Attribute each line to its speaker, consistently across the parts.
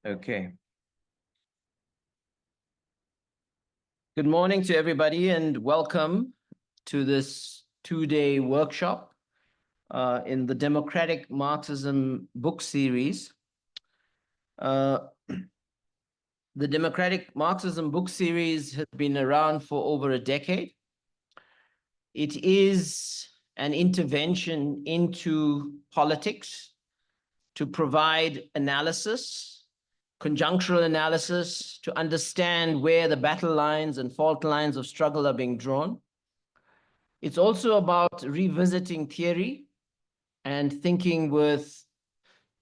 Speaker 1: Okay. Good morning to everybody and welcome to this two-day workshop in the Democratic Marxism book series. The Democratic Marxism book series has been around for over a decade. It is an intervention into politics to provide analysis, conjunctural analysis, to understand where the battle lines and fault lines of struggle are being drawn. It's also about revisiting theory and thinking with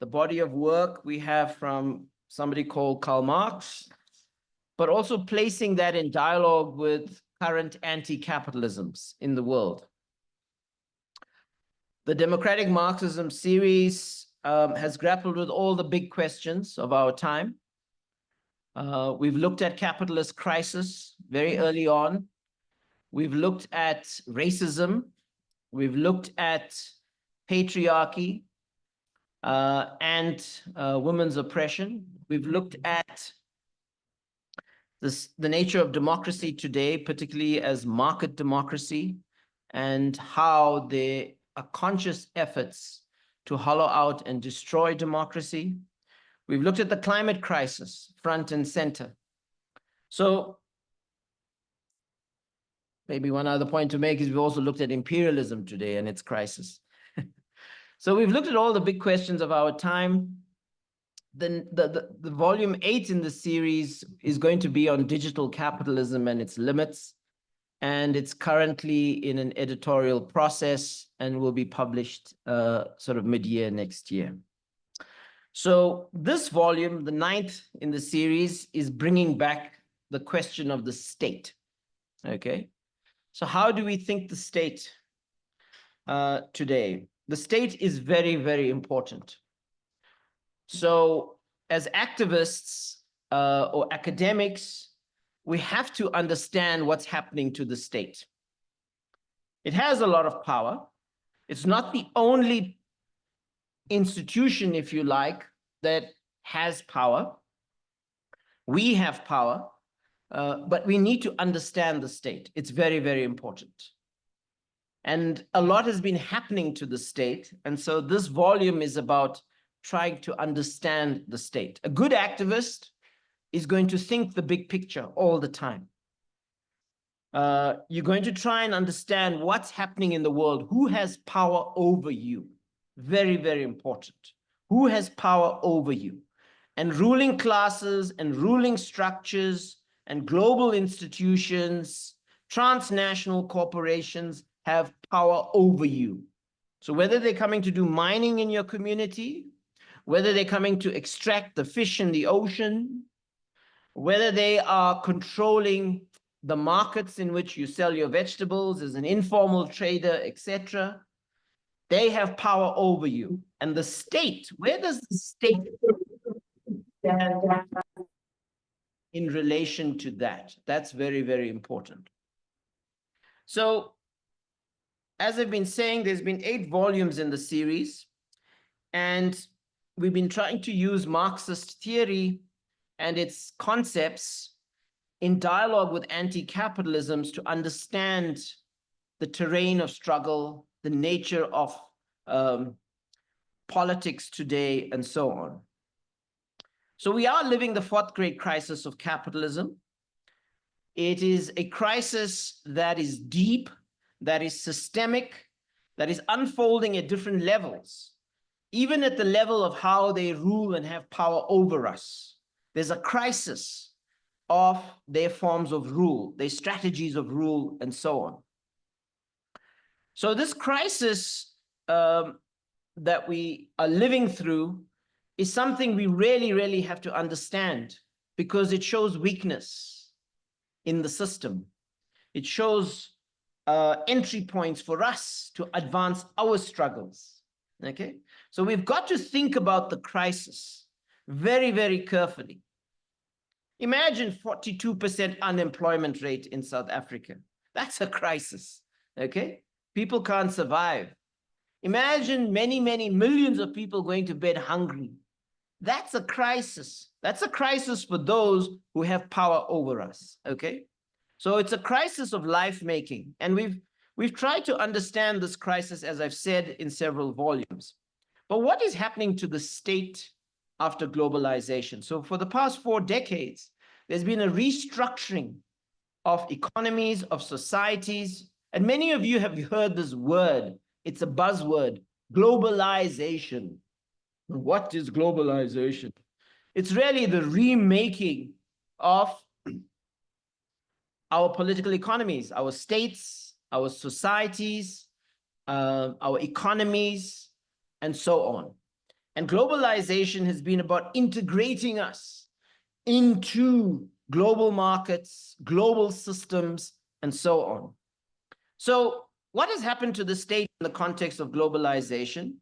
Speaker 1: the body of work we have from somebody called Karl Marx, but also placing that in dialogue with current anti-capitalisms in the world. The Democratic Marxism series has grappled with all the big questions of our time. We've looked at capitalist crisis very early on. We've looked at racism. We've looked at patriarchy and women's oppression. We've looked at the nature of democracy today, particularly as market democracy, and how there are conscious efforts to hollow out and destroy democracy. We've looked at the climate crisis front and center. So maybe one other point to make is we've also looked at imperialism today and its crisis. So we've looked at all the big questions of our time. The volume 8 in the series is going to be on digital capitalism and its limits. And it's currently in an editorial process and will be published sort of mid-year next year. So this volume, the 9th in the series, is bringing back the question of the state, okay? So how do we think the state today? The state is very, very important. So as activists or academics, we have to understand what's happening to the state. It has a lot of power. It's not the only institution, if you like, that has power. We have power, but we need to understand the state. It's very, very important. And a lot has been happening to the state. And so this volume is about trying to understand the state. A good activist is going to think the big picture all the time. You're going to try and understand what's happening in the world. Who has power over you? Very, very important. Who has power over you? And ruling classes and ruling structures and global institutions, transnational corporations have power over you. So whether they're coming to do mining in your community, whether they're coming to extract the fish in the ocean, whether they are controlling the markets in which you sell your vegetables as an informal trader, etc., they have power over you. And the state, where does the state stand in relation to that? That's very, very important. So, as I've been saying, there's been 8 volumes in the series, and we've been trying to use Marxist theory and its concepts in dialogue with anti-capitalisms to understand the terrain of struggle, the nature of politics today, and so on. So we are living the 4th great crisis of capitalism. It is a crisis that is deep, that is systemic, that is unfolding at different levels, even at the level of how they rule and have power over us. There's a crisis of their forms of rule, their strategies of rule, and so on. So this crisis that we are living through is something we really, really have to understand, because it shows weakness in the system. It shows entry points for us to advance our struggles, okay? So we've got to think about the crisis very, very carefully. Imagine 42% unemployment rate in South Africa. That's a crisis, okay? People can't survive. Imagine many, many millions of people going to bed hungry. That's a crisis. That's a crisis for those who have power over us, okay? So it's a crisis of life making. And we've tried to understand this crisis, as I've said, in several volumes. But what is happening to the state after globalization? So for the past 4 decades, there's been a restructuring of economies, of societies. And many of you have heard this word. It's a buzzword, globalization. What is globalization? It's really the remaking of our political economies, our states, our societies, our economies, and so on. And globalization has been about integrating us into global markets, global systems, and so on. So what has happened to the state in the context of globalization?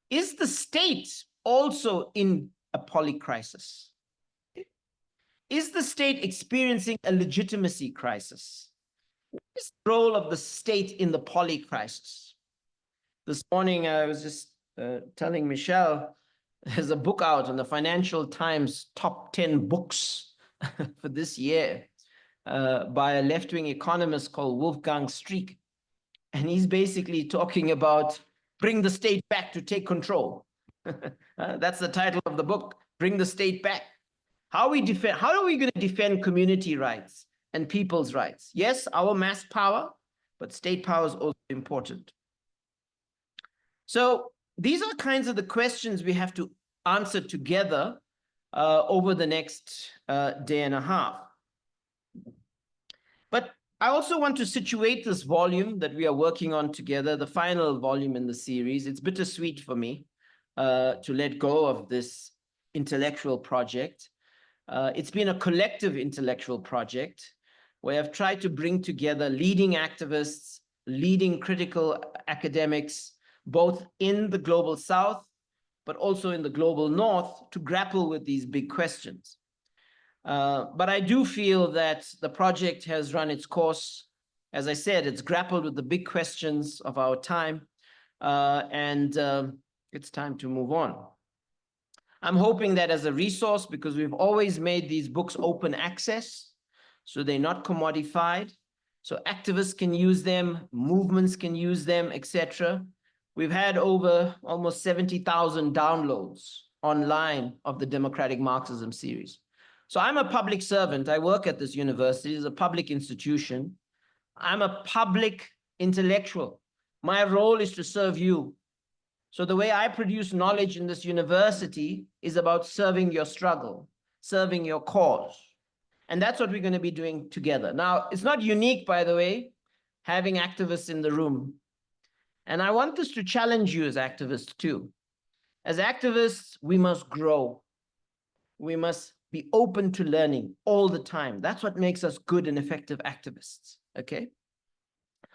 Speaker 1: Is the state also in a polycrisis? Is the state experiencing a legitimacy crisis? What is the role of the state in the polycrisis? This morning, I was just telling Michelle, there's a book out on the Financial Times top 10 books for this year by a left-wing economist called Wolfgang Streeck. And he's basically talking about bring the state back to take control. That's the title of the book, Bring the State Back. How are we going to defend community rights and people's rights? Yes, our mass power, but state power is also important. So these are kinds of the questions we have to answer together over the next day and a half. But I also want to situate this volume that we are working on together, the final volume in the series. It's bittersweet for me to let go of this intellectual project. It's been a collective intellectual project where I've tried to bring together leading activists, leading critical academics, both in the global South, but also in the global North, to grapple with these big questions. But I do feel that the project has run its course. As I said, it's grappled with the big questions of our time, and it's time to move on. I'm hoping that as a resource, because we've always made these books open access, so they're not commodified, so activists can use them, movements can use them, etc. We've had over almost 70,000 downloads online of the Democratic Marxism series. So I'm a public servant. I work at this university. It's a public institution. I'm a public intellectual. My role is to serve you. So the way I produce knowledge in this university is about serving your struggle, serving your cause. And that's what we're going to be doing together. Now, it's not unique, by the way, having activists in the room. And I want this to challenge you as activists too. As activists, we must grow. We must be open to learning all the time. That's what makes us good and effective activists, okay?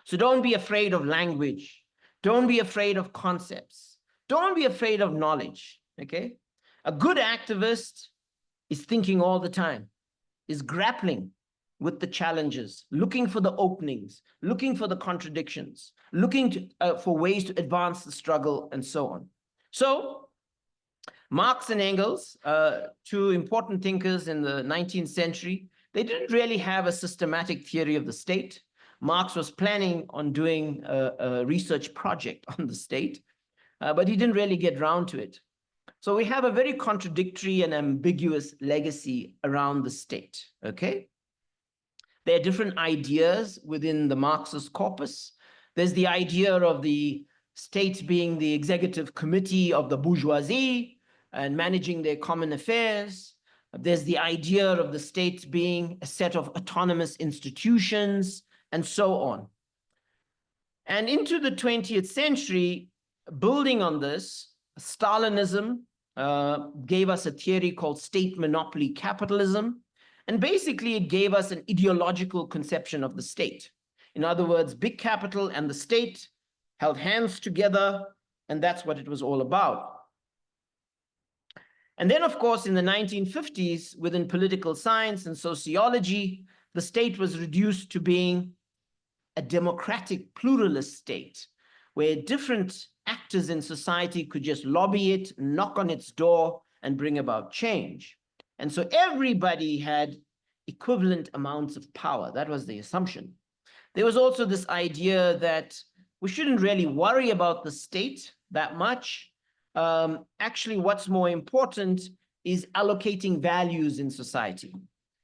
Speaker 1: So don't be afraid of language. Don't be afraid of concepts. Don't be afraid of knowledge, okay? A good activist is thinking all the time, is grappling with the challenges, looking for the openings, looking for the contradictions, looking for ways to advance the struggle, and so on. So Marx and Engels, 2 important thinkers in the 19th century, they didn't really have a systematic theory of the state. Marx was planning on doing a research project on the state, but he didn't really get round to it. So we have a very contradictory and ambiguous legacy around the state, okay? There are different ideas within the Marxist corpus. There's the idea of the state being the executive committee of the bourgeoisie and managing their common affairs. There's the idea of the state being a set of autonomous institutions, and so on. And into the 20th century, building on this, Stalinism gave us a theory called state monopoly capitalism. And basically, it gave us an ideological conception of the state. In other words, big capital and the state held hands together, and that's what it was all about. And then, of course, in the 1950s, within political science and sociology, the state was reduced to being a democratic pluralist state, where different actors in society could just lobby it, knock on its door, and bring about change. And so everybody had equivalent amounts of power. That was the assumption. There was also this idea that we shouldn't really worry about the state that much. Actually, what's more important is allocating values in society.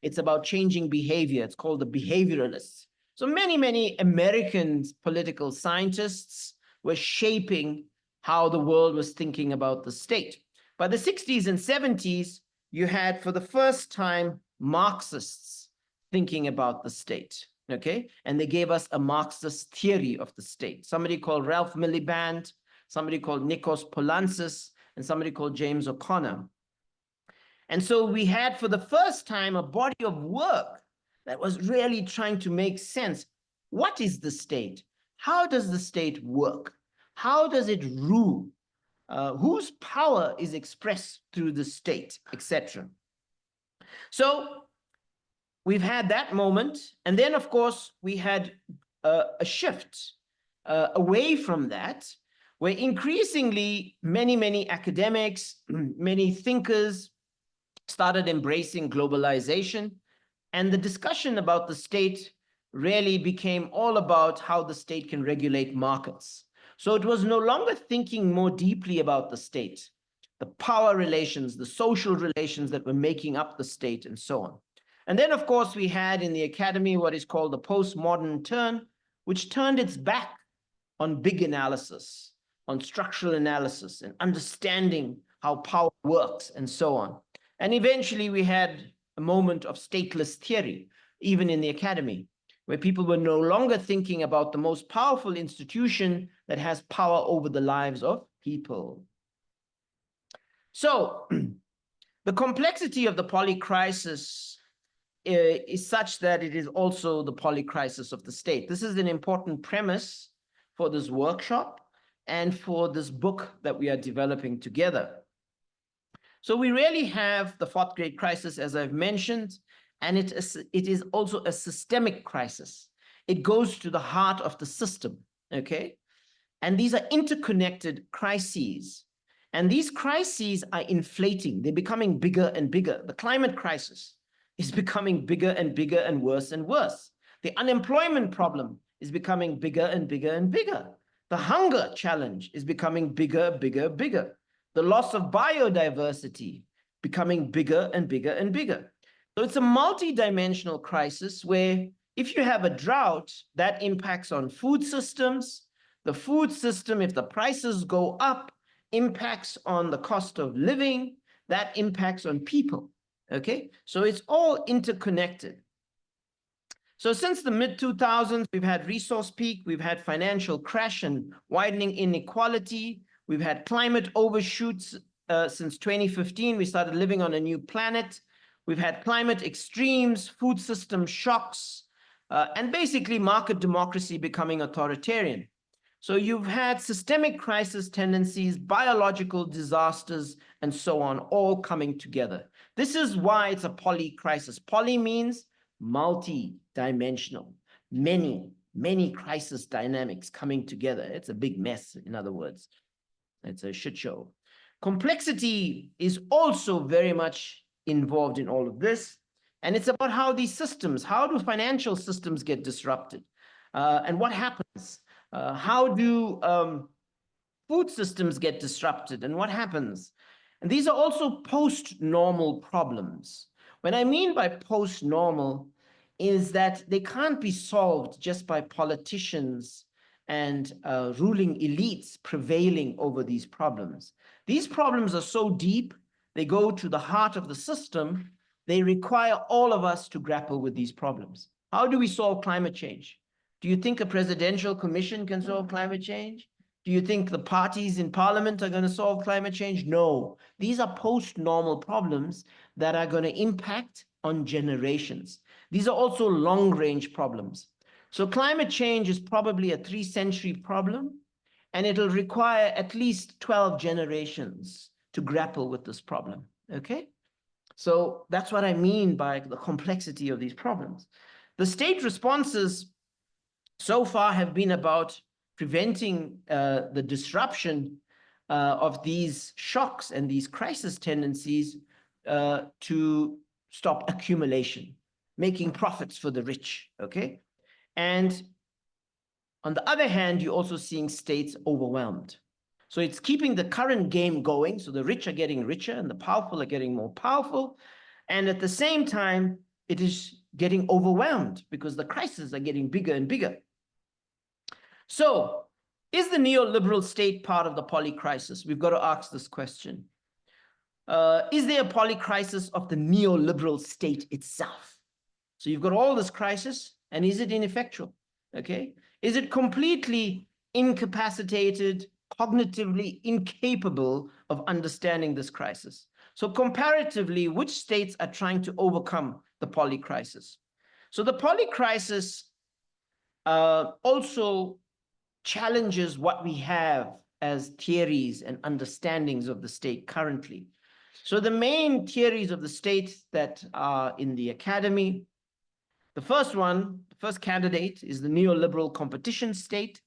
Speaker 1: It's about changing behavior. It's called the behavioralists. So many American political scientists were shaping how the world was thinking about the state. By the 60s and 70s, you had, for the first time, Marxists thinking about the state, okay? And they gave us a Marxist theory of the state. Somebody called Ralph Miliband, somebody called Nikos Poulantzas, and somebody called James O'Connor. And so we had, for the first time, a body of work that was really trying to make sense. What is the state? How does the state work? How does it rule? Whose power is expressed through the state, etc. So we've had that moment. And then, of course, we had a shift away from that, where increasingly many academics, many thinkers started embracing globalization. And the discussion about the state really became all about how the state can regulate markets. So it was no longer thinking more deeply about the state, the power relations, the social relations that were making up the state, and so on. And then, of course, we had in the academy what is called the postmodern turn, which turned its back on big analysis, on structural analysis, and understanding how power works, and so on. And eventually we had a moment of stateless theory, even in the academy, where people were no longer thinking about the most powerful institution that has power over the lives of people. So the complexity of the polycrisis is such that it is also the polycrisis of the state. This is an important premise for this workshop and for this book that we are developing together. So we really have the fourth great crisis, as I've mentioned, and it is also a systemic crisis. It goes to the heart of the system, okay? And these are interconnected crises. And these crises are inflating. They're becoming bigger and bigger. The climate crisis is becoming bigger and bigger and worse. The unemployment problem is becoming bigger and bigger and bigger. The hunger challenge is becoming bigger. The loss of biodiversity becoming bigger and bigger. So it's a multi-dimensional crisis where if you have a drought, that impacts on food systems. The food system, if the prices go up, impacts on the cost of living. That impacts on people, okay? So it's all interconnected. So since the mid-2000s, we've had resource peak, we've had financial crash and widening inequality. We've had climate overshoots since 2015. We started living on a new planet. We've had climate extremes, food system shocks, and basically market democracy becoming authoritarian. So you've had systemic crisis tendencies, biological disasters, and so on, all coming together. This is why it's a polycrisis. Poly means multi-dimensional, many crisis dynamics coming together. It's a big mess, in other words. It's a shit show. Complexity is also very much involved in all of this. And it's about how these systems, how do financial systems get disrupted? And what happens? How do food systems get disrupted? And what happens? And these are also post-normal problems. What I mean by post-normal is that they can't be solved just by politicians and ruling elites prevailing over these problems. These problems are so deep, they go to the heart of the system. They require all of us to grapple with these problems. How do we solve climate change? Do you think a presidential commission can solve climate change? Do you think the parties in parliament are going to solve climate change? No. These are post-normal problems that are going to impact on generations. These are also long-range problems. So climate change is probably a 3-century problem, and it'll require at least 12 generations to grapple with this problem, okay? So that's what I mean by the complexity of these problems. The state responses so far have been about preventing the disruption of these shocks and these crisis tendencies to stop accumulation, making profits for the rich, okay? And on the other hand, you're also seeing states overwhelmed. So it's keeping the current game going. So the rich are getting richer and the powerful are getting more powerful. And at the same time, it is getting overwhelmed because the crises are getting bigger and bigger. So is the neoliberal state part of the polycrisis? We've got to ask this question. Is there a polycrisis of the neoliberal state itself? So you've got all this crisis, and is it ineffectual? Okay. Is it completely incapacitated, cognitively incapable of understanding this crisis? So comparatively, which states are trying to overcome the polycrisis? So the polycrisis also challenges what we have as theories and understandings of the state currently. So the main theories of the state that are in the academy, the first candidate is the neoliberal competition state,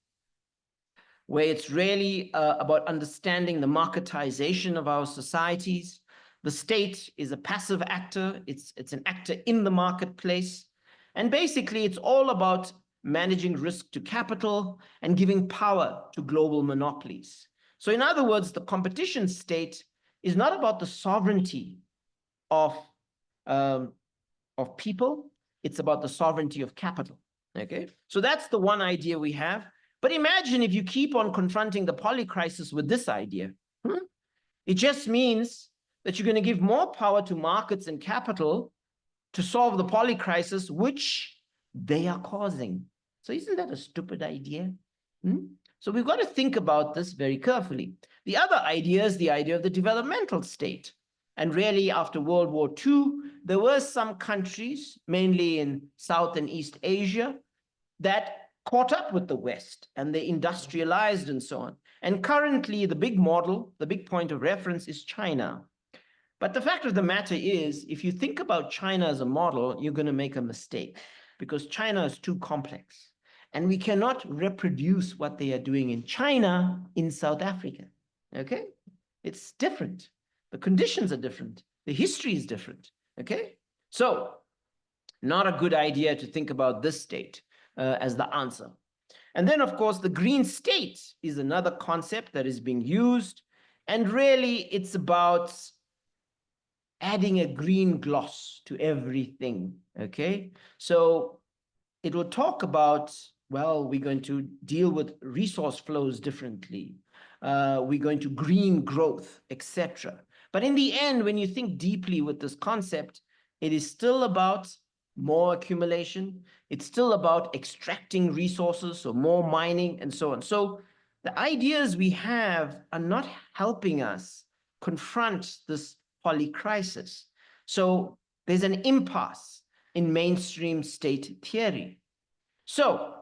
Speaker 1: where it's really about understanding the marketization of our societies. The state is a passive actor. It's an actor in the marketplace. And basically, it's all about managing risk to capital and giving power to global monopolies. So in other words, the competition state is not about the sovereignty of people. It's about the sovereignty of capital, okay? So that's the one idea we have. But imagine if you keep on confronting the polycrisis with this idea. It just means that you're going to give more power to markets and capital to solve the polycrisis, which they are causing. So isn't that a stupid idea? So we've got to think about this very carefully. The other idea is the idea of the developmental state. And really, after World War II, there were some countries, mainly in South and East Asia, that caught up with the West and they industrialized and so on. And currently, the big model, the big point of reference is China. But the fact of the matter is, if you think about China as a model, you're going to make a mistake because China is too complex. And we cannot reproduce what they are doing in China in South Africa, okay? It's different. The conditions are different. The history is different, okay? So not a good idea to think about this state as the answer. And then, of course, the green state is another concept that is being used. And really, it's about adding a green gloss to everything, okay? So it will talk about, well, we're going to deal with resource flows differently. We're going to green growth, etc. But in the end, when you think deeply with this concept, it is still about more accumulation. It's still about extracting resources, so more mining and so on. So the ideas we have are not helping us confront this polycrisis. So there's an impasse in mainstream state theory. So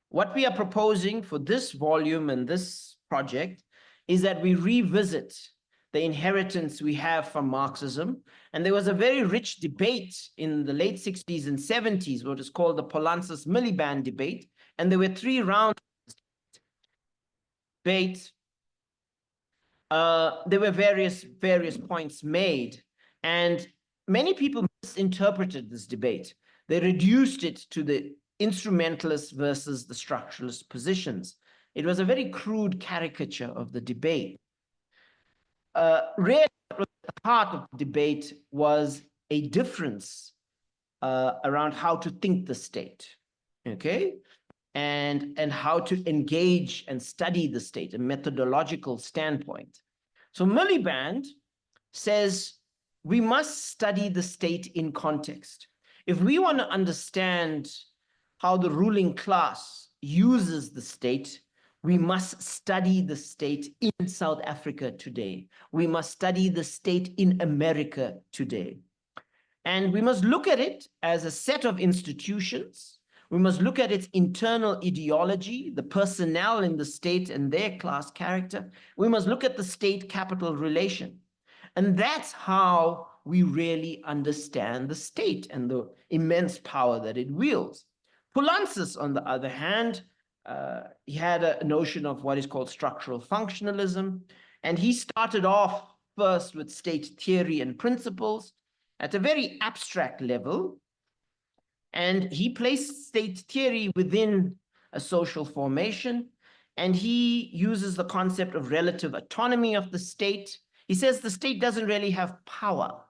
Speaker 1: what we are proposing for this volume and this project is that we revisit the inheritance we have from Marxism. And there was a very rich debate in the late 60s and 70s, what is called the Polanyi-Miliband debate. And there were 3 rounds of debate. There were various points made. And many people misinterpreted this debate. They reduced it to the instrumentalist versus the structuralist positions. It was a very crude caricature of the debate. Really, the heart of the debate was a difference around how to think the state, okay? And how to engage and study the state, a methodological standpoint. So Miliband says we must study the state in context. If we want to understand how the ruling class uses the state, we must study the state in South Africa today. We must study the state in America today. And we must look at it as a set of institutions. We must look at its internal ideology, the personnel in the state and their class character. We must look at the state-capital relation. And that's how we really understand the state and the immense power that it wields. Polanyi, on the other hand, he had a notion of what is called structural functionalism. And he started off first with state theory and principles at a very abstract level. And he placed state theory within a social formation. And he uses the concept of relative autonomy of the state. He says the state doesn't really have power.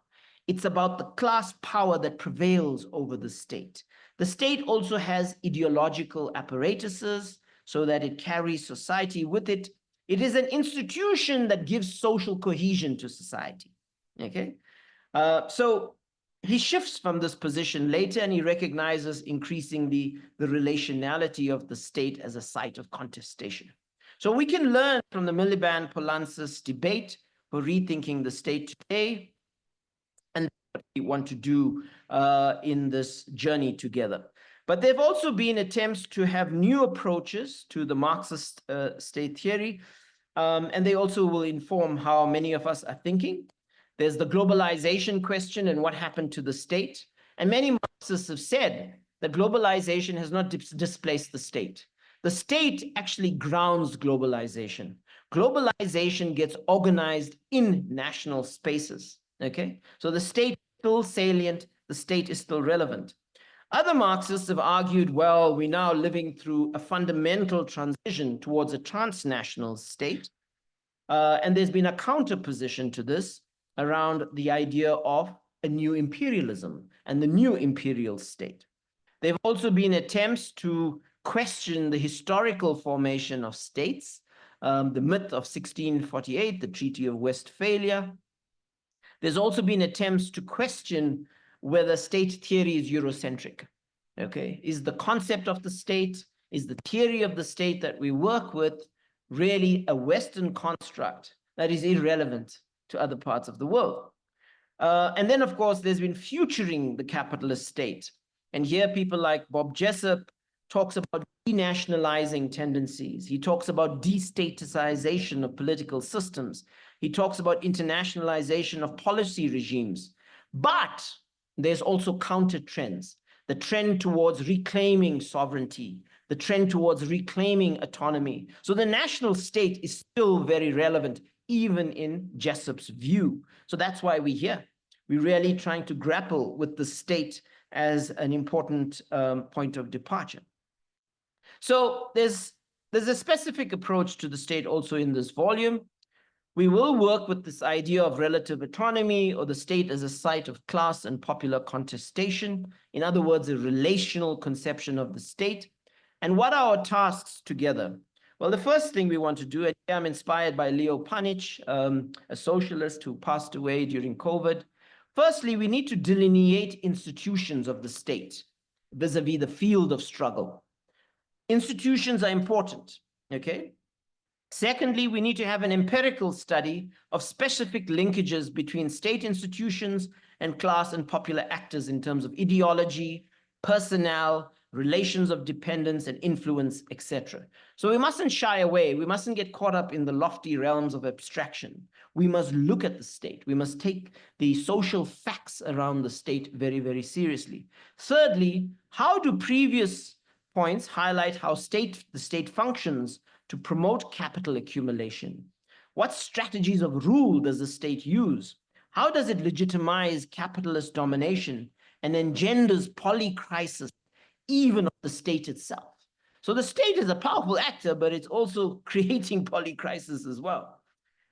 Speaker 1: It's about the class power that prevails over the state. The state also has ideological apparatuses so that it carries society with it. It is an institution that gives social cohesion to society, okay? So he shifts from this position later, and he recognizes increasingly the relationality of the state as a site of contestation. So we can learn from the Miliband-Poulantzas debate for rethinking the state today, and what we want to do in this journey together. But there have also been attempts to have new approaches to the Marxist state theory, and they also will inform how many of us are thinking. There's the globalization question and what happened to the state. And many Marxists have said that globalization has not displaced the state. The state actually grounds globalization. Globalization gets organized in national spaces, okay? So the state is still salient, the state is still relevant. Other Marxists have argued, well, we're now living through a fundamental transition towards a transnational state. And there's been a counter position to this around the idea of a new imperialism and the new imperial state. There have also been attempts to question the historical formation of states, the myth of 1648, the Treaty of Westphalia. There's also been attempts to question whether state theory is Eurocentric, okay? Is the concept of the state, is the theory of the state that we work with really a Western construct that is irrelevant to other parts of the world? And then, of course, there's been futuring the capitalist state. And here people like Bob Jessup talks about denationalizing tendencies. He talks about destatization of political systems. He talks about internationalization of policy regimes. But there's also counter trends, the trend towards reclaiming sovereignty, the trend towards reclaiming autonomy. So the national state is still very relevant, even in Jessup's view. So that's why we're here. We're really trying to grapple with the state as an important point of departure. So there's a specific approach to the state also in this volume. We will work with this idea of relative autonomy, or the state as a site of class and popular contestation. In other words, a relational conception of the state. And what are our tasks together? Well, the first thing we want to do, and I'm inspired by Leo Panich, a socialist who passed away during COVID. Firstly, we need to delineate institutions of the state vis-a-vis the field of struggle. Institutions are important, okay? Secondly, we need to have an empirical study of specific linkages between state institutions and class and popular actors in terms of ideology, personnel, relations of dependence and influence, etc. So we mustn't shy away. We mustn't get caught up in the lofty realms of abstraction. We must look at the state. We must take the social facts around the state very, very seriously. Thirdly, how do previous points highlight how the state functions to promote capital accumulation? What strategies of rule does the state use? How does it legitimize capitalist domination and engenders polycrisis even of the state itself? So the state is a powerful actor, but it's also creating polycrisis as well.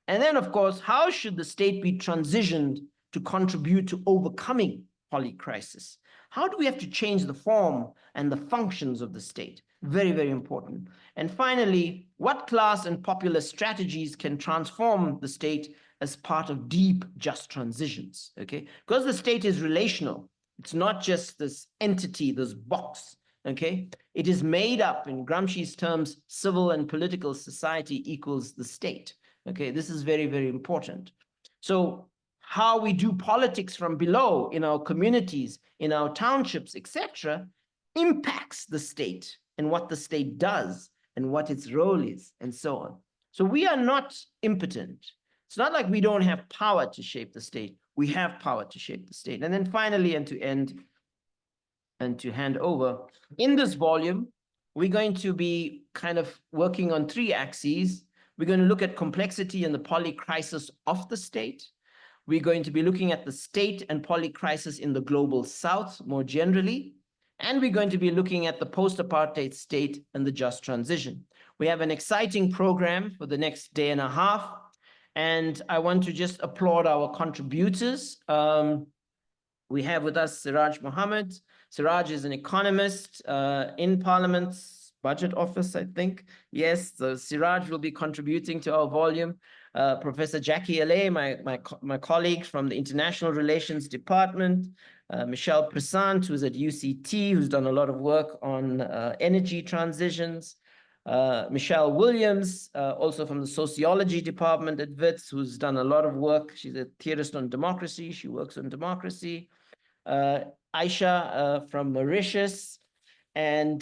Speaker 1: And then, of course, how should the state be transitioned to contribute to overcoming polycrisis? How do we have to change the form and the functions of the state? Very, very important. And finally, what class and popular strategies can transform the state as part of deep, just transitions, okay? Because the state is relational. It's not just this entity, this box, okay? It is made up, in Gramsci's terms, civil and political society equals the state, okay? This is very, very important. So how we do politics from below in our communities, in our townships, etc., impacts the state and what the state does and what its role is, and so on. So we are not impotent. It's not like we don't have power to shape the state. We have power to shape the state. And then finally, and to end and to hand over, in this volume, we're going to be kind of working on three axes. We're going to look at complexity and the polycrisis of the state. We're going to be looking at the state and polycrisis in the global south more generally. And we're going to be looking at the post-apartheid state and the just transition. We have an exciting program for the next day and a half. And I want to just applaud our contributors. We have with us Seeraj Mohamed. Seeraj is an economist in Parliament's Budget Office, I think. Yes, so Seeraj will be contributing to our volume. Professor Jacqui Ala, my colleague from the International Relations Department. Michelle Prasant, who's at UCT, who's done a lot of work on energy transitions. Michelle Williams, also from the Sociology Department at WITS, who's done a lot of work. She's a theorist on democracy. She works on democracy. Aichah from Mauritius, and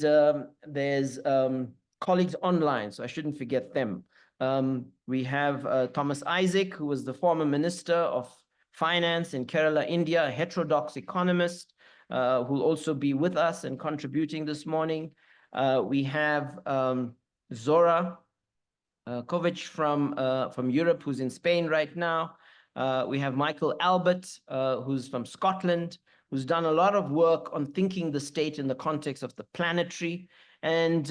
Speaker 1: there's colleagues online, so I shouldn't forget them. We have Thomas Isaac, who was the former Minister of Finance in Kerala, India, a heterodox economist, who will also be with us and contributing this morning. We have Zora Kovacic from Europe, who's in Spain right now. We have Michael Albert, who's from Scotland, who's done a lot of work on thinking the state in the context of the planetary. And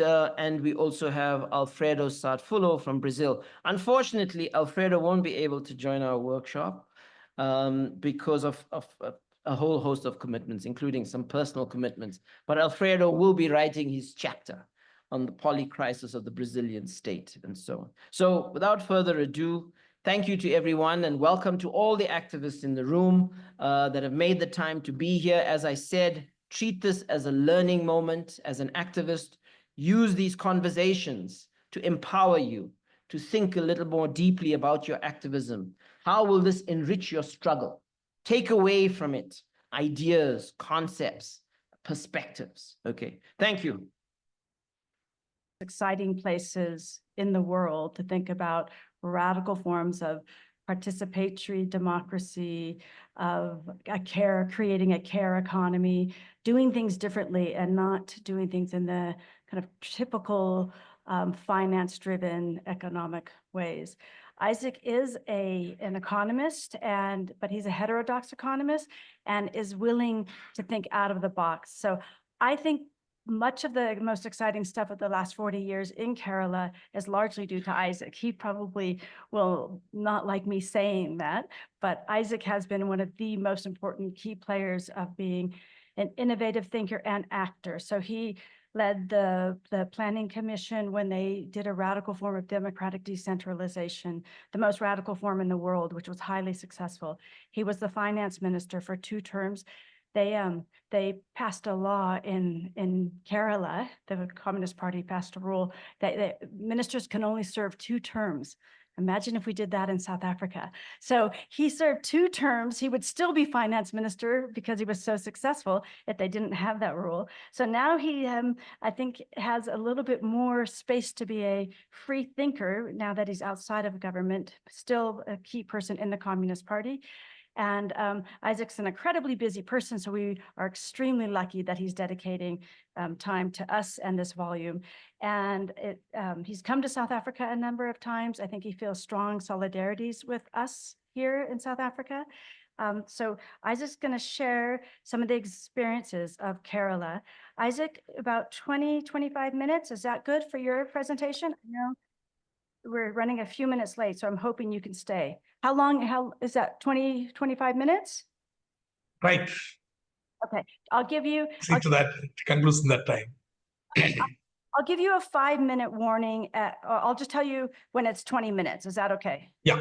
Speaker 1: we also have Alfredo Sarfulo from Brazil. Unfortunately, Alfredo won't be able to join our workshop because of a whole host of commitments, including some personal commitments. But Alfredo will be writing his chapter on the polycrisis of the Brazilian state and so on. So without further ado, thank you to everyone and welcome to all the activists in the room that have made the time to be here. As I said, treat this as a learning moment. As an activist, use these conversations to empower you, to think a little more deeply about your activism. How will this enrich your struggle? Take away from it ideas, concepts, perspectives. Okay, thank you.
Speaker 2: Exciting places in the world to think about radical forms of participatory democracy, of creating a care economy, doing things differently and not doing things in the kind of typical finance-driven economic ways. Isaac is an economist, but he's a heterodox economist and is willing to think out of the box. So I think much of the most exciting stuff of the last 40 years in Kerala is largely due to Isaac. He probably will not like me saying that, but Isaac has been one of the most important key players of being an innovative thinker and actor. So he led the Planning Commission when they did a radical form of democratic decentralization, the most radical form in the world, which was highly successful. He was the finance minister for 2 terms. They passed a law in Kerala. The Communist Party passed a rule that ministers can only serve 2 terms. Imagine if we did that in South Africa. So he served 2 terms. He would still be finance minister because he was so successful if they didn't have that rule. So now he, I think, has a little bit more space to be a free thinker now that he's outside of government, still a key person in the Communist Party. And Isaac's an incredibly busy person, so we are extremely lucky that he's dedicating time to us and this volume. And he's come to South Africa a number of times. I think he feels strong solidarities with us here in South Africa. So Isaac's going to share some of the experiences of Kerala. Isaac, about 20, 25 minutes. Is that good for your presentation? I know we're running a few minutes late, so I'm hoping you can stay. How is that, 20, 25 minutes?
Speaker 3: Right.
Speaker 2: Okay, I'll give you.
Speaker 3: See to that conclusion that time.
Speaker 2: I'll give you a 5-minute warning. I'll just tell you when it's 20 minutes. Is that okay?
Speaker 3: Yeah.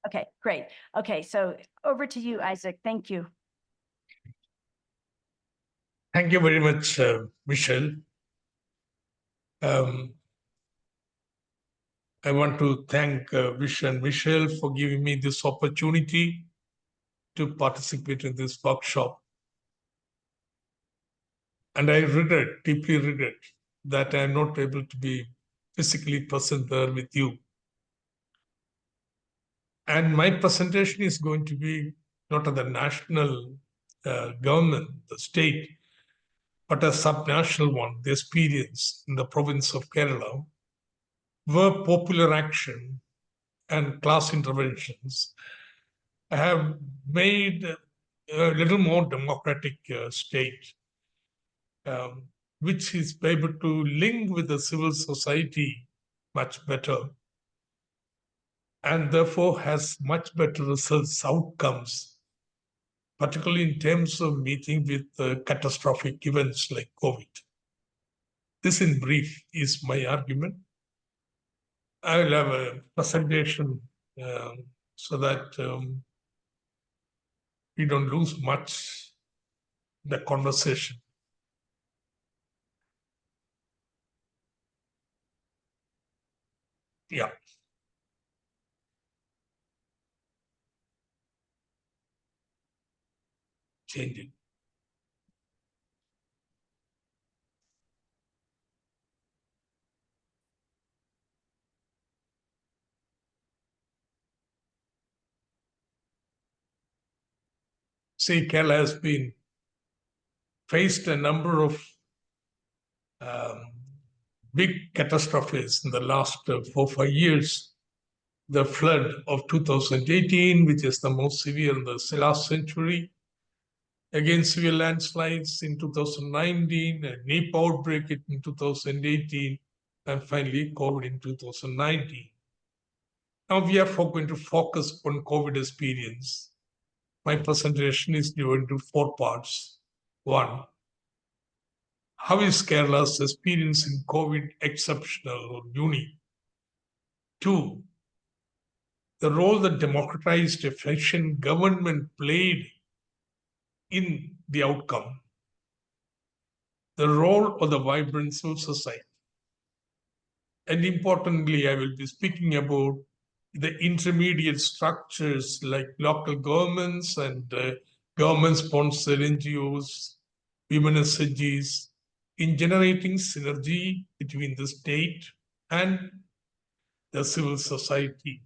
Speaker 2: Okay, great. Okay, so over to you, Isaac. Thank you.
Speaker 3: Thank you very much, Michelle. I want to thank Vish and Michelle for giving me this opportunity to participate in this workshop. And I deeply regret that I am not able to be physically present there with you. And my presentation is going to be not on the national government, the state, but a subnational one, the experience in the province of Kerala, where popular action and class interventions have made a little more democratic state, which is able to link with the civil society much better, and therefore has much better results, outcomes, particularly in terms of meeting with catastrophic events like COVID. This, in brief, is my argument. I will have a presentation so that we don't lose much the conversation. Yeah. Change it. See, Kerala has been faced a number of big catastrophes in the last 4 or 5 years. The flood of 2018, which is the most severe in the last century. Again, severe landslides in 2019, a Nipah outbreak in 2018, and finally COVID in 2019. Now we are going to focus on COVID experience. My presentation is divided into 4 parts. 1, how is Kerala's experience in COVID exceptional or unique? 2, the role that democratized, efficient government played in the outcome. The role of the vibrant civil society. And importantly, I will be speaking about the intermediate structures like local governments and government-sponsored NGOs, women SNGs, in generating synergy between the state and the civil society.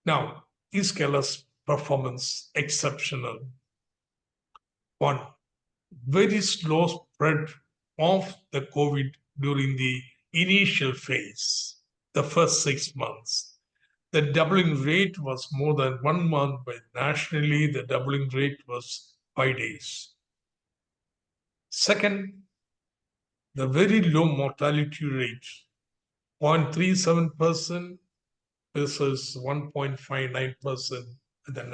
Speaker 3: Now, is Kerala's performance exceptional? 1, very slow spread of the COVID during the initial phase, the first 6 months. The doubling rate was more than 1 month, but nationally the doubling rate was 5 days. Second, the very low mortality rate, 0.37% versus 1.59% at the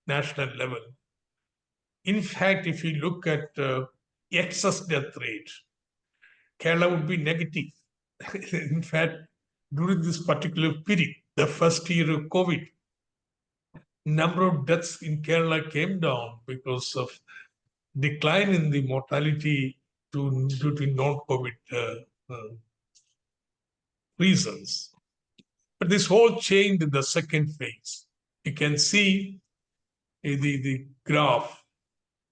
Speaker 3: national level. In fact, if you look at excess death rate, Kerala would be negative. In fact, during this particular period, the first year of COVID, number of deaths in Kerala came down because of decline in the mortality due to non-COVID reasons. But this whole changed in the second phase. You can see the graph,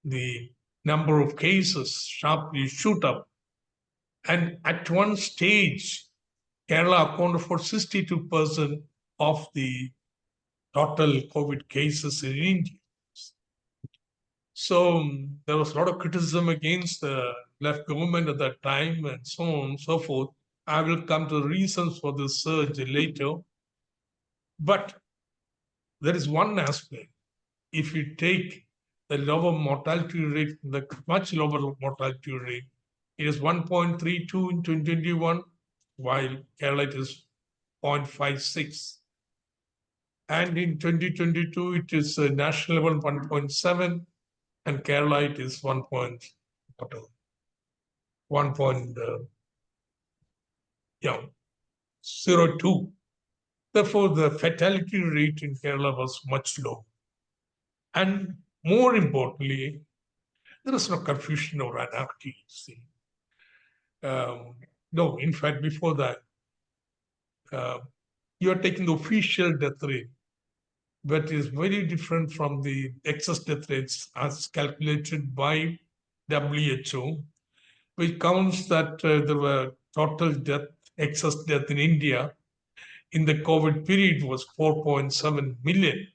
Speaker 3: the number of cases sharply shoot up. And at one stage, Kerala accounted for 62% of the total COVID cases in India. So there was a lot of criticism against the left government at that time and so on and so forth. I will come to the reasons for this surge later. But there is one aspect. If you take the lower mortality rate, the much lower mortality rate, it is 1.32 in 2021, while Kerala it is 0.56. And in 2022, it is national level 1.7, and Kerala it is 1.02. Therefore, the fatality rate in Kerala was much low. And more importantly, there is no confusion or anarchy. See. No, in fact, before that, you are taking the official death rate, but is very different from the excess death rates as calculated by WHO, which counts that there were total excess death in India in the COVID period was 4.7 million.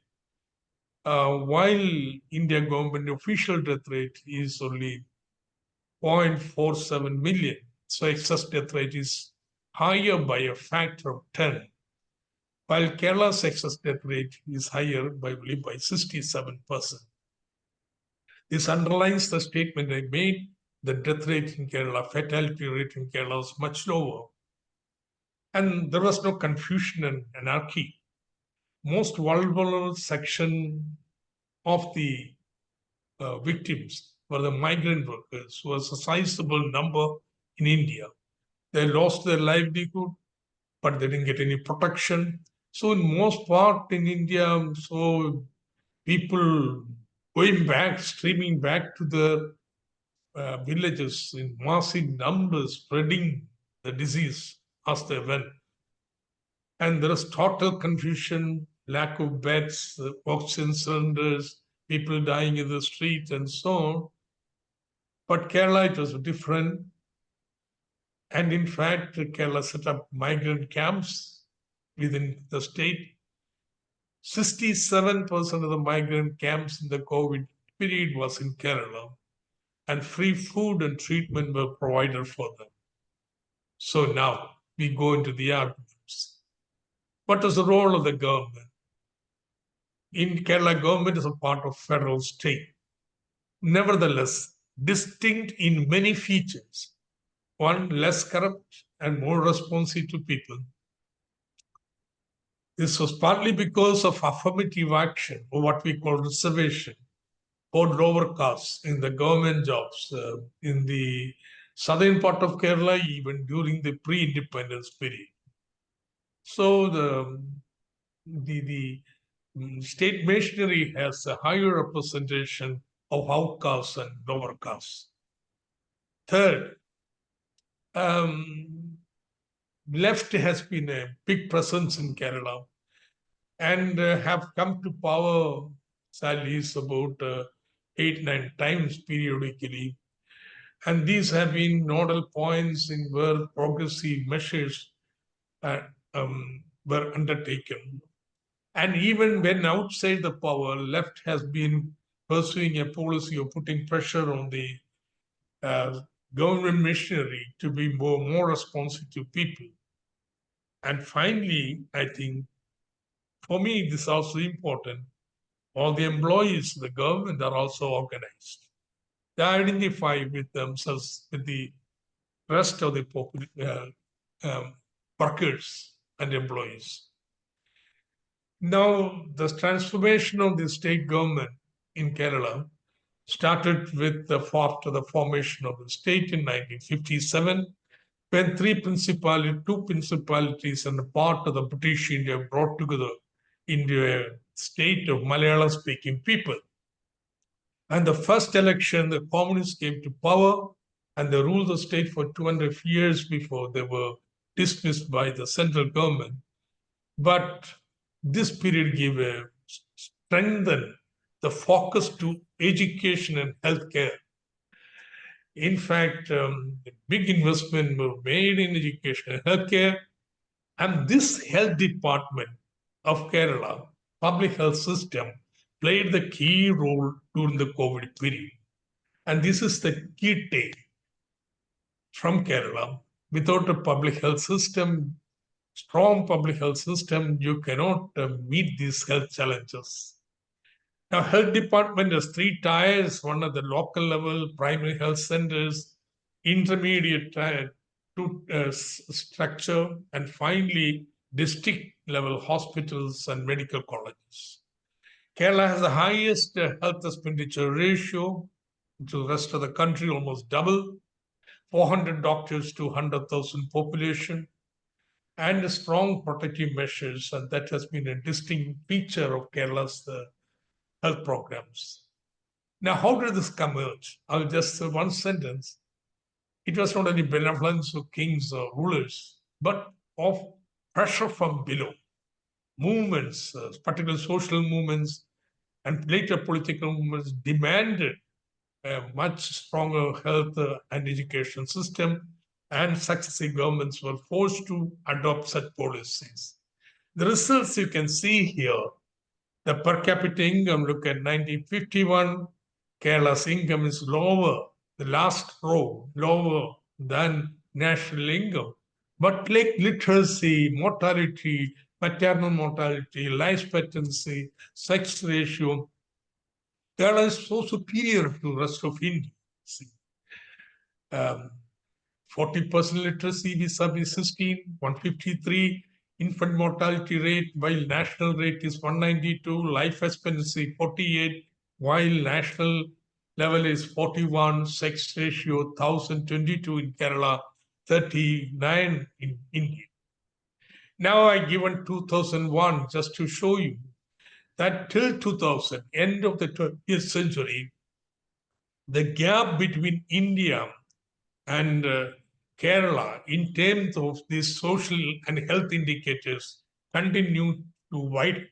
Speaker 3: while India government official death rate is only 0.47 million, so excess death rate is higher by a factor of 10, while Kerala's excess death rate is higher by only by 67%. This underlines the statement I made: the death rate in Kerala, fatality rate in Kerala was much lower. And there was no confusion and anarchy. Most vulnerable section of the victims were the migrant workers, who was a sizable number in India. They lost their livelihood, but they didn't get any protection. So in most part in India, so people going back, streaming back to the villages in massive numbers, spreading the disease as they went. And there is total confusion, lack of beds, oxygen cylinders, people dying in the streets and so on. But Kerala, it was different. And in fact, Kerala set up migrant camps within the state. 67% of the migrant camps in the COVID period was in Kerala, and free food and treatment were provided for them. So now we go into the arguments. What is the role of the government? In Kerala, government is a part of federal state. Nevertheless, distinct in many features. One, less corrupt and more responsive to people. This was partly because of affirmative action, or what we call reservation, for lower castes in the government jobs in the southern part of Kerala, even during the pre-independence period. So the state machinery has a higher representation of outcasts and lower castes. Third, left has been a big presence in Kerala and have come to power, sadly, about 8-9 times periodically. And these have been nodal points in where progressive measures were undertaken. And even when outside the power, left has been pursuing a policy of putting pressure on the government machinery to be more responsive to people. And finally, I think, for me, this is also important. All the employees of the government are also organized. They identify with themselves with the rest of the workers and employees. Now, the transformation of the state government in Kerala started with after the formation of the state in 1957, when two principalities and a part of the British India brought together into a state of Malayalam-speaking people. And the first election, the communists came to power and they ruled the state for 200 years before they were dismissed by the central government. But this period gave strengthened the focus to education and healthcare. In fact, big investment were made in education and healthcare. And this health department of Kerala, public health system, played the key role during the COVID period. And this is the key take from Kerala. Without a public health system, strong public health system, you cannot meet these health challenges. Now, health department has 3 tiers: one at the local level, primary health centers, intermediate structure, and finally, district level hospitals and medical colleges. Kerala has the highest health expenditure ratio to the rest of the country, almost double, 400 doctors to 100,000 population, and strong protective measures, and that has been a distinct feature of Kerala's health programs. Now, how did this come out? I'll just say one sentence. It was not only benevolence of kings or rulers, but of pressure from below. Movements, particular social movements, and later political movements demanded a much stronger health and education system, and successive governments were forced to adopt such policies. The results you can see here. The per capita income, look at 1951, Kerala's income is lower, the last row, lower than national income. But like literacy, mortality, maternal mortality, life expectancy, sex ratio, Kerala is so superior to the rest of India. 40% literacy vis-a-vis 16, 153 infant mortality rate, while national rate is 192, life expectancy 48, while national level is 41, sex ratio 1022 in Kerala, 39 in India. Now I given 2001 just to show you that till 2000, end of the 20th century, the gap between India and Kerala in terms of these social and health indicators continue to widen.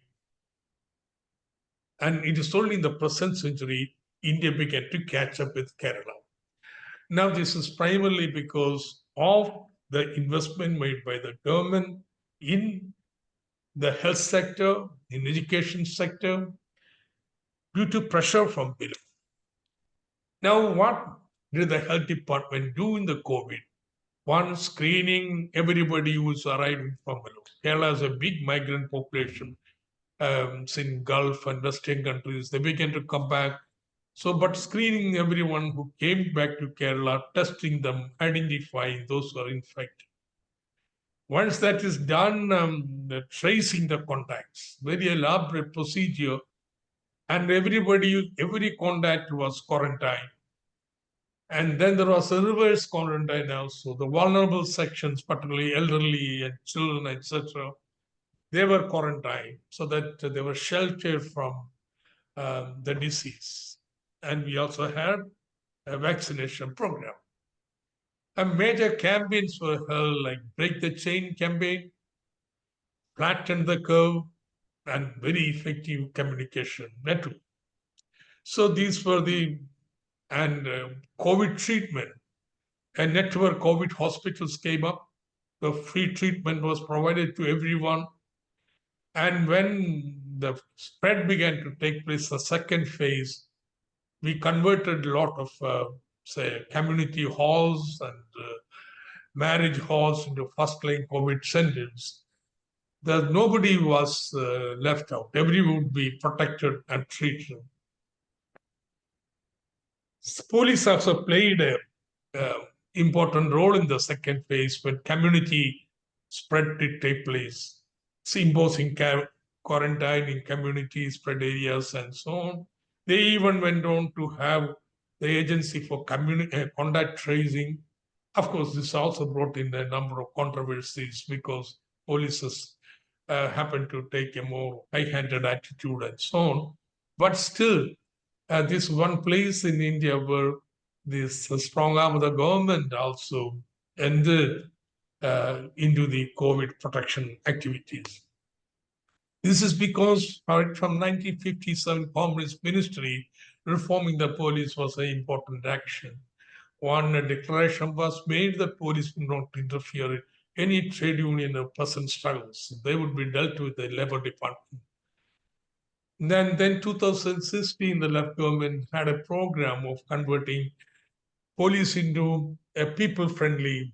Speaker 3: And it is only in the present century India began to catch up with Kerala. Now this is primarily because of the investment made by the government in the health sector, in education sector, due to pressure from below. Now what did the health department do in the COVID? One, screening everybody who's arriving from below. Kerala has a big migrant population in Gulf and Western countries. They began to come back. So, but screening everyone who came back to Kerala, testing them, identifying those who are infected. Once that is done, tracing the contacts, very elaborate procedure, and every contact was quarantined. And then there was a reverse quarantine also. The vulnerable sections, particularly elderly and children, etc., they were quarantined so that they were sheltered from the disease. And we also had a vaccination program. And major campaigns were held, like Break the Chain campaign, Flatten the Curve, and very effective communication network. So these were and COVID treatment. A network COVID hospitals came up. The free treatment was provided to everyone. And when the spread began to take place, the second phase, we converted a lot of, say, community halls and marriage halls into first-line COVID centers. Nobody was left out. Everyone would be protected and treated. Police also played a important role in the second phase when community spread did take place, imposing quarantine in community spread areas and so on. They even went on to have the agency for contact tracing. Of course, this also brought in a number of controversies because police happened to take a more high-handed attitude and so on. But still, this one place in India where this strong arm of the government also entered into the COVID protection activities. This is because from 1957, Communist Ministry reforming the police was an important action. One declaration was made that police would not interfere in any trade union or person struggles. They would be dealt with the Labor Department. Then 2016, the left government had a program of converting police into a people-friendly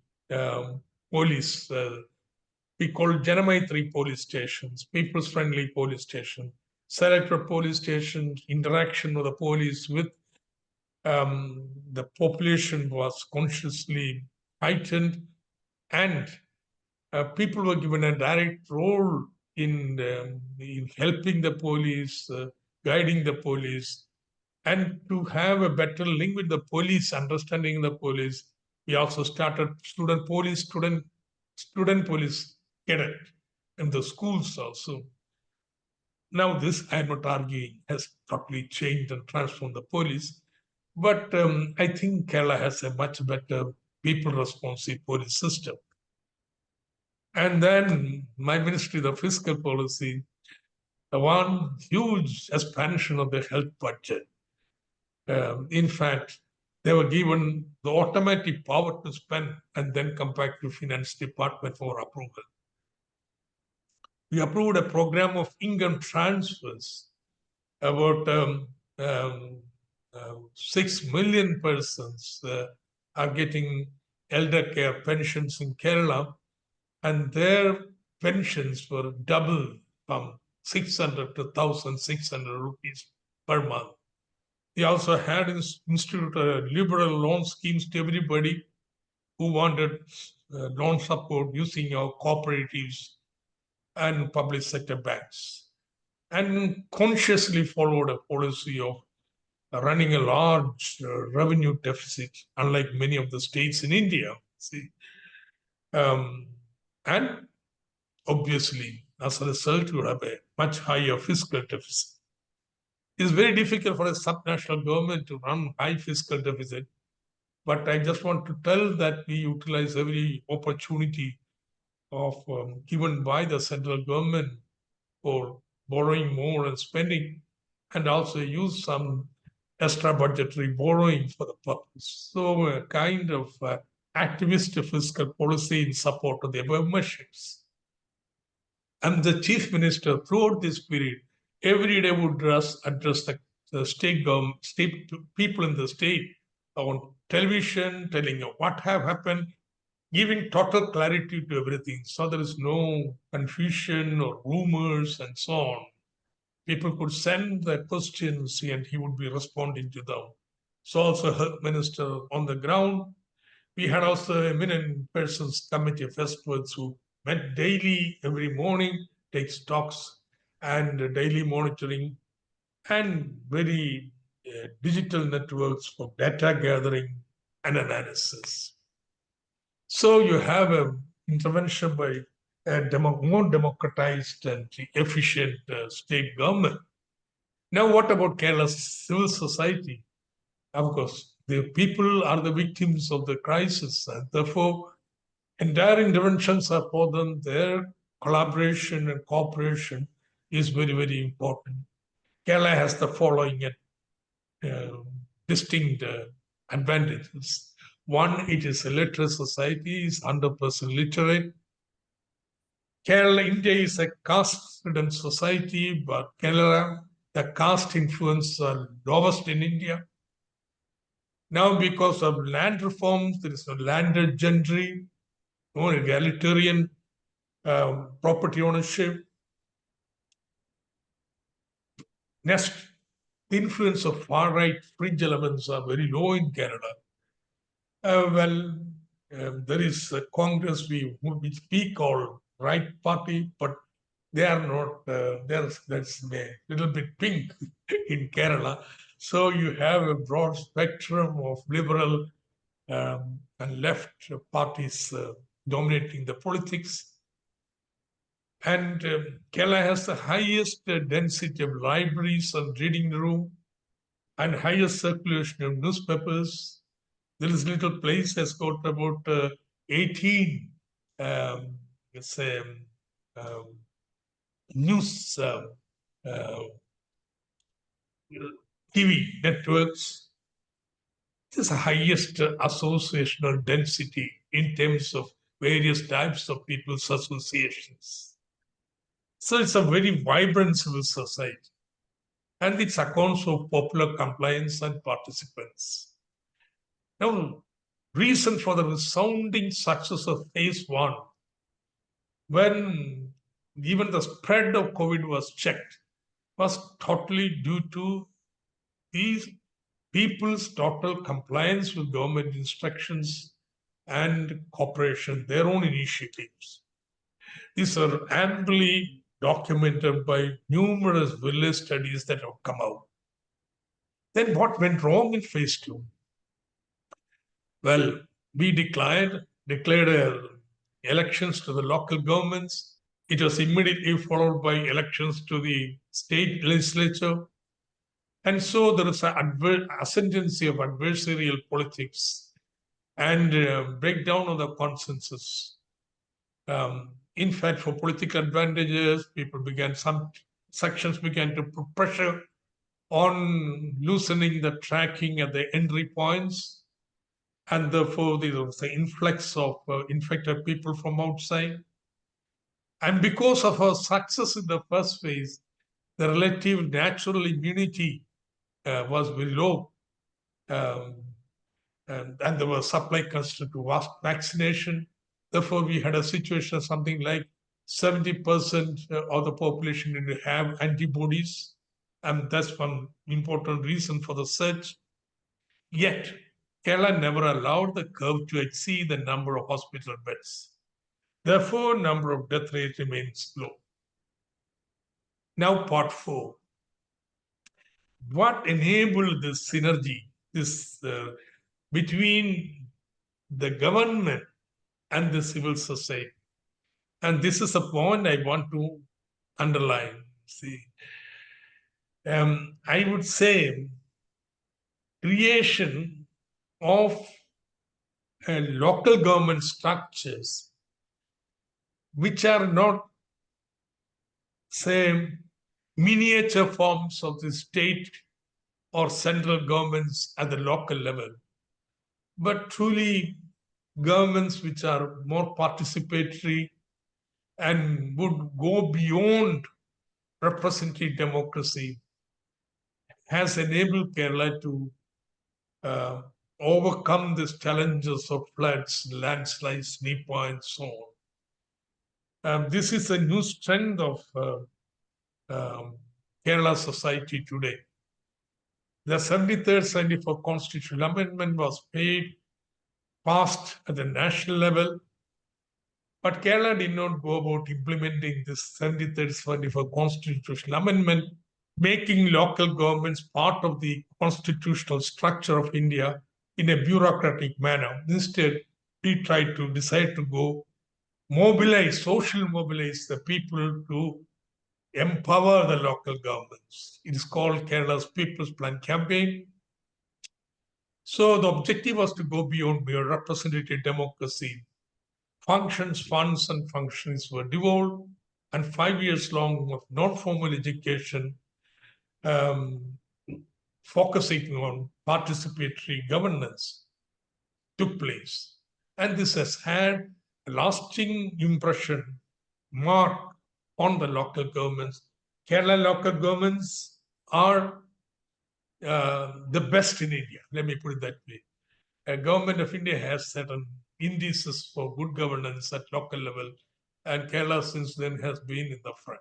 Speaker 3: police. We call Janamaitri police stations, people's-friendly police station, selected police stations, interaction of the police with the population was consciously heightened, and people were given a direct role in helping the police, guiding the police, and to have a better link with the police, understanding the police. We also started student police cadet in the schools also. Now this, I'm not arguing, has totally changed and transformed the police. But I think Kerala has a much better people-responsive police system. And then my ministry, the fiscal policy, the one huge expansion of the health budget. In fact, they were given the automatic power to spend and then come back to finance department for approval. We approved a program of income transfers about 6 million persons are getting elder care pensions in Kerala, and their pensions were double from 600 to 1,600 rupees per month. They also had instituted liberal loan schemes to everybody who wanted loan support using our cooperatives and public sector banks, and consciously followed a policy of running a large revenue deficit, unlike many of the states in India. See, and obviously, as a result, you have a much higher fiscal deficit. It's very difficult for a subnational government to run high fiscal deficit, but I just want to tell that we utilize every opportunity of given by the central government for borrowing more and spending, and also use some extra budgetary borrowing for the purpose. So a kind of activist fiscal policy in support of the above measures. And the chief minister throughout this period, every day would address the state government, state people in the state on television, telling you what have happened, giving total clarity to everything. So there is no confusion or rumors and so on. People could send their questions and he would be responding to them. So also health minister on the ground. We had also eminent persons committee of experts who met daily, every morning, take stocks and daily monitoring, and very digital networks for data gathering and analysis. So you have an intervention by a more democratized and efficient state government. Now, what about Kerala's civil society? Of course, the people are the victims of the crisis, and therefore, entire interventions are for them. Their collaboration and cooperation is very, very important. Kerala has the following distinct advantages. One, it is a literate society, is 100% literate. Kerala, India is a caste-ridden society, but Kerala, the caste influence are lowest in India. Now, because of land reforms, there is no landed gentry, no egalitarian property ownership. Next, the influence of far-right fringe elements are very low in Kerala. There is a Congress which we call right party, but they are not, that's a little bit pink in Kerala. So you have a broad spectrum of liberal and left parties dominating the politics. And Kerala has the highest density of libraries and reading room and highest circulation of newspapers. There is little place has got about 18 news TV networks. This is the highest associational density in terms of various types of people's associations. So it's a very vibrant civil society. And it accounts for popular compliance and participants. Now, reason for the resounding success of phase one, when even the spread of COVID was checked, was totally due to these people's total compliance with government instructions and cooperation, their own initiatives. These are amply documented by numerous village studies that have come out. Then what went wrong in phase two? Well, we declared elections to the local governments. It was immediately followed by elections to the state legislature. And so there is an ascendancy of adversarial politics and breakdown of the consensus. In fact, for political advantages, some sections began to put pressure on loosening the tracking at the entry points. And therefore, there was an influx of infected people from outside. And because of our success in the first phase, the relative natural immunity was very low. And there was supply constraint to vaccination. Therefore, we had a situation something like 70% of the population didn't have antibodies. And that's one important reason for the surge. Yet, Kerala never allowed the curve to exceed the number of hospital beds. Therefore, number of death rate remains low. Now, part 4. What enabled this synergy, this between the government and the civil society? And this is a point I want to underline. See, I would say creation of local government structures which are not, say, miniature forms of the state or central governments at the local level, but truly governments which are more participatory and would go beyond representative democracy, has enabled Kerala to overcome these challenges of floods, landslides, Nipah, and so on. This is a new strength of Kerala society today. The 73rd, 74th Constitutional Amendment was passed at the national level, but Kerala did not go about implementing this 73rd, 74th Constitutional Amendment, making local governments part of the constitutional structure of India in a bureaucratic manner. Instead, we tried to decide to go mobilize the people to empower the local governments. It is called Kerala's People's Plan Campaign. So the objective was to go beyond mere representative democracy. Functions, funds, and functions were devolved, and 5 years long of non-formal education focusing on participatory governance took place. And this has had a lasting impression, mark on the local governments. Kerala local governments are the best in India. Let me put it that way. A government of India has certain indices for good governance at local level, and Kerala since then has been in the front.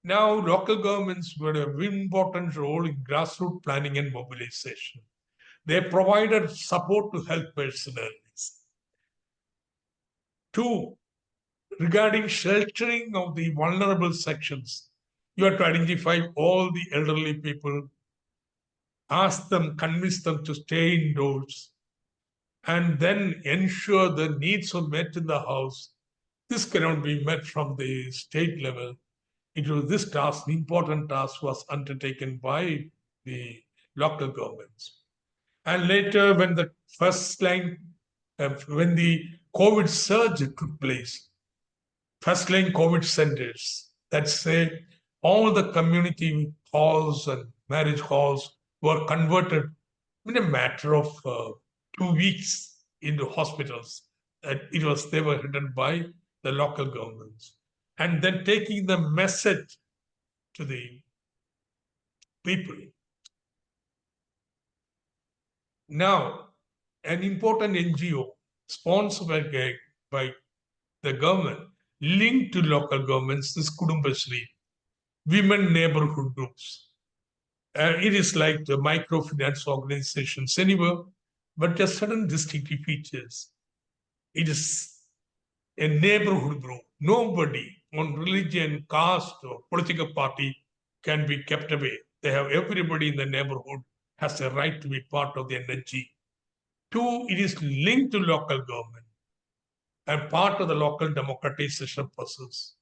Speaker 3: Now, local governments played an important role in grassroots planning and mobilization. They provided support to health personnel. 2, regarding sheltering of the vulnerable sections, you have to identify all the elderly people, ask them, convince them to stay indoors, and then ensure the needs are met in the house. This cannot be met from the state level. It was this task, the important task, was undertaken by the local governments. And later, when the when the COVID surge took place, first-line COVID centers, that say all the community halls and marriage halls were converted in a matter of 2 weeks into hospitals. They were headed by the local governments. And then taking the message to the people. Now, an important NGO sponsored by the government, linked to local governments, is Kudumbashree, women neighborhood groups. It is like the microfinance organizations anywhere, but there are certain distinctive features. It is a neighborhood group. Nobody on religion, caste, or political party can be kept away. They have everybody in the neighborhood has a right to be part of the NNG. 2, it is linked to local government and part of the local democratization process.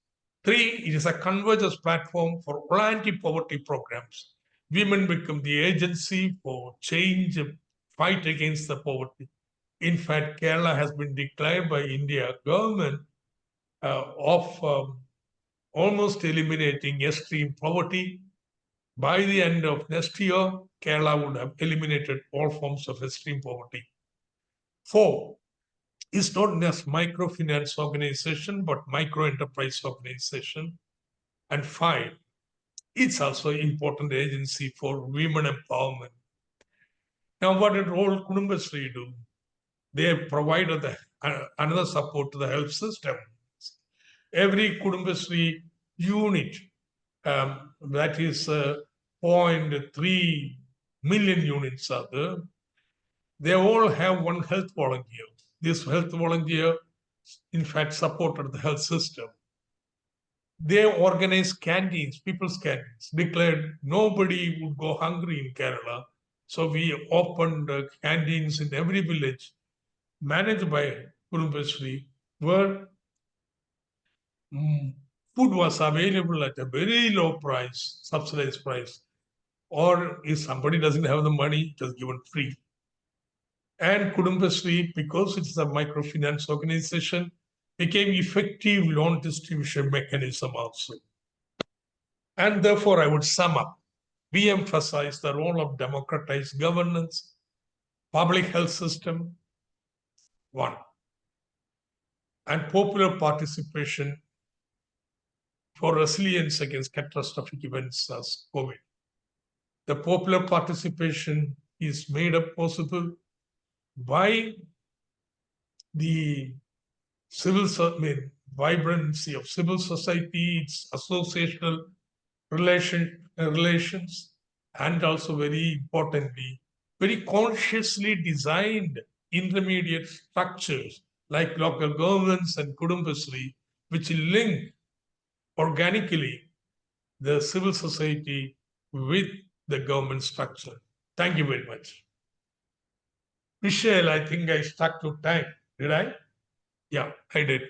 Speaker 3: 3, it is a convergence platform for all anti-poverty programs. Women become the agency for change, fight against the poverty. In fact, Kerala has been declared by India government of almost eliminating extreme poverty. By the end of next year, Kerala would have eliminated all forms of extreme poverty. 4, is not just microfinance organization, but micro enterprise organization. And 5, It's also an important agency for women empowerment. Now, what did all Kudumbashree do? They provided another support to the health system. Every Kudumbashree unit, that is 0.3 million units are there, they all have one health volunteer. This health volunteer, in fact, supported the health system. They organized canteens, people's canteens, declared nobody would go hungry in Kerala. So we opened canteens in every village, managed by Kudumbashree, where food was available at a very low price, subsidized price. Or if somebody doesn't have the money, just given free. And Kudumbashree, because it's a microfinance organization, became effective loan distribution mechanism also. And therefore, I would sum up. We emphasize the role of democratized governance, public health system, one, and popular participation for resilience against catastrophic events as COVID. The popular participation is made up possible by the vibrancy of civil society, its associational relations, and also very importantly, very consciously designed intermediate structures like local governments and Kudumbashree, which link organically the civil society with the government structure. Thank you very much. Michelle, I think I stuck to time. Did I? Yeah, I did.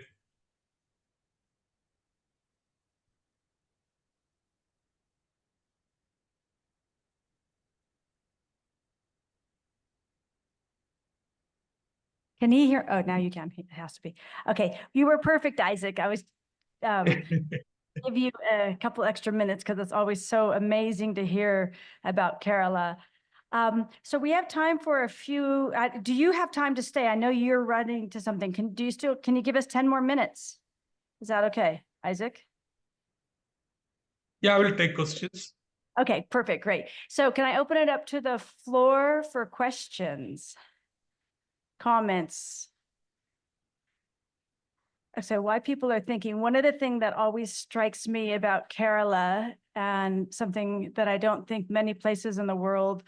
Speaker 2: Can he hear? Oh, now you can. It has to be. Okay, you were perfect, Isaac. I was give you a couple extra minutes because it's always so amazing to hear about Kerala. So we have time for a few. Do you have time to stay? I know you're running to something. Can you give us 10 more minutes? Is that okay, Isaac?
Speaker 3: Yeah, I will take questions.
Speaker 2: Okay, perfect, great. So can I open it up to the floor for questions, comments? So why people are thinking, one of the things that always strikes me about Kerala, and something that I don't think many places in the world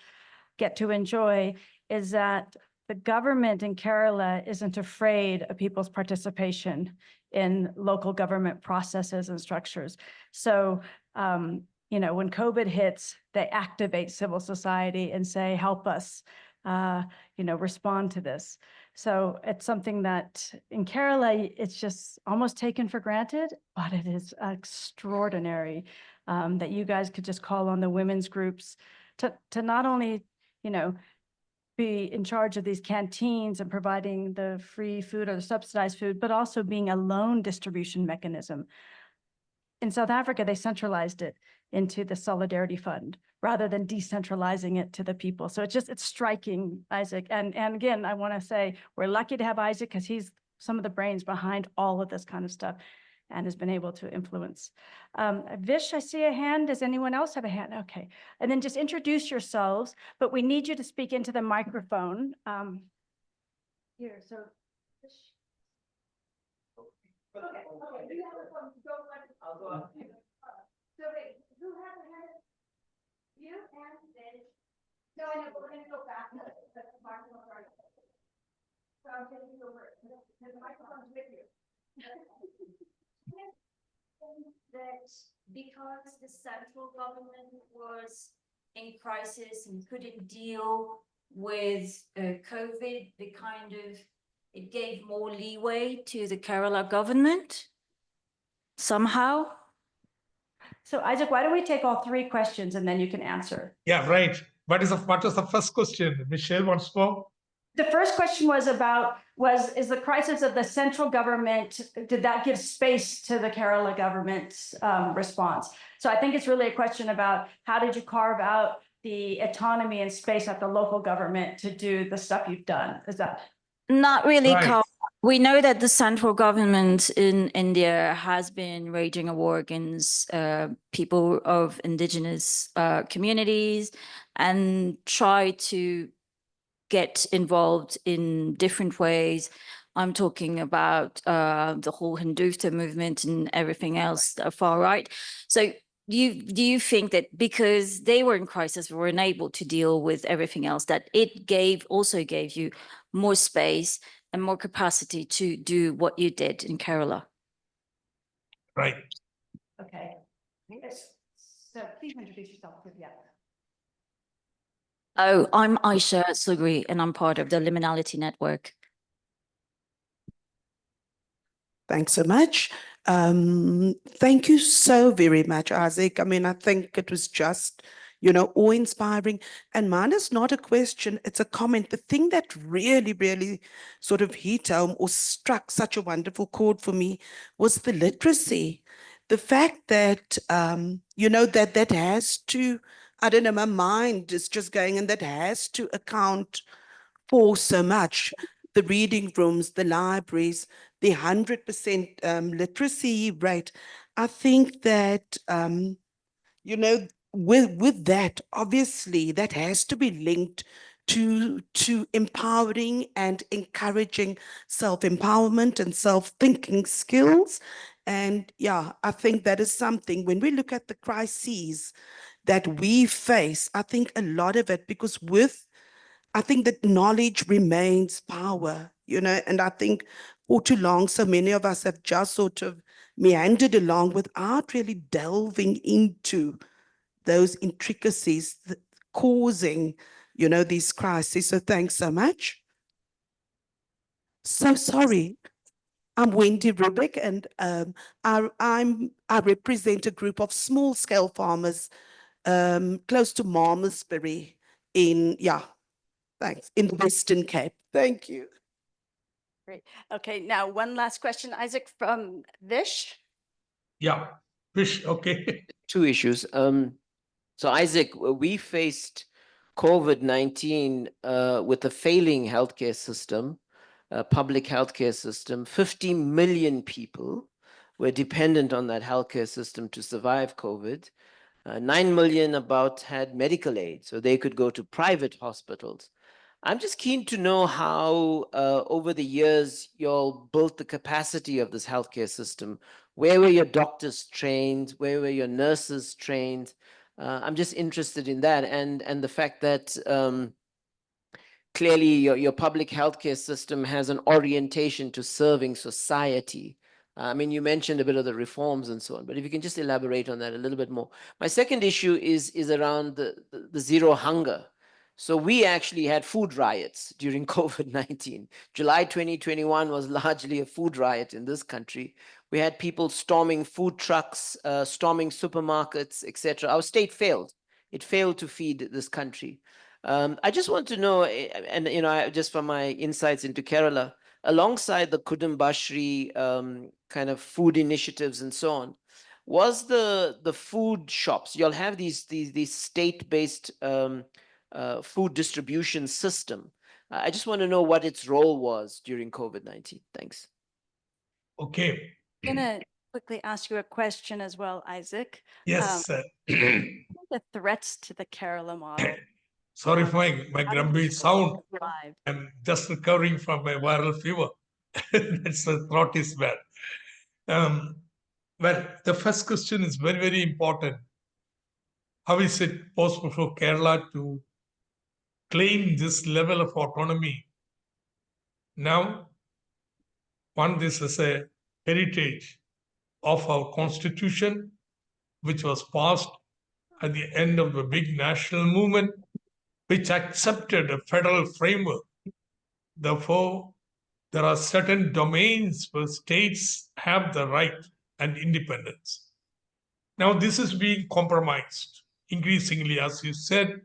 Speaker 2: get to enjoy, is that the government in Kerala isn't afraid of people's participation in local government processes and structures. So, you know, when COVID hits, they activate civil society and say, help us, you know, respond to this. So it's something that in Kerala, it's just almost taken for granted, but it is extraordinary that you guys could just call on the women's groups to not only, you know, be in charge of these canteens and providing the free food or the subsidized food, but also being a loan distribution mechanism. In South Africa, they centralized it into the Solidarity Fund rather than decentralizing it to the people. So it's striking, Isaac. And again, I want to say we're lucky to have Isaac because he's some of the brains behind all of this kind of stuff and has been able to influence. Vish, I see a hand. Does anyone else have a hand? Okay. And then just introduce yourselves, but we need you to speak into the microphone. Here, so Vish. Okay. You have a phone. I'll go up. So wait, who has a hand? You and Vish. No, I know, but we're going to go back. The microphone's already. So I'm taking over. The microphone's with you.
Speaker 4: That because the central government was in crisis and couldn't deal with COVID, it gave more leeway to the Kerala government somehow.
Speaker 2: So Isaac, why don't we take all three questions and then you can answer?
Speaker 3: Yeah, right. What was the first question? Michelle wants more.
Speaker 2: The first question was about, is the crisis of the central government, did that give space to the Kerala government's response? So I think it's really a question about how did you carve out the autonomy and space at the local government to do the stuff you've done? Is that?
Speaker 4: Not really
Speaker 3: Right.
Speaker 4: We know that the central government in India has been waging a war against people of indigenous communities and try to get involved in different ways. I'm talking about the whole Hindutva movement and everything else, far right. So do you think that because they were in crisis, were unable to deal with everything else, that it also gave you more space and more capacity to do what you did in Kerala?
Speaker 3: Right.
Speaker 2: Okay. Yes. So please introduce yourself to the other.
Speaker 4: Oh, I'm Aichah Soogree, and I'm part of the Liminality Network.
Speaker 5: Thanks so much. Thank you so very much, Isaac. I mean, I think it was just, awe-inspiring. And mine is not a question, it's a comment. The thing that really, really sort of hit home or struck such a wonderful chord for me was the literacy. The fact that, that has to, I don't know, my mind is just going, and that has to account for so much. The reading rooms, the libraries, the 100% literacy rate. I think that, with that, obviously, that has to be linked to empowering and encouraging self-empowerment and self-thinking skills. And yeah, I think that is something when we look at the crises that we face, I think a lot of it, because I think that knowledge remains power, and I think for too long, so many of us have just sort of meandered along without really delving into those intricacies causing, these crises. So thanks so much. So sorry. I'm Wendy Rubik, and I represent a group of small-scale farmers close to Malmesbury thanks, in the Western Cape. Thank you.
Speaker 2: Great. Okay, now one last question, Isaac, from Vish.
Speaker 3: Yeah. Fish, okay.
Speaker 1: Two issues. So Isaac, we faced COVID-19 with a failing healthcare system, public healthcare system. 50 million people were dependent on that healthcare system to survive COVID. 9 million about had medical aid, so they could go to private hospitals. I'm just keen to know how, over the years, you all built the capacity of this healthcare system. Where were your doctors trained? Where were your nurses trained? I'm just interested in that, and the fact that clearly your public healthcare system has an orientation to serving society. I mean, you mentioned a bit of the reforms and so on, but if you can just elaborate on that a little bit more. My second issue is around the zero hunger. So we actually had food riots during COVID-19. July 2021 was largely a food riot in this country. We had people storming food trucks, storming supermarkets, etc. Our state failed. It failed to feed this country. I just want to know, and just from my insights into Kerala, alongside the Kudumbashri kind of food initiatives and so on, was the food shops, you'll have these state-based food distribution system. I just want to know what its role was during COVID-19. Thanks.
Speaker 3: Okay.
Speaker 2: I'm going to quickly ask you a question as well, Isaac.
Speaker 3: Yes.
Speaker 2: The threats to the Kerala model.
Speaker 3: Sorry for my grumpy sound.
Speaker 2: Survived.
Speaker 3: I'm just recovering from my viral fever. That's the throat is bad. Well, the first question is very, very important. How is it possible for Kerala to claim this level of autonomy? Now, this is a heritage of our constitution, which was passed at the end of the big national movement, which accepted a federal framework. Therefore, there are certain domains where states have the right and independence. Now, this is being compromised increasingly. As you said,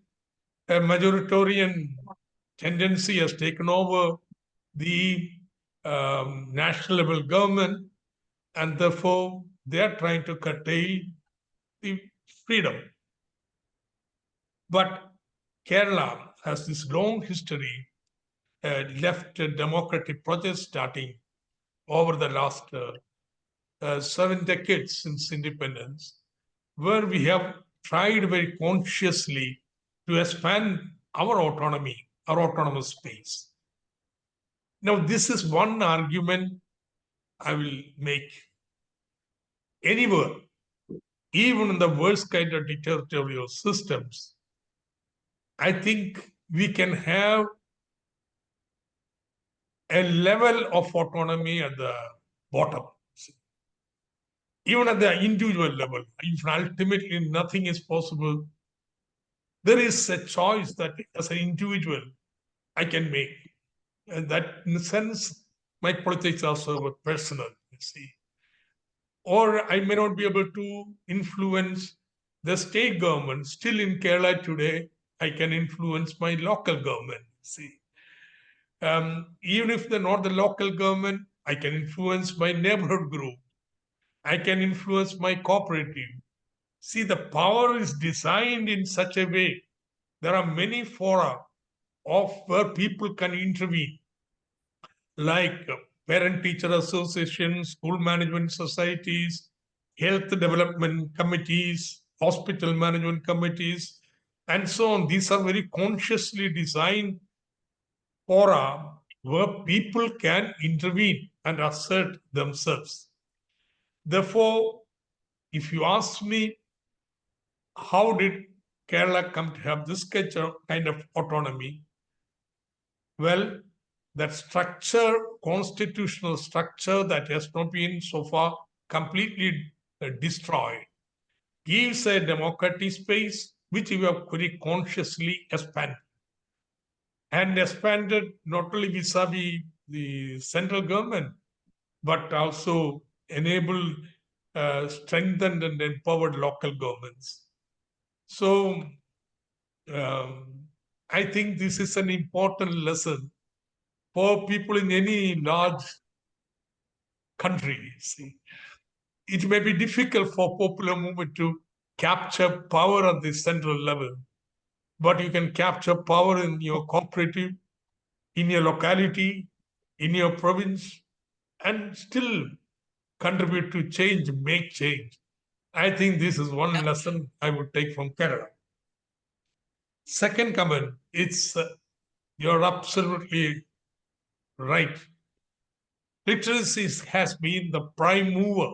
Speaker 3: a majoritarian tendency has taken over the national level government, and therefore they are trying to curtail the freedom. But Kerala has this long history, left democratic projects starting over the last 7 decades since independence, where we have tried very consciously to expand our autonomy, our autonomous space. Now, this is one argument I will make. Anywhere, even in the worst kind of dictatorial systems, I think we can have a level of autonomy at the bottom. Even at the individual level, if ultimately nothing is possible, there is a choice that as an individual I can make. And that, in a sense, my politics also were personal, you see. Or I may not be able to influence the state government. Still in Kerala today, I can influence my local government, see. Even if they're not the local government, I can influence my neighborhood group. I can influence my cooperative. See, the power is designed in such a way. There are many fora of where people can intervene, like parent-teacher associations, school management societies, health development committees, hospital management committees, and so on. These are very consciously designed fora where people can intervene and assert themselves. Therefore, if you ask me, how did Kerala come to have this kind of autonomy? Well, that structure, constitutional structure that has not been so far completely destroyed, gives a democratic space which we have very consciously expanded. And expanded not only vis-a-vis the central government, but also enabled, strengthened and empowered local governments. So I think this is an important lesson for people in any large country. See, it may be difficult for popular movement to capture power at the central level, but you can capture power in your cooperative, in your locality, in your province, and still contribute to change, make change. I think this is one lesson I would take from Kerala. Second comment, you're absolutely right. Literacy has been the prime mover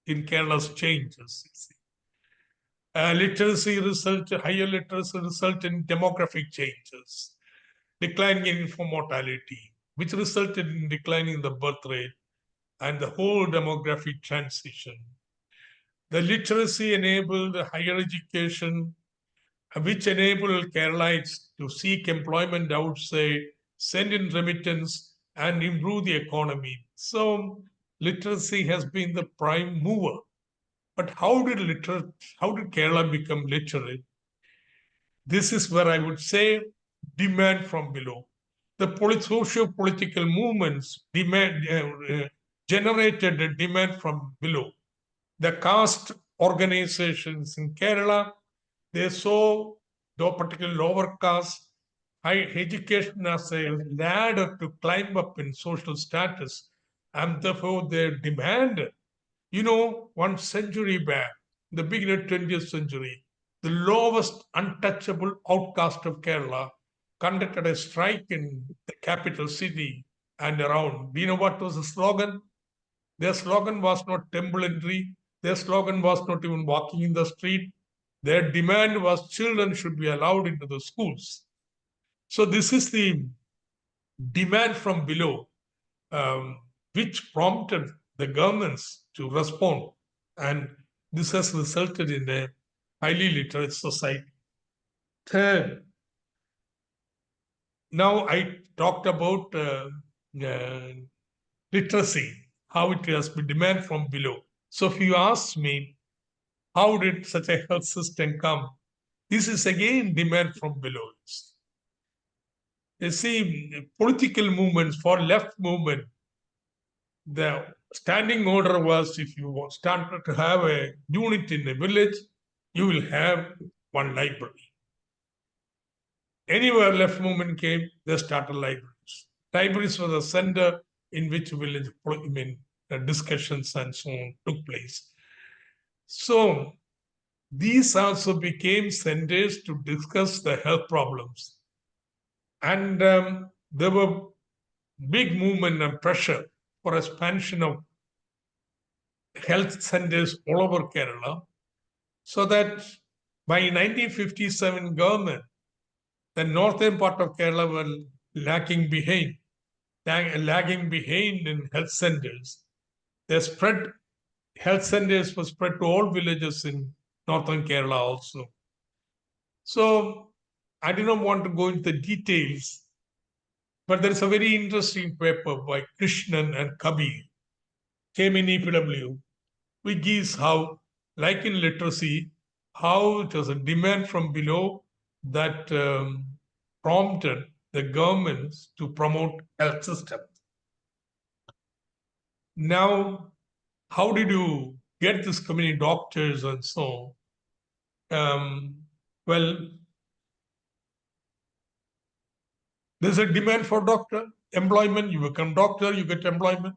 Speaker 3: in Kerala's changes. Higher literacy result in demographic changes, declining in infant mortality, which resulted in declining the birth rate and the whole demographic transition. The literacy enabled higher education, which enabled Keralites to seek employment outside, send in remittance, and improve the economy. So literacy has been the prime mover. But how did Kerala become literate? This is where I would say demand from below. The socio-political movements generated a demand from below. The caste organizations in Kerala, they saw the particular lower caste, high education as a ladder to climb up in social status, and therefore they demanded. 1 century back, the beginning of 20th century, the lowest untouchable outcast of Kerala conducted a strike in the capital city and around. Do you know what was the slogan? Their slogan was not temple entry. Their slogan was not even walking in the street. Their demand was children should be allowed into the schools. So this is the demand from below, which prompted the governments to respond. And this has resulted in a highly literate society. Third, now I talked about literacy, how it has been demand from below. So if you ask me, how did such a health system come? This is again demand from below. You see, political movements for left movement, the standing order was if you started to have a unit in a village, you will have one library. Anywhere left movement came, they started libraries. Libraries were the center in which village, discussions and so on took place. So these also became centers to discuss the health problems. And there were big movement and pressure for expansion of health centers all over Kerala, so that by 1957 government, the northern part of Kerala were lagging behind in health centers. They spread, health centers were spread to all villages in northern Kerala also. So I do not want to go into the details, but there is a very interesting paper by Krishnan and Kabir, came in EPW, which gives how, like in literacy, how it was a demand from below that prompted the governments to promote health system. Now, how did you get this community doctors and so on? Well, there's a demand for doctor employment. You become doctor, you get employment,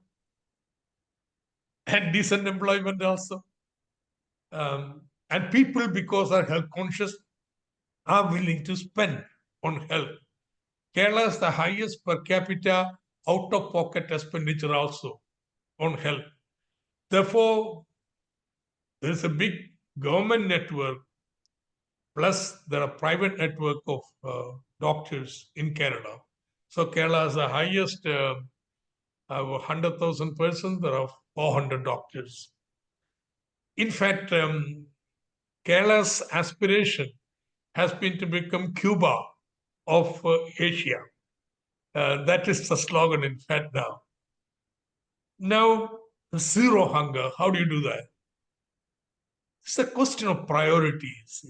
Speaker 3: and decent employment also. And people, because are health conscious, are willing to spend on health. Kerala is the highest per capita out-of-pocket expenditure also on health. Therefore, there is a big government network, plus there are private network of doctors in Kerala. So Kerala is the highest, 100,000 persons, there are 400 doctors. In fact, Kerala's aspiration has been to become Cuba of Asia. That is the slogan, in fact, now. Now, zero hunger, how do you do that? It's a question of priorities.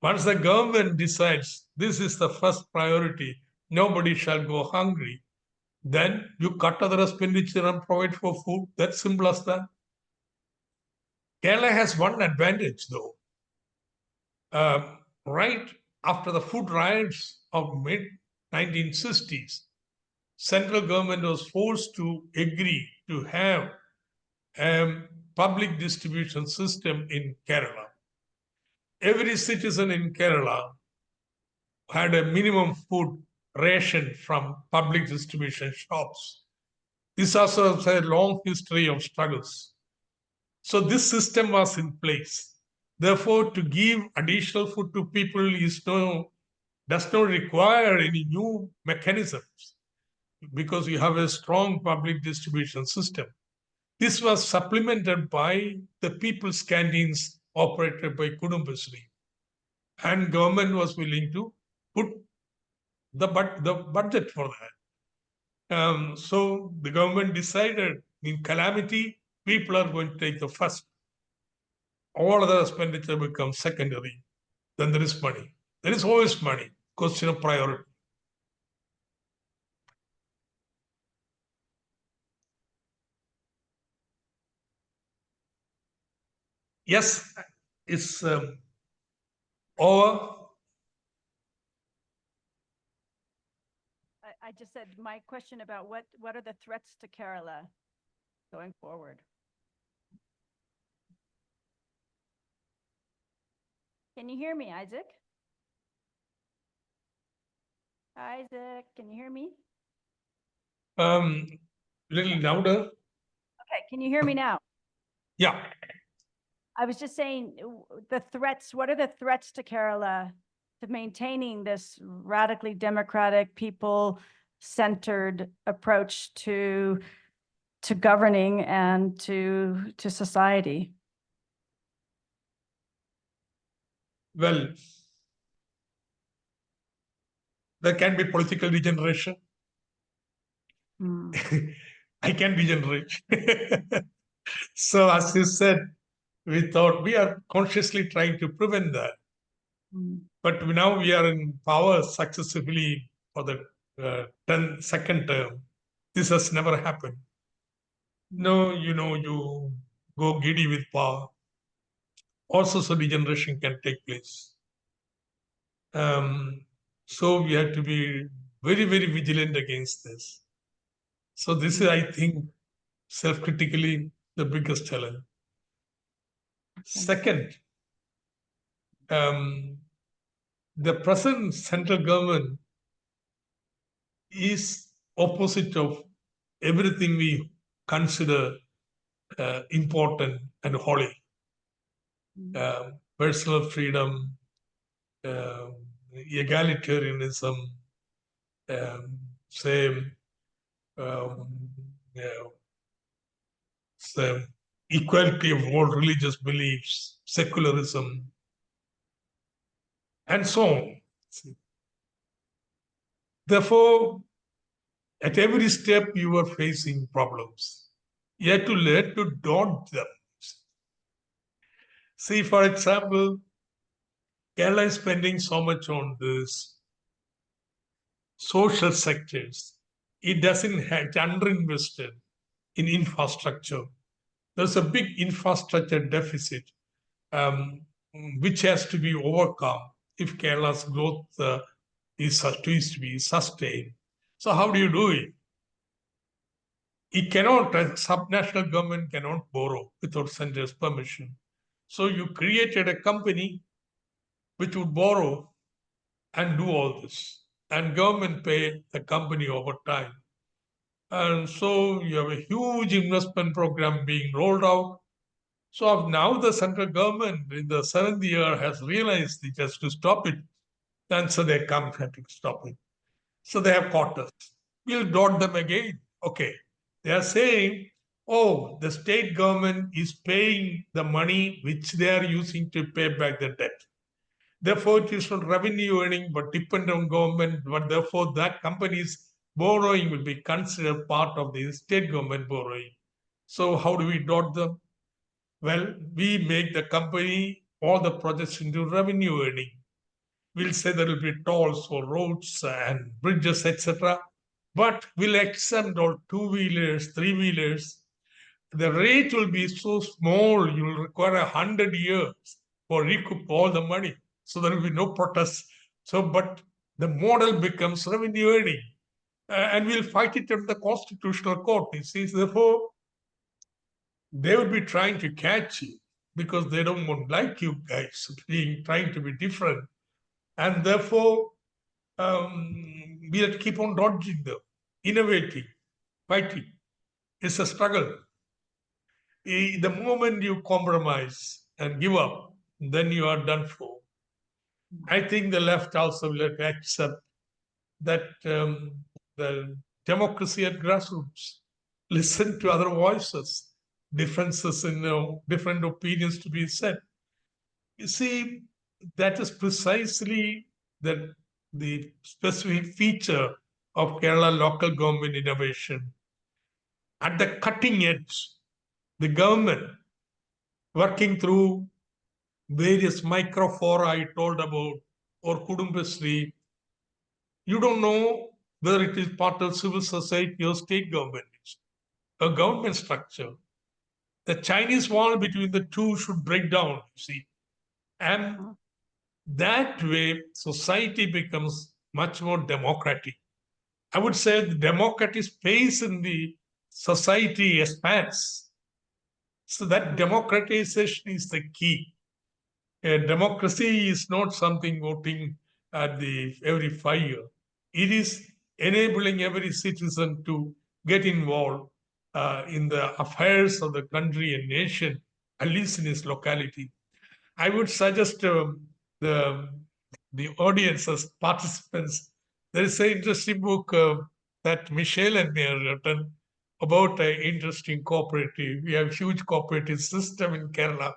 Speaker 3: Once the government decides this is the first priority, nobody shall go hungry, then you cut other expenditure and provide for food. That's simple as that. Kerala has one advantage, though. Right after the food riots of mid-1960s, central government was forced to agree to have a public distribution system in Kerala. Every citizen in Kerala had a minimum food ration from public distribution shops. This also has a long history of struggles. So this system was in place. Therefore, to give additional food to people does not require any new mechanisms, because you have a strong public distribution system. This was supplemented by the people's canteens operated by Kudumbasri. And government was willing to put the budget for that. So the government decided in calamity, people are going to take the first. All other expenditure becomes secondary. Then there is money. There is always money. Question of priority. Yes, it's over.
Speaker 2: I just said my question about what are the threats to Kerala going forward? Can you hear me, Isaac? Isaac, can you hear me?
Speaker 3: Little louder.
Speaker 2: Okay, can you hear me now?
Speaker 3: Yeah.
Speaker 2: I was just saying the threats, what are the threats to Kerala to maintaining this radically democratic, people-centered approach to governing and to society?
Speaker 3: Well, there can be political degeneration. I can degenerate. So as you said, we thought we are consciously trying to prevent that. But now we are in power successively for the second term. This has never happened. No, you go giddy with power. Also, so degeneration can take place. So we have to be very, very vigilant against this. So this is, I think, self-critically the biggest challenge. Second, the present central government is opposite of everything we consider important and holy. Personal freedom, egalitarianism, same, same equality of all religious beliefs, secularism, and so on. Therefore, at every step you are facing problems. You have to learn to dodge them. See, for example, Kerala is spending so much on this social sectors. It doesn't have, it's underinvested in infrastructure. There's a big infrastructure deficit, which has to be overcome if Kerala's growth is to be sustained. So how do you do it? It cannot, a subnational government cannot borrow without center's permission. So you created a company which would borrow and do all this. And government pay the company over time. And so you have a huge investment program being rolled out. So now the central government in the 7th year has realized it has to stop it. And so they come to stop it. So they have caught us. We'll dot them again. Okay. They are saying, oh, the state government is paying the money which they are using to pay back the debt. Therefore, it is not revenue earning, but dependent on government. But therefore, that company's borrowing will be considered part of the state government borrowing. So how do we dot them? Well, we make the company, all the projects into revenue earning. We'll say there will be tolls for roads and bridges, etc. But we'll exempt all two-wheelers, three-wheelers. The rate will be so small, you will require 100 years for recoup all the money. So there will be no protest. So, but the model becomes revenue earning. And we'll fight it at the constitutional court. You see, therefore, they will be trying to catch you because they don't want like you guys trying to be different. And therefore, we have to keep on dodging them, innovating, fighting. It's a struggle. The moment you compromise and give up, then you are done for. I think the left also will have to accept that the democracy at grassroots, listen to other voices, differences in different opinions to be said. You see, that is precisely the specific feature of Kerala local government innovation. At the cutting edge, the government working through various microfora I told about, or Kudumbasri, you don't know whether it is part of civil society or state government. It's a government structure. The Chinese wall between the two should break down, you see. And that way, society becomes much more democratic. I would say the democratic space in the society expands. So that democratization is the key. Democracy is not something voting at every 5 years. It is enabling every citizen to get involved in the affairs of the country and nation, at least in his locality. I would suggest the audience as participants, there is an interesting book that Michelle and me have written about an interesting cooperative. We have a huge cooperative system in Kerala,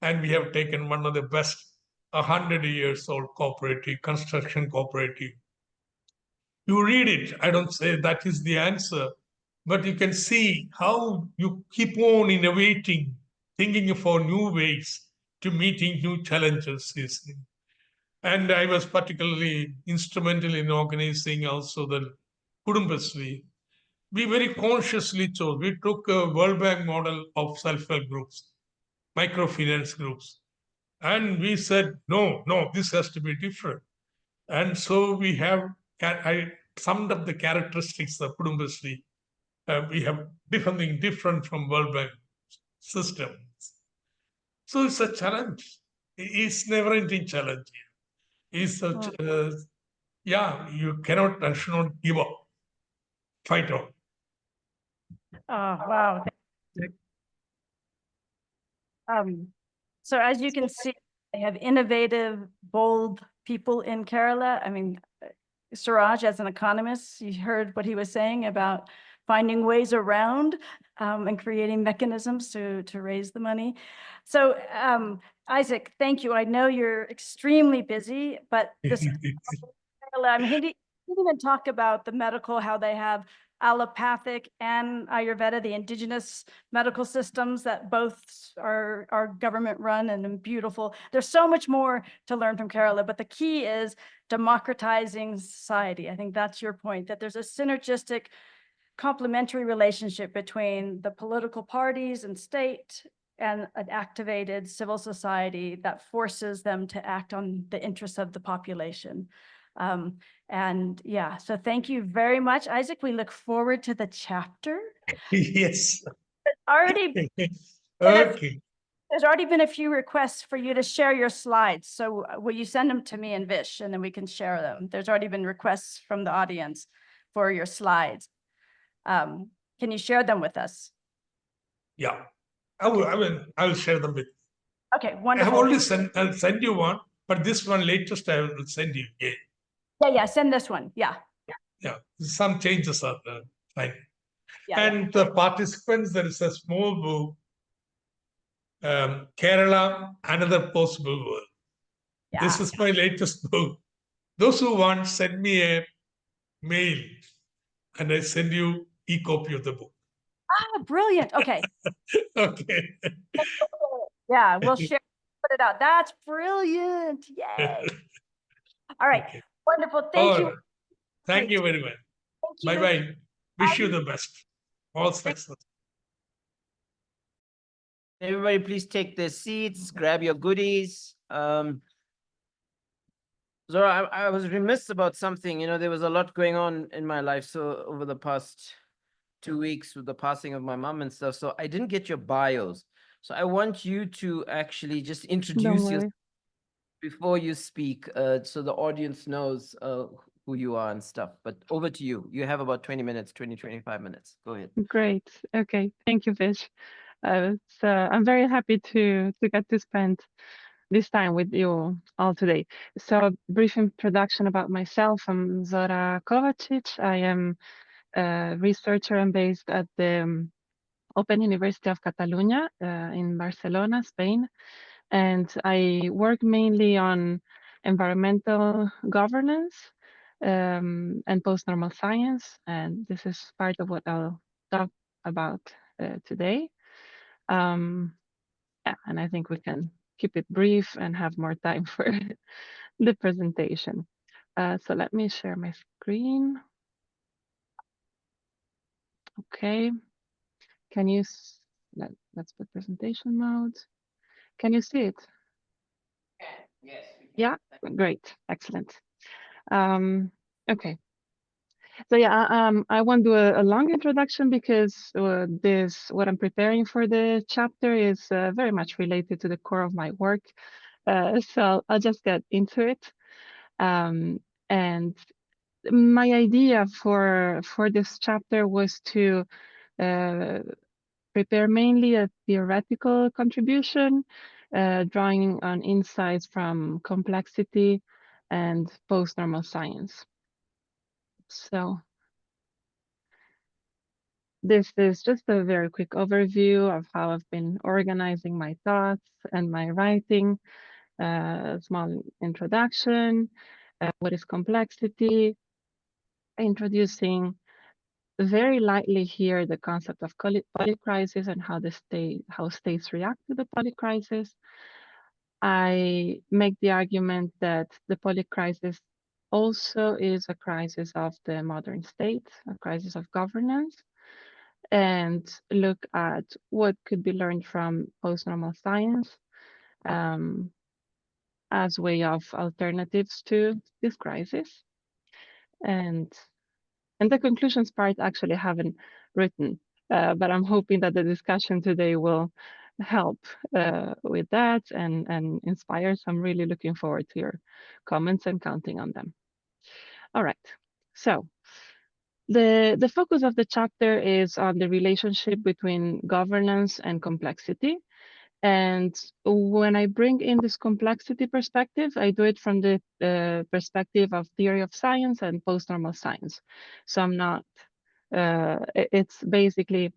Speaker 3: and we have taken one of the best 100 years old cooperative, construction cooperative. You read it, I don't say that is the answer, but you can see how you keep on innovating, thinking for new ways to meeting new challenges. And I was particularly instrumental in organizing also the Kudumbasri. We very consciously chose, we took a World Bank model of self-help groups, microfinance groups. And we said, no, this has to be different. And so I summed up the characteristics of Kudumbasri. we have something different from World Bank systems. So it's a challenge. It's never-ending challenge. It's such, yeah, you cannot and should not give up. Fight on.
Speaker 2: Oh, wow. So as you can see, they have innovative, bold people in Kerala. I mean, Seeraj, as an economist, you heard what he was saying about finding ways around and creating mechanisms to raise the money. So Isaac, thank you. I know you're extremely busy, but this, I mean, he didn't even talk about the medical, how they have allopathic and Ayurveda, the indigenous medical systems that both are government run and beautiful. There's so much more to learn from Kerala, but the key is democratizing society. I think that's your point, that there's a synergistic complementary relationship between the political parties and state and an activated civil society that forces them to act on the interests of the population. And yeah, so thank you very much, Isaac. We look forward to the chapter.
Speaker 3: Yes.
Speaker 2: Already,
Speaker 3: Okay.
Speaker 2: there's already been a few requests for you to share your slides. So will you send them to me and Vish, and then we can share them? There's already been requests from the audience for your slides. Can you share them with us?
Speaker 3: Yeah. I will share them with you.
Speaker 2: Okay,
Speaker 3: I have
Speaker 2: wonderful.
Speaker 3: already sent, I'll send you one, but this one latest I will send you again.
Speaker 2: Yeah, send this one. Yeah.
Speaker 3: Yeah, some changes are fine.
Speaker 2: Yeah,
Speaker 3: And the participants, there is a small book, Kerala, Another Possible World.
Speaker 2: yeah.
Speaker 3: This is my latest book. Those who want, send me a mail and I send you e-copy of the book.
Speaker 2: Ah, brilliant. Okay.
Speaker 3: Okay.
Speaker 2: Yeah, we'll share, put it out. That's brilliant. Yay. All right.
Speaker 3: Okay.
Speaker 2: Wonderful. Thank you.
Speaker 3: Right. Thank you very much.
Speaker 2: Thank you.
Speaker 3: Bye-bye. Wish you the best. All success.
Speaker 1: Everybody, please take their seats, grab your goodies. Zora, I was remiss about something. You know, there was a lot going on in my life. So over the past 2 weeks with the passing of my mom and stuff. So I didn't get your bios. So I want you to actually just introduce yourself before you speak, so the audience knows who you are and stuff. But over to you. You have about 20 minutes, 25 minutes. Go ahead.
Speaker 6: Great. Okay. Thank you, Vish. I'm very happy to get to spend this time with you all today. So a brief introduction about myself. I'm Zora Kovacic. I am a researcher and based at the Open University of Catalonia in Barcelona, Spain. And I work mainly on environmental governance and post-normal science. And this is part of what I'll talk about today. Yeah, and I think we can keep it brief and have more time for the presentation. So let me share my screen. Okay. Can you, let's put presentation mode. Can you see it?
Speaker 1: Yes.
Speaker 6: Yeah, great, excellent. Okay. So yeah, I won't do a long introduction because what I'm preparing for the chapter is very much related to the core of my work. So I'll just get into it. And my idea for this chapter was to prepare mainly a theoretical contribution, drawing on insights from complexity and post-normal science. So this is just a very quick overview of how I've been organizing my thoughts and my writing. A small introduction, what is complexity, introducing very lightly here the concept of polycrisis and how states react to the polycrisis. I make the argument that the polycrisis also is a crisis of the modern state, a crisis of governance, and look at what could be learned from post-normal science as way of alternatives to this crisis. And And the conclusions part actually haven't written, but I'm hoping that the discussion today will help with that and inspire. So I'm really looking forward to your comments and counting on them. All right, so the focus of the chapter is on the relationship between governance and complexity. And when I bring in this complexity perspective, I do it from the perspective of theory of science and post-normal science. So I'm not, it's basically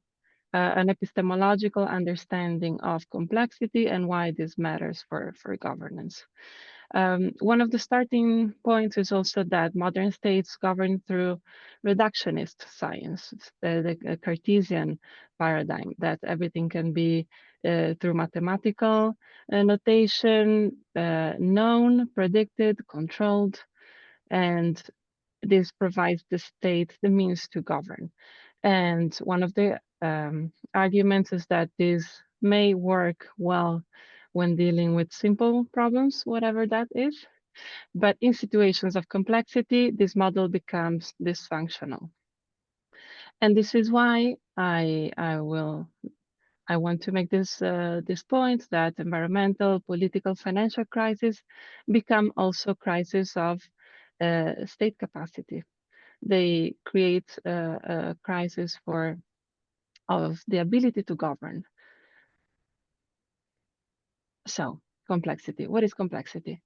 Speaker 6: an epistemological understanding of complexity and why this matters for governance. One of the starting points is also that modern states govern through reductionist science, the Cartesian paradigm, that everything can be through mathematical notation, known, predicted, controlled, and this provides the state the means to govern. And one of the arguments is that this may work well when dealing with simple problems, whatever that is. But in situations of complexity, this model becomes dysfunctional. And this is why I want to make this point that environmental, political, financial crises become also crises of state capacity. They create a crisis of the ability to govern. So complexity, what is complexity?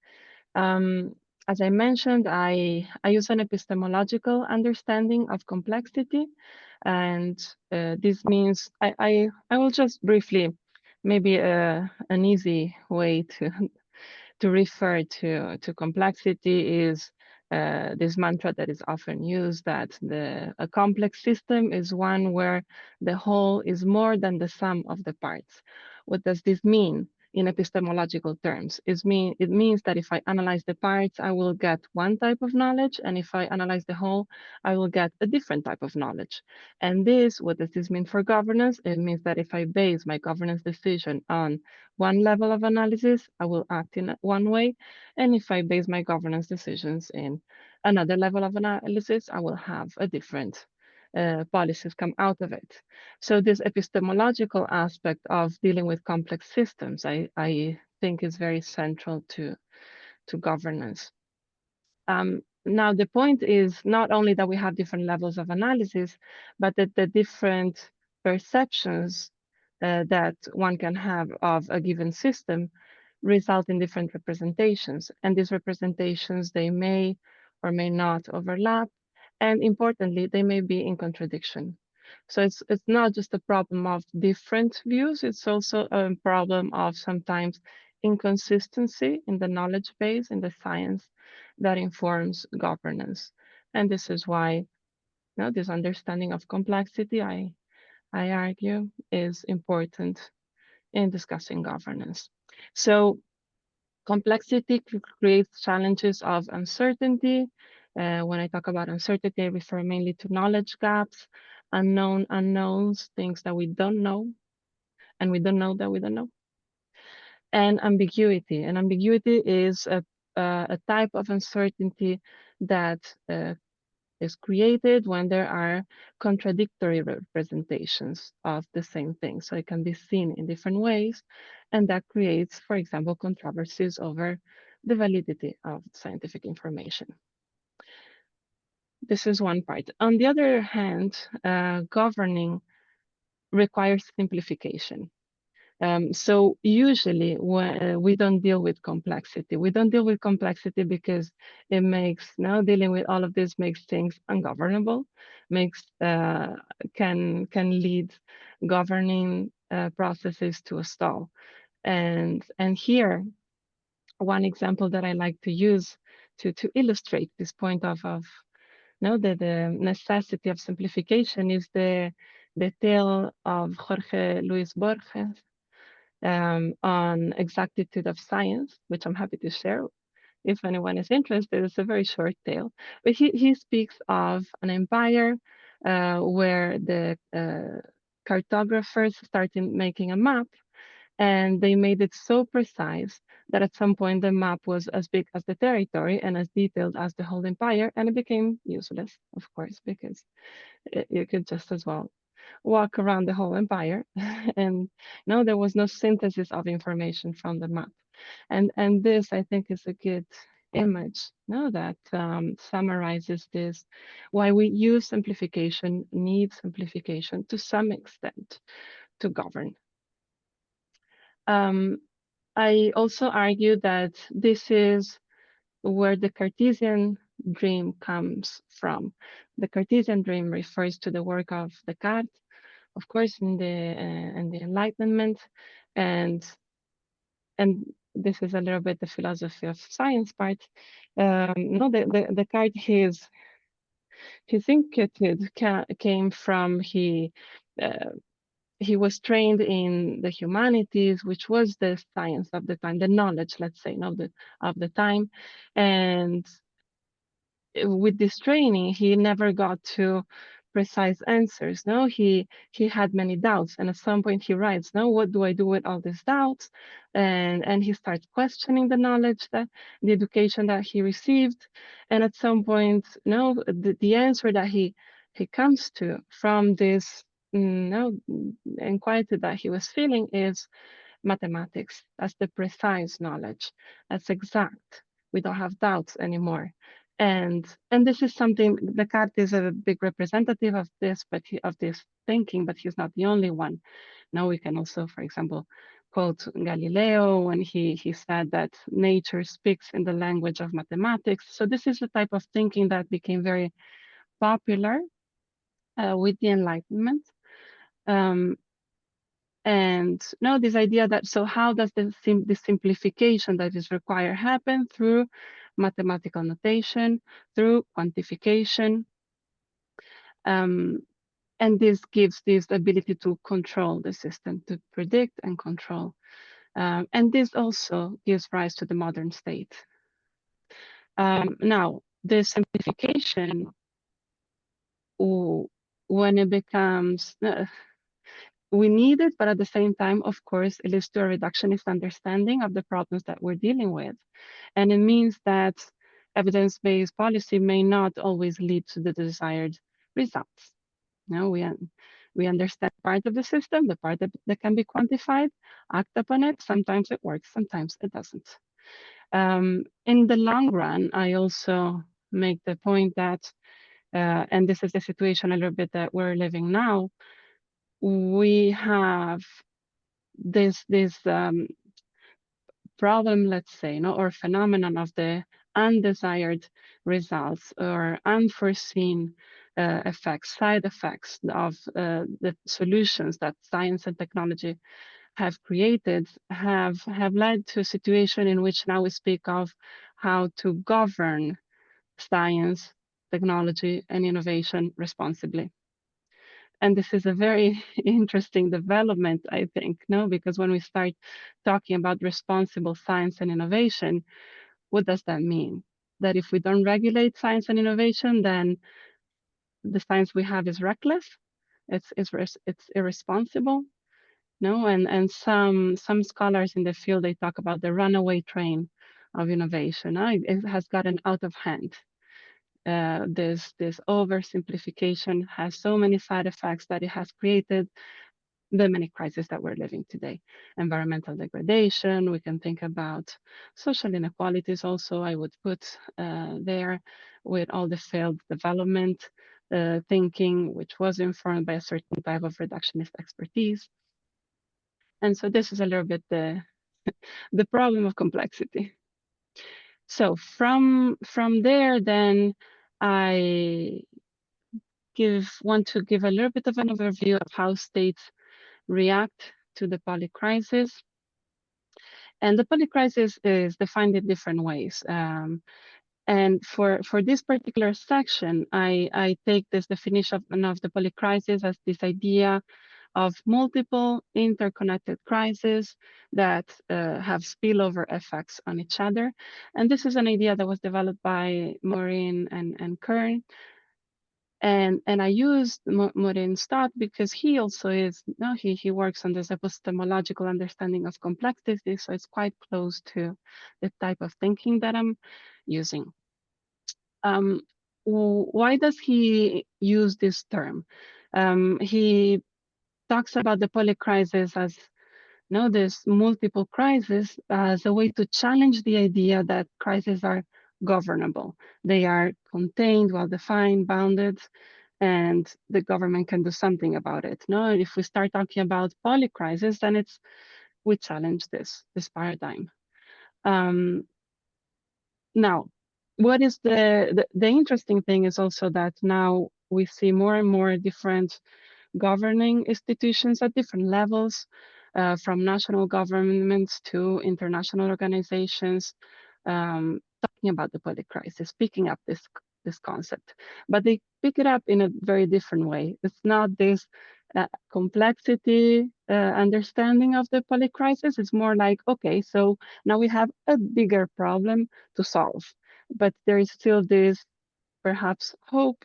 Speaker 6: As I mentioned, I use an epistemological understanding of complexity. And this means I will just briefly, maybe an easy way to refer to complexity is this mantra that is often used, that a complex system is one where the whole is more than the sum of the parts. What does this mean in epistemological terms? It means that if I analyze the parts, I will get one type of knowledge, and if I analyze the whole, I will get a different type of knowledge. And what does this mean for governance? It means that if I base my governance decision on one level of analysis, I will act in one way. And if I base my governance decisions in another level of analysis, I will have a different policies come out of it. So this epistemological aspect of dealing with complex systems, I think is very central to governance. Now, the point is not only that we have different levels of analysis, but that the different perceptions that one can have of a given system result in different representations. And these representations, they may or may not overlap. And importantly, they may be in contradiction. So it's not just a problem of different views, it's also a problem of sometimes inconsistency in the knowledge base, in the science that informs governance. And this is why this understanding of complexity, I argue, is important in discussing governance. So complexity creates challenges of uncertainty. When I talk about uncertainty, I refer mainly to knowledge gaps, unknown unknowns, things that we don't know, and we don't know that we don't know. And ambiguity. And ambiguity is a type of uncertainty that is created when there are contradictory representations of the same thing. So it can be seen in different ways, and that creates, for example, controversies over the validity of scientific information. This is one part. On the other hand, governing requires simplification. So usually when we don't deal with complexity. We don't deal with complexity because it makes, dealing with all of this makes things ungovernable, can lead governing processes to a stall. And here, one example that I like to use to illustrate this point of the necessity of simplification is the tale of Jorge Luis Borges, on exactitude of science, which I'm happy to share if anyone is interested. It's a very short tale, but he speaks of an empire where the cartographers started making a map, and they made it so precise that at some point the map was as big as the territory and as detailed as the whole empire, and it became useless, of course, because you could just as well walk around the whole empire and no, there was no synthesis of information from the map. And this, I think, is a good image, no, that summarizes this, why we use simplification, need simplification to some extent to govern. I also argue that this is where the Cartesian dream comes from. The Cartesian dream refers to the work of Descartes, of course, in the Enlightenment, and this is a little bit the philosophy of science part. No, the Descartes, his inquietude came from he was trained in the humanities, which was the science of the time, the knowledge, let's say, of the time, and with this training, he never got to precise answers. No, he had many doubts, and at some point he writes, "No, what do I do with all these doubts?" And he starts questioning the knowledge that the education that he received, and at some point, no, the answer that he comes to from this inquietude that he was feeling is mathematics. That's the precise knowledge. That's exact. We don't have doubts anymore. And this is something, Descartes is a big representative of this, of this thinking, but he's not the only one. Now we can also, for example, quote Galileo when he said that nature speaks in the language of mathematics. So this is the type of thinking that became very popular with the Enlightenment. And no, this idea that, so how does the simplification that is required happen? Through mathematical notation, through quantification. And this gives this ability to control the system, to predict and control. And this also gives rise to the modern state. Now, the simplification, when it becomes, we need it, but at the same time, of course, it leads to a reductionist understanding of the problems that we're dealing with. And it means that evidence-based policy may not always lead to the desired results. No, we understand part of the system, the part that can be quantified, act upon it. Sometimes it works, sometimes it doesn't. In the long run, I also make the point that, and this is the situation a little bit that we're living now, we have this problem, let's say, or phenomenon of the undesired results or unforeseen effects, side effects of the solutions that science and technology have created have led to a situation in which now we speak of how to govern science, technology, and innovation responsibly. And this is a very interesting development, I think, no? Because when we start talking about responsible science and innovation, what does that mean? That if we don't regulate science and innovation, then the science we have is reckless, it's irresponsible, no? And some scholars in the field, they talk about the runaway train of innovation. It has gotten out of hand. This oversimplification has so many side effects that it has created the many crises that we're living today. Environmental degradation, we can think about social inequalities also, I would put there, with all the failed development thinking, which was informed by a certain type of reductionist expertise. And so this is a little bit the problem of complexity. So from there, then I want to give a little bit of an overview of how states react to the polycrisis. And the polycrisis is defined in different ways. And for this particular section, I take this definition of the polycrisis as this idea of multiple interconnected crises that have spillover effects on each other. And this is an idea that was developed by Maureen and Kern. And I used Morin's thought because he also is, no, he works on this epistemological understanding of complexity, so it's quite close to the type of thinking that I'm using. Why does he use this term? He talks about the polycrisis as this multiple crises as a way to challenge the idea that crises are governable. They are contained, well-defined, bounded, and the government can do something about it. No, if we start talking about polycrisis, then we challenge this paradigm. Now, what is the interesting thing is also that now we see more and more different governing institutions at different levels, from national governments to international organizations, talking about the polycrisis, picking up this concept. But they pick it up in a very different way. It's not this complexity understanding of the polycrisis. It's more like, okay, so now we have a bigger problem to solve, but there is still this perhaps hope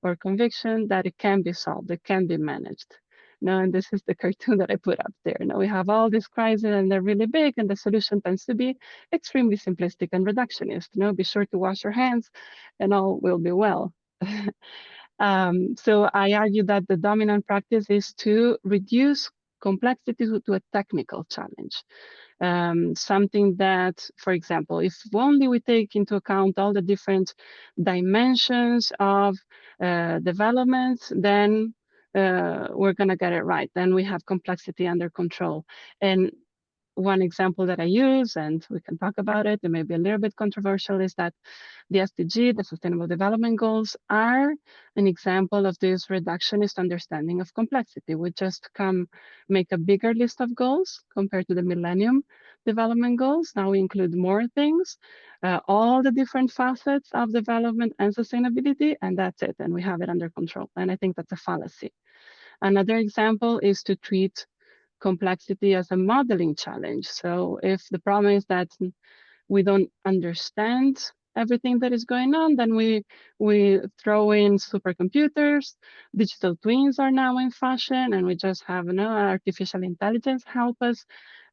Speaker 6: or conviction that it can be solved, it can be managed. No, and this is the cartoon that I put up there. Now we have all these crises and they're really big, and the solution tends to be extremely simplistic and reductionist. Be sure to wash your hands and all will be well. So I argue that the dominant practice is to reduce complexity to a technical challenge. Something that, for example, if only we take into account all the different dimensions of development, then we're going to get it right. Then we have complexity under control. And one example that I use, and we can talk about it, it may be a little bit controversial, is that the SDG, the Sustainable Development Goals, are an example of this reductionist understanding of complexity. We just make a bigger list of goals compared to the Millennium Development Goals. Now we include more things, all the different facets of development and sustainability, and that's it, and we have it under control. And I think that's a fallacy. Another example is to treat complexity as a modeling challenge. So if the problem is that we don't understand everything that is going on, then we throw in supercomputers. Digital twins are now in fashion, and we just have artificial intelligence help us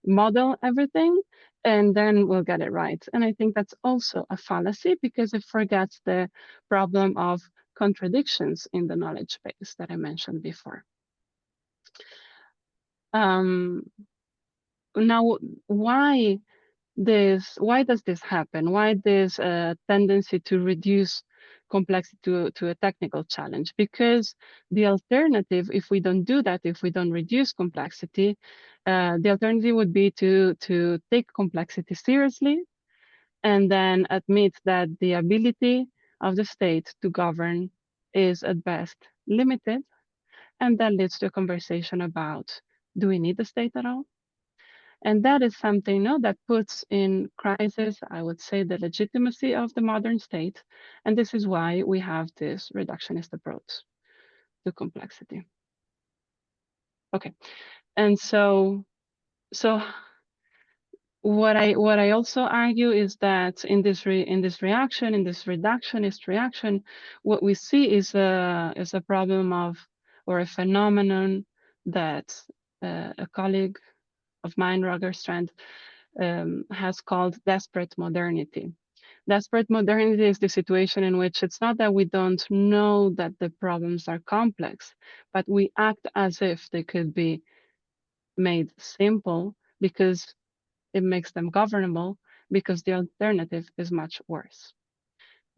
Speaker 6: model everything, and then we'll get it right. And I think that's also a fallacy because it forgets the problem of contradictions in the knowledge base that I mentioned before. Now, why does this happen? Why this tendency to reduce complexity to a technical challenge? Because the alternative, if we don't do that, if we don't reduce complexity, the alternative would be to take complexity seriously and then admit that the ability of the state to govern is at best limited. And that leads to a conversation about, do we need the state at all? And that is something that puts in crisis, I would say, the legitimacy of the modern state. And this is why we have this reductionist approach to complexity. Okay, and so what I also argue is that in this reductionist reaction, what we see is a problem of, or a phenomenon that a colleague of mine, Roger Strand, has called desperate modernity. Desperate modernity is the situation in which it's not that we don't know that the problems are complex, but we act as if they could be made simple because it makes them governable, because the alternative is much worse.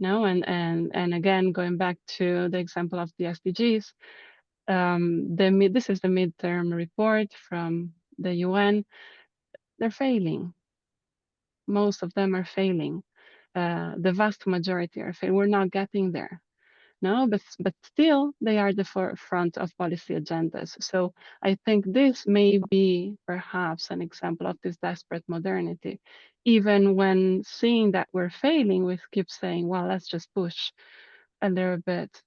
Speaker 6: No, and again, going back to the example of the SDGs, this is the midterm report from the UN. They're failing. Most of them are failing. The vast majority are failing. We're not getting there. No, but still they are the forefront of policy agendas. So I think this may be perhaps an example of this desperate modernity. Even when seeing that we're failing, we keep saying, well, let's just push a little bit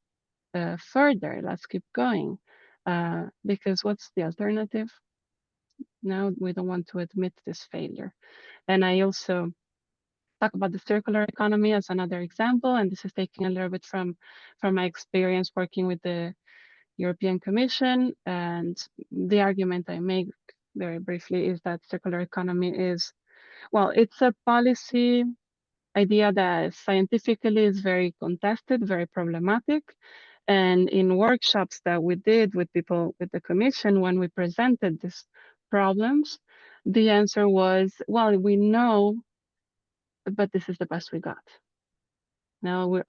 Speaker 6: further. Let's keep going. Because what's the alternative? No, we don't want to admit this failure. And I also talk about the circular economy as another example, and this is taking a little bit from my experience working with the European Commission. And the argument I make very briefly is that circular economy is, well, it's a policy idea that scientifically is very contested, very problematic. And in workshops that we did with people with the Commission, when we presented these problems, the answer was, well, we know, but this is the best we got. No,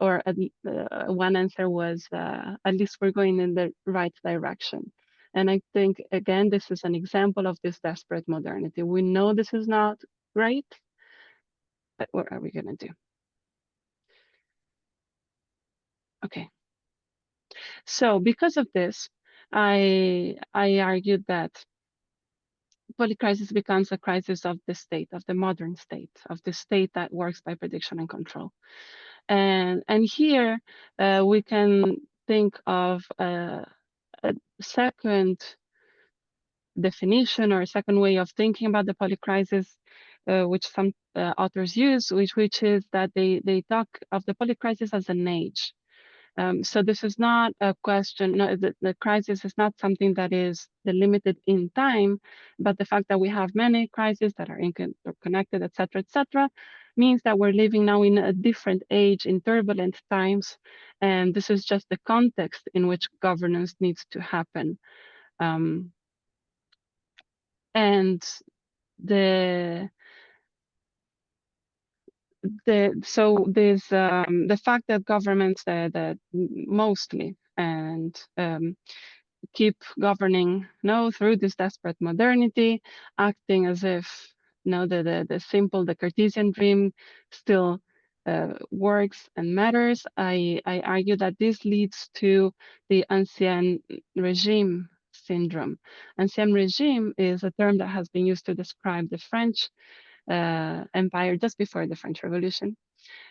Speaker 6: one answer was, at least we're going in the right direction. And I think, again, this is an example of this desperate modernity. We know this is not great, but what are we going to do? Okay. So because of this, I argued that polycrisis becomes a crisis of the state, of the modern state, of the state that works by prediction and control. And here we can think of a second definition or a second way of thinking about the polycrisis, which some authors use, which is that they talk of the polycrisis as an age. So this is not a question, no, the crisis is not something that is delimited in time, but the fact that we have many crises that are interconnected, et cetera, means that we're living now in a different age, in turbulent times, and this is just the context in which governance needs to happen. And the fact that governments that mostly and keep governing through this desperate modernity, acting as if the Cartesian dream still works and matters. I argue that this leads to the ancien regime syndrome. Ancien regime is a term that has been used to describe the French empire just before the French Revolution,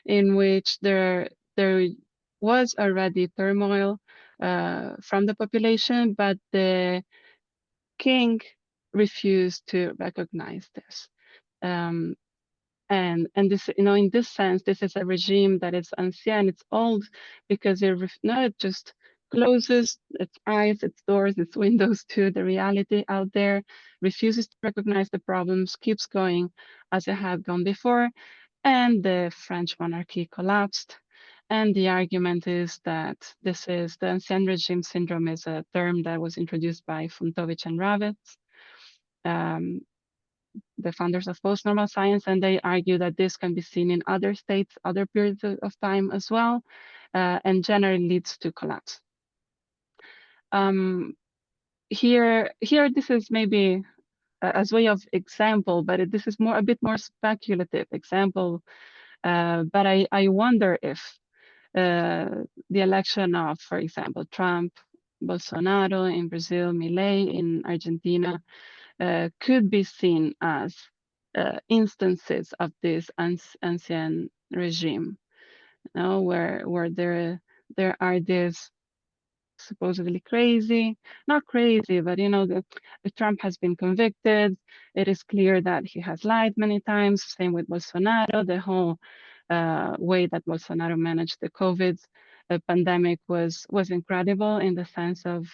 Speaker 6: in which there was already turmoil from the population, but the king refused to recognize this. And this, in this sense, this is a regime that is ancien, it's old, because it just closes its eyes, its doors, its windows to the reality out there, refuses to recognize the problems, keeps going as it had gone before, and the French monarchy collapsed. And the argument is that this is the ancien regime syndrome is a term that was introduced by Funtovich and Ravitz, the founders of post-normal science, and they argue that this can be seen in other states, other periods of time as well, and generally leads to collapse. Here, this is maybe as way of example, but this is a bit more speculative example. But I wonder if the election of, for example, Trump, Bolsonaro in Brazil, Milei in Argentina, could be seen as instances of this ancien regime, where there are these supposedly not crazy, but Trump has been convicted. It is clear that he has lied many times. Same with Bolsonaro. The whole way that Bolsonaro managed the COVID pandemic was incredible, in the sense of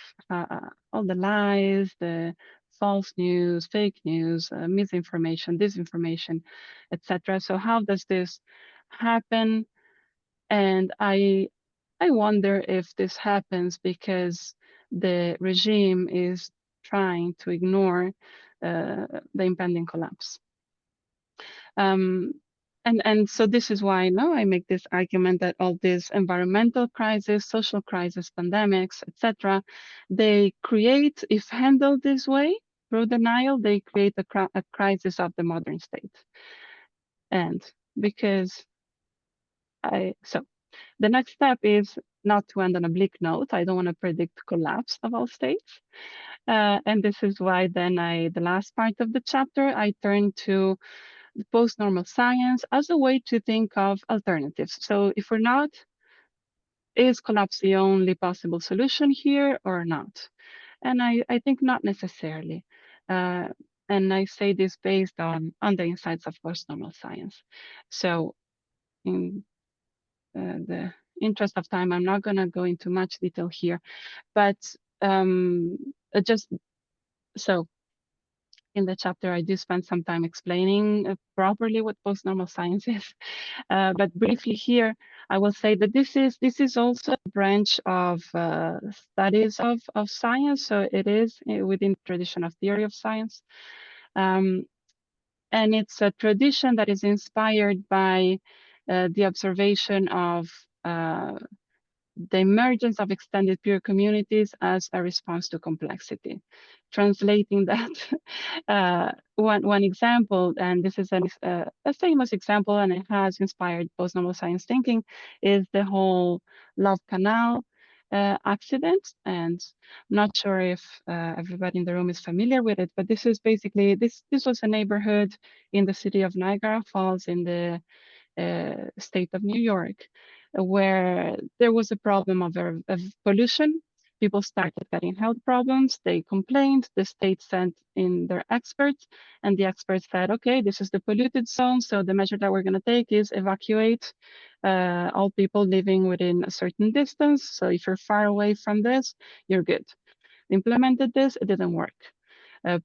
Speaker 6: all the lies, the false news, fake news, misinformation, disinformation, etc. So how does this happen? And I wonder if this happens because the regime is trying to ignore the impending collapse. And so this is why now I make this argument that all these environmental crises, social crises, pandemics, etc., they create, if handled this way, through denial, they create a crisis of the modern state. And because so the next step is not to end on a bleak note. I don't want to predict collapse of all states. And this is why then the last part of the chapter, I turn to the post-normal science as a way to think of alternatives. So if we're not, is collapse the only possible solution here or not? And I think not necessarily. And And I say this based on the insights of post-normal science. So in the interest of time, I'm not going to go into much detail here, but just so in the chapter, I do spend some time explaining properly what post-normal science is. But briefly here, I will say that this is also a branch of studies of science. So it is within the tradition of theory of science. And it's a tradition that is inspired by the observation of the emergence of extended peer communities as a response to complexity. Translating that, one example, and this is a famous example, and it has inspired post-normal science thinking, is the whole Love Canal accident. And I'm not sure if everybody in the room is familiar with it, but this is basically, this was a neighborhood in the city of Niagara Falls in the state of New York, where there was a problem of pollution. People started getting health problems. They complained. The state sent in their experts, and the experts said, okay, this is the polluted zone. So the measure that we're going to take is evacuate all people living within a certain distance. So if you're far away from this, you're good. Implemented this, it didn't work.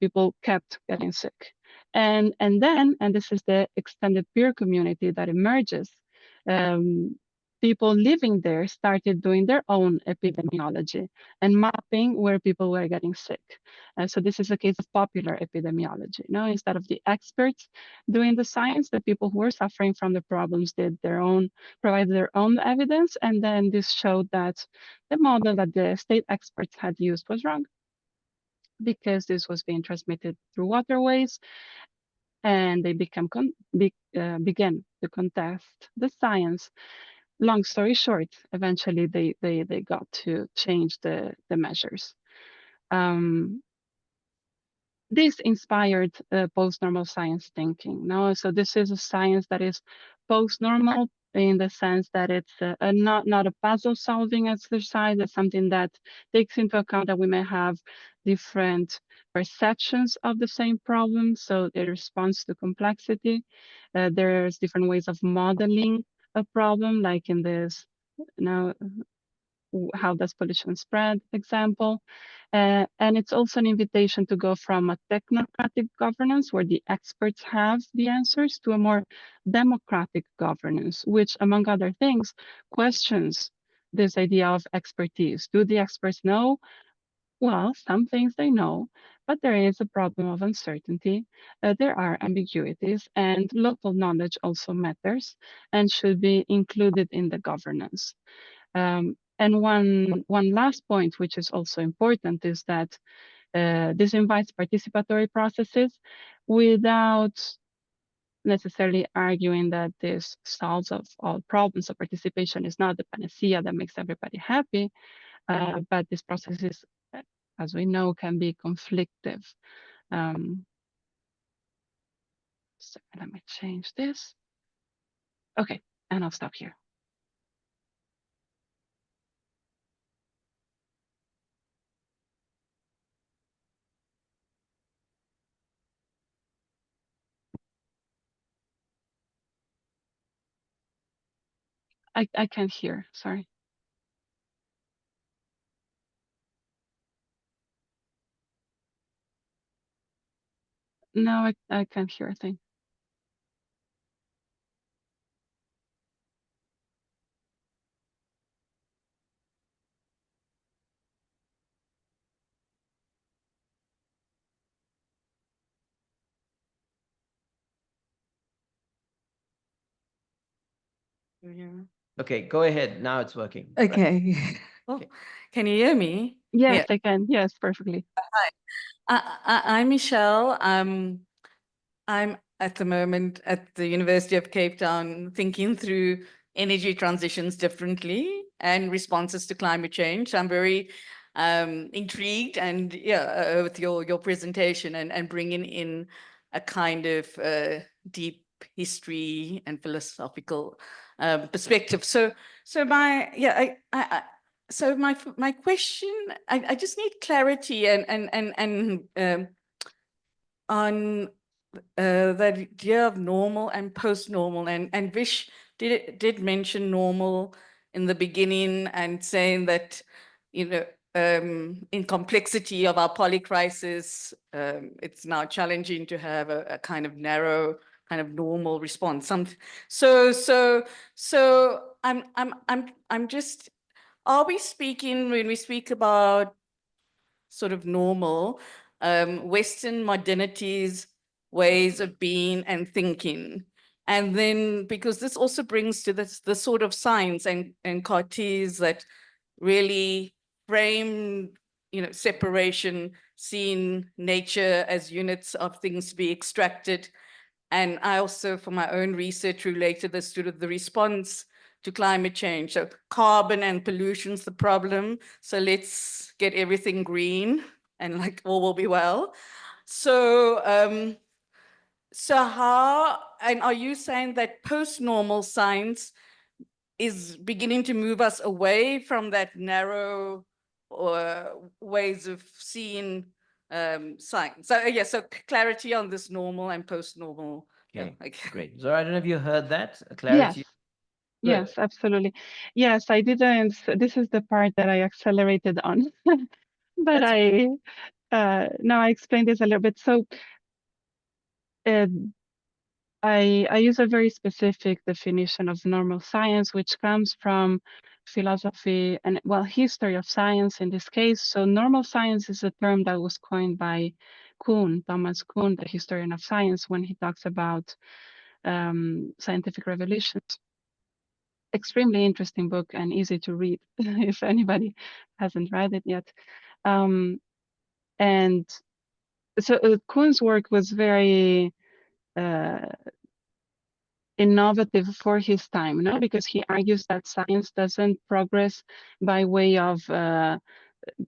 Speaker 6: People kept getting sick. And this is the extended peer community that emerges. People living there started doing their own epidemiology and mapping where people were getting sick. So this is a case of popular epidemiology. Instead of the experts doing the science, the people who were suffering from the problems provided their own evidence. And then this showed that the model that the state experts had used was wrong, because this was being transmitted through waterways, and they began to contest the science. Long story short, eventually they got to change the measures. This inspired post-normal science thinking. So this is a science that is post-normal in the sense that it's not a puzzle-solving exercise. It's something that takes into account that we may have different perceptions of the same problem. So it responds to complexity. There's different ways of modeling a problem, like in this, how does pollution spread example. And it's also an invitation to go from a technocratic governance where the experts have the answers to a more democratic governance, which, among other things, questions this idea of expertise. Do the experts know? Well, some things they know, but there is a problem of uncertainty. There are ambiguities, and local knowledge also matters and should be included in the governance. And one last point, which is also important, is that this invites participatory processes without necessarily arguing that this solves all problems. So participation is not the panacea that makes everybody happy, but this process is, as we know, can be conflictive. So let me change this. Okay, and I'll stop here. I can't hear, sorry. No, I can't hear a thing.
Speaker 1: Okay, go ahead. Now it's working.
Speaker 7: Okay.
Speaker 1: Okay.
Speaker 7: Can you hear me?
Speaker 6: Yes, I can. Yes, perfectly.
Speaker 7: I'm Michelle. I'm at the moment at the University of Cape Town thinking through energy transitions differently and responses to climate change. I'm very intrigued and with your presentation and bringing in a kind of deep history and philosophical perspective. So my question, I just need clarity and on that idea of normal and post-normal, and Vish did mention normal in the beginning and saying that, in complexity of our polycrisis, it's now challenging to have a kind of narrow, kind of normal response. So I'm just, are we speaking, when we speak about sort of normal, Western modernity's ways of being and thinking? And then, because this also brings to this the sort of science and Cartes that really frame, separation, seeing nature as units of things to be extracted. And I also, for my own research, related this to the response to climate change. So carbon and pollution's the problem. So let's get everything green and like all will be well. So, so how, and are you saying that post-normal science is beginning to move us away from that narrow ways of seeing science? So yeah, so clarity on this normal and post-normal.
Speaker 1: Okay,
Speaker 7: Yeah, okay.
Speaker 1: great. Zora, I don't know if you heard that,
Speaker 6: Yes.
Speaker 1: clarity. Good.
Speaker 6: Yes, absolutely. Yes, I didn't. This is the part that I accelerated on, but now I explained this a little bit. So I use a very specific definition of normal science, which comes from philosophy and, well, history of science in this case. So normal science is a term that was coined by Kuhn, Thomas Kuhn, the historian of science, when he talks about scientific revolutions. Extremely interesting book and easy to read if anybody hasn't read it yet. And so Kuhn's work was very innovative for his time, no? Because he argues that science doesn't progress by way of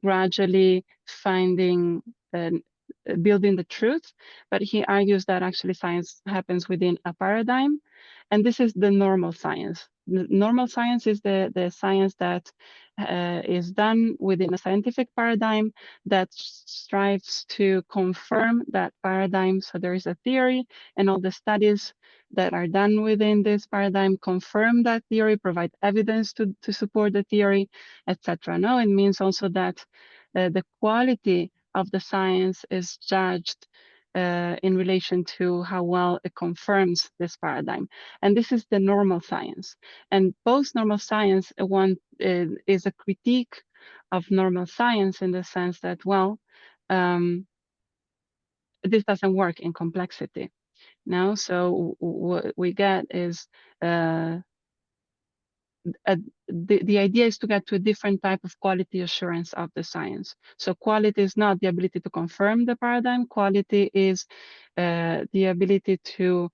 Speaker 6: gradually finding and building the truth, but he argues that actually science happens within a paradigm, and this is the normal science. Normal science is the science that is done within a scientific paradigm that strives to confirm that paradigm. So there is a theory, and all the studies that are done within this paradigm confirm that theory, provide evidence to support the theory, etc. No, it means also that the quality of the science is judged in relation to how well it confirms this paradigm. And this is the normal science. And post-normal science is a critique of normal science in the sense that, well, this doesn't work in complexity. Now, so what we get is the idea is to get to a different type of quality assurance of the science. So quality is not the ability to confirm the paradigm. Quality is the ability to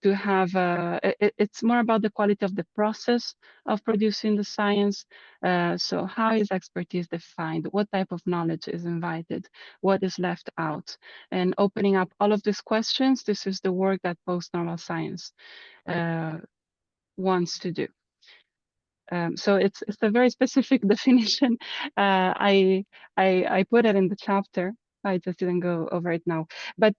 Speaker 6: have it's more about the quality of the process of producing the science. So how is expertise defined? What type of knowledge is invited? What is left out? And opening up all of these questions, this is the work that post-normal science wants to do. So it's a very specific definition. I put it in the chapter. I just didn't go over it now. But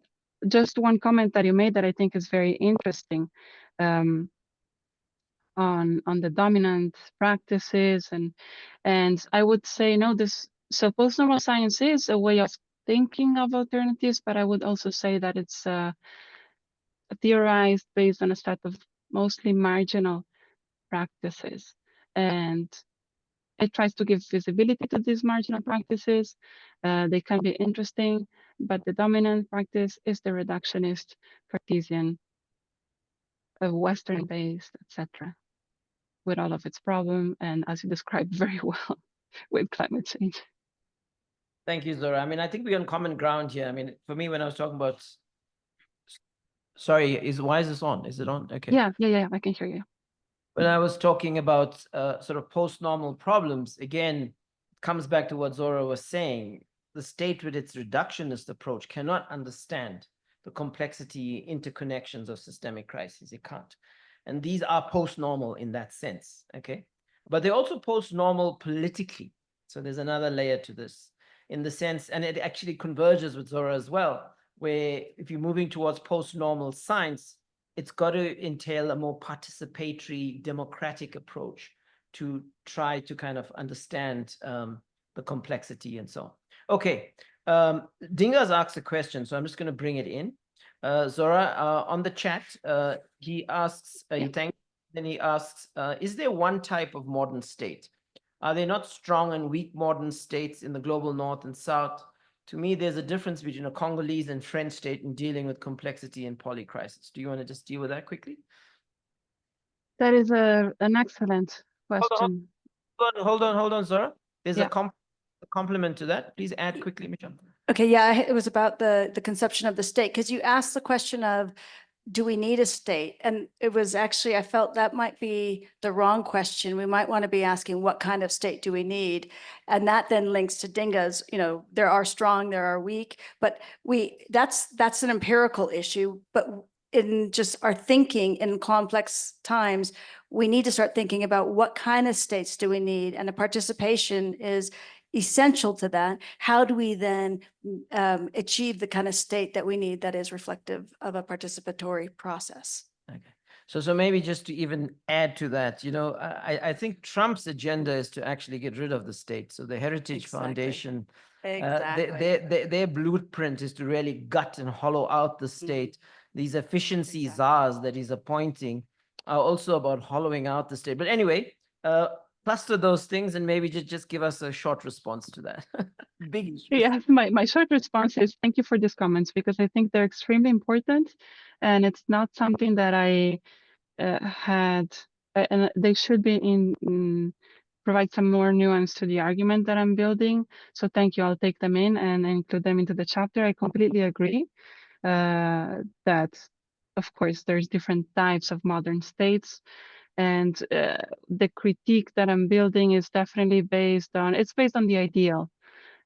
Speaker 6: just one comment that you made that I think is very interesting on the dominant practices, and I would say no, this, so post-normal science is a way of thinking of alternatives, but I would also say that it's theorized based on a set of mostly marginal practices, and it tries to give visibility to these marginal practices. They can be interesting, but the dominant practice is the reductionist, Cartesian, Western-based, etc., with all of its problem, and as you described very well, with climate change.
Speaker 1: Thank you, Zora. I mean, I think we're on common ground here. I mean, for me, when I was talking about, sorry, why is this on? Is it on? Okay.
Speaker 6: Yeah, I can hear you.
Speaker 1: When I was talking about sort of post-normal problems, again, it comes back to what Zora was saying. The state with its reductionist approach cannot understand the complexity, interconnections of systemic crises. It can't. And these are post-normal in that sense, okay? But they're also post-normal politically. So there's another layer to this. in the sense, and it actually converges with Zora as well, where if you're moving towards post-normal science, it's got to entail a more participatory, democratic approach to try to kind of understand the complexity and so on. Okay, Dinga's asked a question, so I'm just going to bring it in. Zora, on the chat, he asks, he thanks, then he asks, is there one type of modern state? Are there not strong and weak modern states in the global north and south? To me, there's a difference between a Congolese and French state in dealing with complexity and polycrisis. Do you want to just deal with that quickly?
Speaker 6: That is an excellent question.
Speaker 1: Hold on, Zora. There's
Speaker 6: Yeah.
Speaker 1: a complement to that. Please add quickly, Michelle.
Speaker 2: Okay, yeah, it was about the conception of the state, because you asked the question of, do we need a state? And it was actually, I felt that might be the wrong question. We might want to be asking, what kind of state do we need? And that then links to Dinga's, you know, there are strong, there are weak, but that's an empirical issue. But in just our thinking in complex times, we need to start thinking about what kind of states do we need? And the participation is essential to that. How do we then achieve the kind of state that we need that is reflective of a participatory process?
Speaker 1: Okay. So maybe just to even add to that, you know, I think Trump's agenda is to actually get rid of the state. So the Heritage
Speaker 2: Exactly.
Speaker 1: Foundation,
Speaker 2: Exactly.
Speaker 1: their blueprint is to really gut and hollow out the state. These efficiency
Speaker 2: Exactly.
Speaker 1: czars that he's appointing are also about hollowing out the state. But anyway, cluster those things and maybe just give us a short response to that. Big issue.
Speaker 6: Yes, my short response is thank you for these comments, because I think they're extremely important, and it's not something that I had, and they should be provide some more nuance to the argument that I'm building. So thank you. I'll take them in and include them into the chapter. I completely agree that, of course, there's different types of modern states. And the critique that I'm building is definitely based on the ideal,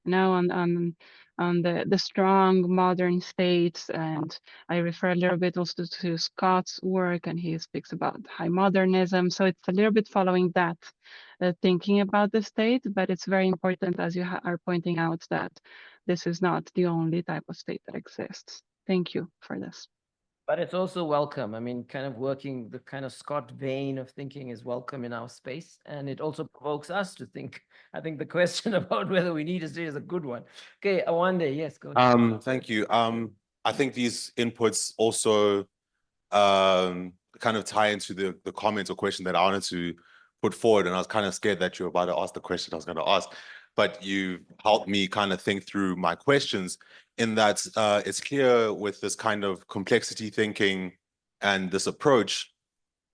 Speaker 6: you know, on the strong modern states. And I refer a little bit also to Scott's work, and he speaks about high modernism. So it's a little bit following that thinking about the state, but it's very important, as you are pointing out, that this is not the only type of state that exists. Thank you for this.
Speaker 1: But it's also welcome. I mean, kind of working the kind of Scott vein of thinking is welcome in our space. And it also provokes us to think. I think the question about whether we need a state is a good one. Okay, Awande, yes, go ahead.
Speaker 8: Thank you. I think these inputs also kind of tie into the comment or question that I wanted to put forward. And I was kind of scared that you were about to ask the question I was going to ask. But you helped me kind of think through my questions, in that it's clear with this kind of complexity thinking and this approach,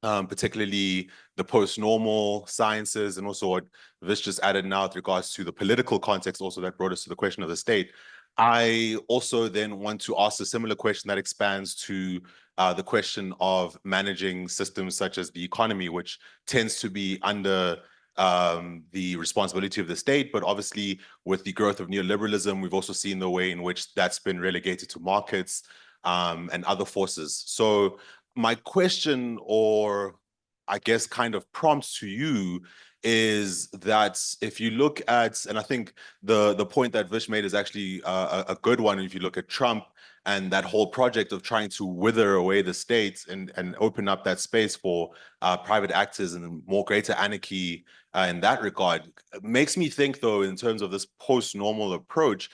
Speaker 8: particularly the post-normal sciences, and also what Vish just added now with regards to the political context also that brought us to the question of the state. I also then want to ask a similar question that expands to the question of managing systems such as the economy, which tends to be under the responsibility of the state. But obviously, with the growth of neoliberalism, we've also seen the way in which that's been relegated to markets and other forces. So my question, or I guess kind of prompt to you, is that if you look at, and I think the point that Vish made is actually a good one, if you look at Trump and that whole project of trying to wither away the state and open up that space for private actors and more greater anarchy in that regard, it makes me think, though, in terms of this post-normal approach,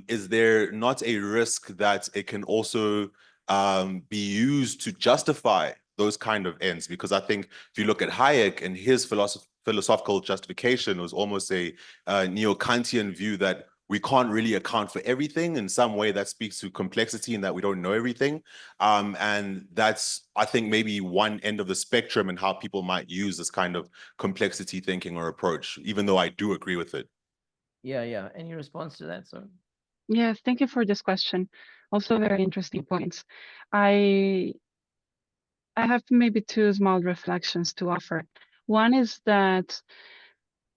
Speaker 8: is there not a risk that it can also be used to justify those kind of ends? Because I think if you look at Hayek and his philosophical justification, was almost a neo-Kantian view that we can't really account for everything. In some way that speaks to complexity and that we don't know everything. And that's, I think, maybe one end of the spectrum and how people might use this kind of complexity thinking or approach, even though I do agree with it.
Speaker 1: Yeah. Any response to that, sir?
Speaker 6: Yes, thank you for this question. Also very interesting points. I have maybe two small reflections to offer. One is that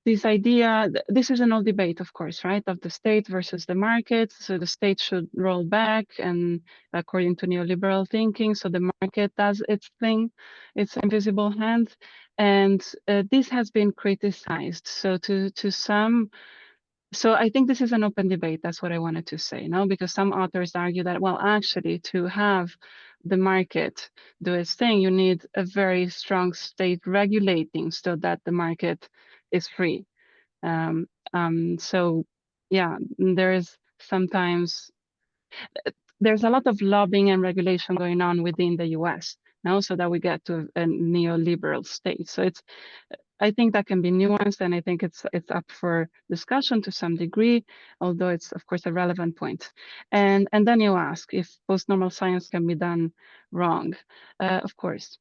Speaker 6: this idea, this is an old debate, of course, right, of the state versus the market. So the state should roll back, and according to neoliberal thinking, so the market does its thing, its invisible hand. And this has been criticized. So to some, So I think this is an open debate. That's what I wanted to say, no? Because some authors argue that, well, actually, to have the market do its thing, you need a very strong state regulating so that the market is free. So yeah, there's a lot of lobbying and regulation going on within the US now, so that we get to a neoliberal state. So I think that can be nuanced, and I think it's up for discussion to some degree, although it's of course a relevant point. And then you ask if post-normal science can be done wrong. Of course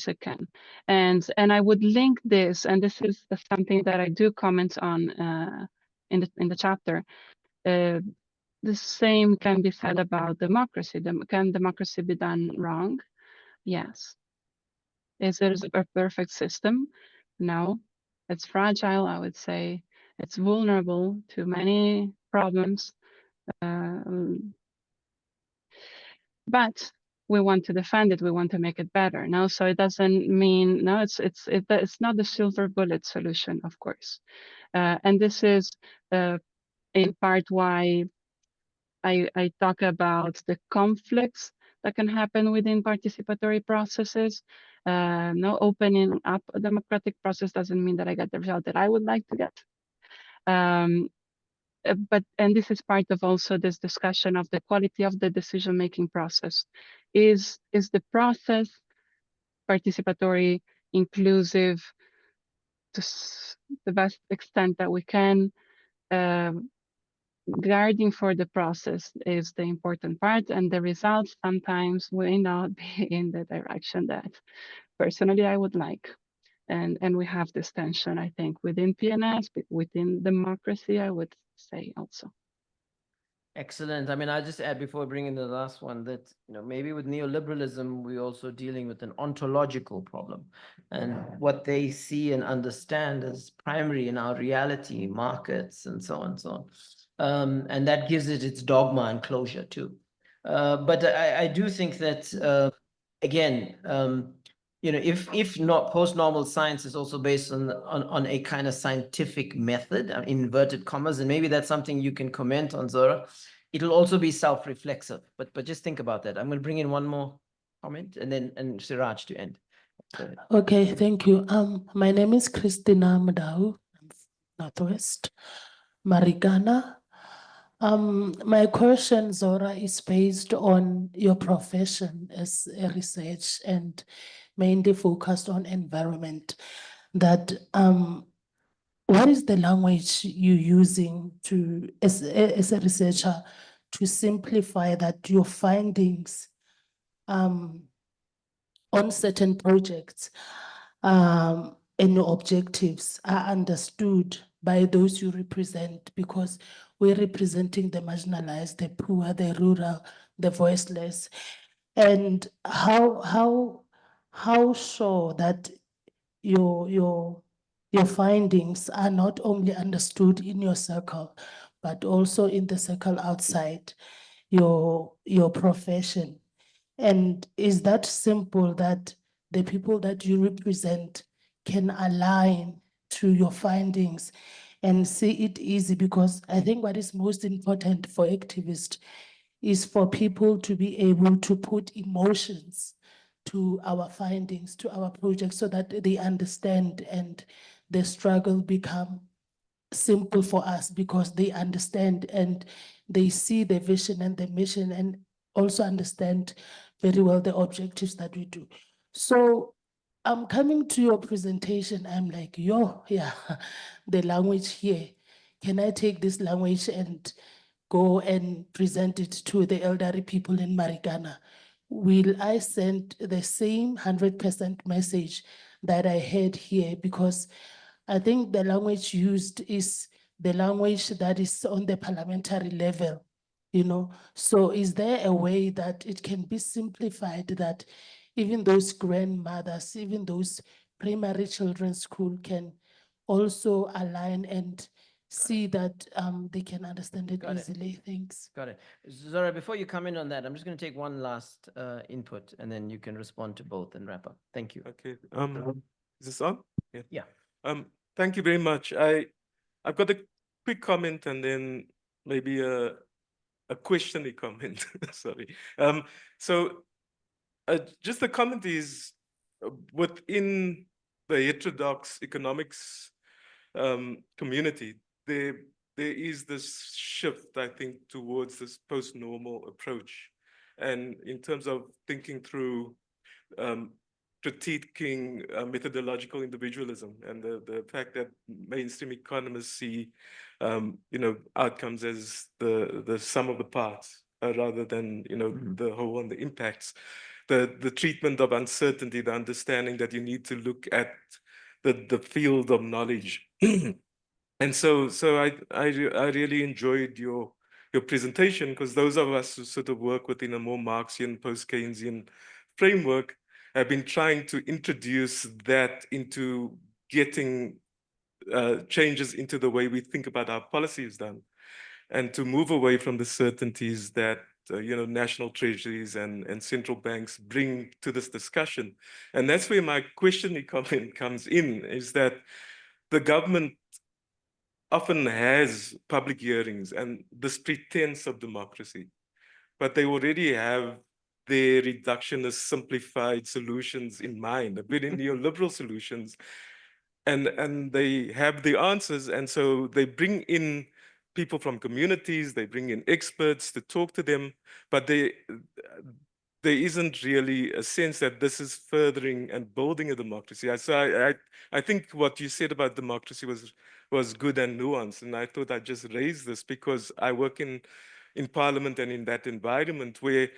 Speaker 6: it can. And I would link this, and this is something that I do comment on in the chapter. The same can be said about democracy. Can democracy be done wrong? Yes. Is it a perfect system? No. It's fragile, I would say. It's vulnerable to many problems. But we want to defend it. We want to make it better. No, so it doesn't mean no. It's not the silver bullet solution, of course. And this is in part why I talk about the conflicts that can happen within participatory processes. No, opening up a democratic process doesn't mean that I get the result that I would like to get. And this is part of also this discussion of the quality of the decision-making process. Is the process participatory, inclusive, to the best extent that we can? Guarding for the process is the important part, and the results sometimes will not be in the direction that personally I would like. And we have this tension, I think, within PNS, but within democracy, I would say also.
Speaker 1: Excellent. I mean, I'll just add before we bring in the last one that, maybe with neoliberalism, we're also dealing with an ontological problem. And what they see and understand as primary in our reality, markets, and so on and so on. And that gives it its dogma and closure too. But I do think that, again, if not, post-normal science is also based on a kind of scientific method, inverted commas, and maybe that's something you can comment on, Zora. It'll also be self-reflexive, but just think about that. I'm going to bring in one more comment and Seeraj to end.
Speaker 9: Okay, thank you. My name is Christina Mdau, Northwest, Marikana. My question, Zora, is based on your profession as a research and mainly focused on environment. That what is the language you're using to, as a researcher, to simplify that your findings on certain projects and your objectives are understood by those you represent, because we're representing the marginalized, the poor, the rural, the voiceless, and how sure that your findings are not only understood in your circle, but also in the circle outside your profession. And is that simple that the people that you represent can align to your findings and see it easy? Because I think what is most important for activists is for people to be able to put emotions to our findings, to our projects, so that they understand and the struggle become simple for us, because they understand and they see the vision and the mission and also understand very well the objectives that we do. So I'm coming to your presentation, I'm like, yeah, the language here, can I take this language and go and present it to the elderly people in Marikana? Will I send the same 100% message that I had here? Because I think the language used is the language that is on the parliamentary level, So is there a way that it can be simplified, that even those grandmothers, even those primary children's school can also align and see that they can understand it easily? Thanks.
Speaker 1: Got it. Zora, before you come in on that, I'm just going to take one last input, and then you can respond to both and wrap up. Thank you.
Speaker 10: Okay. Is this on?
Speaker 1: Yeah.
Speaker 10: Thank you very much. I've got quick comment and then maybe a questiony comment. Sorry. So just the comment is within the heterodox economics community, there is this shift, I think, towards this post-normal approach. And in terms of thinking through critiquing methodological individualism and the fact that mainstream economists see outcomes as the sum of the parts rather than the whole and the impacts. The treatment of uncertainty, the understanding that you need to look at the field of knowledge. And so I really enjoyed your presentation, because those of us who sort of work within a more Marxian, post-Keynesian framework have been trying to introduce that into getting changes into the way we think about how policy is done, and to move away from the certainties that national treasuries and central banks bring to this discussion. And that's where my questioning comment comes in, is that the government often has public hearings and this pretense of democracy, but they already have their reductionist, simplified solutions in mind, a bit neoliberal solutions, and they have the answers, and so they bring in people from communities, they bring in experts to talk to them, but there isn't really a sense that this is furthering and building a democracy. So I think what you said about democracy was good and nuanced, and I thought I'd just raise this because I work in parliament and in that environment where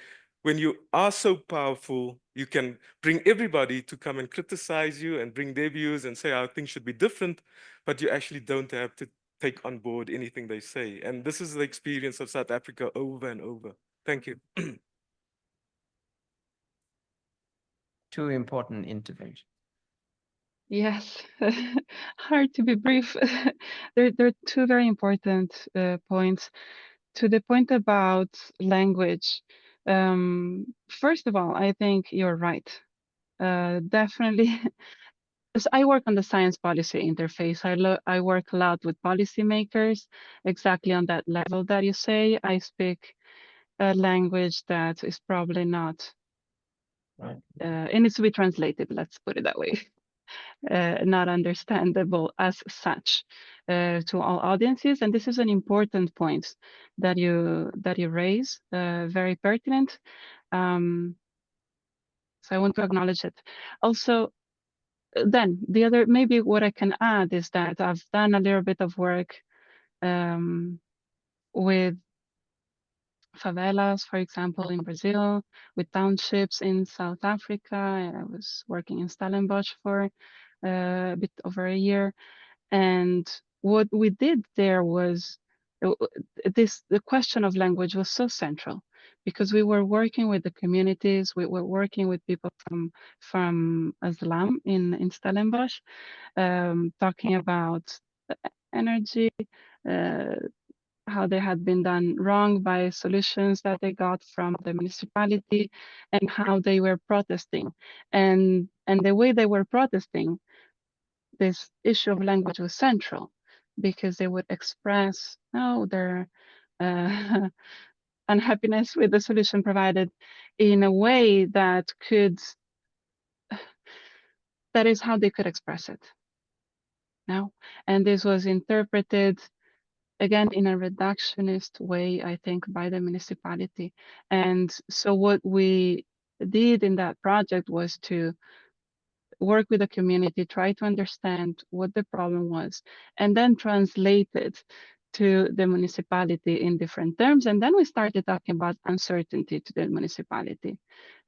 Speaker 10: when you are so powerful, you can bring everybody to come and criticize you and bring their views and say how things should be different, but you actually don't have to take on board anything they say. And this is the experience of South Africa over and over. Thank you.
Speaker 1: Two important interventions.
Speaker 6: Yes, hard to be brief. There are two very important points. To the point about language, first of all, I think you're right. Definitely, as I work on the science policy interface, I work a lot with policymakers, exactly on that level that you say. I speak a language that is probably not, it needs to be translated, let's put it that way. Not understandable as such to all audiences, and this is an important point that you raise, very pertinent. So I want to acknowledge it. Also, then the other, maybe what I can add is that I've done a little bit of work with favelas, for example, in Brazil, with townships in South Africa. I was working in Stellenbosch for a bit over a year. And what we did there was the question of language was so central, because we were working with the communities, we were working with people from Islam in Stellenbosch, talking about energy, how they had been done wrong by solutions that they got from the municipality, and how they were protesting. And the way they were protesting, this issue of language was central, because they would express their unhappiness with the solution provided in a way that is how they could express it. And this was interpreted again in a reductionist way, I think, by the municipality. And so what we did in that project was to work with the community, try to understand what the problem was, and then translate it to the municipality in different terms. And then we started talking about uncertainty to the municipality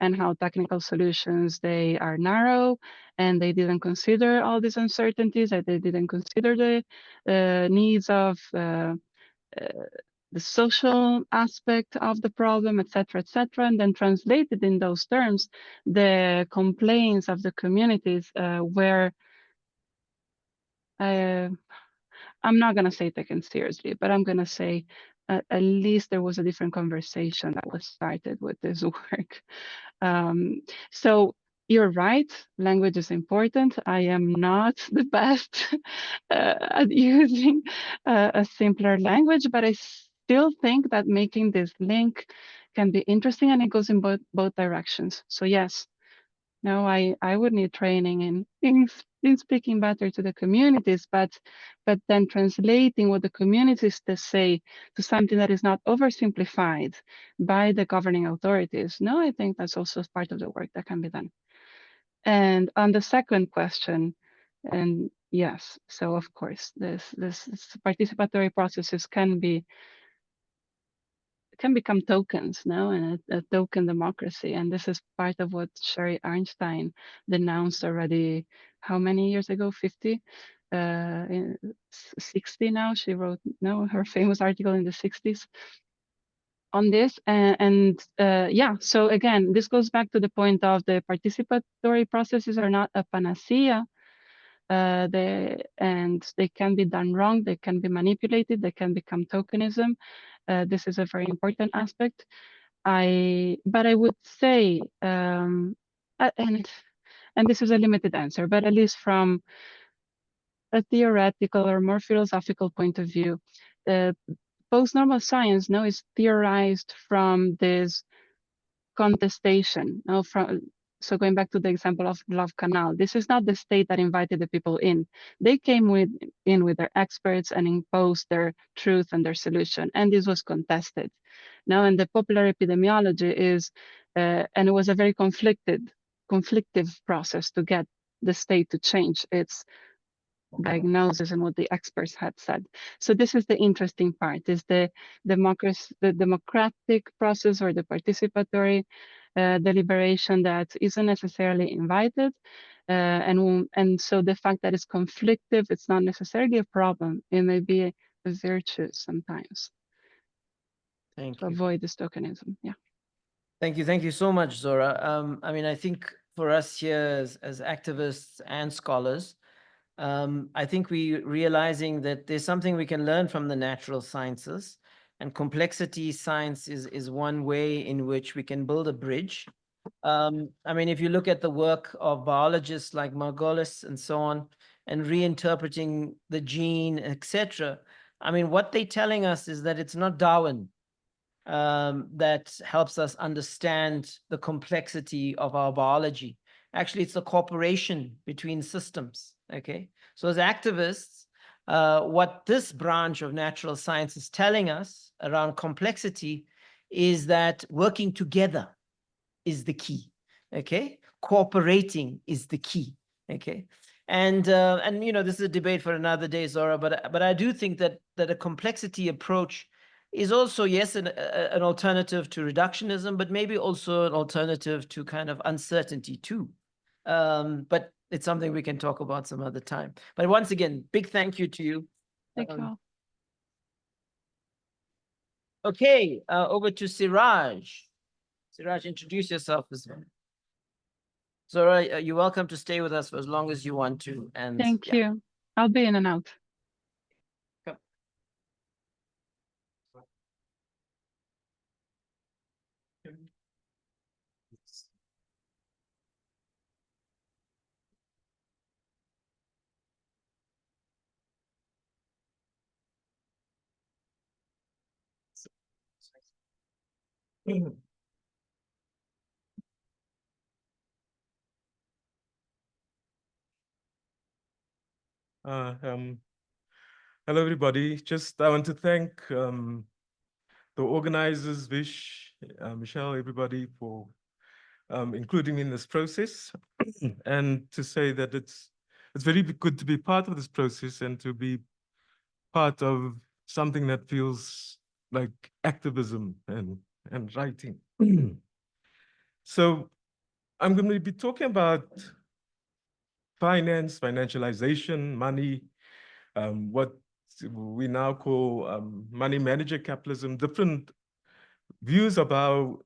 Speaker 6: and how technical solutions, they are narrow, and they didn't consider all these uncertainties, that they didn't consider the needs of the social aspect of the problem, etc., etc., and then translated in those terms the complaints of the communities where I'm not going to say taken seriously, but I'm going to say at least there was a different conversation that was started with this work. So you're right, language is important. I am not the best at using a simpler language, but I still think that making this link can be interesting, and it goes in both directions. So yes, no, I would need training in speaking better to the communities, but then translating what the communities to say to something that is not oversimplified by the governing authorities. No, I think that's also part of the work that can be done. And on the second question, and yes, so of course, this participatory processes can become tokens now, and a token democracy. And this is part of what Sherry Arnstein denounced already, how many years ago? 50? 60 now. She wrote her famous article in the 60s on this. Yeah, so again, this goes back to the point of the participatory processes are not a panacea. They can be done wrong, they can be manipulated, they can become tokenism. This is a very important aspect. But I would say, and this is a limited answer, but at least from a theoretical or more philosophical point of view, post-normal science now is theorized from this contestation. So going back to the example of Love Canal, this is not the state that invited the people in. They came in with their experts and imposed their truth and their solution, and this was contested. Now, and the popular epidemiology is, and it was a very conflictive process to get the state to change its diagnosis and what the experts had said. So this is the interesting part, is the democratic process or the participatory deliberation that isn't necessarily invited. And so the fact that it's conflictive, it's not necessarily a problem. It may be a virtue sometimes.
Speaker 1: Thank
Speaker 6: To
Speaker 1: you.
Speaker 6: avoid this tokenism, yeah.
Speaker 1: Thank you so much, Zora. I mean, I think for us here as activists and scholars, I think we realizing that there's something we can learn from the natural sciences, and complexity science is one way in which we can build a bridge. I mean, if you look at the work of biologists like Margolis and so on, and reinterpreting the gene, etc., I mean, what they're telling us is that it's not Darwin that helps us understand the complexity of our biology. Actually, it's the cooperation between systems, okay? So as activists, what this branch of natural science is telling us around complexity is that working together is the key, okay? Cooperating is the key, okay? And you know, this is a debate for another day, Zora, but I do think that a complexity approach is also, yes, an alternative to reductionism, but maybe also an alternative to kind of uncertainty too. But it's something we can talk about some other time. But once again, big thank you to you.
Speaker 6: Thank you all.
Speaker 1: Okay, over to Seeraj. Seeraj, introduce yourself as well. Zora, you're welcome to stay with us for as long as you want to. And
Speaker 6: Thank you. I'll be in and out.
Speaker 10: Hello, everybody. Just I want to thank the organizers, Vish, Michelle, everybody for including me in this process, and to say that it's very good to be part of this process and to be part of something that feels like activism and writing. So I'm going to be talking about finance, financialization, money, what we now call money manager capitalism, different views of how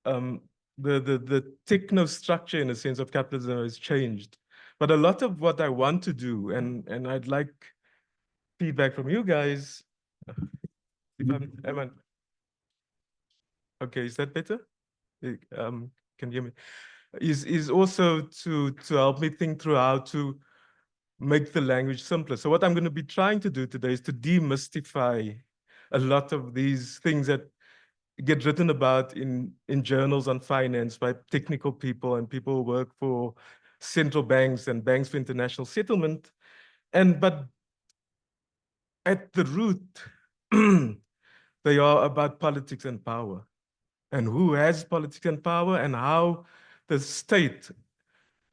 Speaker 10: the techno structure in a sense of capitalism has changed. But a lot of what I want to do, and I'd like feedback from you guys. Okay, is that better? Can you hear me? is also to help me think through how to make the language simpler. So what I'm going to be trying to do today is to demystify a lot of these things that get written about in journals on finance by technical people and people who work for central banks and banks for international settlement. But at the root, they are about politics and power, and who has politics and power, and how the state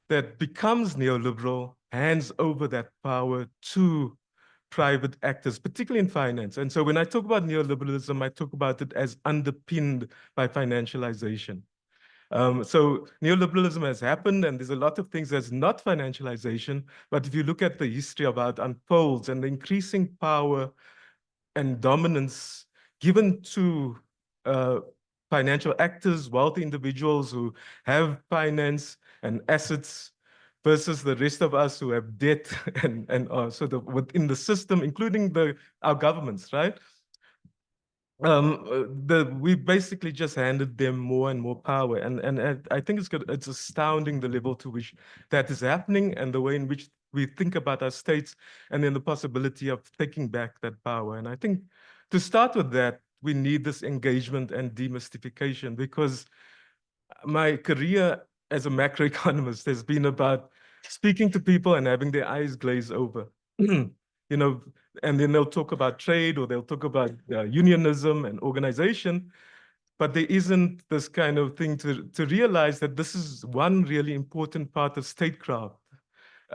Speaker 10: that becomes neoliberal hands over that power to private actors, particularly in finance. And so when I talk about neoliberalism, I talk about it as underpinned by financialization. So neoliberalism has happened, and there's a lot of things that's not financialization. But if you look at the history of how it unfolds and the increasing power and dominance given to financial actors, wealthy individuals who have finance and assets versus the rest of us who have debt and are sort of within the system, including our governments, right? We basically just handed them more and more power, and I think it's astounding the level to which that is happening and the way in which we think about our states and then the possibility of taking back that power. And I think to start with that, we need this engagement and demystification, because my career as a macroeconomist has been about speaking to people and having their eyes glaze over. You know, and then they'll talk about trade or they'll talk about unionism and organization, but there isn't this kind of thing to realize that this is one really important part of statecraft,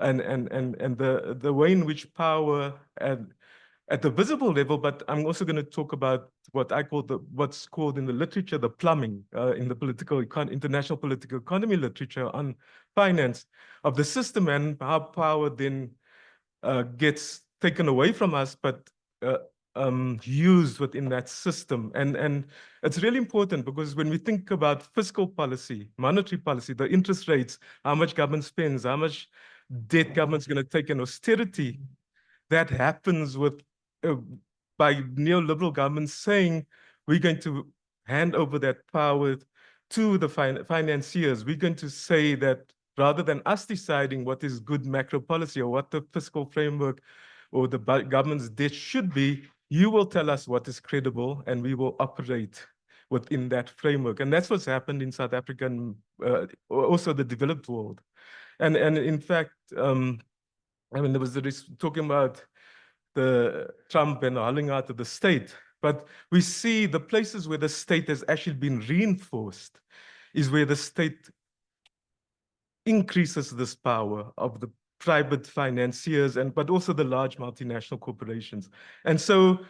Speaker 10: and the way in which power at the visible level. But I'm also going to talk about what I call what's called in the literature the plumbing in the international political economy literature on finance of the system, and how power then gets taken away from us, but used within that system. And it's really important, because when we think about fiscal policy, monetary policy, the interest rates, how much government spends, how much debt government's going to take in austerity, that happens by neoliberal governments saying, we're going to hand over that power to the financiers. We're going to say that rather than us deciding what is good macro policy or what the fiscal framework or the government's debt should be, you will tell us what is credible and we will operate within that framework. And that's what's happened in South Africa and also the developed world. And in fact, I mean, there was talking about the Trump and hauling out of the state, but we see the places where the state has actually been reinforced is where the state increases this power of the private financiers but also the large multinational corporations. And so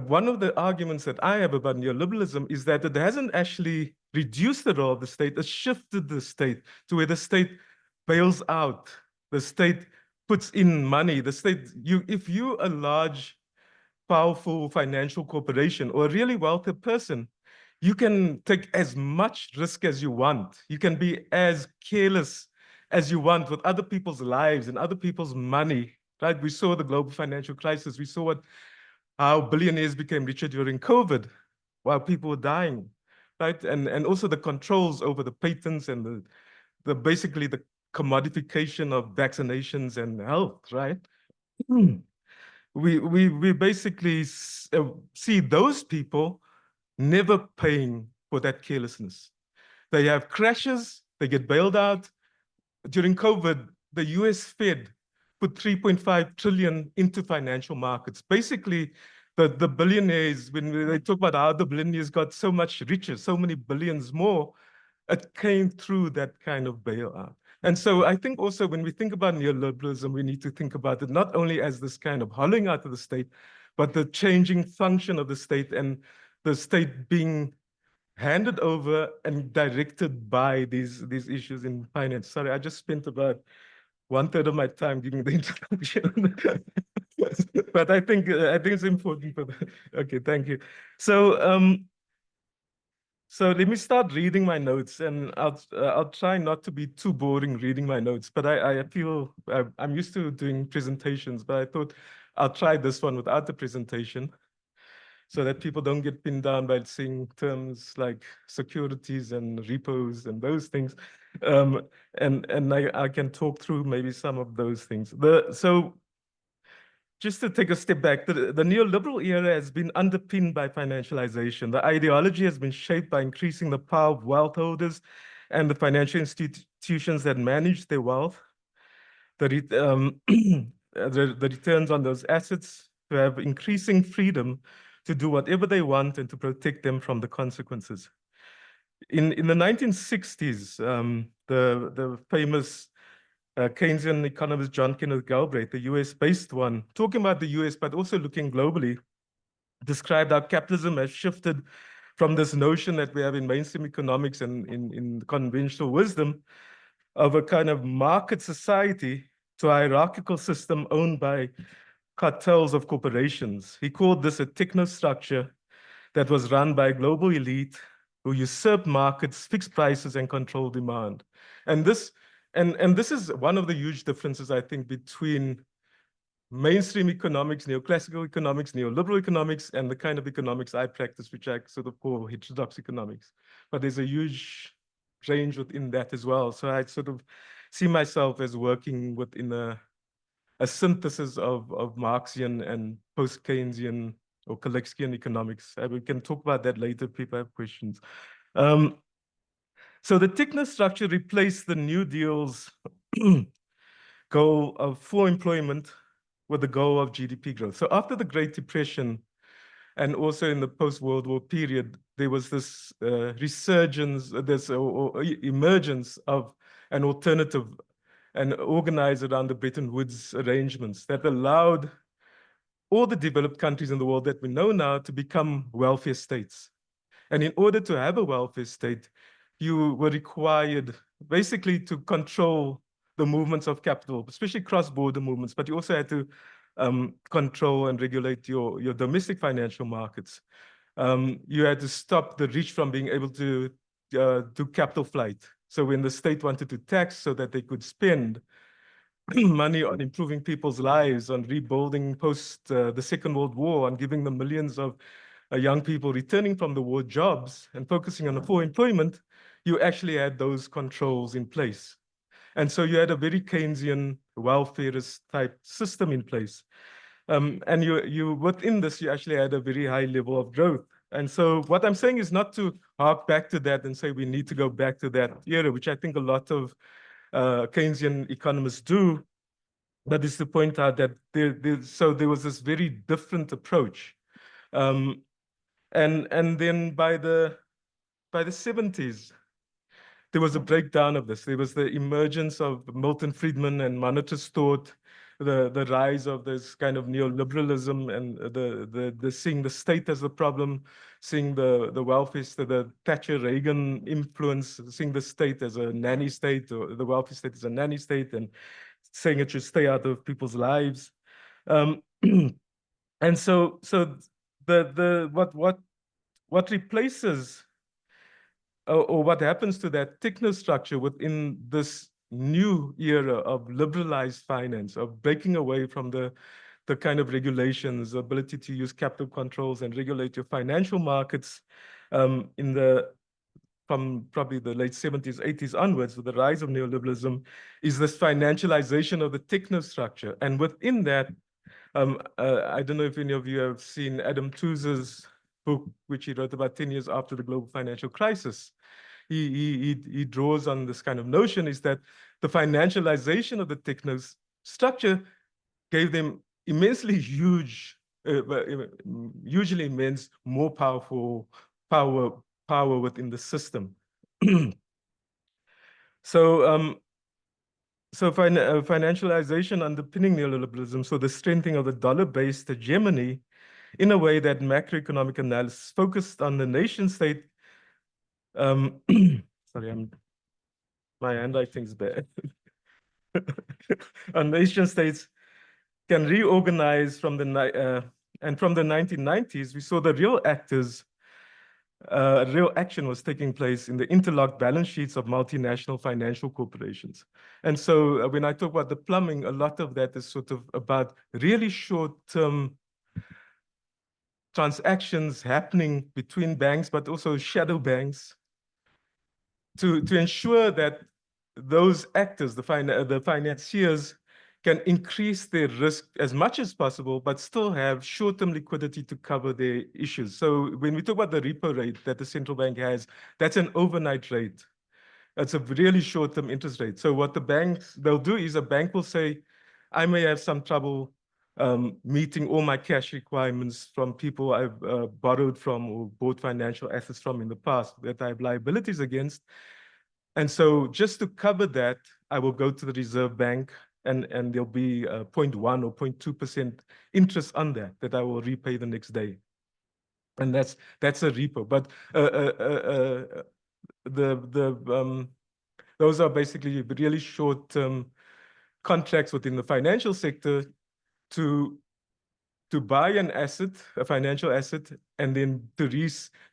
Speaker 10: one of the arguments that I have about neoliberalism is that it hasn't actually reduced the role of the state, it's shifted the state to where the state bails out, the state puts in money, the state, if you're a large, powerful financial corporation or a really wealthy person, you can take as much risk as you want. You can be as careless as you want with other people's lives and other people's money, right? We saw the global financial crisis. We saw how billionaires became richer during COVID while people were dying, right? And also the controls over the patents and the basically the commodification of vaccinations and health, right? We basically see those people never paying for that carelessness. They have crashes, they get bailed out. During COVID, the US Fed put 3.5 trillion into financial markets. Basically, the billionaires, when they talk about how the billionaires got so much richer, so many billions more, it came through that kind of bailout. And so I think also when we think about neoliberalism, we need to think about it not only as this kind of hollowing out of the state, but the changing function of the state and the state being handed over and directed by these issues in finance. Sorry, I just spent about 1/3 of my time giving the introduction. But I think it's important for okay, thank you. So let me start reading my notes, and I'll try not to be too boring reading my notes, but I feel I'm used to doing presentations, but I thought I'll try this one without the presentation. so that people don't get pinned down by seeing terms like securities and repos and those things. And I can talk through maybe some of those things. So just to take a step back, the neoliberal era has been underpinned by financialization. The ideology has been shaped by increasing the power of wealth holders and the financial institutions that manage their wealth. The returns on those assets to have increasing freedom to do whatever they want and to protect them from the consequences. In the 1960s, the famous Keynesian economist John Kenneth Galbraith, the US-based one, talking about the US, but also looking globally, described how capitalism has shifted from this notion that we have in mainstream economics and in conventional wisdom of a kind of market society to a hierarchical system owned by cartels of corporations. He called this a technostructure that was run by a global elite who usurp markets, fix prices, and control demand. And this is one of the huge differences, I think, between mainstream economics, neoclassical economics, neoliberal economics, and the kind of economics I practice, which I sort of call heterodox economics. But there's a huge range within that as well. So I sort of see myself as working within a synthesis of Marxian and post-Keynesian or Kolexian economics. We can talk about that later if people have questions. So the technostructure replaced the New Deal's goal of full employment with the goal of GDP growth. So after the Great Depression, and also in the post-World War period, there was this resurgence, this emergence of an alternative and organized around the Bretton Woods arrangements that allowed all the developed countries in the world that we know now to become welfare states. And in order to have a welfare state, you were required basically to control the movements of capital, especially cross-border movements, but you also had to control and regulate your domestic financial markets. You had to stop the rich from being able to do capital flight. So when the state wanted to tax so that they could spend money on improving people's lives, on rebuilding post the Second World War, on giving them millions of young people returning from the war jobs and focusing on full employment, you actually had those controls in place. And so you had a very Keynesian welfarist type system in place. And you within this, you actually had a very high level of growth. And so what I'm saying is not to hark back to that and say we need to go back to that era, which I think a lot of Keynesian economists do, but is to point out that there was this very different approach. And then by the 70s, there was a breakdown of this. There was the emergence of Milton Friedman and monetarist thought, the rise of this kind of neoliberalism and the seeing the state as the problem, seeing the welfare state, the Thatcher-Reagan influence, seeing the state as a nanny state, or the welfare state as a nanny state, and saying it should stay out of people's lives. And so what replaces or what happens to that technostructure within this new era of liberalized finance, of breaking away from the kind of regulations, the ability to use capital controls and regulate your financial markets from probably the late 70s, 80s onwards, with the rise of neoliberalism, is this financialization of the technostructure. And within that, I don't know if any of you have seen Adam Tooze's book, which he wrote about 10 years after the global financial crisis. He draws on this kind of notion is that the financialization of the technostructure gave them immensely huge, usually immense, more powerful power within the system. So financialization underpinning neoliberalism, so the strengthening of the dollar-based hegemony in a way that macroeconomic analysis focused on the nation state. Sorry, my handwriting's bad. On nation states can reorganize from and from the 1990s, we saw the real actors, real action was taking place in the interlocked balance sheets of multinational financial corporations. And so when I talk about the plumbing, a lot of that is sort of about really short-term transactions happening between banks, but also shadow banks, to ensure that those actors, the financiers, can increase their risk as much as possible, but still have short-term liquidity to cover their issues. So when we talk about the repo rate that the central bank has, that's an overnight rate. That's a really short-term interest rate. So what the banks, they'll do is a bank will say, I may have some trouble meeting all my cash requirements from people I've borrowed from or bought financial assets from in the past that I have liabilities against. And so just to cover that, I will go to the Reserve Bank and there'll be 0.1 or 0.2% interest on that I will repay the next day. And that's a repo. But those are basically really short-term contracts within the financial sector to buy an asset, a financial asset, and then to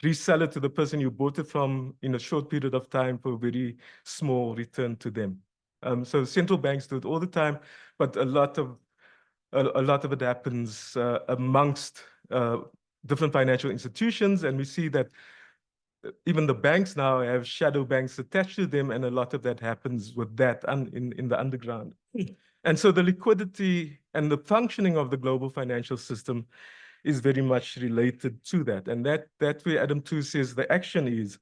Speaker 10: resell it to the person you bought it from in a short period of time for a very small return to them. So central banks do it all the time, but a lot of it happens amongst different financial institutions, and we see that even the banks now have shadow banks attached to them, and a lot of that happens with that in the underground. And so the liquidity and the functioning of the global financial system is very much related to that. And that way Adam too says the action is.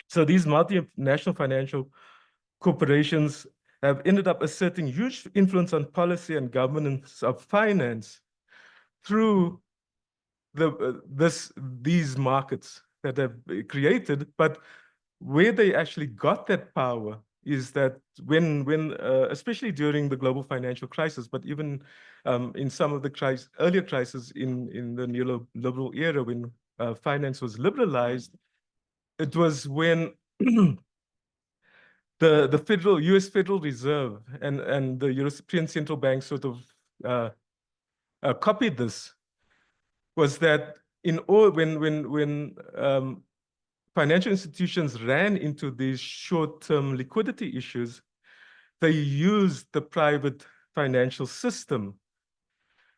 Speaker 10: So these multinational financial corporations have ended up asserting huge influence on policy and governance of finance through these markets that have created, but where they actually got that power is that when especially during the global financial crisis, but even in some of the earlier crises in the neoliberal era, when finance was liberalized, it was when the US Federal Reserve and the European Central Bank sort of copied this, was that when financial institutions ran into these short-term liquidity issues, they used the private financial system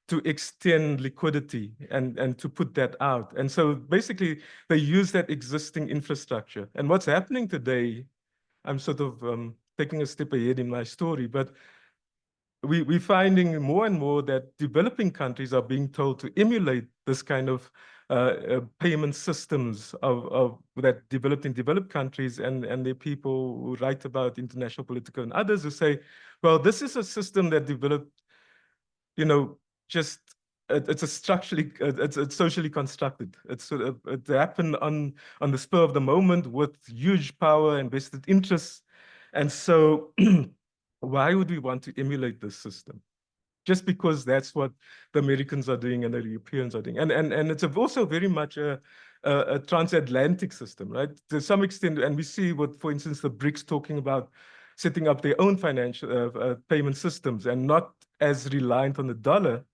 Speaker 10: to extend liquidity and to put that out. And so basically, they use that existing infrastructure. And what's happening today, I'm sort of taking a step ahead in my story, but we're finding more and more that developing countries are being told to emulate this kind of payment systems that developed in developed countries, and there are people who write about International Political and others who say, well, this is a system that developed, just it's a structurally, it's socially constructed. It happened on the spur of the moment with huge power and vested interests, and so why would we want to emulate this system? Just because that's what the Americans are doing and the Europeans are doing. And it's also very much a transatlantic system, right? To some extent, and we see what, for instance, the BRICS talking about setting up their own financial payment systems and not as reliant on the dollar.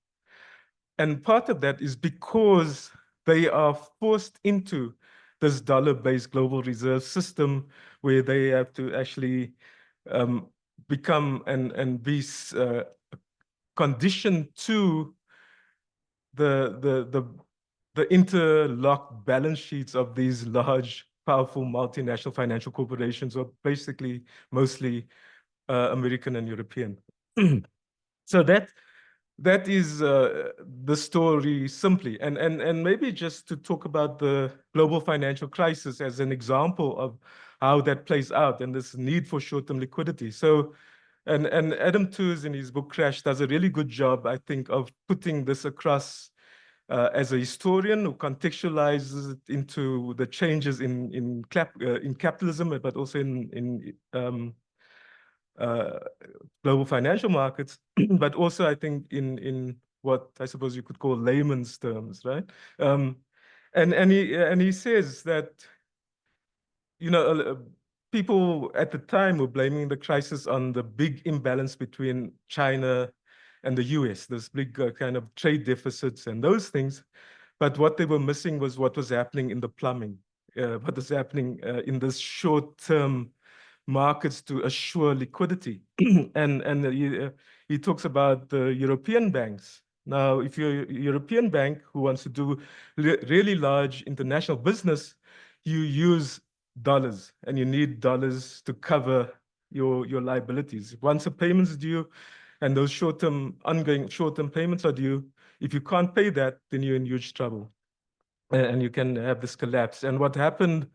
Speaker 10: And part of that is because they are forced into this dollar-based global reserve system where they have to actually become and be conditioned to the interlocked balance sheets of these large, powerful multinational financial corporations, or basically mostly American and European. So that is the story simply. And maybe just to talk about the global financial crisis as an example of how that plays out and this need for short-term liquidity. So, and Adam Tooze in his book Crash does a really good job, I think, of putting this across as a historian who contextualizes it into the changes in capitalism, but also in global financial markets, but also I think in what I suppose you could call layman's terms, right? And he says that, people at the time were blaming the crisis on the big imbalance between China and the US, this big kind of trade deficits and those things. But what they were missing was what was happening in the plumbing, what was happening in this short-term markets to assure liquidity. And he talks about the European banks Now, if you're a European bank who wants to do really large international business, you use dollars, and you need dollars to cover your liabilities. Once a payment's due, and those ongoing short-term payments are due, if you can't pay that, then you're in huge trouble, and you can have this collapse. And what happened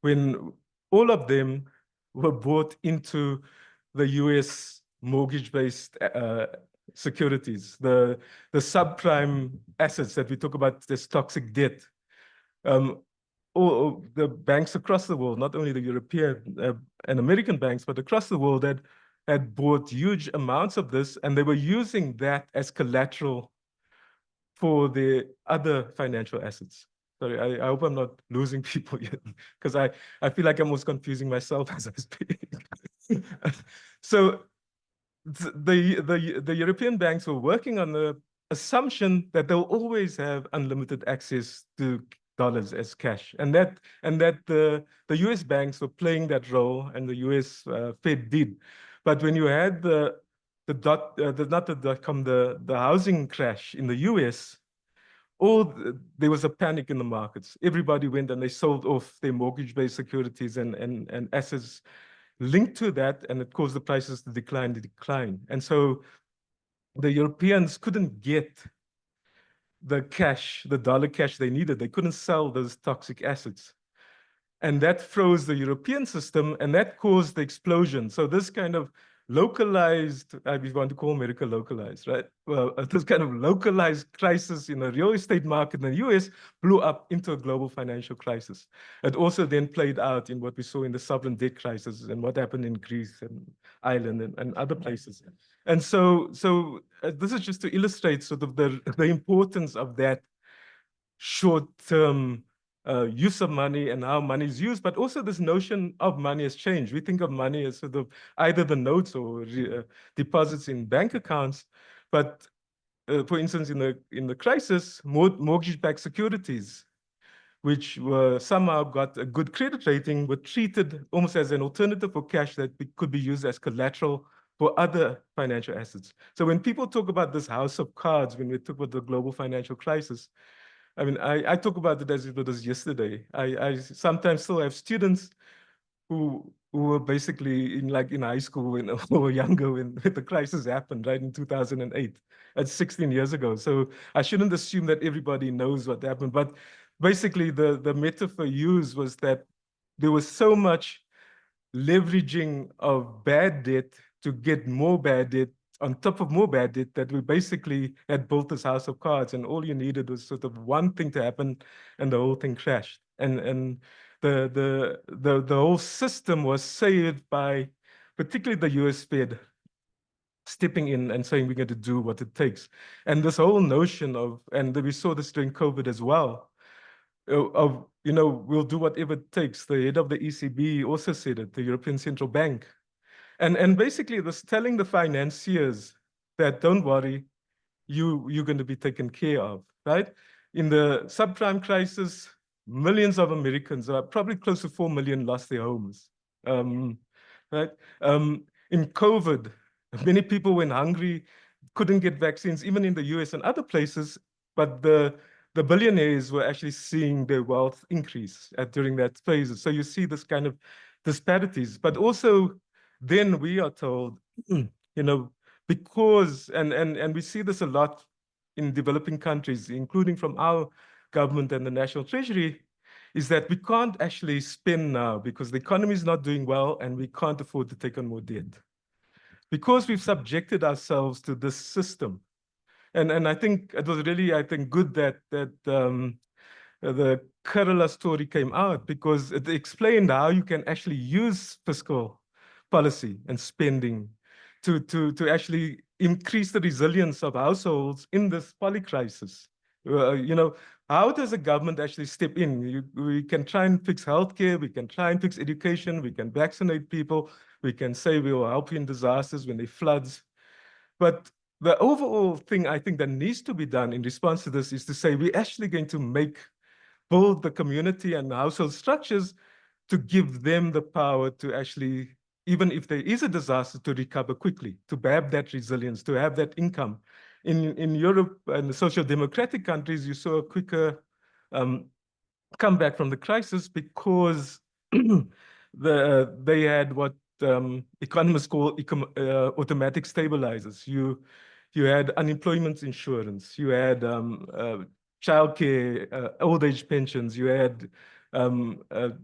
Speaker 10: when all of them were bought into the US mortgage-based securities, the subprime assets that we talk about, this toxic debt. All the banks across the world, not only the European and American banks, but across the world, that had bought huge amounts of this, and they were using that as collateral for the other financial assets. Sorry, I hope I'm not losing people yet, because I feel like I'm almost confusing myself as I speak. So the European banks were working on the assumption that they'll always have unlimited access to dollars as cash, and that the US banks were playing that role, and the US Fed did. But when you had the housing crash in the US, there was a panic in the markets. Everybody went and they sold off their mortgage-based securities and assets linked to that, and it caused the prices to decline. And so the Europeans couldn't get the cash, the dollar cash they needed. They couldn't sell those toxic assets. And that froze the European system, and that caused the explosion. So this kind of localized, we want to call America localized, right? Well, this kind of localized crisis in the real estate market in the US blew up into a global financial crisis. It also then played out in what we saw in the sovereign debt crisis and what happened in Greece and Ireland and other places. And so this is just to illustrate sort of the importance of that short-term use of money and how money is used, but also this notion of money has changed. We think of money as sort of either the notes or deposits in bank accounts, but for instance, in the crisis, mortgage-backed securities, which were somehow got a good credit rating, were treated almost as an alternative for cash that could be used as collateral for other financial assets. So when people talk about this house of cards, when we talk about the global financial crisis, I mean, I talk about it as if it was yesterday. I sometimes still have students who were basically in high school or younger when the crisis happened, right, in 2008. That's 16 years ago. So I shouldn't assume that everybody knows what happened. But basically, the metaphor used was that there was so much leveraging of bad debt to get more bad debt on top of more bad debt, that we basically had built this house of cards, and all you needed was sort of one thing to happen and the whole thing crashed. And the whole system was saved by particularly the US Fed stepping in and saying we're going to do what it takes. And this whole notion of, and we saw this during COVID as well, of, we'll do whatever it takes. The head of the ECB also said it, the European Central Bank. And basically this telling the financiers that don't worry, you're going to be taken care of, right? In the subprime crisis, millions of Americans, probably close to 4 million, lost their homes, right? In COVID, many people went hungry, couldn't get vaccines, even in the US and other places, but the billionaires were actually seeing their wealth increase during that phase. So you see this kind of disparities, but also then we are told, because, and we see this a lot in developing countries, including from our government and the National Treasury, is that we can't actually spend now because the economy is not doing well and we can't afford to take on more debt. Because we've subjected ourselves to this system. And I think it was really, good that the Kerala story came out, because it explained how you can actually use fiscal policy and spending to actually increase the resilience of households in this polycrisis. How does a government actually step in? We can try and fix healthcare, we can try and fix education, we can vaccinate people, we can say we will help you in disasters when there floods. But the overall thing I think that needs to be done in response to this is to say we're actually going to build the community and household structures to give them the power to actually, even if there is a disaster, to recover quickly, to have that resilience, to have that income. in Europe and the social democratic countries, you saw a quicker comeback from the crisis because they had what economists call automatic stabilizers. You had unemployment insurance, you had childcare, old age pensions, you had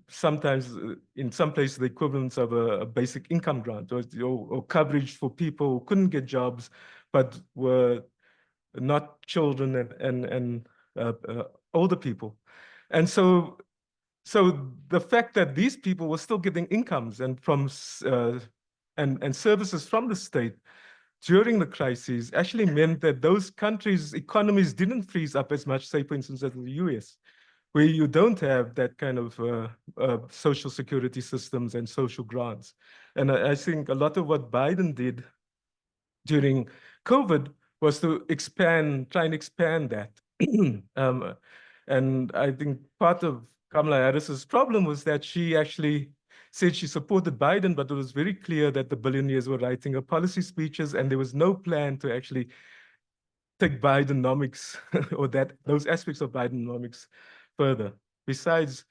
Speaker 10: sometimes in some places the equivalence of a basic income grant or coverage for people who couldn't get jobs but were not children and older people. And so the fact that these people were still getting incomes and from and services from the state during the crises actually meant that those countries' economies didn't freeze up as much, say, for instance, as the US, where you don't have that kind of social security systems and social grants. And I think a lot of what Biden did during COVID was to try and expand that. And I think part of Kamala Harris's problem was that she actually said she supported Biden, but it was very clear that the billionaires were writing her policy speeches and there was no plan to actually take Bidenomics or those aspects of Bidenomics further. Besides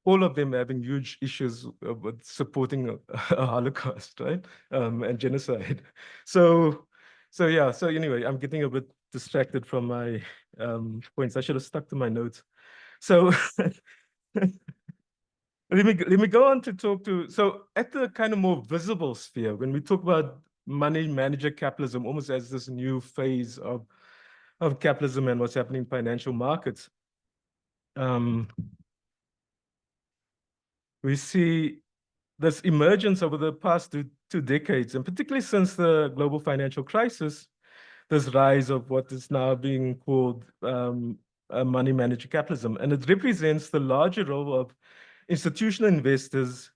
Speaker 10: all of them having huge issues with supporting a Holocaust, right? And genocide. So anyway, I'm getting a bit distracted from my points. I should have stuck to my notes. So let me go on to talk to, so at the kind of more visible sphere, when we talk about money manager capitalism, almost as this new phase of capitalism and what's happening in financial markets, we see this emergence over the past two decades, and particularly since the global financial crisis, this rise of what is now being called money manager capitalism. And it represents the larger role of institutional investors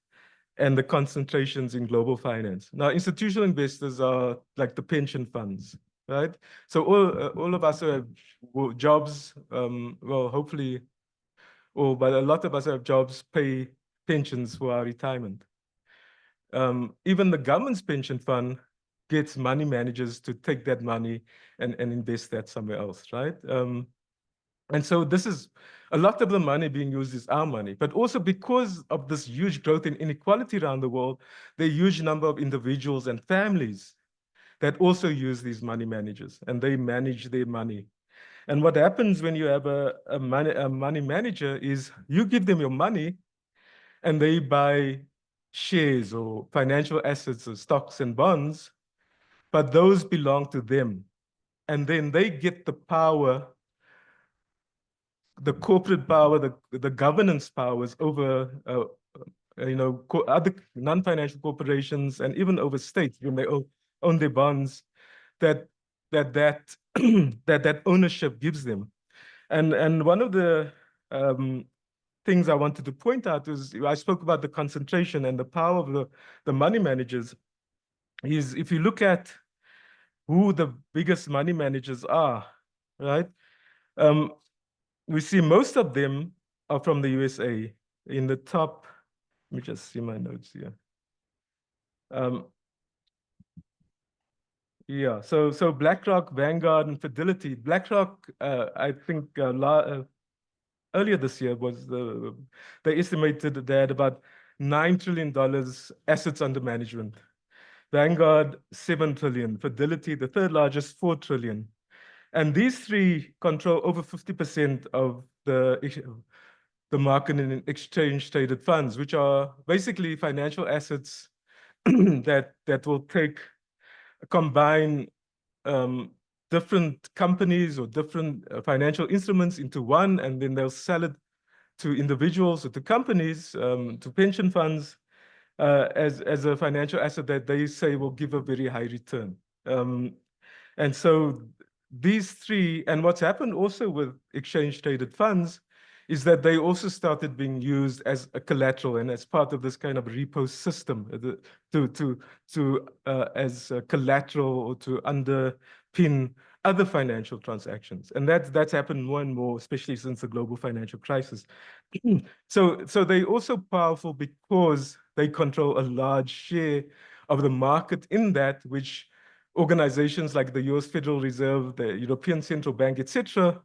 Speaker 10: and the concentrations in global finance. Now, institutional investors are like the pension funds, right? So all of us who have jobs, well, hopefully, but a lot of us who have jobs pay pensions for our retirement. Even the government's pension fund gets money managers to take that money and invest that somewhere else, right? And so this is a lot of the money being used is our money, but also because of this huge growth in inequality around the world, there are a huge number of individuals and families that also use these money managers and they manage their money. And what happens when you have a money manager is you give them your money and they buy shares or financial assets or stocks and bonds, but those belong to them. And then they get the power, the corporate power, the governance powers over other non-financial corporations and even over states when they own their bonds, that ownership gives them. And one of the things I wanted to point out is I spoke about the concentration and the power of the money managers. Is if you look at who the biggest money managers are, right? We see most of them are from the USA. In the top, let me just see my notes here. Yeah, so BlackRock, Vanguard, and Fidelity. BlackRock, I think earlier this year they estimated that they had about $9 trillion assets under management. Vanguard, 7 trillion. Fidelity, the third largest, 4 trillion. And these three control over 50% of the market and exchange traded funds, which are basically financial assets that will combine different companies or different financial instruments into one, and then they'll sell it to individuals or to companies, to pension funds, as a financial asset that they say will give a very high return. And so these three, and what's happened also with exchange traded funds is that they also started being used as a collateral and as part of this kind of repo system as a collateral or to underpin other financial transactions. And that's happened more and more, especially since the global financial crisis. So they're also powerful because they control a large share of the market in that, which organizations like the US Federal Reserve, the European Central Bank, etc.,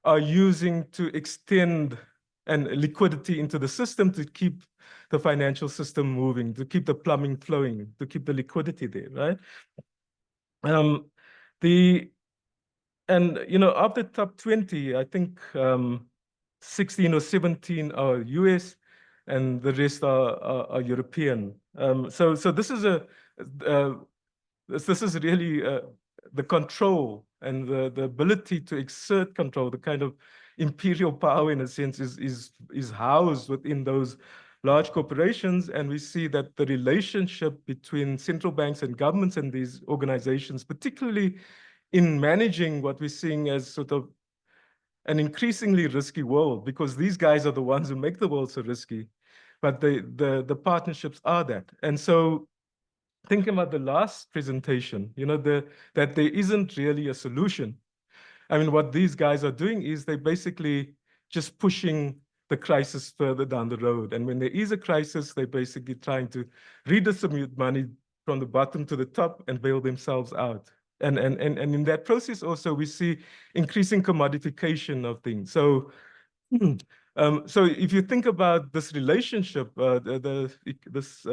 Speaker 10: are using to extend and liquidity into the system to keep the financial system moving, to keep the plumbing flowing, to keep the liquidity there, right? Of the top 20, I think 16 or 17 are US, and the rest are European. So this is this is really the control and the ability to exert control, the kind of imperial power, in a sense, is housed within those large corporations. And we see that the relationship between central banks and governments and these organizations, particularly in managing what we're seeing as sort of an increasingly risky world, because these guys are the ones who make the world so risky, but the partnerships are that. And so thinking about the last presentation, that there isn't really a solution. I mean, what these guys are doing is they're basically just pushing the crisis further down the road. And when there is a crisis, they're basically trying to redistribute money from the bottom to the top and bail themselves out. And in that process also, we see increasing commodification of things. So, so if you think about this relationship, this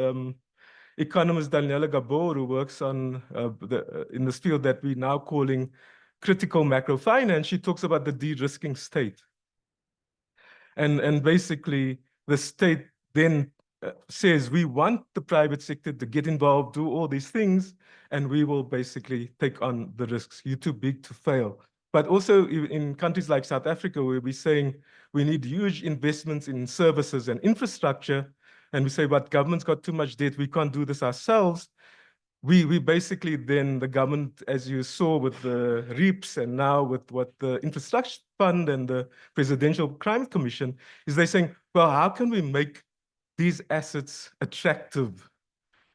Speaker 10: economist Daniela Gabor, who works on in this field that we're now calling critical macrofinance, she talks about the de-risking state. And basically, the state then says, we want the private sector to get involved, do all these things, and we will basically take on the risks. You're too big to fail. But also in countries like South Africa, where we're saying we need huge investments in services and infrastructure, and we say, but government's got too much debt, we can't do this ourselves. We basically then, the government, as you saw with the REAPs and now with what the Infrastructure Fund and the Presidential Crime Commission, is they're saying, well, how can we make these assets attractive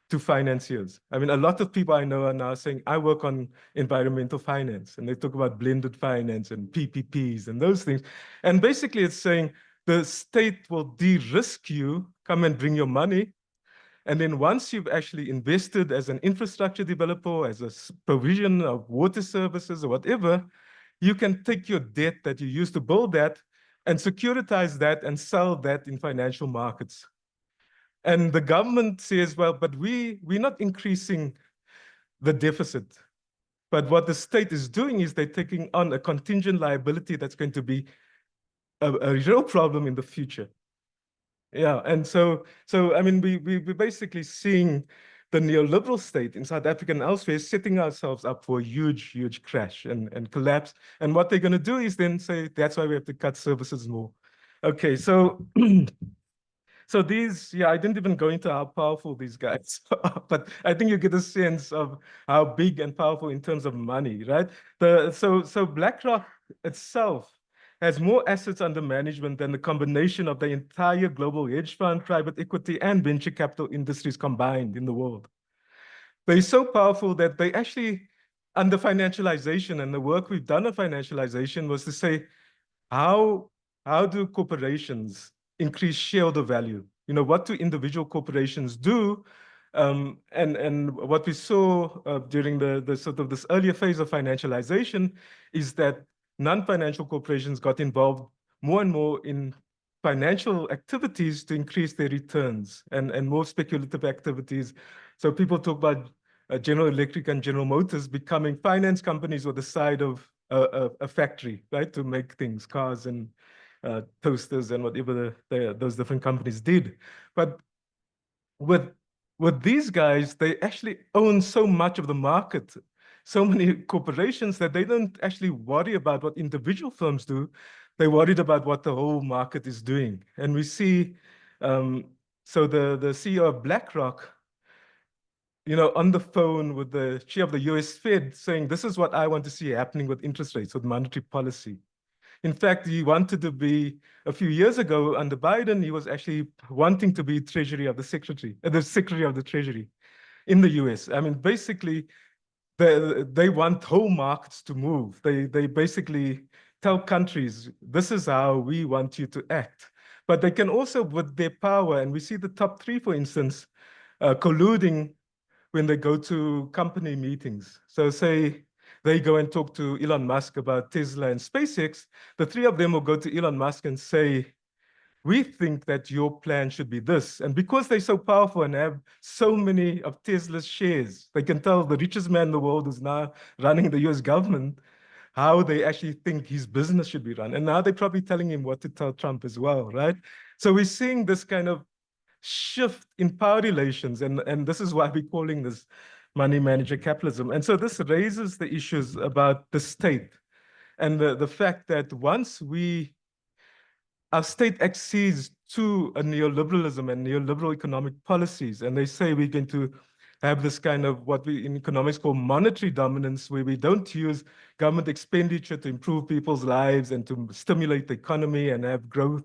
Speaker 10: to financiers? I mean, a lot of people I know are now saying, I work on environmental finance, and they talk about blended finance and PPPs and those things. And basically it's saying the state will de-risk you, come and bring your money. And then once you've actually invested as an infrastructure developer, as a provision of water services or whatever, you can take your debt that you used to build that and securitize that and sell that in financial markets. And the government says, well, but we're not increasing the deficit. But what the state is doing is they're taking on a contingent liability that's going to be a real problem in the future. Yeah, and so I mean, we're basically seeing the neoliberal state in South Africa and elsewhere setting ourselves up for a huge, huge crash and collapse. And what they're going to do is then say, that's why we have to cut services more. Okay, so so these, I didn't even go into how powerful these guys are, but I think you get a sense of how big and powerful in terms of money, right? So BlackRock itself has more assets under management than the combination of the entire global hedge fund, private equity, and venture capital industries combined in the world. They're so powerful that they actually, under financialization, and the work we've done on financialization was to say, how do corporations increase shareholder value? What do individual corporations do? And what we saw during the sort of this earlier phase of financialization is that non-financial corporations got involved more and more in financial activities to increase their returns and more speculative activities. So people talk about General Electric and General Motors becoming finance companies on the side of a factory, right, to make things, cars and toasters and whatever those different companies did. But with these guys, they actually own so much of the market, so many corporations, that they don't actually worry about what individual firms do. They're worried about what the whole market is doing. And we see, so the CEO of BlackRock, on the phone with the chair of the US Fed saying, this is what I want to see happening with interest rates, with monetary policy. In fact, he wanted to be, a few years ago under Biden, he was actually wanting to be the Secretary of the Treasury in the US. I mean, basically, they want whole markets to move. They basically tell countries, this is how we want you to act. But they can also, with their power, and we see the top three, for instance, colluding when they go to company meetings. So say they go and talk to Elon Musk about Tesla and SpaceX, the three of them will go to Elon Musk and say, we think that your plan should be this. And because they're so powerful and have so many of Tesla's shares, they can tell the richest man in the world who's now running the US government how they actually think his business should be run. And now they're probably telling him what to tell Trump as well, right? So we're seeing this kind of shift in power relations. And this is why we're calling this money manager capitalism. And so this raises the issues about the state and the fact that once our state accedes to a neoliberalism and neoliberal economic policies, and they say we're going to have this kind of what we in economics call monetary dominance, where we don't use government expenditure to improve people's lives and to stimulate the economy and have growth,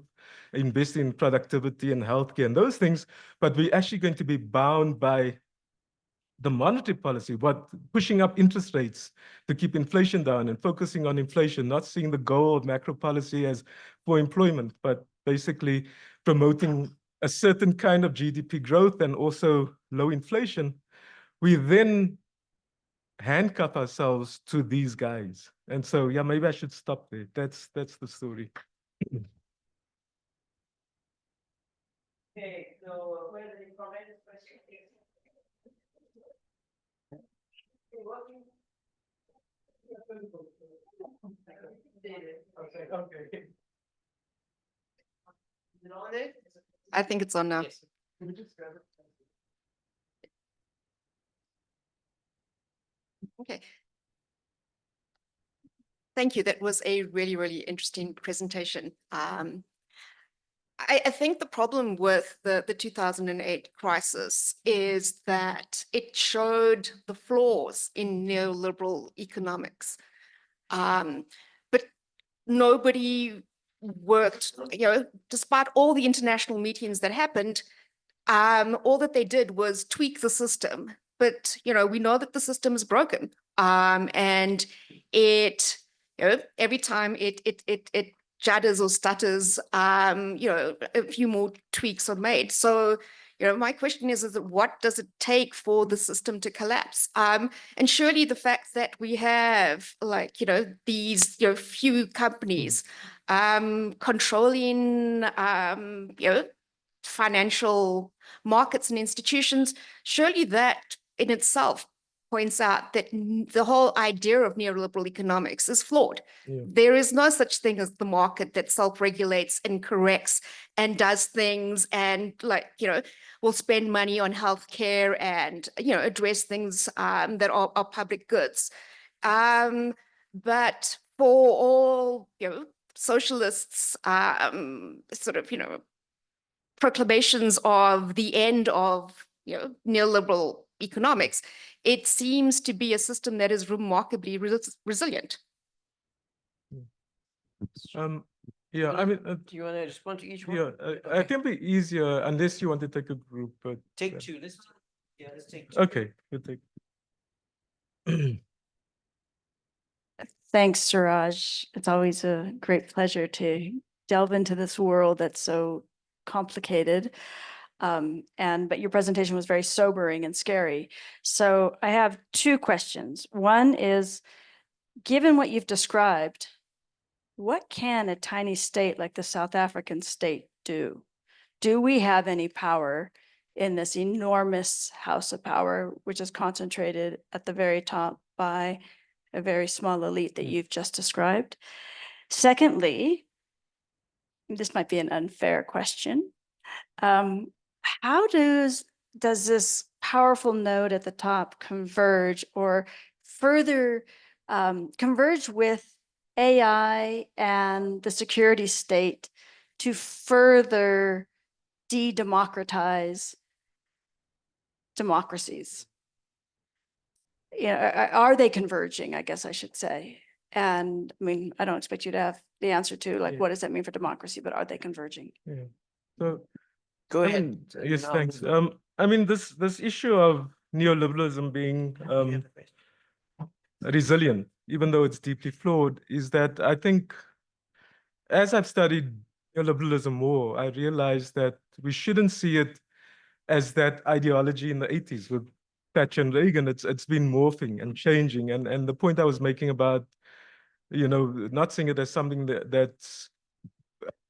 Speaker 10: invest in productivity and healthcare and those things, but we're actually going to be bound by the monetary policy, what pushing up interest rates to keep inflation down and focusing on inflation, not seeing the goal of macro policy as for employment, but basically promoting a certain kind of GDP growth and also low inflation. We then handcuff ourselves to these guys. And so, yeah, maybe I should stop there. That's the story.
Speaker 1: Okay, so where the comments, questions? Okay. Is it on there?
Speaker 11: I think it's on now.
Speaker 1: Yes. Can we just grab it?
Speaker 11: Okay. Thank you. That was a really, really interesting presentation. I think the problem with the 2008 crisis is that it showed the flaws in neoliberal economics. But nobody worked, despite all the international meetings that happened, all that they did was tweak the system. But, we know that the system is broken. And it, every time it judders or stutters, a few more tweaks are made. So, my question is that what does it take for the system to collapse? And surely the fact that we have these, few companies controlling, financial markets and institutions, surely that in itself points out that the whole idea of neoliberal economics is flawed.
Speaker 10: Yeah.
Speaker 11: There is no such thing as the market that self-regulates and corrects and does things and will spend money on healthcare and address things that are public goods. But for all socialists proclamations of the end of neoliberal economics, it seems to be a system that is remarkably resilient.
Speaker 10: Yeah, I mean,
Speaker 1: Do you want to respond to each one?
Speaker 10: yeah, I think it'd be easier unless you want to take a group, but
Speaker 1: Take two. Let's take two.
Speaker 10: okay, we'll take.
Speaker 2: Thanks, Seeraj. It's always a great pleasure to delve into this world that's so complicated. But your presentation was very sobering and scary. So I have two questions. One is, given what you've described, what can a tiny state like the South African state do? Do we have any power in this enormous house of power, which is concentrated at the very top by a very small elite that you've just described? Secondly, this might be an unfair question. How does this powerful node at the top converge or further converge with AI and the security state to further de-democratize democracies? Are they converging, I guess I should say? And I mean, I don't expect you to have the answer to what does that mean for democracy, but are they converging?
Speaker 10: Yeah. So
Speaker 1: Go
Speaker 10: I
Speaker 1: ahead.
Speaker 10: mean, yes, thanks. I mean, this issue of neoliberalism being resilient, even though it's deeply flawed, is that I think as I've studied neoliberalism more, I realized that we shouldn't see it as that ideology in the 80s with Thatcher and Reagan, it's been morphing and changing. And the point I was making about, not seeing it as something that's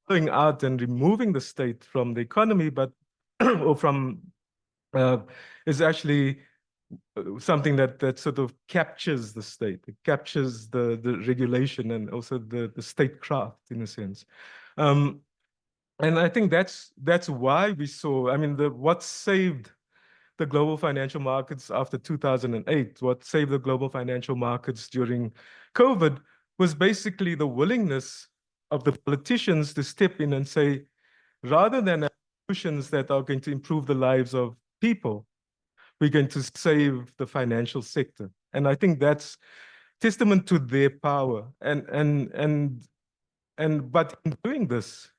Speaker 10: going out and removing the state from the economy, but or from is actually something that sort of captures the state. It captures the regulation and also the statecraft in a sense. And I think that's why we saw, I mean, what saved the global financial markets after 2008, what saved the global financial markets during COVID was basically the willingness of the politicians to step in and say, rather than solutions that are going to improve the lives of people, we're going to save the financial sector. And I think that's testament to their power. But in doing this,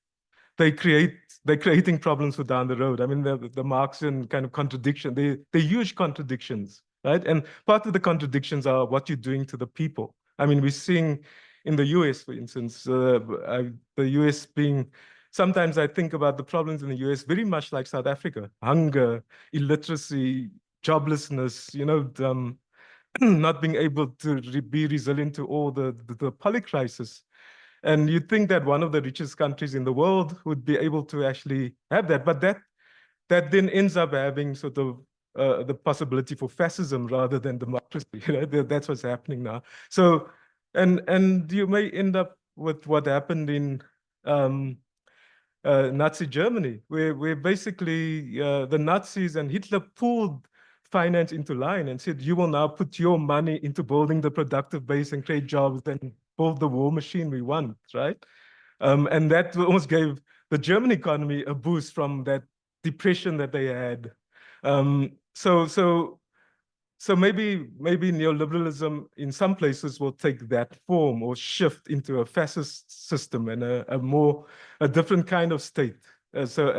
Speaker 10: they're creating problems for down the road. I mean, the Marxian kind of contradiction, they're huge contradictions, right? And part of the contradictions are what you're doing to the people. I mean, we're seeing in the US, for instance, the US being, sometimes I think about the problems in the US very much like South Africa: hunger, illiteracy, joblessness, not being able to be resilient to all the polycrisis. And you'd think that one of the richest countries in the world would be able to actually have that, but that then ends up having sort of the possibility for fascism rather than democracy. That's what's happening now. So, and you may end up with what happened in Nazi Germany, where basically the Nazis and Hitler pulled finance into line and said, you will now put your money into building the productive base and create jobs and build the war machine we want, right? And that almost gave the German economy a boost from that depression that they had. So maybe neoliberalism in some places will take that form or shift into a fascist system and a different kind of state. So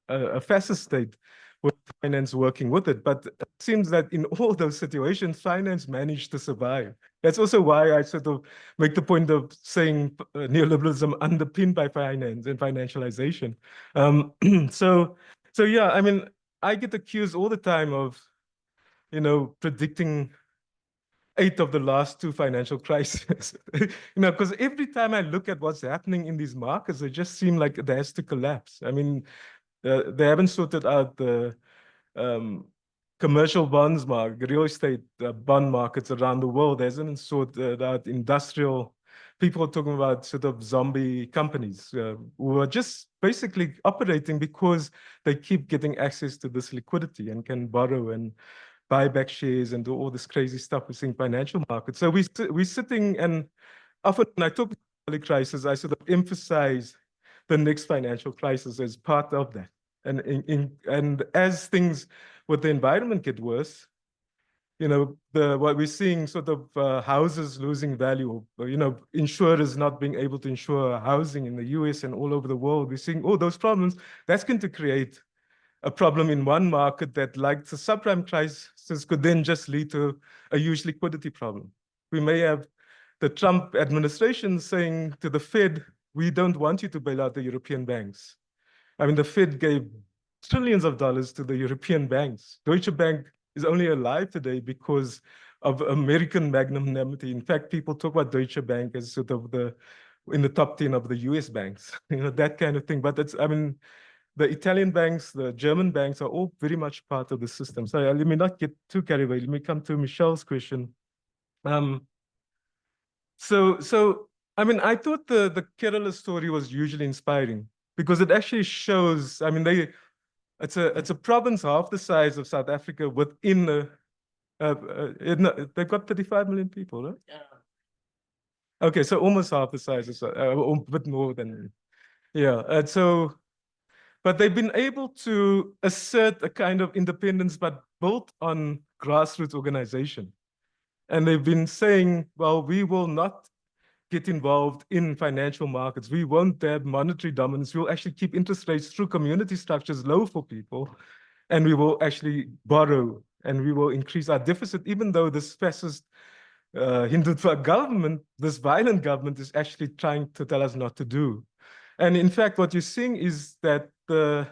Speaker 10: a fascist state with finance working with it. But it seems that in all those situations, finance managed to survive. That's also why I sort of make the point of saying neoliberalism underpinned by finance and financialization. So yeah, I mean, I get accused all the time of, predicting 8 of the last 2 financial crises. Because every time I look at what's happening in these markets, they just seem like it has to collapse. I mean, they haven't sorted out the commercial bonds market, real estate bond markets around the world. They haven't sorted out industrial. People are talking about sort of zombie companies who are just basically operating because they keep getting access to this liquidity and can borrow and buy back shares and do all this crazy stuff we're seeing in financial markets. So we're sitting, and often when I talk about the crisis, I sort of emphasize the next financial crisis as part of that. And as things with the environment get worse, what we're seeing sort of houses losing value, insurers not being able to insure housing in the US and all over the world, we're seeing all those problems. That's going to create a problem in one market that, like the subprime crisis, could then just lead to a huge liquidity problem. We may have the Trump administration saying to the Fed, we don't want you to bail out the European banks. I mean, the Fed gave trillions of dollars to the European banks. Deutsche Bank is only alive today because of American magnanimity. In fact, people talk about Deutsche Bank as sort of in the top 10 of the US banks, that kind of thing. But the Italian banks, the German banks are all very much part of the system. So let me not get too carried away. Let me come to Michelle's question. So I mean, I thought the Kerala story was hugely inspiring because it actually shows, I mean, it's a province half the size of South Africa within they've got 35 million people, right? Yeah. Okay, so almost half the size, a bit more than, yeah. But they've been able to assert a kind of independence, but built on grassroots organization. And they've been saying, well, we will not get involved in financial markets. We won't have monetary dominance. We'll actually keep interest rates through community structures low for people. And we will actually borrow and we will increase our deficit, even though this fascist Hindutva government, this violent government, is actually trying to tell us not to do. And in fact, what you're seeing is that the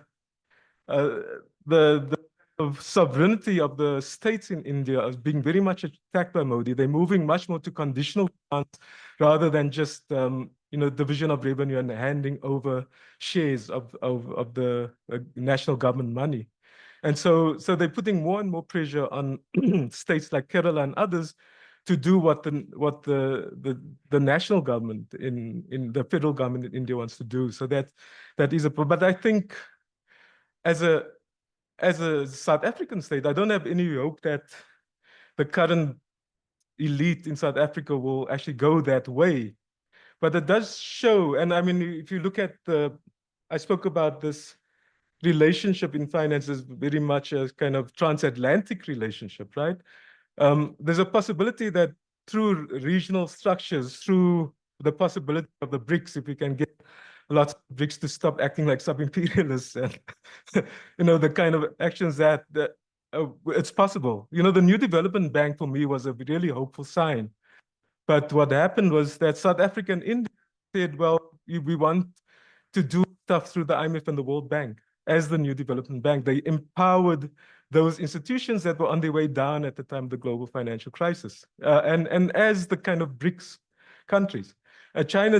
Speaker 10: of sovereignty of the states in India is being very much attacked by Modi. They're moving much more to conditional funds rather than just division of revenue and handing over shares of the national government money. And so they're putting more and more pressure on states like Kerala and others to do what the national government in the federal government in India wants to do. So that is a problem. But I think as a South African state, I don't have any hope that the current elite in South Africa will actually go that way. But it does show, and I mean, if you look at I spoke about this relationship in finance is very much a kind of transatlantic relationship, right? There's a possibility that through regional structures, through the possibility of the BRICS, if we can get lots of BRICS to stop acting like sub-imperialists and, the kind of actions that it's possible. The New Development Bank for me was a really hopeful sign. But what happened was that South Africa and India said, well, we want to do stuff through the IMF and the World Bank as the New Development Bank. They empowered those institutions that were on their way down at the time of the global financial crisis. And as the kind of BRICS countries, China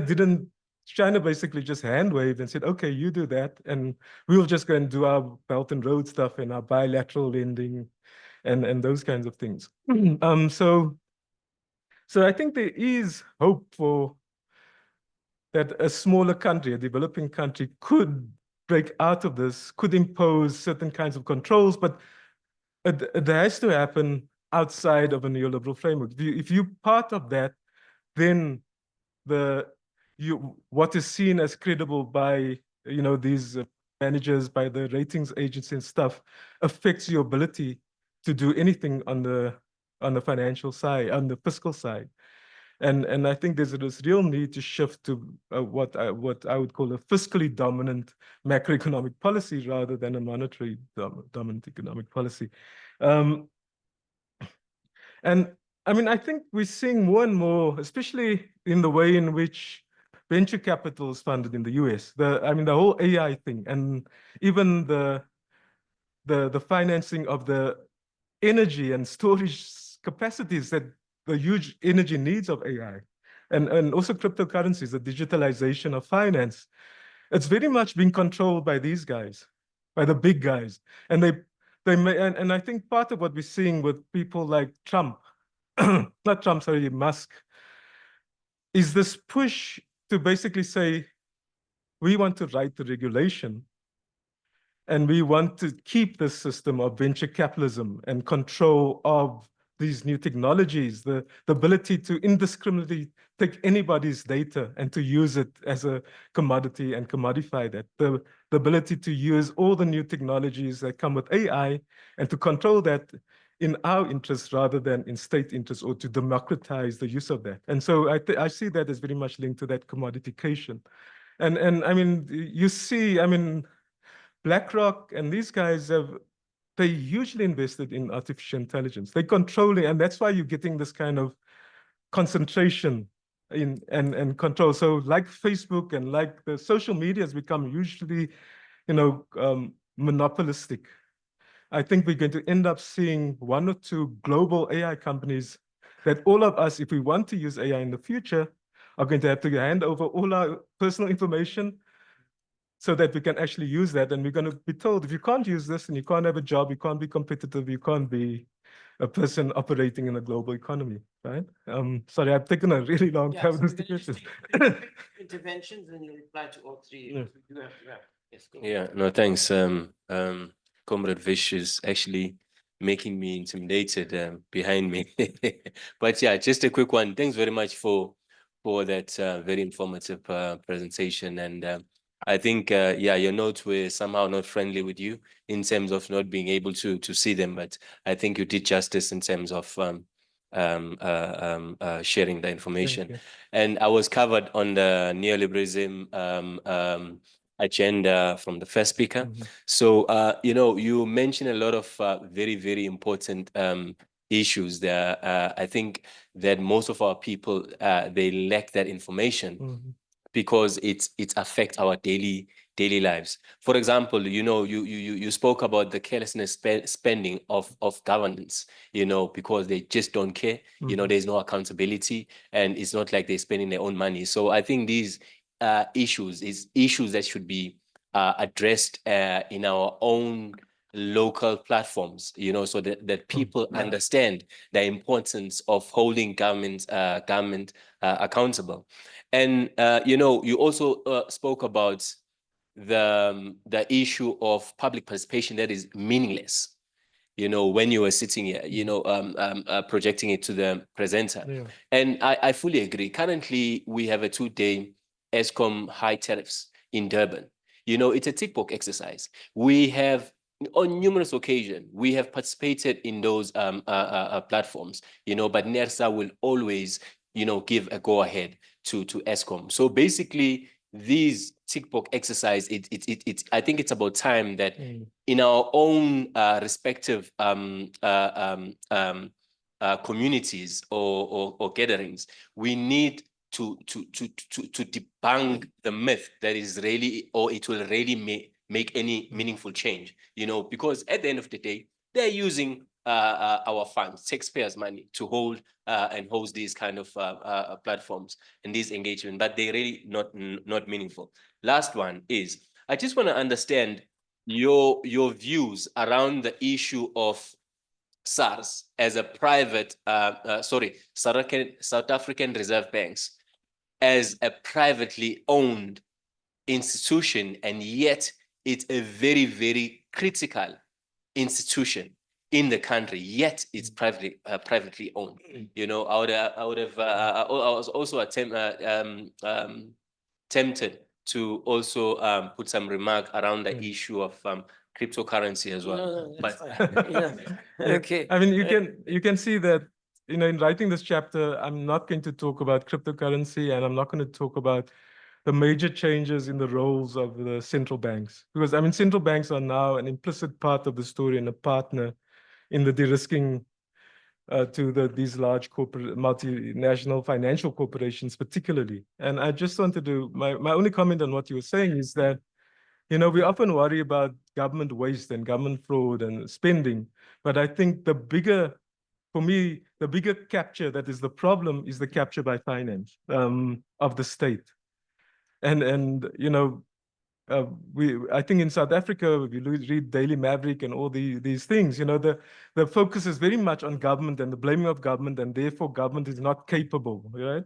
Speaker 10: basically just hand waved and said, okay, you do that, and we'll just go and do our Belt and Road stuff and our bilateral lending and those kinds of things. So I think there is hope for that a smaller country, a developing country, could break out of this, could impose certain kinds of controls, but it has to happen outside of a neoliberal framework. If you're part of that, then what is seen as credible by these managers, by the ratings agencies and stuff, affects your ability to do anything on the financial side, on the fiscal side. And I think there's this real need to shift to what I would call a fiscally dominant macroeconomic policy rather than a monetary dominant economic policy. And I mean, I think we're seeing more and more, especially in the way in which venture capital is funded in the US. The whole AI thing, and even the financing of the energy and storage capacities that the huge energy needs of AI, and also cryptocurrencies, the digitalization of finance. It's very much being controlled by these guys, by the big guys. And I think part of what we're seeing with people like Trump, Musk, is this push to basically say, we want to write the regulation and we want to keep this system of venture capitalism and control of these new technologies, the ability to indiscriminately take anybody's data and to use it as a commodity and commodify that, the ability to use all the new technologies that come with AI and to control that in our interest rather than in state interest, or to democratize the use of that. And so I see that as very much linked to that commodification. And I mean, you see, I mean, BlackRock and these guys they hugely invested in artificial intelligence. They're controlling, and that's why you're getting this kind of concentration and control. So like Facebook and like the social media has become hugely, monopolistic. I think we're going to end up seeing one or two global AI companies that all of us, if we want to use AI in the future, are going to have to hand over all our personal information so that we can actually use that. And we're going to be told, if you can't use this and you can't have a job, you can't be competitive, you can't be a person operating in a global economy, right? Sorry, I've taken a really long time with this question.
Speaker 1: Interventions and you reply to all three. Yeah. You have to wrap. Yes, go.
Speaker 12: Yeah, no, thanks. Comrade Vish is actually making me intimidated behind me. But yeah, just a quick one. Thanks very much for that very informative presentation. And I think, yeah, your notes were somehow not friendly with you in terms of not being able to see them, but I think you did justice in terms of sharing the information. And I was covered on the neoliberalism agenda from the first speaker. Mm-hmm. So, you mentioned a lot of very, very important issues there. I think that most of our people, they lack that information. Mm-hmm. Because it affects our daily daily lives. For example, you spoke about the carelessness spending of governance, because they just don't care. There's no accountability, and it's not like they're spending their own money. So I think these issues that should be addressed in our own local platforms, so that people understand the importance of holding government accountable. And you also spoke about the issue of public participation that is meaningless. When you were sitting here, projecting it to the presenter.
Speaker 10: Yeah.
Speaker 12: And I fully agree. Currently, we have a 2-day ESCOM high tariffs in Durban. It's a tick box exercise. We have, on numerous occasions, we have participated in those platforms, but NERSA will always, give a go ahead to ESCOM. So basically, these tick box exercise, I think it's about time that in our own respective communities or gatherings, we need to debunk the myth that is really, or it will really make any meaningful change, because at the end of the day, they're using our funds, taxpayers' money, to hold and host these kind of platforms and these engagement, but they're really not meaningful. Last one is, I just want to understand your views around the issue of SARS as a private, South African Reserve Banks as a privately owned institution, and yet it's a very, very critical institution in the country, yet it's privately owned. I was also tempted to also put some remark around the issue of cryptocurrency as well.
Speaker 10: Okay. I mean, you can see that, in writing this chapter, I'm not going to talk about cryptocurrency, and I'm not going to talk about the major changes in the roles of the central banks, because central banks are now an implicit part of the story and a partner in the de-risking to these large corporate, multinational financial corporations particularly. And I just wanted to, my only comment on what you were saying is that, we often worry about government waste and government fraud and spending, but I think for me, the bigger capture that is the problem is the capture by finance of the state. And I think in South Africa, if you read Daily Maverick and all these things, the focus is very much on government and the blaming of government, and therefore government is not capable, right?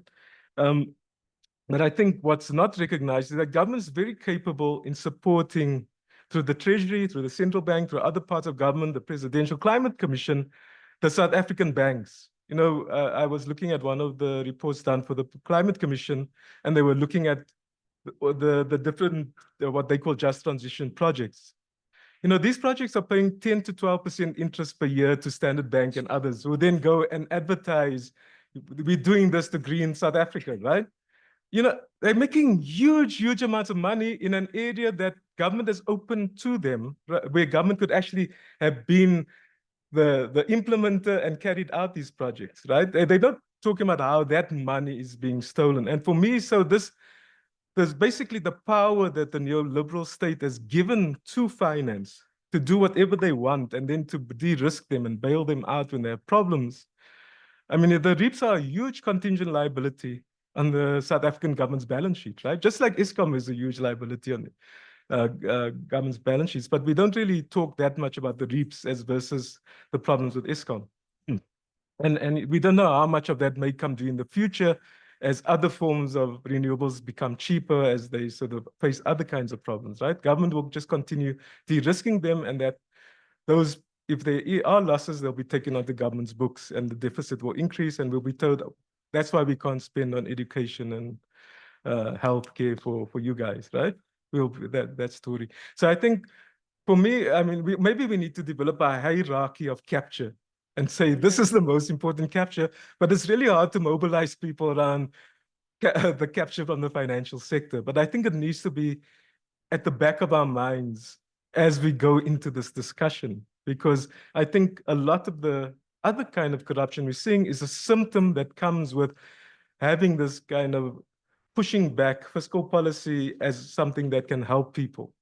Speaker 10: But I think what's not recognized is that government is very capable in supporting, through the Treasury, through the central bank, through other parts of government, the Presidential Climate Commission, the South African banks. I was looking at one of the reports done for the Climate Commission, and they were looking at the different, what they call just transition projects. These projects are paying 10 to 12% interest per year to Standard Bank and others, who then go and advertise, we're doing this to green South Africa, right? They're making huge amounts of money in an area that government has opened to them, where government could actually have been the implementer and carried out these projects, right? They're not talking about how that money is being stolen. And for me, so there's basically the power that the neoliberal state has given to finance to do whatever they want, and then to de-risk them and bail them out when they have problems. The REIPs are a huge contingent liability on the South African government's balance sheet, right? Just like ESCOM is a huge liability on government's balance sheets, but we don't really talk that much about the REIPs as versus the problems with ESCOM. And we don't know how much of that may come due in the future as other forms of renewables become cheaper, as they sort of face other kinds of problems, right? Government will just continue de-risking them, and that those, if there are losses, they'll be taken onto government's books, and the deficit will increase, and we'll be told, that's why we can't spend on education and healthcare for you guys, right? That story. So I think, for me, maybe we need to develop a hierarchy of capture and say, this is the most important capture, but it's really hard to mobilize people around the capture from the financial sector. But I think it needs to be at the back of our minds as we go into this discussion, because I think a lot of the other kind of corruption we're seeing is a symptom that comes with having this kind of pushing back fiscal policy as something that can help people.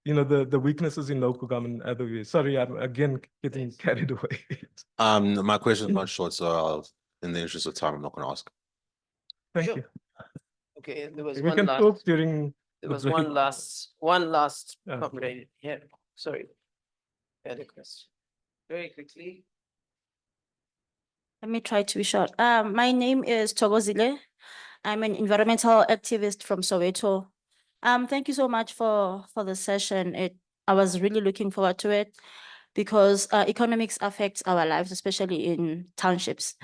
Speaker 10: You know, the weaknesses in local government other ways. Sorry, I'm again getting carried away.
Speaker 8: My question is not short, so in the interest of time, I'm not going to ask.
Speaker 10: Thank
Speaker 1: Sure.
Speaker 10: you.
Speaker 1: Okay, there was
Speaker 10: We
Speaker 1: one
Speaker 10: can
Speaker 1: last.
Speaker 10: talk during
Speaker 1: There
Speaker 10: the
Speaker 1: was
Speaker 10: break.
Speaker 1: one last
Speaker 10: Yeah.
Speaker 1: complaint here. Sorry. I had a question. Very quickly.
Speaker 4: Let me try to be short. My name is Togozile. I'm an environmental activist from Soweto. Thank you so much for the session. I was really looking forward to it because economics affects our lives, especially in townships.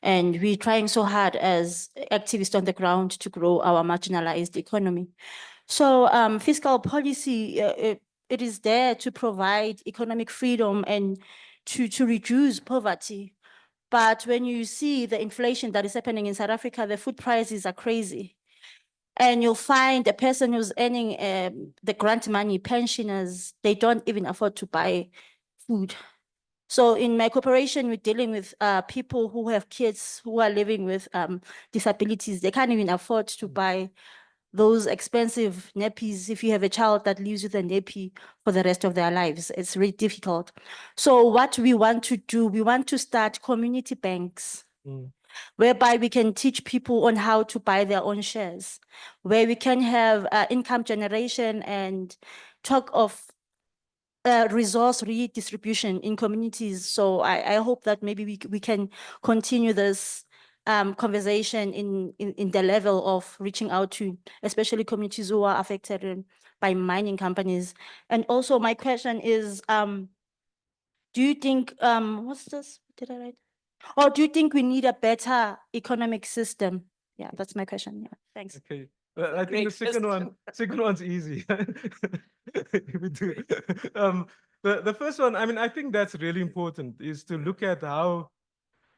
Speaker 4: And we're trying so hard as activists on the ground to grow our marginalized economy. So fiscal policy, it is there to provide economic freedom and to reduce poverty. But when you see the inflation that is happening in South Africa, the food prices are crazy. And you'll find a person who's earning the grant money, pensioners, they don't even afford to buy food. So in my corporation, we're dealing with people who have kids who are living with disabilities. They can't even afford to buy those expensive nappies if you have a child that lives with a nappy for the rest of their lives. It's really difficult. So what we want to do, we want to start community banks whereby we can teach people on how to buy their own shares, where we can have income generation and talk of resource redistribution in communities. So I hope that maybe we can continue this conversation in the level of reaching out to especially communities who are affected by mining companies. And also my question is, do you think, what's this? Did I write? Or do you think we need a better economic system? Yeah, that's my question. Yeah, thanks.
Speaker 10: Okay. I think the second one's easy. We do. The first one, I mean, I think that's really important is to look at how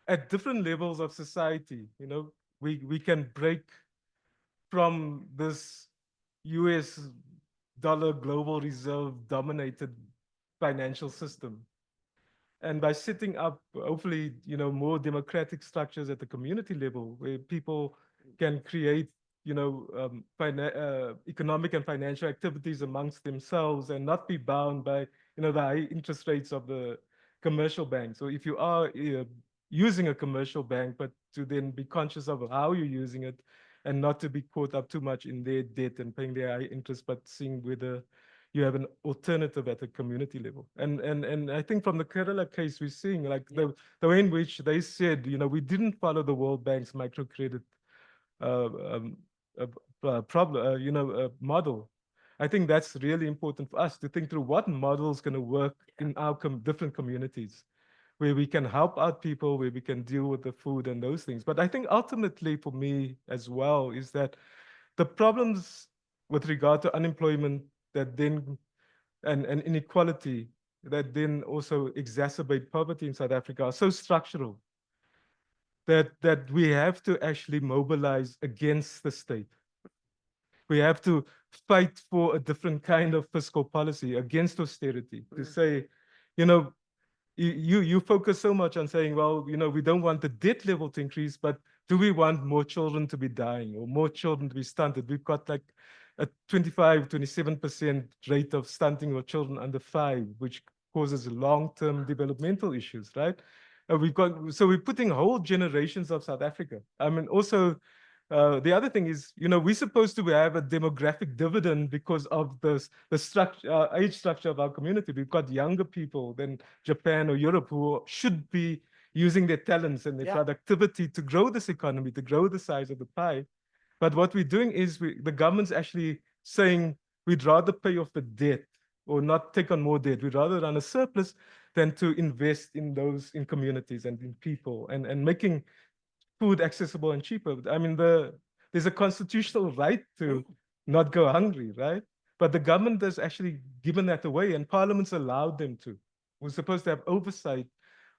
Speaker 10: at different levels of society, you know, we can break from this US dollar global reserve dominated financial system. And by setting up, hopefully, you know, more democratic structures at the community level where people can create, you know, economic and financial activities amongst themselves and not be bound by, you know, the high interest rates of the commercial banks. So if you are using a commercial bank, but to then be conscious of how you're using it and not to be caught up too much in their debt and paying their high interest, but seeing whether you have an alternative at a community level. And I think from the Kerala case, we're seeing like the way in which they said, you know, we didn't follow the World Bank's microcredit model. I think that's really important for us to think through what model is going to work in our different communities, where we can help out people, where we can deal with the food and those things. But I think ultimately for me as well is that the problems with regard to unemployment that then and inequality that then also exacerbate poverty in South Africa are so structural that we have to actually mobilize against the state. We have to fight for a different kind of fiscal policy against austerity, to say, you know, you focus so much on saying, well, you know, we don't want the debt level to increase, but do we want more children to be dying or more children to be stunted? We've got like a 27% rate of stunting of children under 5, which causes long-term developmental issues, right? So we're putting whole generations of South Africa. I mean, also, the other thing is, you know, we're supposed to have a demographic dividend because of the structure, age structure of our community. We've got younger people than Japan or Europe who should be using their talents and their productivity to grow this economy, to grow the size of the pie. But what we're doing is the government's actually saying we'd rather pay off the debt or not take on more debt. We'd rather run a surplus than to invest in in communities and in people and making food accessible and cheaper. I mean, there's a constitutional right to not go hungry, right? But the government has actually given that away and parliament's allowed them to. We're supposed to have oversight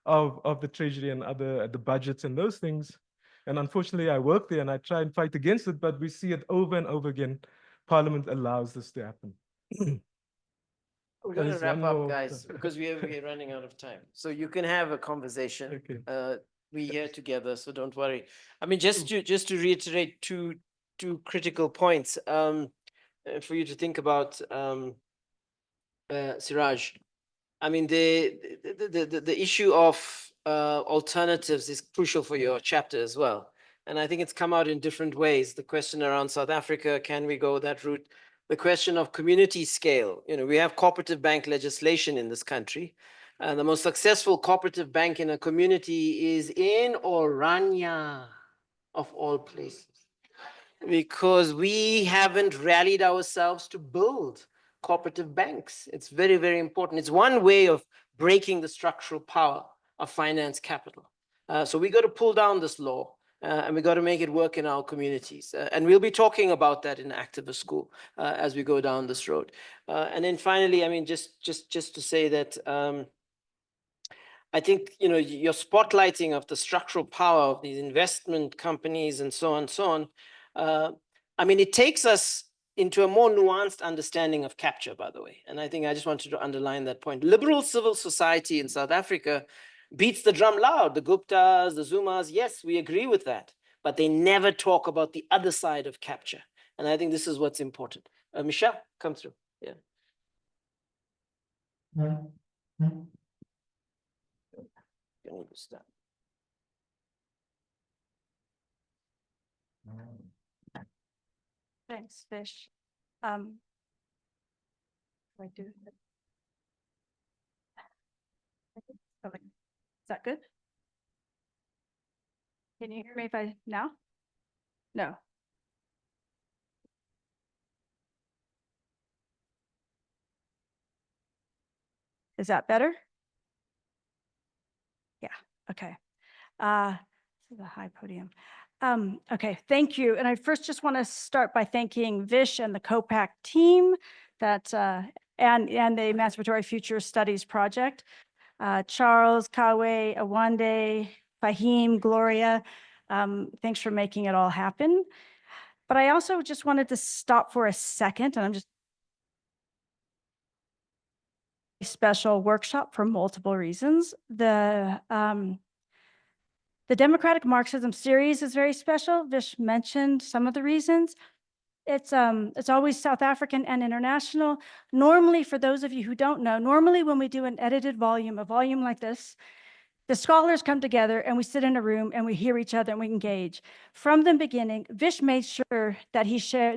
Speaker 10: of the treasury and the budgets and those things. And unfortunately, I work there and I try and fight against it, but we see it over and over again. Parliament allows this to happen.
Speaker 1: We're going to wrap up, guys, because we're running out of time. So you can have a conversation.
Speaker 10: Okay.
Speaker 1: we here together, so don't worry. I mean, just to reiterate two critical points for you to think about, Seeraj. I mean, the issue of alternatives is crucial for your chapter as well. And I think it's come out in different ways. The question around South Africa, can we go that route? The question of community scale. You know, we have cooperative bank legislation in this country. The most successful cooperative bank in a community is in Orania, of all places, because we haven't rallied ourselves to build cooperative banks. It's very, very important. It's one way of breaking the structural power of finance capital. So we got to pull down this law and we got to make it work in our communities. And we'll be talking about that in Activist School as we go down this road. And then finally, I mean, just to say that I think, you know, your spotlighting of the structural power of these investment companies and so on, I mean, it takes us into a more nuanced understanding of capture, by the way. And I think I just wanted to underline that point. Liberal civil society in South Africa beats the drum loud. The Guptas, the Zumas, yes, we agree with that. But they never talk about the other side of capture. And I think this is what's important. Michelle, come through. Yeah. Can we start?
Speaker 2: Thanks, Fish. I do. Okay. Is that good? Can you hear me if I now? No. Is that better? Yeah, okay. This is a high podium. Okay, thank you. And I first just want to start by thanking Vish and the COPAC team that and the Emancipatory Future Studies Project. Charles, Kawe, Awande, Fahim, Gloria, thanks for making it all happen. But I also just wanted to stop for a second, and I'm just special workshop for multiple reasons. The Democratic Marxism series is very special. Vish mentioned some of the reasons. It's always South African and international. Normally, for those of you who don't know, normally when we do an edited volume, a volume like this, the scholars come together and we sit in a room and we hear each other and we engage. From the beginning, Vish made sure that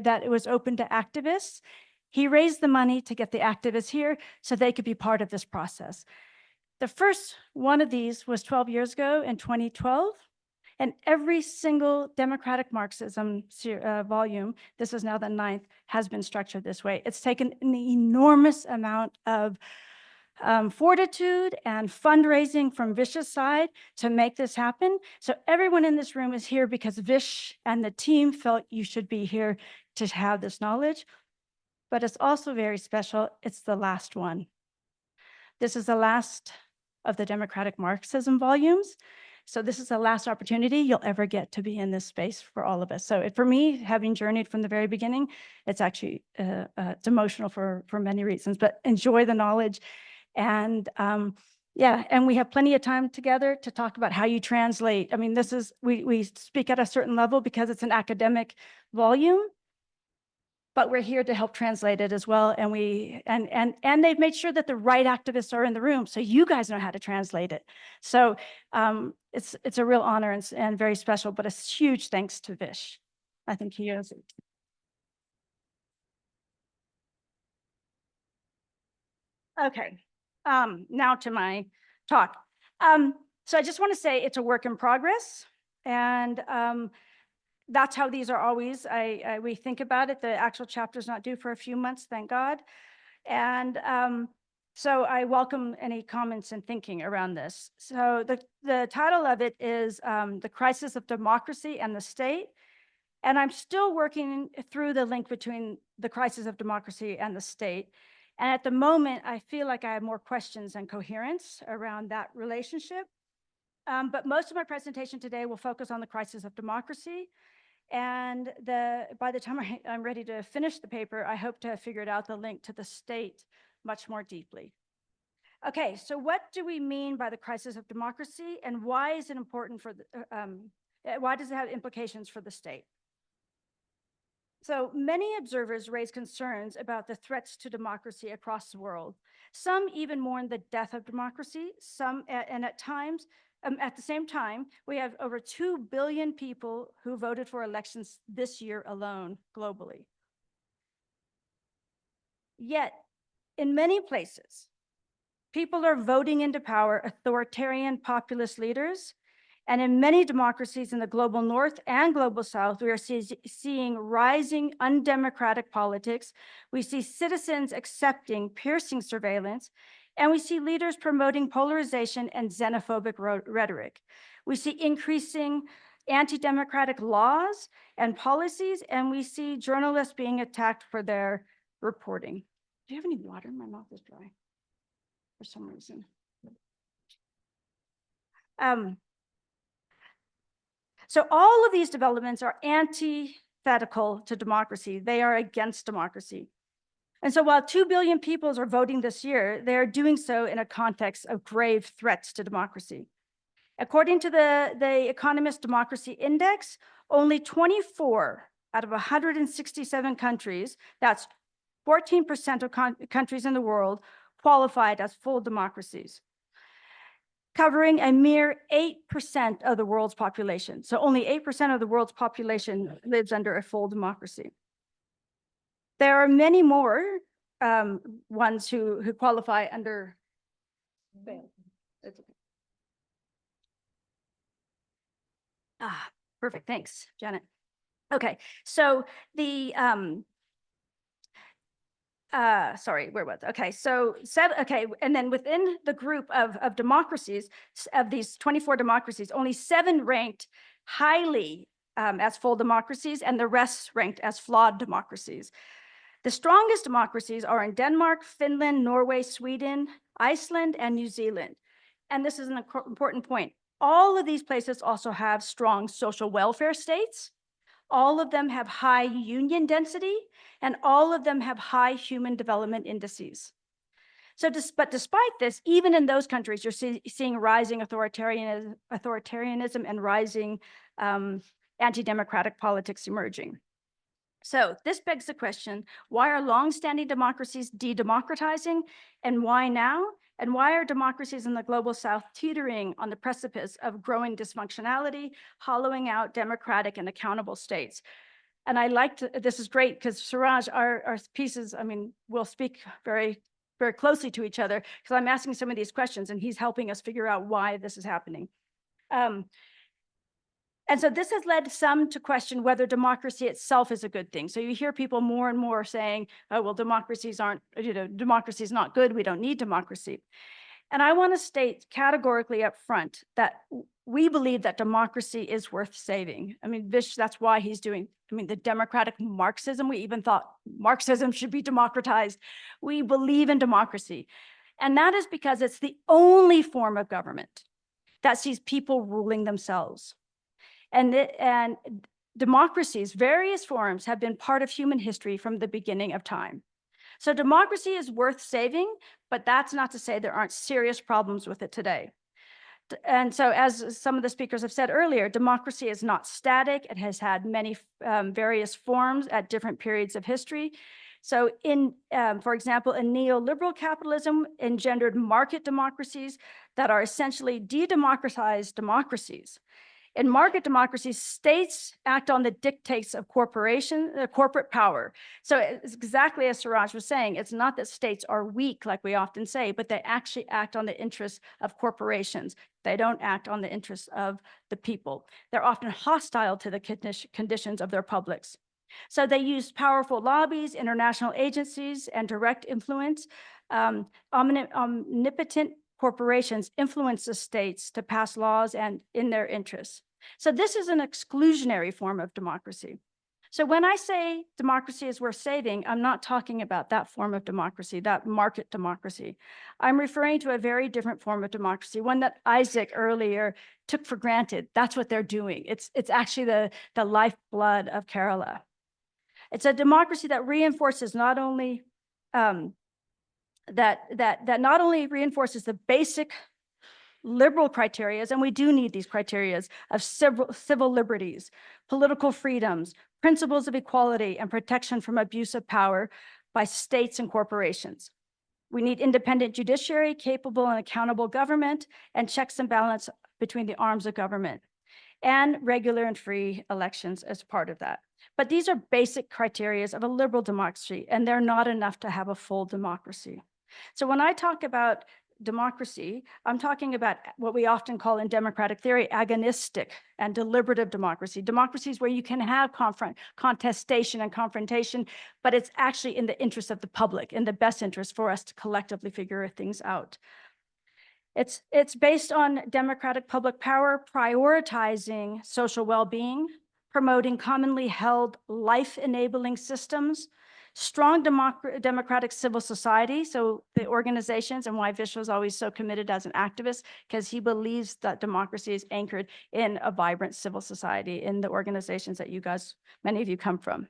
Speaker 2: that it was open to activists. He raised the money to get the activists here so they could be part of this process. The first one of these was 12 years ago in 2012, and every single Democratic Marxism volume, this is now the 9th, has been structured this way. It's taken an enormous amount of fortitude and fundraising from Vish's side to make this happen. So everyone in this room is here because Vish and the team felt you should be here to have this knowledge. But it's also very special. It's the last one. This is the last of the Democratic Marxism volumes. So this is the last opportunity you'll ever get to be in this space for all of us. So for me, having journeyed from the very beginning, it's actually it's emotional for many reasons, but enjoy the knowledge. And yeah, and we have plenty of time together to talk about how you translate. I mean, this is, we speak at a certain level because it's an academic volume, but we're here to help translate it as well. And and they've made sure that the right activists are in the room, so you guys know how to translate it. So it's a real honor and very special, but a huge thanks to Vish. I think he is. Okay, now to my talk. So I just want to say it's a work in progress, and that's how these are always. We think about it. The actual chapter's not due for a few months, thank God. And so I welcome any comments and thinking around this. So the title of it is The Crisis of Democracy and the State. And I'm still working through the link between the crisis of democracy and the state. And at the moment, I feel like I have more questions and coherence around that relationship. But most of my presentation today will focus on the crisis of democracy. And by the time I'm ready to finish the paper, I hope to have figured out the link to the state much more deeply. Okay, so what do we mean by the crisis of democracy, and why is it important for the, why does it have implications for the state? So many observers raise concerns about the threats to democracy across the world. Some even mourn the death of democracy, and at times, at the same time, we have over 2 billion people who voted for elections this year alone, globally. Yet, in many places, people are voting into power authoritarian populist leaders. And in many democracies in the global north and global south, we are seeing rising undemocratic politics. We see citizens accepting piercing surveillance, and we see leaders promoting polarization and xenophobic rhetoric. We see increasing anti-democratic laws and policies, and we see journalists being attacked for their reporting. Do you have any water? My mouth is dry for some reason. So all of these developments are antithetical to democracy. They are against democracy. And so while 2 billion people are voting this year, they are doing so in a context of grave threats to democracy. According to the Economist Democracy Index, only 24 out of 167 countries, that's 14% of countries in the world, qualified as full democracies, covering a mere 8% of the world's population. So only 8% of the world's population lives under a full democracy. There are many more ones who qualify under. Perfect, thanks, Janet. Okay, so the, sorry, where was it? Okay, so and then within the group of democracies, of these 24 democracies, only 7 ranked highly as full democracies, and the rest ranked as flawed democracies. The strongest democracies are in Denmark, Finland, Norway, Sweden, Iceland, and New Zealand. And this is an important point. All of these places also have strong social welfare states. All of them have high union density, and all of them have high human development indices. So, but despite this, even in those countries, you're seeing rising authoritarianism and rising anti-democratic politics emerging. So this begs the question, why are long-standing democracies de-democratizing, and why now? And why are democracies in the global south teetering on the precipice of growing dysfunctionality, hollowing out democratic and accountable states? And I liked, this is great because Seeraj, our pieces, I mean, will speak very, very closely to each other because I'm asking some of these questions and he's helping us figure out why this is happening. And so this has led some to question whether democracy itself is a good thing. So you hear people more and more saying, oh, well, democracies aren't, democracy is not good. We don't need democracy. And I want to state categorically up front that we believe that democracy is worth saving. I mean, Vish, that's why he's doing, the democratic Marxism. We even thought Marxism should be democratized. We believe in democracy. And that is because it's the only form of government that sees people ruling themselves. And democracies, various forms, have been part of human history from the beginning of time. So democracy is worth saving, but that's not to say there aren't serious problems with it today. And so, as some of the speakers have said earlier, democracy is not static. It has had many various forms at different periods of history. So for example, in neoliberal capitalism engendered market democracies that are essentially de-democratized democracies. In market democracies, states act on the dictates of corporate power. So it's exactly as Seeraj was saying, it's not that states are weak, like we often say, but they actually act on the interests of corporations. They don't act on the interests of the people. They're often hostile to the conditions of their publics. So they use powerful lobbies, international agencies, and direct influence. Omnipotent corporations influence the states to pass laws and in their interests. So this is an exclusionary form of democracy. So when I say democracy is worth saving, I'm not talking about that form of democracy, that market democracy. I'm referring to a very different form of democracy, one that Isaac earlier took for granted. That's what they're doing. It's actually the lifeblood of Kerala. It's a democracy that reinforces not only that not only reinforces the basic liberal criterias, and we do need these criterias of civil liberties, political freedoms, principles of equality, and protection from abuse of power by states and corporations. We need independent judiciary, capable and accountable government, and checks and balance between the arms of government, and regular and free elections as part of that. But these are basic criteria of a liberal democracy, and they're not enough to have a full democracy. So when I talk about democracy, I'm talking about what we often call in democratic theory, agonistic and deliberative democracy. Democracies where you can have contestation and confrontation, but it's actually in the interest of the public, in the best interest for us to collectively figure things out. It's based on democratic public power, prioritizing social well-being, promoting commonly held life-enabling systems, strong democratic civil society, so the organizations, and why Vishwa is always so committed as an activist, because he believes that democracy is anchored in a vibrant civil society in the organizations that you guys, many of you come from.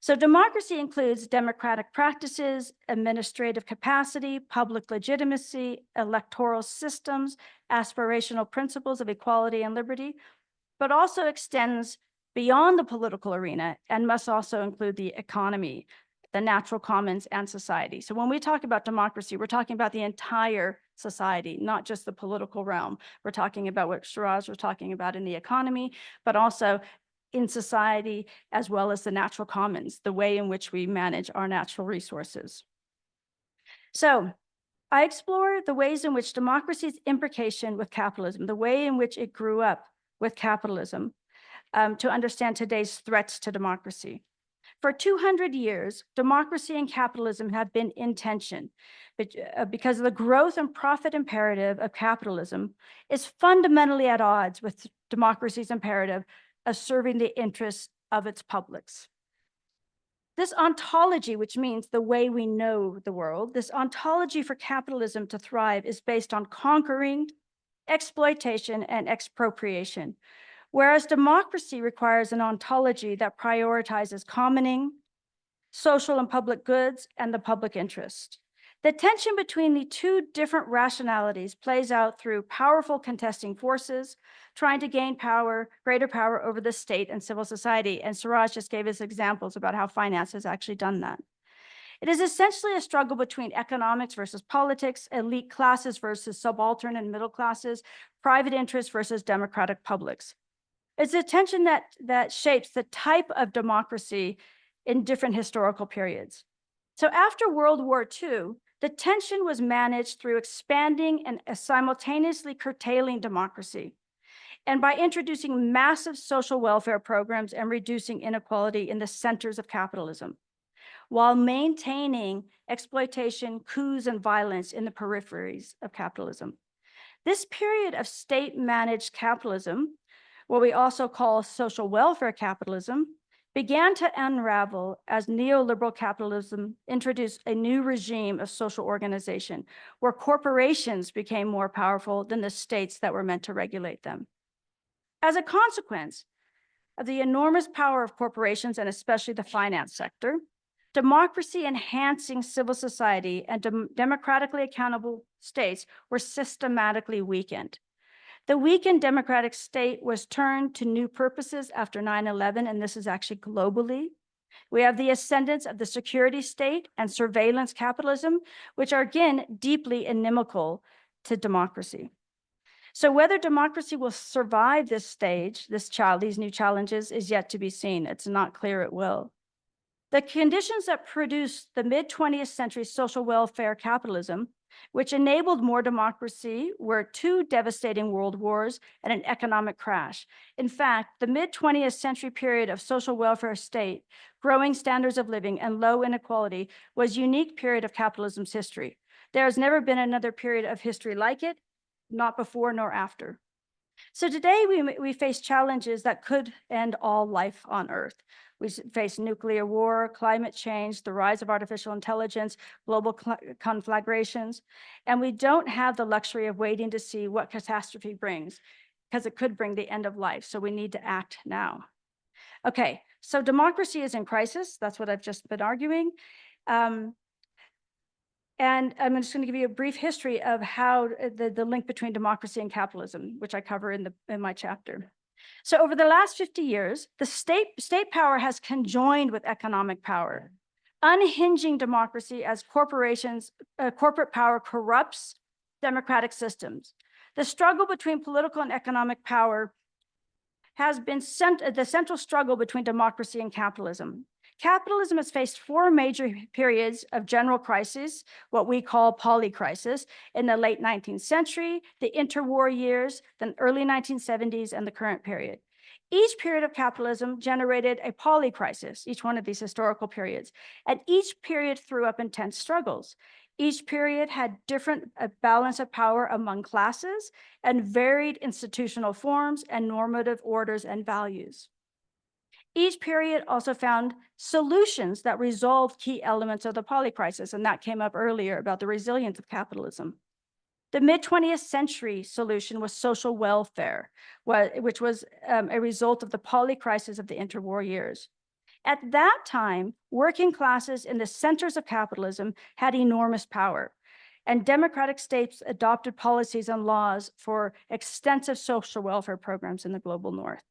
Speaker 2: So democracy includes democratic practices, administrative capacity, public legitimacy, electoral systems, aspirational principles of equality and liberty, but also extends beyond the political arena and must also include the economy, the natural commons, and society. So when we talk about democracy, we're talking about the entire society, not just the political realm. We're talking about what Seeraj was talking about in the economy, but also in society, as well as the natural commons, the way in which we manage our natural resources. So I explore the ways in which democracy's imbrication with capitalism, the way in which it grew up with capitalism, to understand today's threats to democracy. For 200 years, democracy and capitalism have been in tension because the growth and profit imperative of capitalism is fundamentally at odds with democracy's imperative of serving the interests of its publics. This ontology, which means the way we know the world, this ontology for capitalism to thrive is based on conquering, exploitation, and expropriation, whereas democracy requires an ontology that prioritizes commoning, social and public goods, and the public interest. The tension between the two different rationalities plays out through powerful contesting forces, trying to gain power, greater power over the state and civil society. And Seeraj just gave us examples about how finance has actually done that. It is essentially a struggle between economics versus politics, elite classes versus subaltern and middle classes, private interests versus democratic publics. It's a tension that shapes the type of democracy in different historical periods. So after World War II, the tension was managed through expanding and simultaneously curtailing democracy, and by introducing massive social welfare programs and reducing inequality in the centers of capitalism, while maintaining exploitation, coups, and violence in the peripheries of capitalism. This period of state-managed capitalism, what we also call social welfare capitalism, began to unravel as neoliberal capitalism introduced a new regime of social organization, where corporations became more powerful than the states that were meant to regulate them. As a consequence of the enormous power of corporations, and especially the finance sector, democracy enhancing civil society and democratically accountable states were systematically weakened. The weakened democratic state was turned to new purposes after 9/11, and this is actually globally. We have the ascendance of the security state and surveillance capitalism, which are again deeply inimical to democracy. So whether democracy will survive this stage, these new challenges, is yet to be seen. It's not clear it will. The conditions that produced the mid-20th century social welfare capitalism, which enabled more democracy, were two devastating world wars and an economic crash. In fact, the mid-20th century period of social welfare state, growing standards of living, and low inequality was a unique period of capitalism's history. There has never been another period of history like it, not before nor after. So today we face challenges that could end all life on Earth. We face nuclear war, climate change, the rise of artificial intelligence, global conflagrations, and we don't have the luxury of waiting to see what catastrophe brings, because it could bring the end of life, so we need to act now. Okay, so democracy is in crisis. That's what I've just been arguing. And I'm just going to give you a brief history of how the link between democracy and capitalism, which I cover in my chapter. So over the last 50 years, the state power has conjoined with economic power, unhinging democracy as corporate power corrupts democratic systems. The struggle between political and economic power has been the central struggle between democracy and capitalism. Capitalism has faced 4 major periods of general crisis, what we call polycrisis, in the late 19th century, the interwar years, the early 1970s, and the current period. Each period of capitalism generated a polycrisis, each one of these historical periods, and each period threw up intense struggles. Each period had different balance of power among classes and varied institutional forms and normative orders and values. Each period also found solutions that resolved key elements of the polycrisis, and that came up earlier about the resilience of capitalism. The mid-20th century solution was social welfare, which was a result of the polycrisis of the interwar years. At that time, working classes in the centers of capitalism had enormous power, and democratic states adopted policies and laws for extensive social welfare programs in the global north.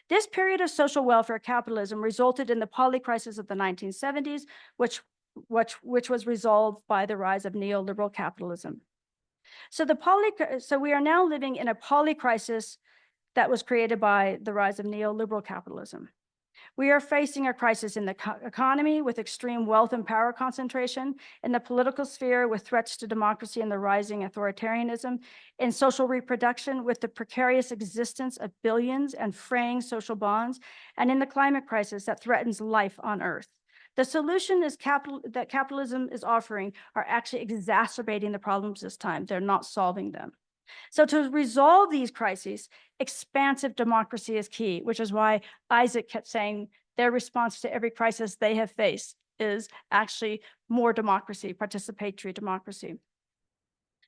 Speaker 2: This period of social welfare capitalism resulted in the polycrisis of the 1970s, which was resolved by the rise of neoliberal capitalism. So we are now living in a polycrisis that was created by the rise of neoliberal capitalism. We are facing a crisis in the economy with extreme wealth and power concentration, in the political sphere with threats to democracy and the rising authoritarianism, in social reproduction with the precarious existence of billions and fraying social bonds, and in the climate crisis that threatens life on Earth. The solution that capitalism is offering are actually exacerbating the problems this time. They're not solving them. So to resolve these crises, expansive democracy is key, which is why Isaac kept saying their response to every crisis they have faced is actually more democracy, participatory democracy.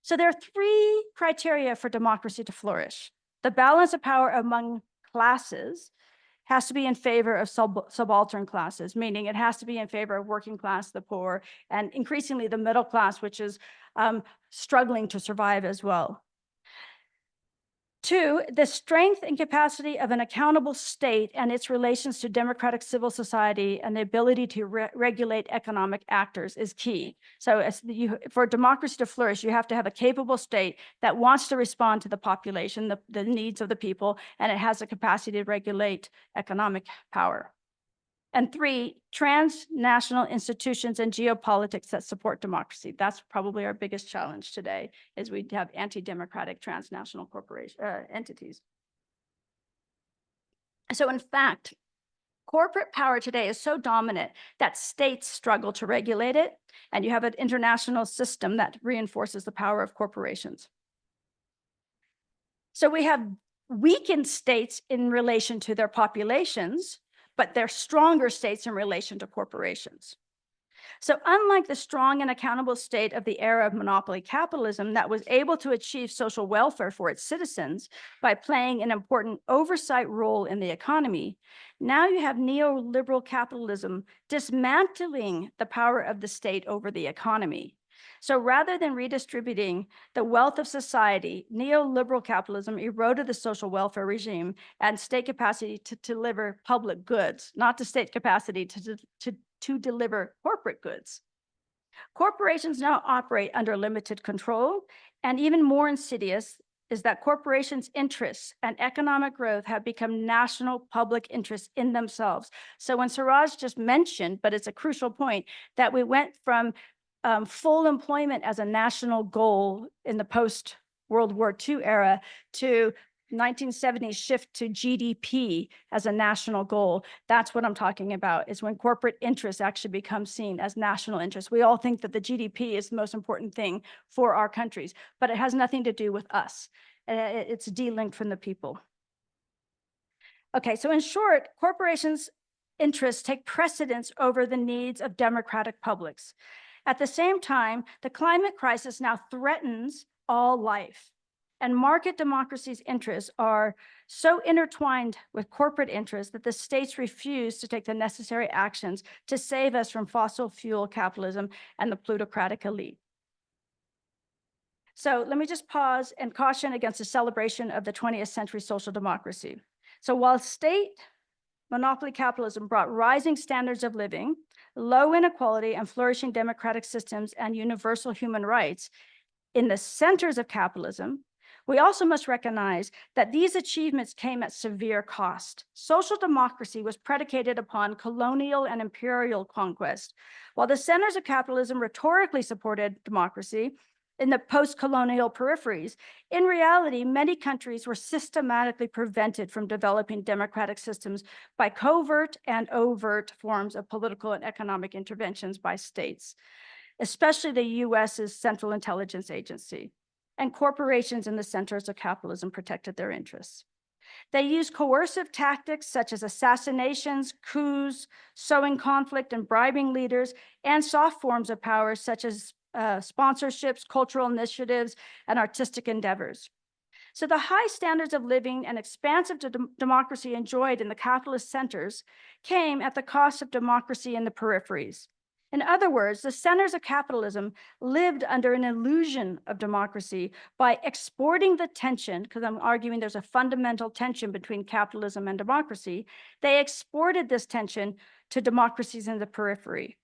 Speaker 2: So there are 3 criteria for democracy to flourish. The balance of power among classes has to be in favor of subaltern classes, meaning it has to be in favor of working class, the poor, and increasingly the middle class, which is struggling to survive as well. 2, the strength and capacity of an accountable state and its relations to democratic civil society and the ability to regulate economic actors is key. So for democracy to flourish, you have to have a capable state that wants to respond to the population, the needs of the people, and it has the capacity to regulate economic power. And 3, transnational institutions and geopolitics that support democracy. That's probably our biggest challenge today, is we have anti-democratic transnational entities. So in fact, corporate power today is so dominant that states struggle to regulate it, and you have an international system that reinforces the power of corporations. So we have weakened states in relation to their populations, but they're stronger states in relation to corporations. So unlike the strong and accountable state of the era of monopoly capitalism that was able to achieve social welfare for its citizens by playing an important oversight role in the economy, now you have neoliberal capitalism dismantling the power of the state over the economy. So rather than redistributing the wealth of society, neoliberal capitalism eroded the social welfare regime and state capacity to deliver public goods, not the state capacity to deliver corporate goods. Corporations now operate under limited control, and even more insidious is that corporations' interests and economic growth have become national public interests in themselves. So when Seeraj just mentioned, but it's a crucial point, that we went from full employment as a national goal in the post-World War II era to 1970s shift to GDP as a national goal. That's what I'm talking about, is when corporate interests actually become seen as national interests. We all think that the GDP is the most important thing for our countries, but it has nothing to do with us. It's de-linked from the people. Okay, so in short, corporations' interests take precedence over the needs of democratic publics. At the same time, the climate crisis now threatens all life. And market democracy's interests are so intertwined with corporate interests that the states refuse to take the necessary actions to save us from fossil fuel capitalism and the plutocratic elite. So let me just pause and caution against the celebration of the 20th century social democracy. So while state monopoly capitalism brought rising standards of living, low inequality, and flourishing democratic systems and universal human rights in the centers of capitalism, we also must recognize that these achievements came at severe cost. Social democracy was predicated upon colonial and imperial conquest, while the centers of capitalism rhetorically supported democracy in the post-colonial peripheries. In reality, many countries were systematically prevented from developing democratic systems by covert and overt forms of political and economic interventions by states, especially the US's Central Intelligence Agency, and corporations in the centers of capitalism protected their interests. They used coercive tactics such as assassinations, coups, sowing conflict and bribing leaders, and soft forms of power such as sponsorships, cultural initiatives, and artistic endeavors. So the high standards of living and expansive democracy enjoyed in the capitalist centers came at the cost of democracy in the peripheries. In other words, the centers of capitalism lived under an illusion of democracy by exporting the tension, because I'm arguing there's a fundamental tension between capitalism and democracy. They exported this tension to democracies in the periphery.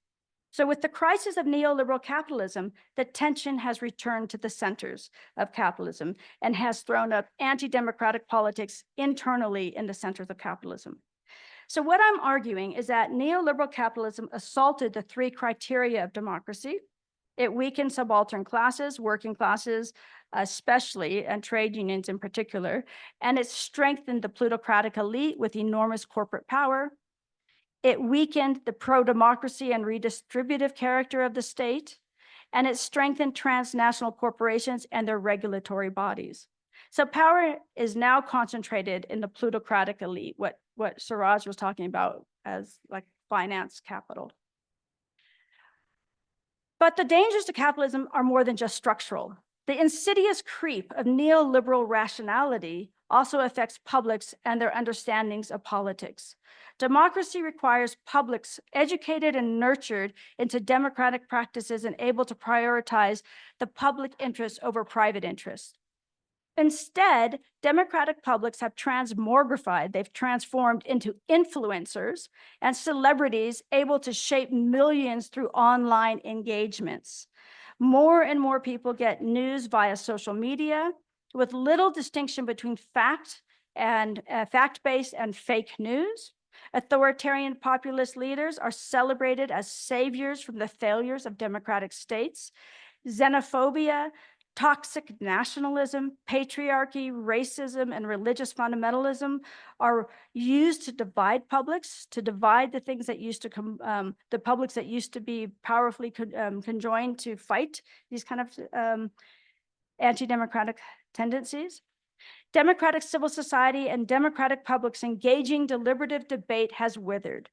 Speaker 2: So with the crisis of neoliberal capitalism, the tension has returned to the centers of capitalism and has thrown up anti-democratic politics internally in the centers of capitalism. So what I'm arguing is that neoliberal capitalism assaulted the three criteria of democracy. It weakened subaltern classes, working classes especially, and trade unions in particular, and it strengthened the plutocratic elite with enormous corporate power. It weakened the pro-democracy and redistributive character of the state, and it strengthened transnational corporations and their regulatory bodies. So power is now concentrated in the plutocratic elite, what Seeraj was talking about as like finance capital. But the dangers to capitalism are more than just structural. The insidious creep of neoliberal rationality also affects publics and their understandings of politics. Democracy requires publics educated and nurtured into democratic practices and able to prioritize the public interest over private interest. Instead, democratic publics have transmogrified, they've transformed into influencers and celebrities able to shape millions through online engagements. More and more people get news via social media with little distinction between fact-based and fake news. Authoritarian populist leaders are celebrated as saviors from the failures of democratic states. Xenophobia, toxic nationalism, patriarchy, racism, and religious fundamentalism are used to divide publics, to divide the things that used to the publics that used to be powerfully conjoined to fight these kind of anti-democratic tendencies. Democratic civil society and democratic publics engaging deliberative debate has withered.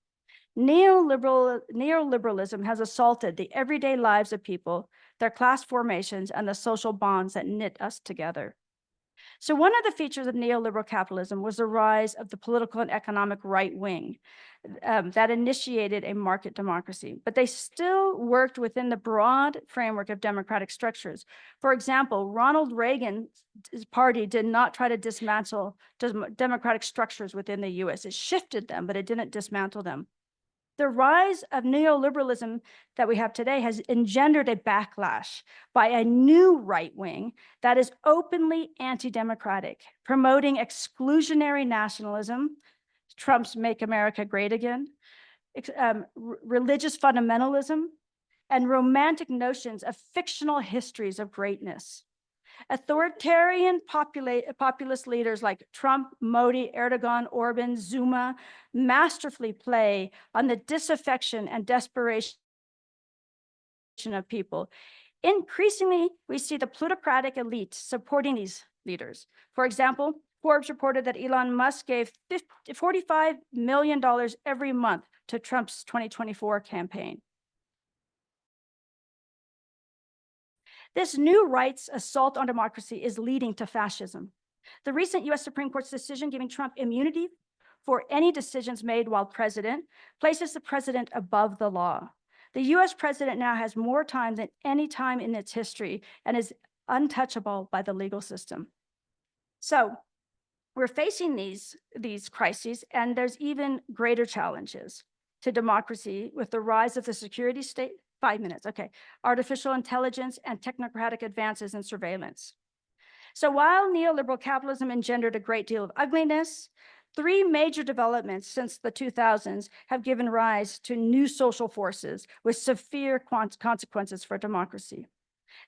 Speaker 2: Neoliberalism has assaulted the everyday lives of people, their class formations, and the social bonds that knit us together. So one of the features of neoliberal capitalism was the rise of the political and economic right wing that initiated a market democracy, but they still worked within the broad framework of democratic structures. For example, Ronald Reagan's party did not try to dismantle democratic structures within the US. It shifted them, but it didn't dismantle them. The rise of neoliberalism that we have today has engendered a backlash by a new right wing that is openly anti-democratic, promoting exclusionary nationalism, Trump's Make America Great Again, religious fundamentalism, and romantic notions of fictional histories of greatness. Authoritarian populist leaders like Trump, Modi, Erdogan, Orban, Zuma masterfully play on the disaffection and desperation of people. Increasingly, we see the plutocratic elite supporting these leaders. For example, Forbes reported that Elon Musk gave $45 million every month to Trump's 2024 campaign. This new right's assault on democracy is leading to fascism. The recent US Supreme Court's decision giving Trump immunity for any decisions made while president places the president above the law. The US president now has more time than any time in its history and is untouchable by the legal system. So we're facing these crises, and there's even greater challenges to democracy with the rise of the security state. 5 minutes, okay. Artificial intelligence and technocratic advances in surveillance. So while neoliberal capitalism engendered a great deal of ugliness, 3 major developments since the 2000s have given rise to new social forces with severe consequences for democracy.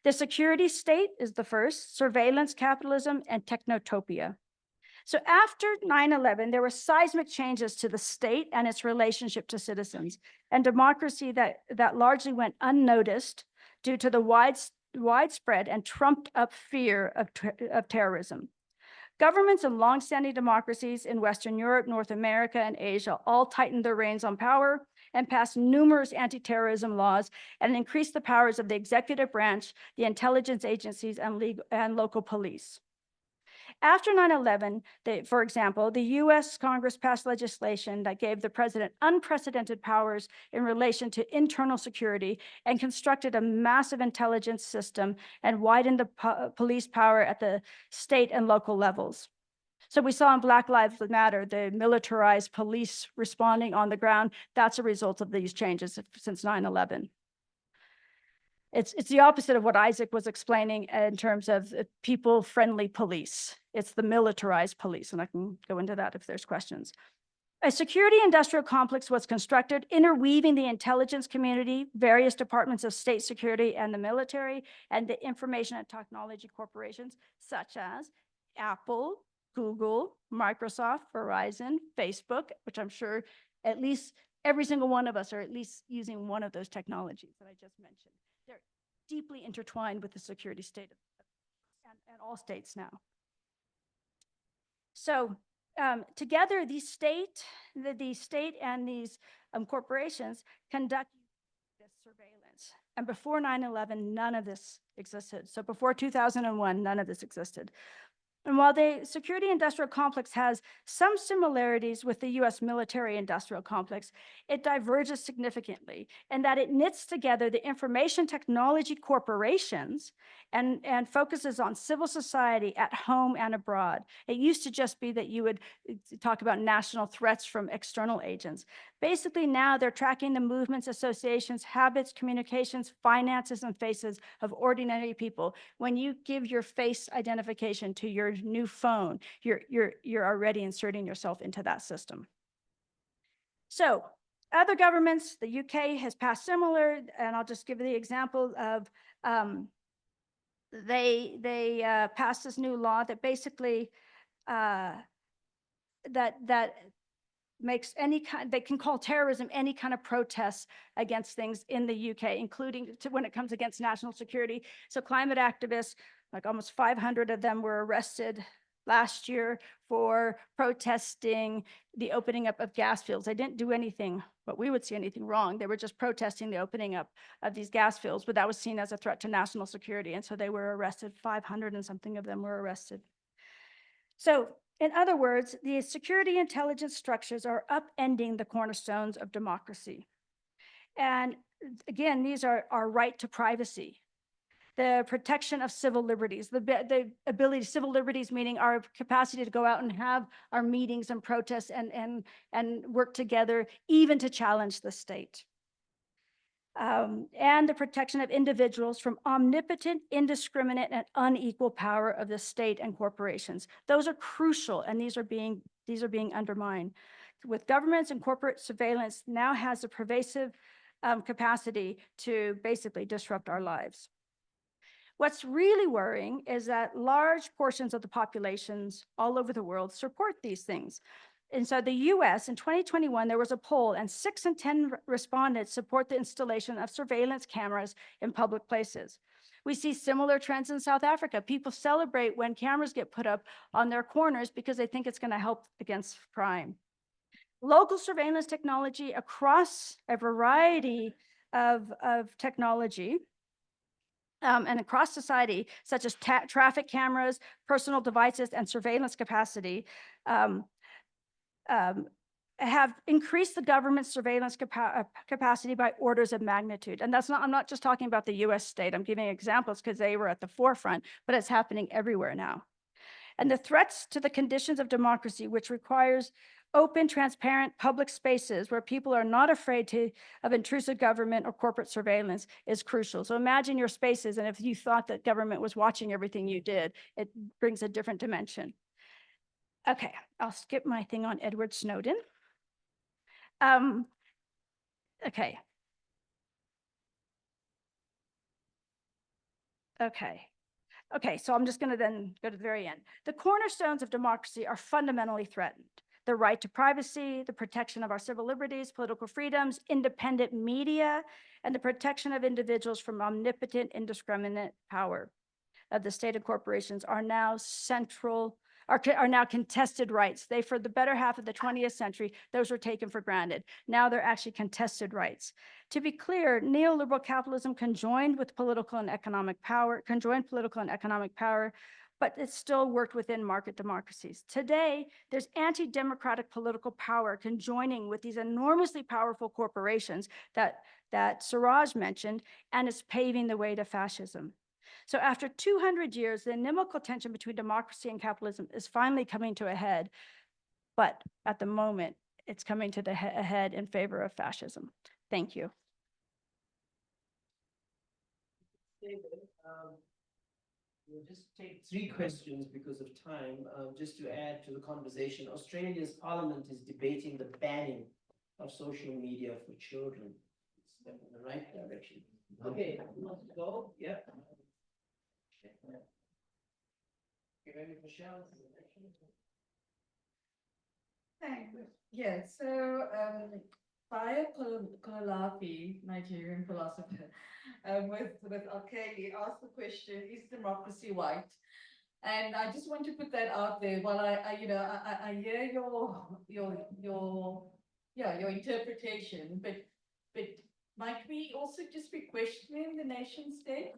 Speaker 2: The security state is the first, surveillance capitalism, and technotopia. So after 9/11, there were seismic changes to the state and its relationship to citizens, and democracy that largely went unnoticed due to the widespread and trumped up fear of terrorism. Governments in longstanding democracies in Western Europe, North America, and Asia all tightened their reins on power and passed numerous anti-terrorism laws and increased the powers of the executive branch, the intelligence agencies, and local police. After 9/11, for example, the US Congress passed legislation that gave the president unprecedented powers in relation to internal security and constructed a massive intelligence system and widened the police power at the state and local levels. So we saw in Black Lives Matter, the militarized police responding on the ground. That's a result of these changes since 9/11. It's the opposite of what Isaac was explaining in terms of people-friendly police. It's the militarized police, and I can go into that if there's questions. A security industrial complex was constructed, interweaving the intelligence community, various departments of state security and the military, and the information and technology corporations, such as Apple, Google, Microsoft, Verizon, Facebook, which I'm sure at least every single one of us are at least using one of those technologies that I just mentioned. They're deeply intertwined with the security state and all states now. So together, the state and these corporations conduct this surveillance. And before 9/11, none of this existed. So before 2001, none of this existed. And while the security industrial complex has some similarities with the US military industrial complex, it diverges significantly in that it knits together the information technology corporations and focuses on civil society at home and abroad. It used to just be that you would talk about national threats from external agents. Basically now they're tracking the movements, associations, habits, communications, finances, and faces of ordinary people. When you give your face identification to your new phone, you're already inserting yourself into that system. So other governments, the UK has passed similar, and I'll just give you the example of they passed this new law that basically that makes any kind, they can call terrorism any kind of protests against things in the UK, including when it comes against national security. So climate activists, like almost 500 of them were arrested last year for protesting the opening up of gas fields. They didn't do anything, but we would see anything wrong. They were just protesting the opening up of these gas fields, but that was seen as a threat to national security. And so they were arrested. 500 and something of them were arrested. So in other words, the security intelligence structures are upending the cornerstones of democracy. And again, these are our right to privacy, the protection of civil liberties, the ability, civil liberties meaning our capacity to go out and have our meetings and protests and work together, even to challenge the state. And the protection of individuals from omnipotent, indiscriminate, and unequal power of the state and corporations. Those are crucial, and these are being undermined. With governments and corporate surveillance now has a pervasive capacity to basically disrupt our lives. What's really worrying is that large portions of the populations all over the world support these things. And so the US in 2021, there was a poll and 6 in 10 respondents support the installation of surveillance cameras in public places. We see similar trends in South Africa. People celebrate when cameras get put up on their corners because they think it's going to help against crime. Local surveillance technology across a variety of technology and across society, such as traffic cameras, personal devices, and surveillance capacity, have increased the government's surveillance capacity by orders of magnitude. And I'm not just talking about the US state. I'm giving examples because they were at the forefront, but it's happening everywhere now. And the threats to the conditions of democracy, which requires open, transparent public spaces where people are not afraid of intrusive government or corporate surveillance, is crucial. So imagine your spaces, and if you thought that government was watching everything you did, it brings a different dimension. Okay, I'll skip my thing on Edward Snowden. Okay. Okay, so I'm just going to then go to the very end. The cornerstones of democracy are fundamentally threatened. The right to privacy, the protection of our civil liberties, political freedoms, independent media, and the protection of individuals from omnipotent, indiscriminate power of the state and corporations are now contested rights. For the better half of the 20th century, those were taken for granted. Now they're actually contested rights. To be clear, neoliberal capitalism conjoined political and economic power, but it still worked within market democracies. Today, there's anti-democratic political power conjoining with these enormously powerful corporations that Seeraj mentioned, and it's paving the way to fascism. So after 200 years, the inimical tension between democracy and capitalism is finally coming to a head. But at the moment, it's coming to a head in favor of fascism. Thank you.
Speaker 1: We'll just take 3 questions because of time, just to add to the conversation. Australia's parliament is debating the banning of social media for children. It's step in the right direction. Okay, who wants to go? Yeah. Michelle.
Speaker 7: Thanks. Yeah, so Baya Kololapi, Nigerian philosopher, with Alkali, asked the question, is democracy white? And I just want to put that out there. While I hear your interpretation, but might we also just be questioning the nation state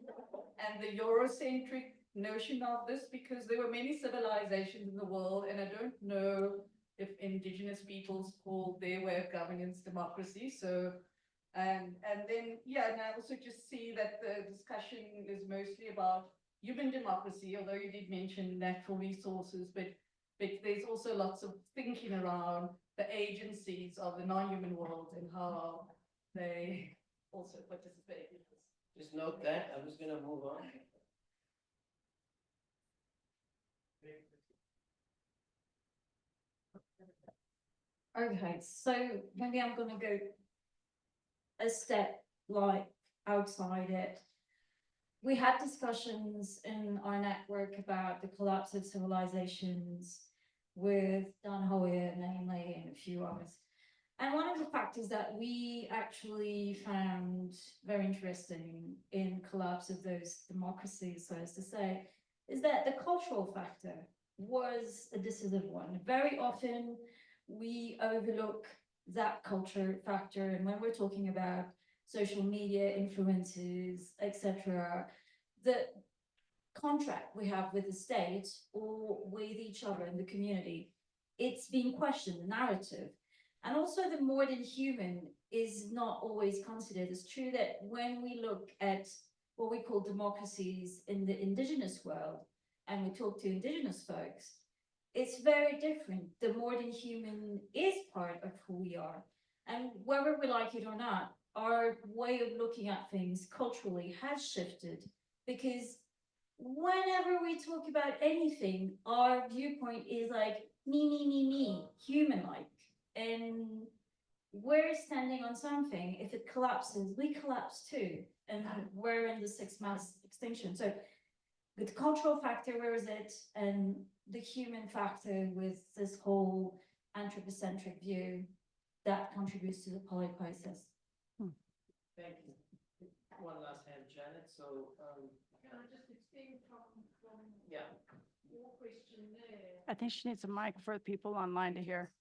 Speaker 7: and the Eurocentric notion of this? Because there were many civilizations in the world, and I don't know if indigenous peoples call their way of governance democracy. So, and then, yeah, and I also just see that the discussion is mostly about human democracy, although you did mention natural resources, but there's also lots of thinking around the agencies of the non-human world and how they also participate in this.
Speaker 1: Just note that. I was going to move on.
Speaker 4: Okay, so maybe I'm going to go a step outside it. We had discussions in our network about the collapse of civilizations with Dan Hoyer, namely, and a few others. And one of the factors that we actually found very interesting in collapse of those democracies, so as to say, is that the cultural factor was a decisive one. Very often we overlook that culture factor, and when we're talking about social media influences, etc., the contract we have with the state or with each other in the community, it's being questioned, the narrative. And also the more than human is not always considered. It's true that when we look at what we call democracies in the indigenous world, and we talk to indigenous folks, it's very different. The more than human is part of who we are. And whether we like it or not, our way of looking at things culturally has shifted, because whenever we talk about anything, our viewpoint is like me, human-like. And we're standing on something. If it collapses, we collapse too. And we're in the 6 mass extinction. So the cultural factor, where is it? And the human factor with this whole anthropocentric view that contributes to the polycrisis.
Speaker 1: Thank you. One last hand, Janet. So,
Speaker 7: can I just extend from
Speaker 1: yeah.
Speaker 7: your question there?
Speaker 2: I think she needs a mic for the people online to hear.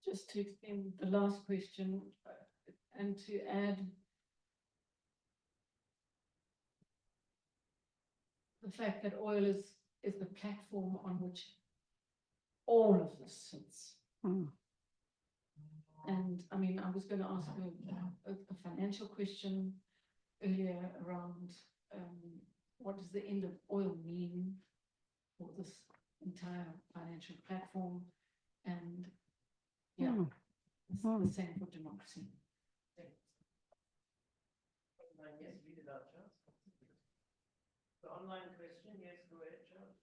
Speaker 7: Just to extend the last question and to add the fact that oil is the platform on which
Speaker 13: all of this since.
Speaker 2: Mm.
Speaker 13: And I mean, I was going to ask a financial question earlier around what does the end of oil mean for this entire financial platform? And yeah,
Speaker 2: Mm.
Speaker 13: the same for democracy.
Speaker 1: The online question, yes, go ahead, Charles.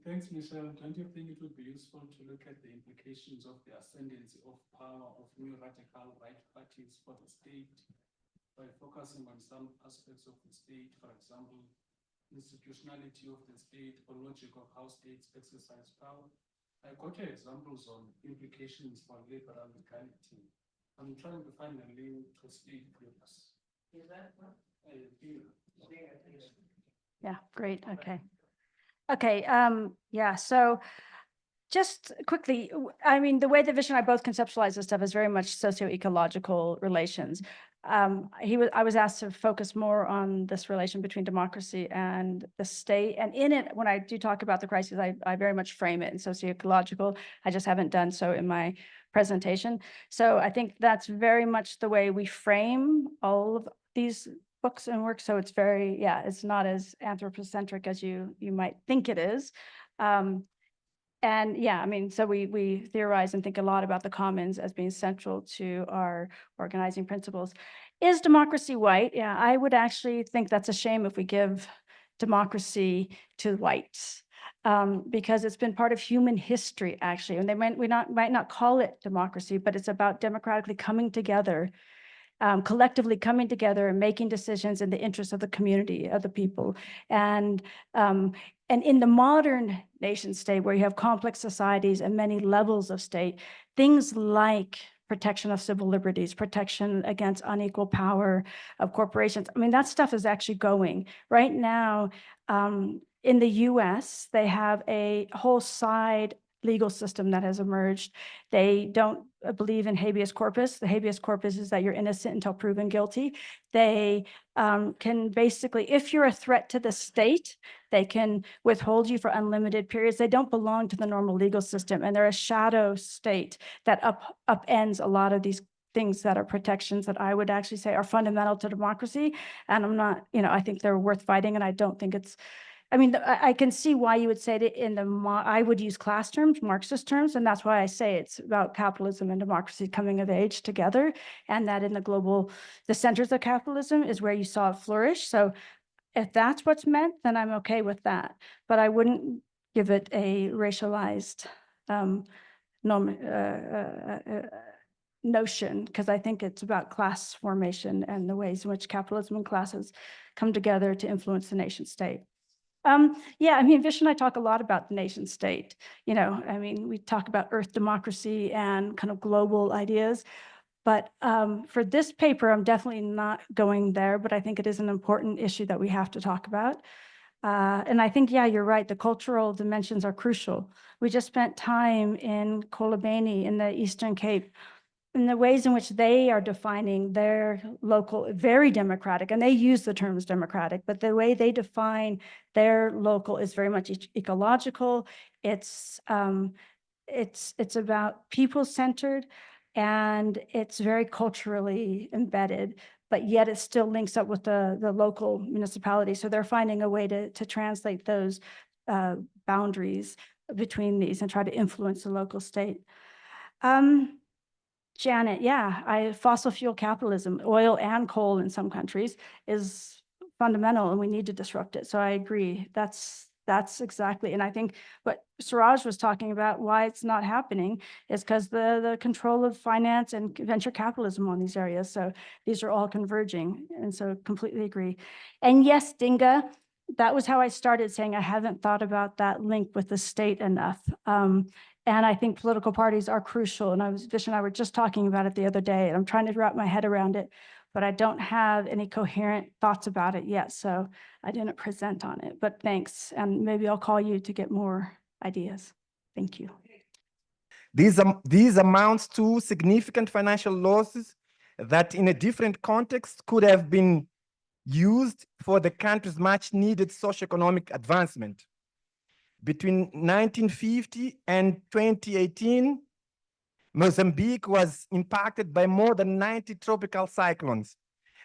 Speaker 14: Thanks, Michelle. Don't you think it would be useful to look at the implications of the ascendancy of power of new radical right parties for the state by focusing on some aspects of the state, for example, institutionality of the state or logic of how states exercise power? I got your examples on implications for liberal legality. I'm trying to find a link to state groups.
Speaker 1: Is that one?
Speaker 2: Yeah, great. Okay. Okay. Yeah. So just quickly, I mean, the way that Vish and I both conceptualize this stuff is very much socio-ecological relations. I was asked to focus more on this relation between democracy and the state. And in it, when I do talk about the crisis, I very much frame it in socio-ecological. I just haven't done so in my presentation. So I think that's very much the way we frame all of these books and works. So it's very, yeah, it's not as anthropocentric as you might think it is. And yeah, I mean, so we theorize and think a lot about the commons as being central to our organizing principles. Is democracy white? Yeah, I would actually think that's a shame if we give democracy to whites, because it's been part of human history, actually. And they might not call it democracy, but it's about democratically coming together, collectively coming together and making decisions in the interest of the community, of the people. And in the modern nation state, where you have complex societies and many levels of state, things like protection of civil liberties, protection against unequal power of corporations, I mean, that stuff is actually going. Right now, in the US, they have a whole side legal system that has emerged. They don't believe in habeas corpus. The habeas corpus is that you're innocent until proven guilty. They can basically, if you're a threat to the state, they can withhold you for unlimited periods. They don't belong to the normal legal system, and they're a shadow state that upends a lot of these things that are protections that I would actually say are fundamental to democracy. And I'm not, I think they're worth fighting, and I don't think it's, I mean, I can see why you would say that I would use class terms, Marxist terms, and that's why I say it's about capitalism and democracy coming of age together, and that in the centers of capitalism is where you saw it flourish. So if that's what's meant, then I'm okay with that. But I wouldn't give it a racialized notion, because I think it's about class formation and the ways in which capitalism and classes come together to influence the nation state. Yeah, I mean, Vish and I talk a lot about the nation state. I mean, we talk about earth democracy and kind of global ideas. But for this paper, I'm definitely not going there, but I think it is an important issue that we have to talk about. And I think, yeah, you're right. The cultural dimensions are crucial. We just spent time in Kolobeni in the Eastern Cape, in the ways in which they are defining their local, very democratic, and they use the terms democratic, but the way they define their local is very much ecological. It's about people-centered, and it's very culturally embedded, but yet it still links up with the local municipality. So they're finding a way to translate those boundaries between these and try to influence the local state. Janet, yeah, fossil fuel capitalism, oil and coal in some countries is fundamental, and we need to disrupt it. So I agree. That's exactly, and I think what Seeraj was talking about, why it's not happening, is because the control of finance and venture capitalism on these areas. So these are all converging, and so completely agree. And yes, Dinga, that was how I started saying I haven't thought about that link with the state enough. And I think political parties are crucial. And Vish and I were just talking about it the other day, and I'm trying to wrap my head around it, but I don't have any coherent thoughts about it yet. So I didn't present on it, but thanks. And maybe I'll call you to get more ideas. Thank you.
Speaker 15: These amounts to significant financial losses that in a different context could have been used for the country's much needed socioeconomic advancement. Between 1950 and 2018, Mozambique was impacted by more than 90 tropical cyclones.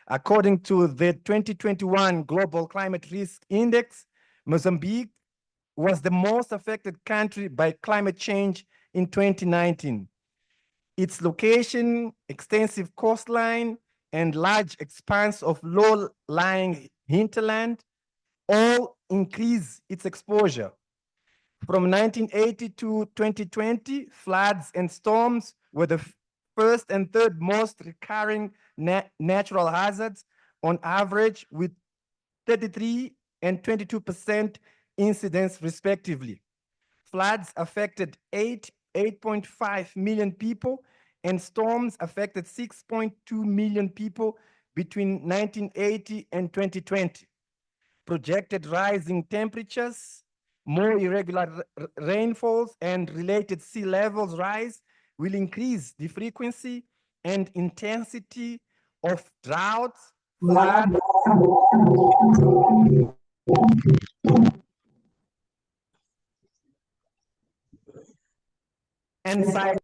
Speaker 15: According to the 2021 Global Climate Risk Index, Mozambique was the most affected country by climate change in 2019. Its location, extensive coastline, and large expanse of low-lying hinterland all increase its exposure. From 1980 to 2020, floods and storms were the first and third most recurring natural hazards on average, with 33 and 22% incidence respectively. Floods affected 8.5 million people, and storms affected 6.2 million people between 1980 and 2020. Projected rising temperatures, more irregular rainfalls, and related sea levels rise will increase the frequency and intensity of droughts, floods, and cyclones.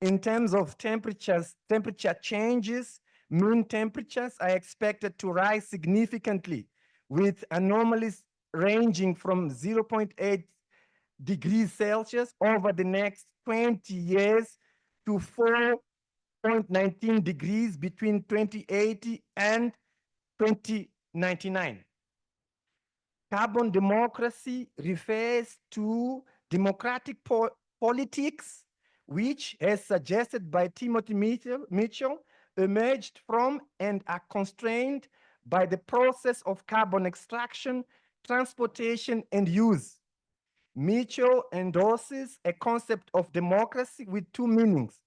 Speaker 15: In terms of temperature changes, mean temperatures are expected to rise significantly, with anomalies ranging from 0.8 degrees Celsius over the next 20 years to 4.19 degrees between 2080 and 2099. Carbon democracy refers to democratic politics, which, as suggested by Timothy Mitchell, emerged from and are constrained by the process of carbon extraction, transportation, and use. Mitchell endorses a concept of democracy with two meanings.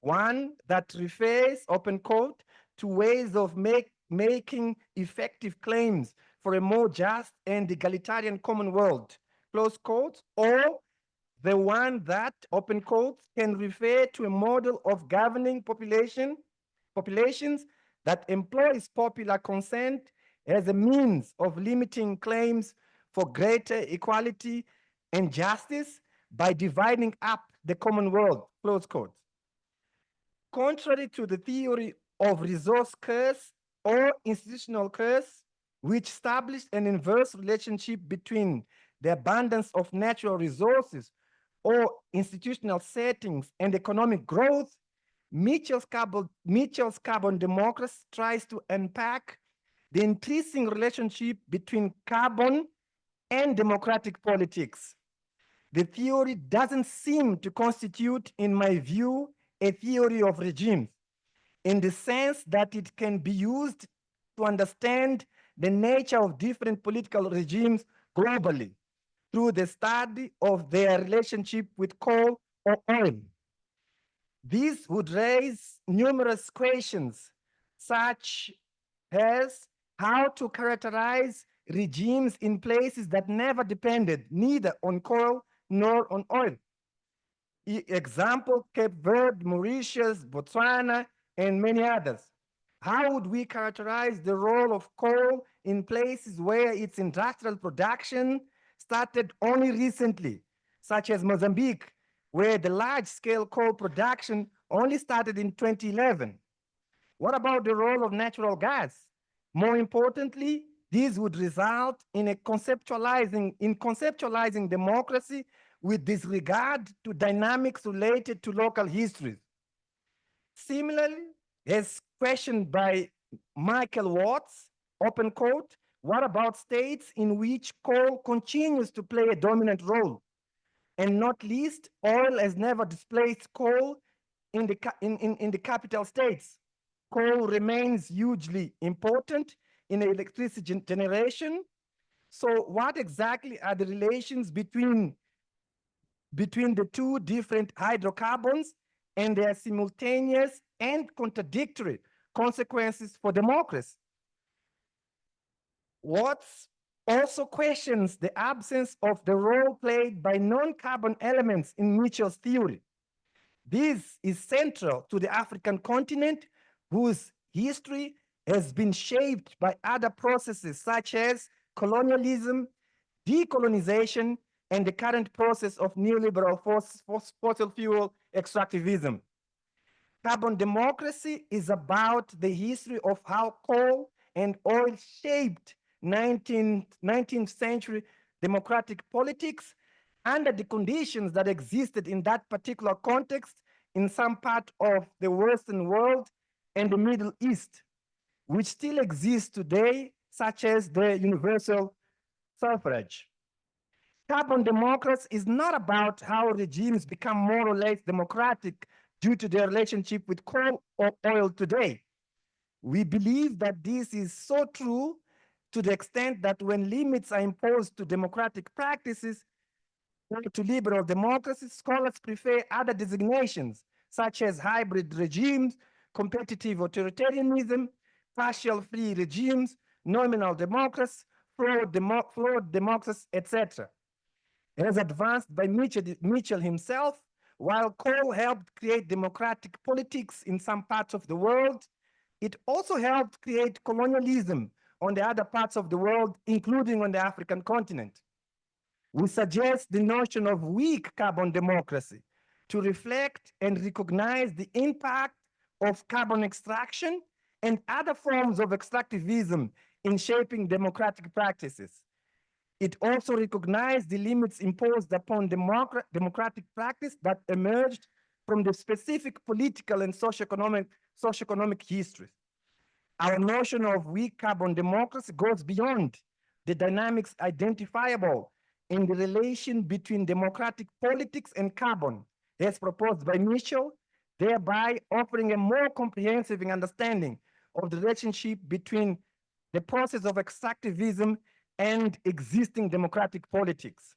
Speaker 15: One that refers, open quote, to ways of making effective claims for a more just and egalitarian common world, close quotes, or the one that, open quotes, can refer to a model of governing populations that employs popular consent as a means of limiting claims for greater equality and justice by dividing up the common world, close quotes. Contrary to the theory of resource curse or institutional curse, which established an inverse relationship between the abundance of natural resources or institutional settings and economic growth, Mitchell's carbon democracy tries to unpack the increasing relationship between carbon and democratic politics. The theory doesn't seem to constitute, in my view, a theory of regimes, in the sense that it can be used to understand the nature of different political regimes globally through the study of their relationship with coal or oil. This would raise numerous questions, such as how to characterize regimes in places that never depended neither on coal nor on oil. Example, Cape Verde, Mauritius, Botswana, and many others. How would we characterize the role of coal in places where its industrial production started only recently, such as Mozambique, where the large-scale coal production only started in 2011? What about the role of natural gas? More importantly, this would result in conceptualizing democracy with disregard to dynamics related to local histories. Similarly, as questioned by Michael Watts, open quote, what about states in which coal continues to play a dominant role? And not least, oil has never displaced coal in the capital states. Coal remains hugely important in electricity generation. So what exactly are the relations between the two different hydrocarbons and their simultaneous and contradictory consequences for democracy? Watts also questions the absence of the role played by non-carbon elements in Mitchell's theory. This is central to the African continent, whose history has been shaped by other processes such as colonialism, decolonization, and the current process of neoliberal fossil fuel extractivism. Carbon democracy is about the history of how coal and oil shaped 19th century democratic politics under the conditions that existed in that particular context in some part of the Western world and the Middle East, which still exists today, such as the universal suffrage. Carbon democracy is not about how regimes become more or less democratic due to their relationship with coal or oil today. We believe that this is so true to the extent that when limits are imposed to democratic practices or to liberal democracies, scholars prefer other designations, such as hybrid regimes, competitive authoritarianism, partial free regimes, nominal democracy, flawed democracy, etc. As advanced by Mitchell himself, while coal helped create democratic politics in some parts of the world, it also helped create colonialism on the other parts of the world, including on the African continent. We suggest the notion of weak carbon democracy to reflect and recognize the impact of carbon extraction and other forms of extractivism in shaping democratic practices. It also recognized the limits imposed upon democratic practice that emerged from the specific political and socioeconomic histories. Our notion of weak carbon democracy goes beyond the dynamics identifiable in the relation between democratic politics and carbon, as proposed by Mitchell, thereby offering a more comprehensive understanding of the relationship between the process of extractivism and existing democratic politics.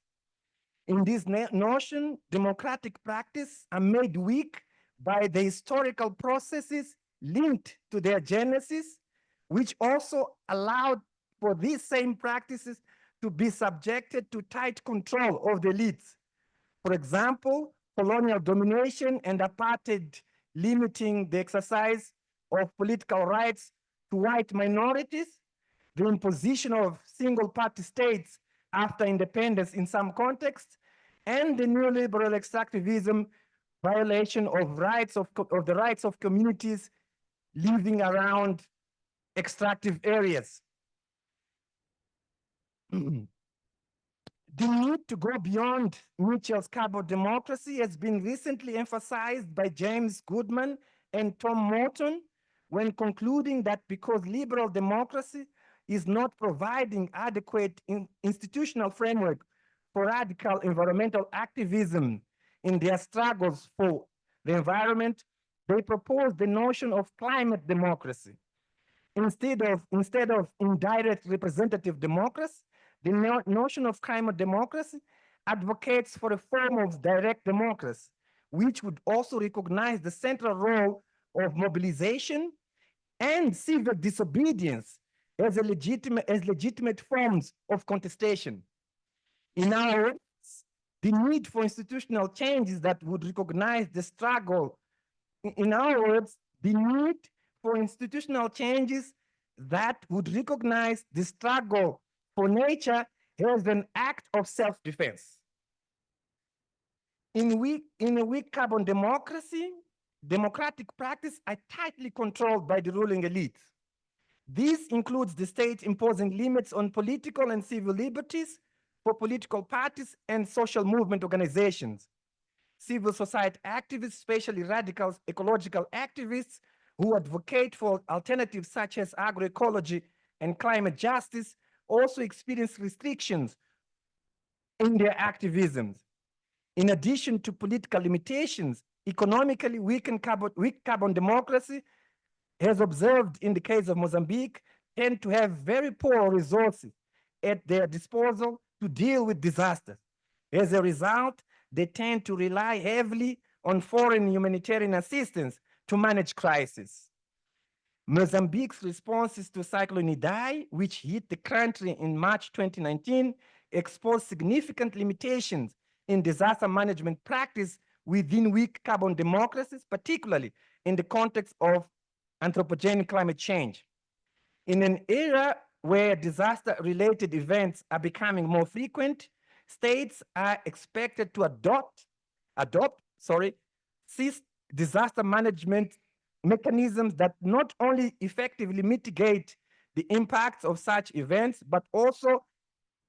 Speaker 15: In this notion, democratic practice are made weak by the historical processes linked to their genesis, which also allowed for these same practices to be subjected to tight control of the elites. For example, colonial domination and apartheid limiting the exercise of political rights to white minorities, the imposition of single-party states after independence in some contexts, and the neoliberal extractivism violation of the rights of communities living around extractive areas. The need to go beyond Mitchell's carbon democracy has been recently emphasized by James Goodman and Tom Morton when concluding that because liberal democracy is not providing adequate institutional framework for radical environmental activism in their struggles for the environment, they propose the notion of climate democracy. Instead of indirect representative democracy, the notion of climate democracy advocates for a form of direct democracy, which would also recognize the central role of mobilization and civil disobedience as legitimate forms of contestation. In our words, the need for institutional changes that would recognize the struggle. In our words, the need for institutional changes that would recognize the struggle for nature as an act of self-defense. In a weak carbon democracy, democratic practice are tightly controlled by the ruling elites. This includes the state imposing limits on political and civil liberties for political parties and social movement organizations. Civil society activists, especially radical ecological activists who advocate for alternatives such as agroecology and climate justice, also experience restrictions in their activisms. In addition to political limitations, economically weak carbon democracy, as observed in the case of Mozambique, tend to have very poor resources at their disposal to deal with disasters. As a result, they tend to rely heavily on foreign humanitarian assistance to manage crises. Mozambique's responses to Cyclone Idai, which hit the country in March 2019, exposed significant limitations in disaster management practice within weak carbon democracies, particularly in the context of anthropogenic climate change. In an era where disaster-related events are becoming more frequent, states are expected to adopt disaster management mechanisms that not only effectively mitigate the impacts of such events, but also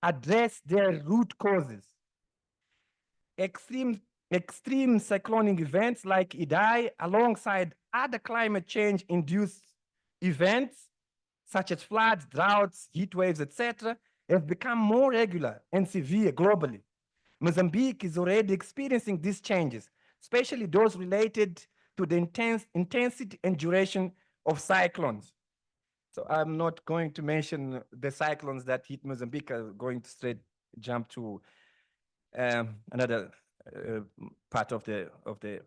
Speaker 15: address their root causes. Extreme cyclonic events like Idai, alongside other climate change-induced events, such as floods, droughts, heat waves, etc., have become more regular and severe globally. Mozambique is already experiencing these changes, especially those related to the intensity and duration of cyclones. So I'm not going to mention the cyclones that hit Mozambique. I'm going to straight jump to another part of the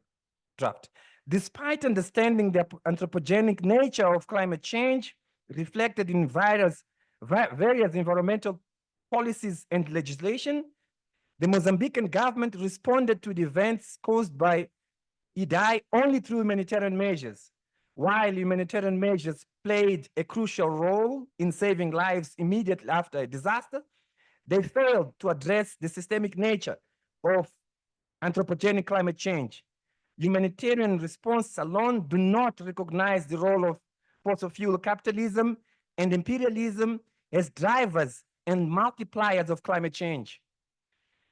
Speaker 15: draft. Despite understanding the anthropogenic nature of climate change reflected in various environmental policies and legislation, the Mozambican government responded to the events caused by Idai only through humanitarian measures. While humanitarian measures played a crucial role in saving lives immediately after a disaster, they failed to address the systemic nature of anthropogenic climate change. Humanitarian responses alone do not recognize the role of fossil fuel capitalism and imperialism as drivers and multipliers of climate change.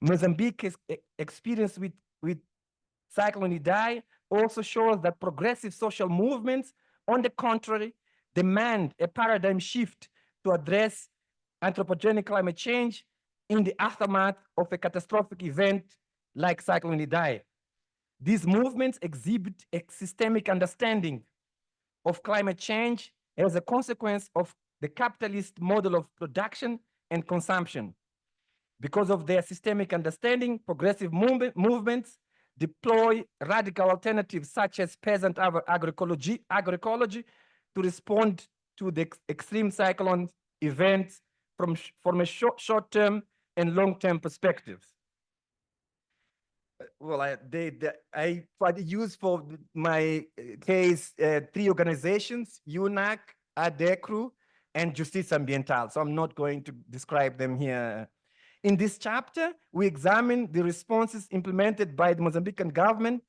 Speaker 15: Mozambique's experience with Cyclone Idai also shows that progressive social movements, on the contrary, demand a paradigm shift to address anthropogenic climate change in the aftermath of a catastrophic event like Cyclone Idai. These movements exhibit a systemic understanding of climate change as a consequence of the capitalist model of production and consumption. Because of their systemic understanding, progressive movements deploy radical alternatives such as peasant agroecology to respond to the extreme cyclone events from a short-term and long-term perspectives. Well, I tried to use for my case 3 organizations: UNAC, ADECRU, and Justiça Ambiental. So I'm not going to describe them here. In this chapter, we examine the responses implemented by the Mozambican government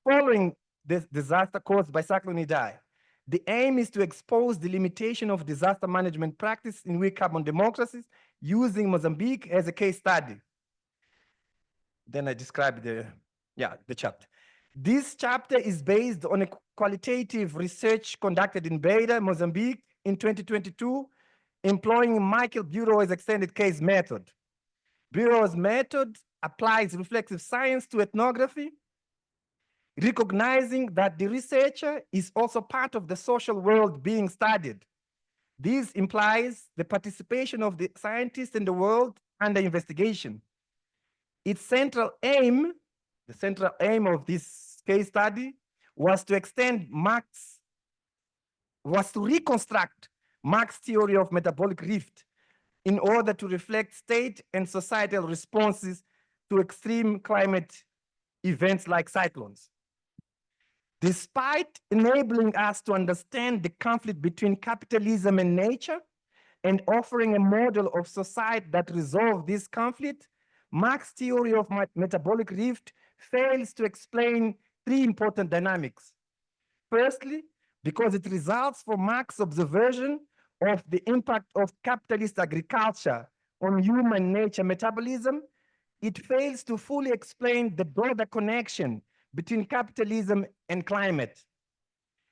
Speaker 15: following this disaster caused by Cyclone Idai. The aim is to expose the limitation of disaster management practice in weak carbon democracies using Mozambique as a case study. Then I describe the chapter. This chapter is based on a qualitative research conducted in Beira, Mozambique in 2022, employing Michael Bureau's extended case method. Bureau's method applies reflexive science to ethnography, recognizing that the researcher is also part of the social world being studied. This implies the participation of the scientists in the world under investigation. Its central aim, the central aim of this case study, was to reconstruct Marx's theory of metabolic rift in order to reflect state and societal responses to extreme climate events like cyclones. Despite enabling us to understand the conflict between capitalism and nature and offering a model of society that resolves this conflict, Marx's theory of metabolic rift fails to explain 3 important dynamics. Firstly, because it results from Marx's observation of the impact of capitalist agriculture on human nature metabolism, it fails to fully explain the broader connection between capitalism and climate.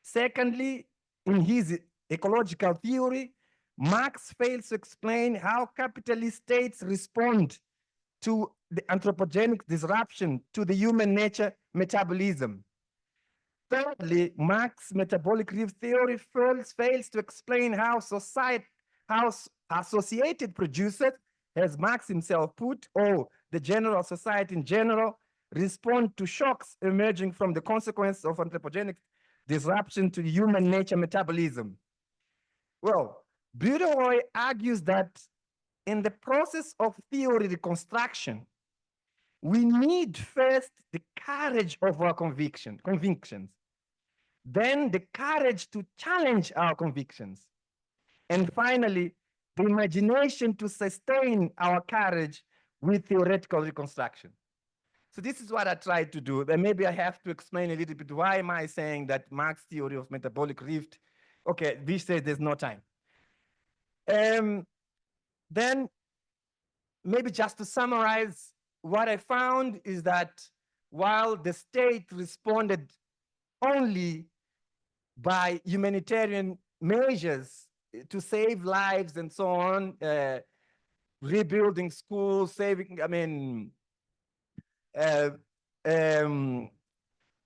Speaker 15: Secondly, in his ecological theory, Marx fails to explain how capitalist states respond to the anthropogenic disruption to the human nature metabolism. Thirdly, Marx's metabolic rift theory fails to explain how associated producers, as Marx himself put, or the general society in general, respond to shocks emerging from the consequence of anthropogenic disruption to the human nature metabolism. Well, Bureau argues that in the process of theory reconstruction, we need first the courage of our convictions, then the courage to challenge our convictions, and finally, the imagination to sustain our courage with theoretical reconstruction. So this is what I tried to do. And maybe I have to explain a little bit why am I saying that Marx's theory of metabolic rift. Okay, Vish says there's no time. Then maybe just to summarize, what I found is that while the state responded only by humanitarian measures to save lives and so on, rebuilding schools, saving,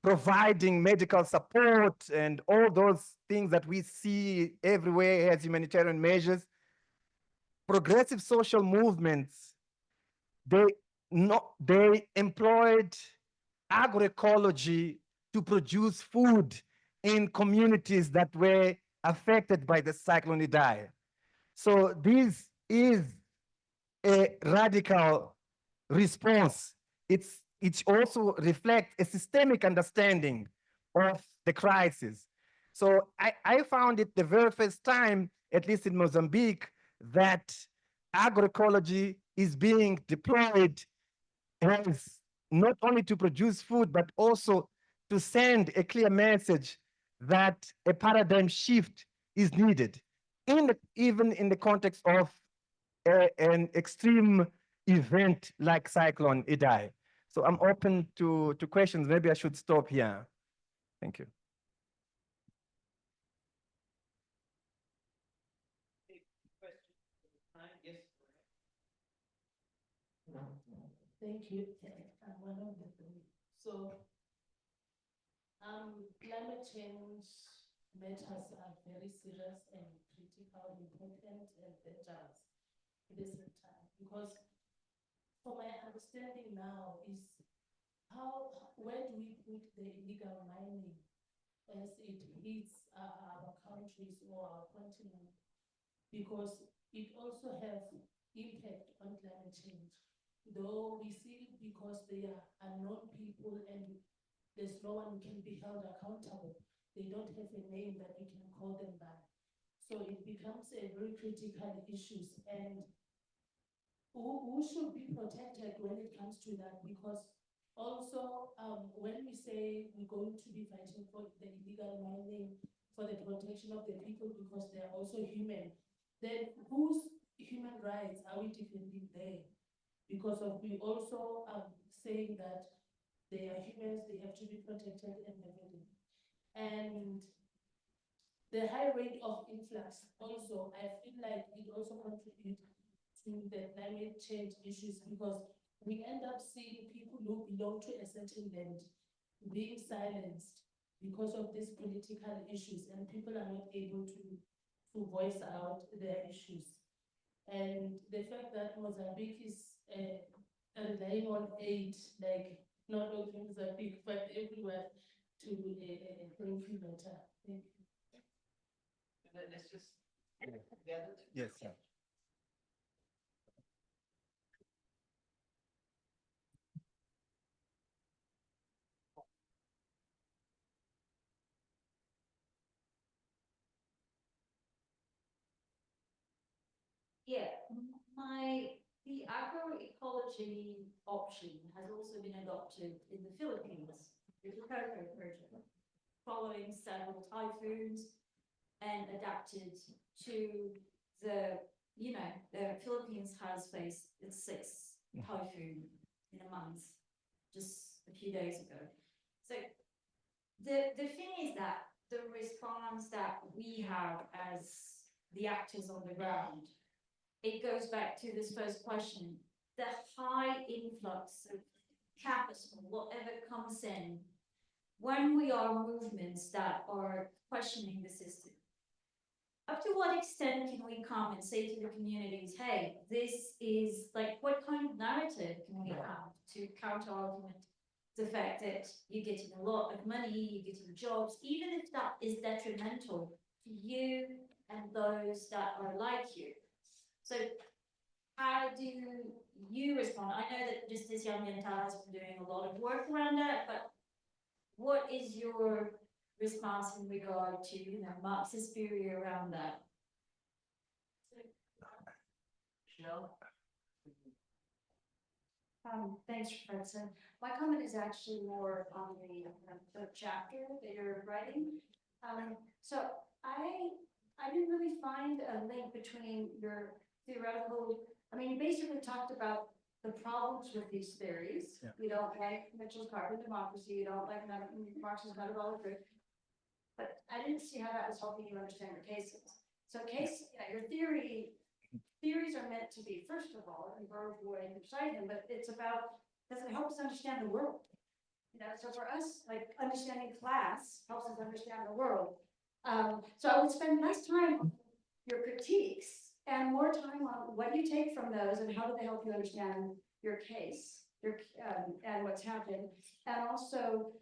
Speaker 15: providing medical support and all those things that we see everywhere as humanitarian measures, progressive social movements, they employed agroecology to produce food in communities that were affected by the cyclone Idai. So this is a radical response. It also reflects a systemic understanding of the crisis. So I found it the very first time, at least in Mozambique, that agroecology is being deployed as not only to produce food, but also to send a clear message that a paradigm shift is needed, even in the context of an extreme event like Cyclone Idai. So I'm open to questions. Maybe I should stop here. Thank you.
Speaker 9: Thank you. So, climate change matters are very serious and critical, important, and dangerous at the same time. Because, for my understanding now, is where do we put the illegal mining as it hits our countries or our continent? Because it also has impact on climate change. Though we see it because they are unknown people and there's no one who can be held accountable. They don't have a name that we can call them by. So it becomes a very critical issue. And who should be protected when it comes to that? Because also, when we say we're going to be fighting for the illegal mining, for the protection of the people because they're also human, then whose human rights are we defending there? Because of we also saying that they are humans, they have to be protected and everything. And the high rate of influx also, I feel like it also contributes to the climate change issues because we end up seeing people who belong to a certain land being silenced because of these political issues, and people are not able to voice out their issues. And the fact that Mozambique is relying on aid, like not only Mozambique, but everywhere to bring better. Thank you.
Speaker 15: Let's just yes, sir.
Speaker 4: Yeah, the agroecology option has also been adopted in the Philippines with the cocoa project, following several typhoons and adapted to the Philippines has faced its sixth typhoon in a month, just a few days ago. So the thing is that the response that we have as the actors on the ground, it goes back to this first question, the high influx of capital, whatever comes in, when we are movements that are questioning the system, up to what extent can we come and say to the communities, hey, this is like, what kind of narrative can we have to counter-argument the fact that you're getting a lot of money, you're getting jobs, even if that is detrimental to you and those that are like you. So how do you respond? I know that Justicia Ambiental has been doing a lot of work around that, but what is your response in regard to Marxist theory around that?
Speaker 2: Thanks, Fredson. My comment is actually more on the chapter that you're writing. So I didn't really find a link between your theoretical, I mean, you basically talked about the problems with these theories.
Speaker 15: Yeah.
Speaker 2: You don't like Mitchell's carbon democracy, you don't like Marx's metabolic rate. But I didn't see how that was helping you understand your cases. So your theories are meant to be, first of all, and Burwood and recite them, but it's about, does it help us understand the world? So for us, like understanding class helps us understand the world. So I would spend less time on your critiques and more time on what you take from those and how do they help you understand your case, and what's happened. And also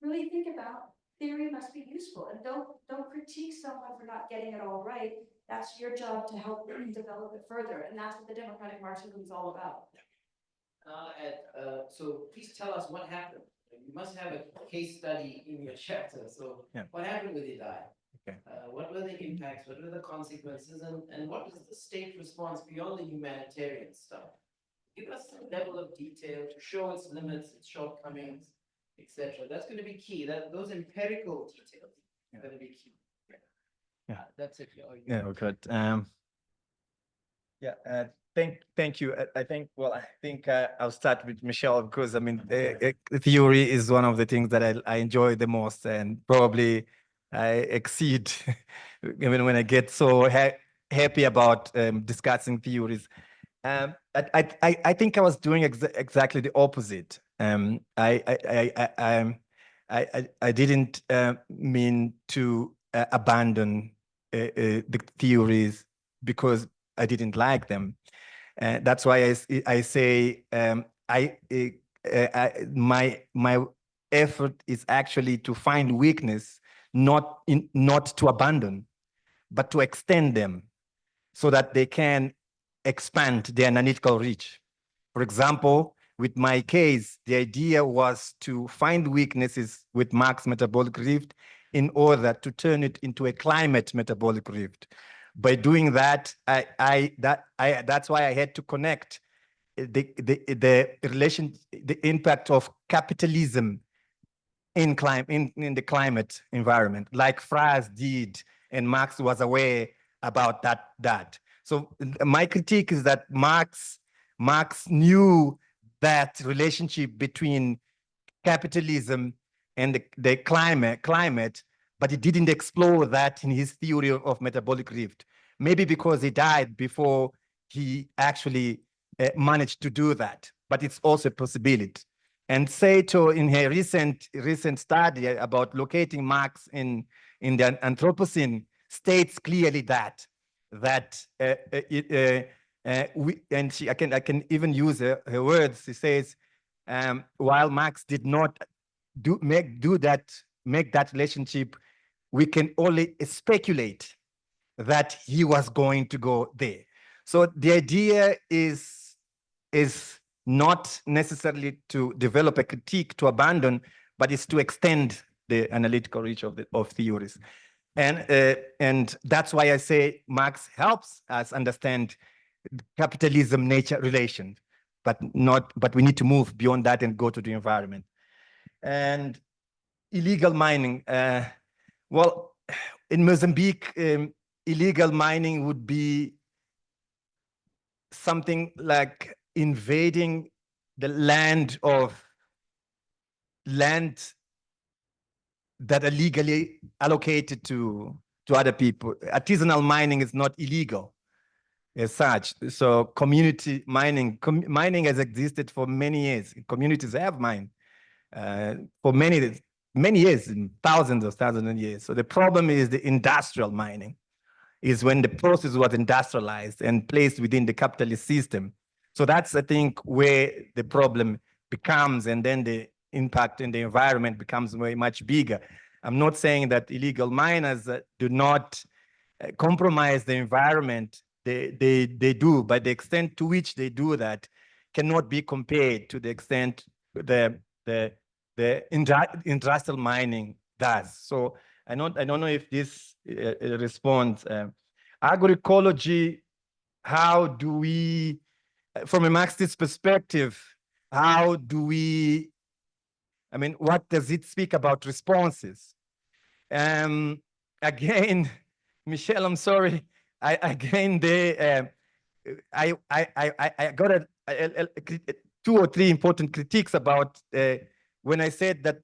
Speaker 2: really think about theory must be useful, and don't critique someone for not getting it all right. That's your job to help them develop it further, and that's what the democratic Marxism is all about.
Speaker 1: So please tell us what happened. You must have a case study in your chapter. So what happened with Idai?
Speaker 15: Okay.
Speaker 1: What were the impacts? What were the consequences? And what is the state response beyond the humanitarian stuff? Give us some level of detail to show its limits, its shortcomings, etc. That's going to be key. Those empirical details are going to be key.
Speaker 15: Yeah.
Speaker 1: That's it.
Speaker 15: Yeah, good. Thank you. I think I'll start with Michelle, because I mean, theory is one of the things that I enjoy the most, and probably I exceed even when I get so happy about discussing theories. I think I was doing exactly the opposite. I didn't mean to abandon the theories because I didn't like them. That's why I say my effort is actually to find weakness, not to abandon, but to extend them so that they can expand their analytical reach. For example, with my case, the idea was to find weaknesses with Marx's metabolic rift in order to turn it into a climate metabolic rift. By doing that, that's why I had to connect the impact of capitalism in the climate environment, like Franz did, and Marx was aware about that. So my critique is that Marx knew that relationship between capitalism and the climate, but he didn't explore that in his theory of metabolic rift. Maybe because he died before he actually managed to do that, but it's also a possibility. And Sato, in her recent study about locating Marx in the Anthropocene, states clearly that I can even use her words. She says, while Marx did not make that relationship, we can only speculate that he was going to go there. So the idea is not necessarily to develop a critique to abandon, but is to extend the analytical reach of theories. And that's why I say Marx helps us understand capitalism nature relation, but we need to move beyond that and go to the environment. And illegal mining, well, in Mozambique, illegal mining would be something like invading the land that are legally allocated to other people. Artisanal mining is not illegal as such. So community mining, mining has existed for many years. Communities have mined for many years, thousands of years. So the problem is the industrial mining, is when the process was industrialized and placed within the capitalist system. So that's, I think, where the problem becomes, and then the impact in the environment becomes way much bigger. I'm not saying that illegal miners do not compromise the environment. They do, but the extent to which they do that cannot be compared to the extent the industrial mining does. So I don't know if this responds. Agroecology how do we, from a Marxist perspective, how do we, I mean, what does it speak about responses? Again, Michelle, I'm sorry. I got two or three important critiques about when I said that,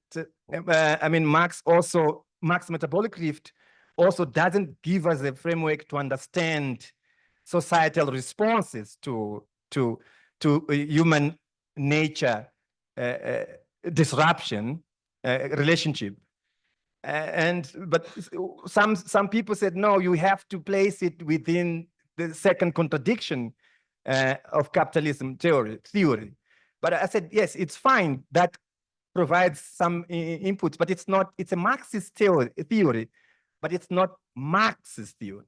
Speaker 15: I mean, Marx metabolic rift also doesn't give us a framework to understand societal responses to human nature disruption relationship. But some people said, no, you have to place it within the second contradiction of capitalism theory. But I said, yes, it's fine. That provides some inputs, but it's not, it's a Marxist theory, but it's not Marxist theory.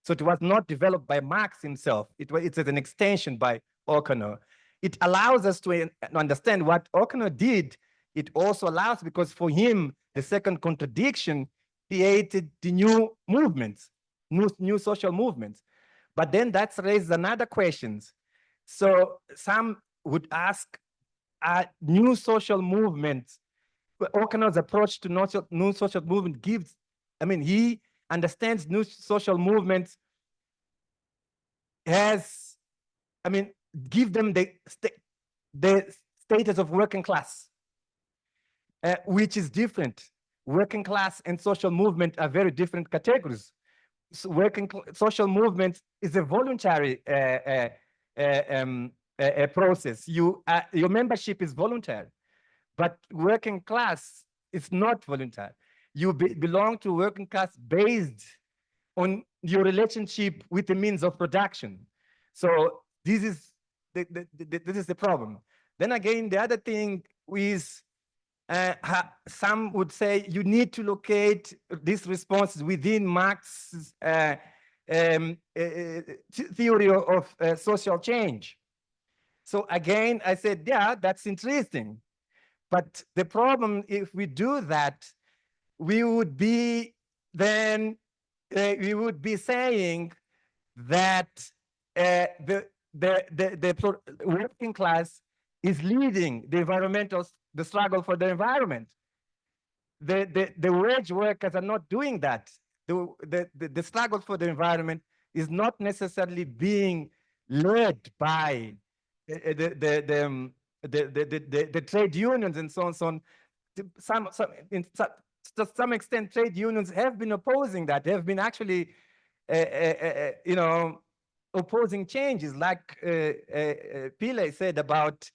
Speaker 15: So it was not developed by Marx himself. It's an extension by O'Connor. It allows us to understand what O'Connor did. It also allows, because for him, the second contradiction created the new movements, new social movements. But then that's raised another questions. So some would ask, new social movements, O'Connor's approach to new social movement gives, I mean, he understands new social movements has, I mean, give them the status of working class, which is different. Working class and social movement are very different categories. So social movement is a voluntary process. Your membership is voluntary, but working class is not voluntary. You belong to working class based on your relationship with the means of production. So this is the problem. Then again, the other thing is, some would say you need to locate these responses within Marx's theory of social change. So again, I said, yeah, that's interesting. But the problem, if we do that, we would be then we would be saying that the working class is leading the struggle for the environment. The wage workers are not doing that. The struggle for the environment is not necessarily being led by the trade unions and so on. To some extent, trade unions have been opposing that. They have been actually, you know, opposing changes, like Pile said about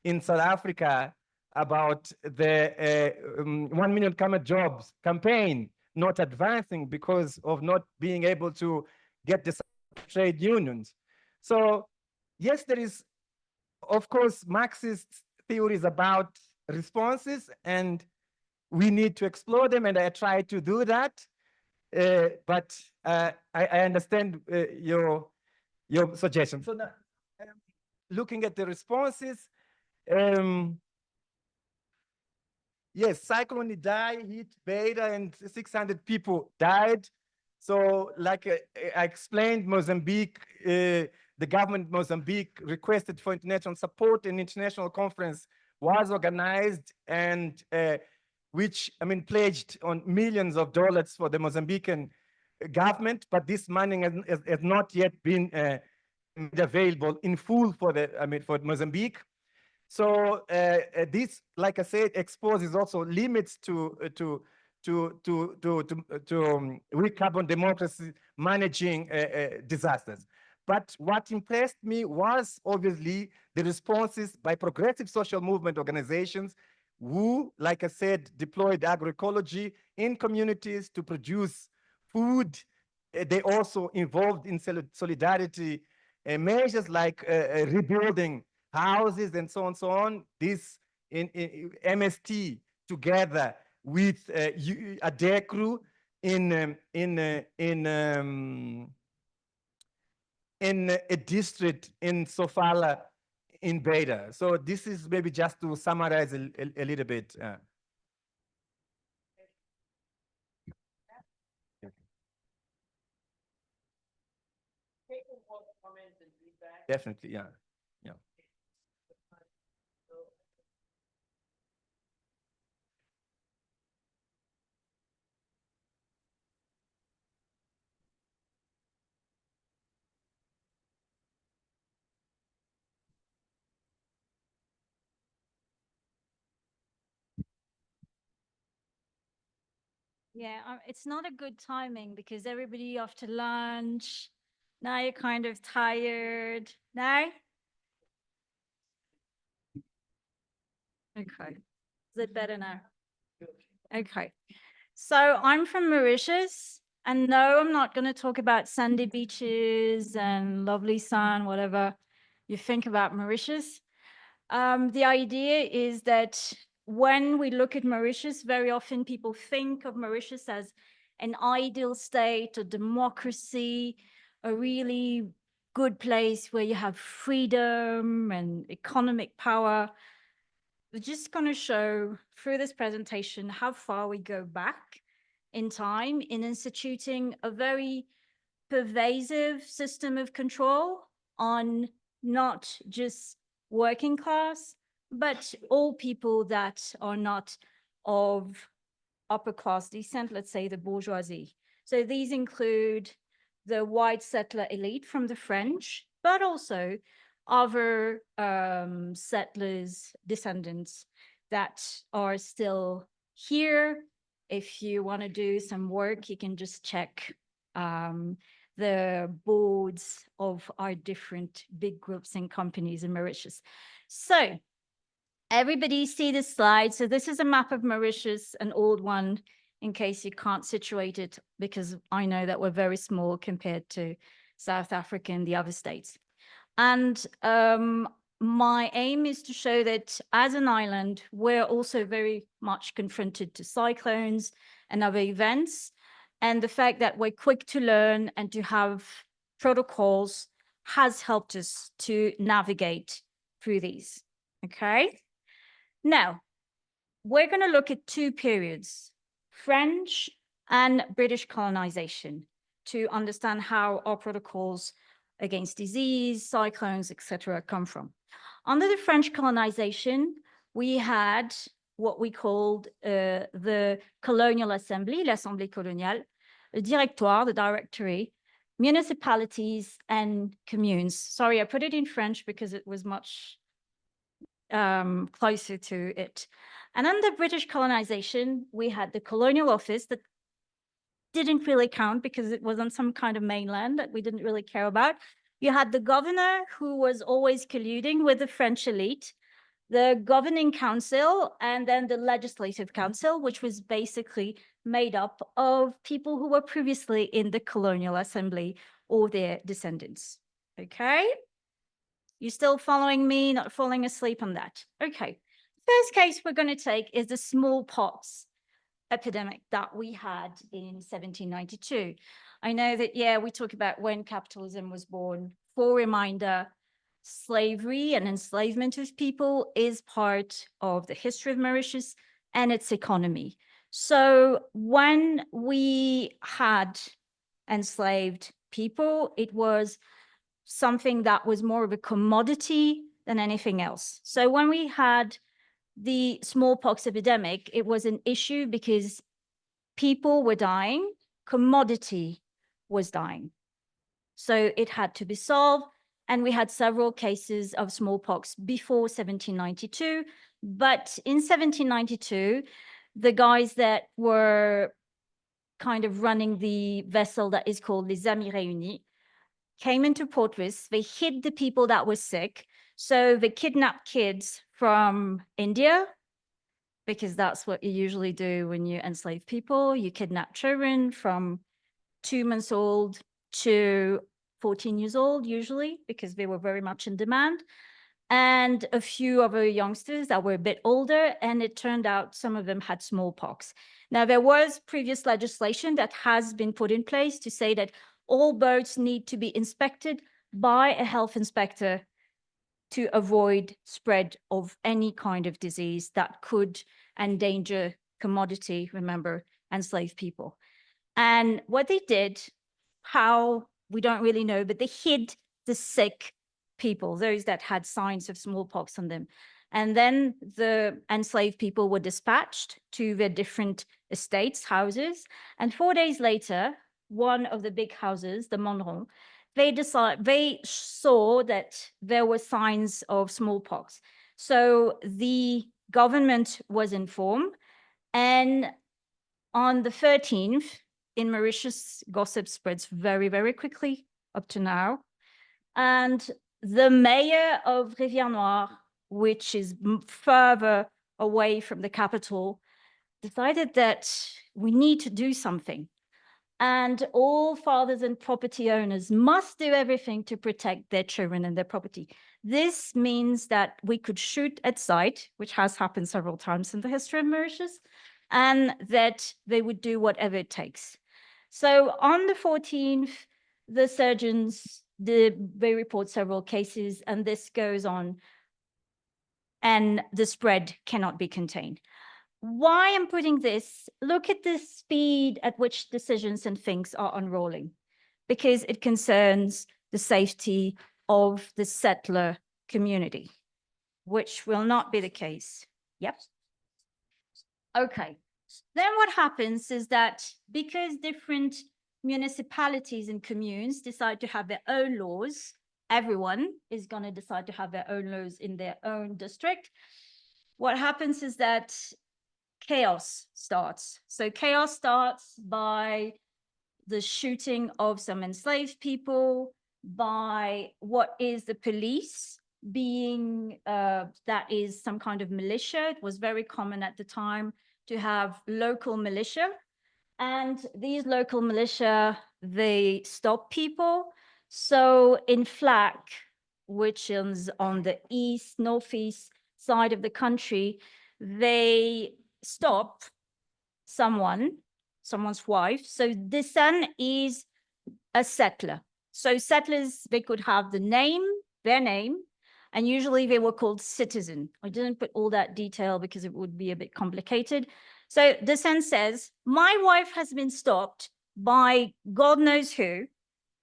Speaker 15: in South Africa about the 1 million Kamet jobs campaign not advancing because of not being able to get the trade unions. So yes, there is, of course, Marxist theories about responses, and we need to explore them, and I try to do that. But I understand your suggestion. So now, looking at the responses, yes, Cyclone Idai hit Beta and 600 people died. So like I explained, Mozambique, the government of Mozambique requested for international support. An international conference was organized, and which, I mean, pledged on millions of dollars for the Mozambican government, but this money has not yet been made available in full for for Mozambique. So this, like I said, exposes also limits to weak carbon democracy managing disasters. But what impressed me was obviously the responses by progressive social movement organizations who, like I said, deployed agroecology in communities to produce food. They also involved in solidarity measures like rebuilding houses and so on. This in MST together with ADECRU in a district in Sofala in Beta. So this is maybe just to summarize a little bit. definitely, yeah.
Speaker 4: Yeah, it's not a good timing because everybody after lunch, now you're kind of tired. No? Okay. Is it better now? Okay. So I'm from Mauritius, and no, I'm not going to talk about sandy beaches and lovely sun, whatever you think about Mauritius. The idea is that when we look at Mauritius, very often people think of Mauritius as an ideal state, a democracy, a really good place where you have freedom and economic power. We're just going to show through this presentation how far we go back in time in instituting a very pervasive system of control on not just working class, but all people that are not of upper class descent, let's say the bourgeoisie. So these include the white settler elite from the French, but also other settlers, descendants that are still here. If you want to do some work, you can just check the boards of our different big groups and companies in Mauritius. So everybody see this slide. So this is a map of Mauritius, an old one, in case you can't situate it, because I know that we're very small compared to South Africa and the other states. And my aim is to show that as an island, we're also very much confronted to cyclones and other events. And the fact that we're quick to learn and to have protocols has helped us to navigate through these, okay? Now, we're going to look at two periods, French and British colonization, to understand how our protocols against disease, cyclones, etc., come from. Under the French colonization, we had what we called the colonial assembly, l'Assemblée coloniale, the directoire, the directory, municipalities, and communes. Sorry, I put it in French because it was much closer to it. And under British colonization, we had the colonial office that didn't really count because it was on some kind of mainland that we didn't really care about. You had the governor who was always colluding with the French elite, the governing council, and then the legislative council, which was basically made up of people who were previously in the colonial assembly or their descendants. Okay? You still following me, not falling asleep on that? Okay. First case we're going to take is the smallpox epidemic that we had in 1792. I know that, yeah, we talk about when capitalism was born. For reminder, slavery and enslavement of people is part of the history of Mauritius and its economy. So when we had enslaved people, it was something that was more of a commodity than anything else. So when we had the smallpox epidemic, it was an issue because people were dying, commodity was dying. So it had to be solved. And we had several cases of smallpox before 1792. But in 1792, the guys that were kind of running the vessel that is called les Amis Réunis came into Port-Louis. They hid the people that were sick. So they kidnapped kids from India, because that's what you usually do when you enslave people. You kidnap children from 2 months old to 14 years old, usually, because they were very much in demand. And a few other youngsters that were a bit older, and it turned out some of them had smallpox. Now, there was previous legislation that has been put in place to say that all boats need to be inspected by a health inspector to avoid spread of any kind of disease that could endanger commodity, remember, enslaved people. And what they did, how, we don't really know, but they hid the sick people, those that had signs of smallpox on them. And then the enslaved people were dispatched to their different estates, houses. And 4 days later, one of the big houses, the Monron, they saw that there were signs of smallpox. So the government was informed. And on the 13th, in Mauritius, gossip spreads very, very quickly up to now. And the mayor of Rivière-Noire, which is further away from the capital, decided that we need to do something. And all fathers and property owners must do everything to protect their children and their property. This means that we could shoot at sight, which has happened several times in the history of Mauritius, and that they would do whatever it takes. So on the 14th, the surgeons, they report several cases, and this goes on, and the spread cannot be contained. Why I'm putting this, look at the speed at which decisions and things are unrolling, because it concerns the safety of the settler community, which will not be the case. Yep. Okay. Then what happens is that because different municipalities and communes decide to have their own laws, everyone is going to decide to have their own laws in their own district. What happens is that chaos starts. So chaos starts by the shooting of some enslaved people, by what is the police being, that is some kind of militia. It was very common at the time to have local militia. And these local militia, they stop people. So in Flac, which is on the northeast side of the country, they stop someone's wife. So the son is a settler. So settlers, they could have their name, and usually they were called citizen. I didn't put all that detail because it would be a bit complicated. So the son says, my wife has been stopped by God knows who,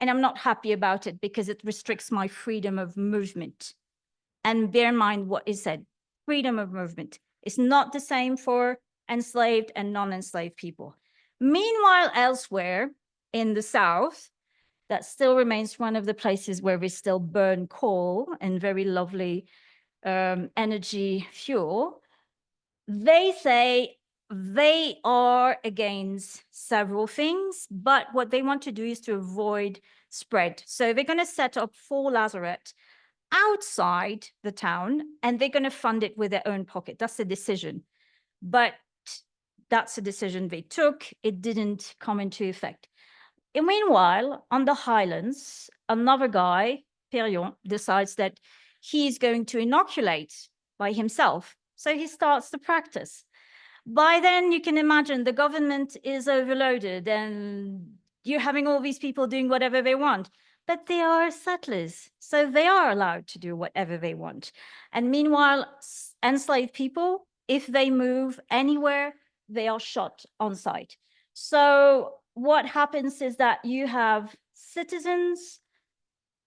Speaker 4: and I'm not happy about it because it restricts my freedom of movement. And bear in mind what is said, freedom of movement. It's not the same for enslaved and non-enslaved people. Meanwhile, elsewhere in the South, that still remains one of the places where we still burn coal and very lovely energy fuel. They say they are against several things, but what they want to do is to avoid spread. So they're going to set up 4 lazarets outside the town, and they're going to fund it with their own pocket. That's the decision. But that's a decision they took. It didn't come into effect. And meanwhile, on the highlands, another guy, Perion, decides that he's going to inoculate by himself. So he starts the practice. By then, you can imagine the government is overloaded and you're having all these people doing whatever they want. But they are settlers, so they are allowed to do whatever they want. And meanwhile, enslaved people, if they move anywhere, they are shot on sight. So what happens is that you have citizens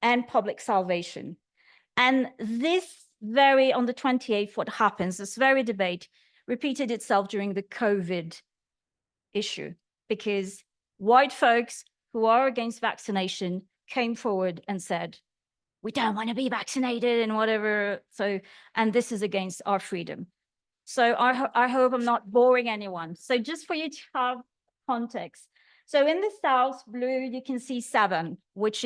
Speaker 4: and public salvation. And this on the 28th, what happens, this very debate repeated itself during the COVID issue, because white folks who are against vaccination came forward and said, we don't want to be vaccinated and whatever. So, and this is against our freedom. So I hope I'm not boring anyone. So just for you to have context. So in the South, blue, you can see Savon, which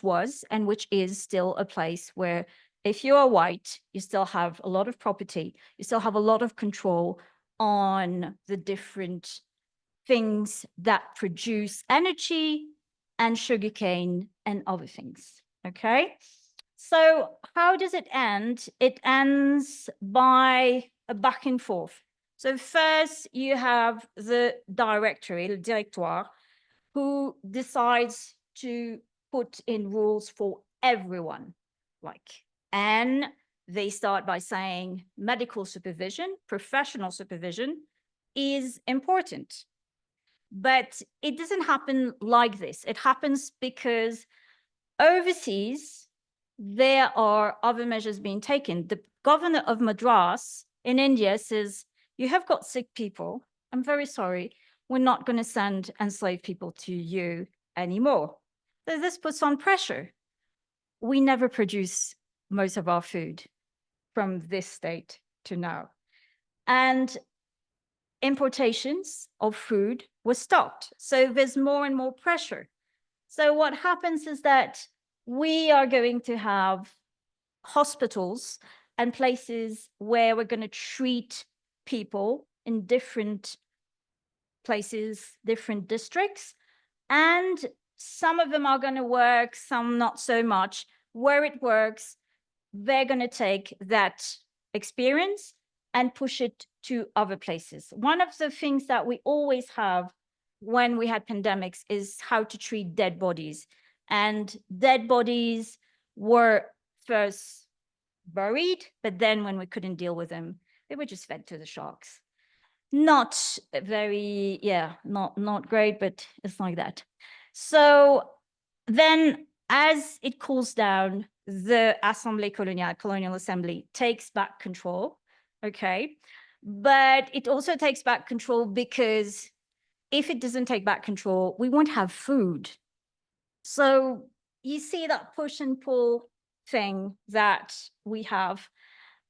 Speaker 4: was and which is still a place where if you are white, you still have a lot of property, you still have a lot of control on the different things that produce energy and sugarcane and other things, okay? So how does it end? It ends by a back and forth. So first you have the directory, le directoire, who decides to put in rules for everyone, and they start by saying medical supervision, professional supervision is important. But it doesn't happen like this. It happens because overseas, there are other measures being taken. The governor of Madras in India says, you have got sick people. I'm very sorry. We're not going to send enslaved people to you anymore. So this puts on pressure. We never produce most of our food from this state to now. And importations of food were stopped. So there's more and more pressure. So what happens is that we are going to have hospitals and places where we're going to treat people in different places, different districts, and some of them are going to work, some not so much. Where it works, they're going to take that experience and push it to other places. One of the things that we always have when we had pandemics is how to treat dead bodies. And dead bodies were first buried, but then when we couldn't deal with them, they were just fed to the sharks. Not very, not great, but it's like that. So then as it cools down, the Assemblée coloniale, Colonial Assembly, takes back control, okay? But it also takes back control because if it doesn't take back control, we won't have food. So you see that push and pull thing that we have.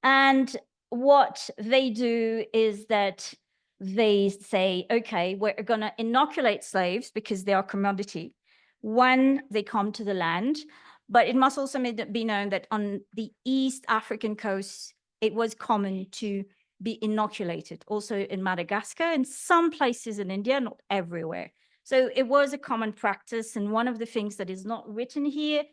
Speaker 4: And what they do is that they say, okay, we're going to inoculate slaves because they are commodity when they come to the land. But it must also be known that on the East African coast, it was common to be inoculated, also in Madagascar, in some places in India, not everywhere. So it was a common practice. And one of the things that is not written here,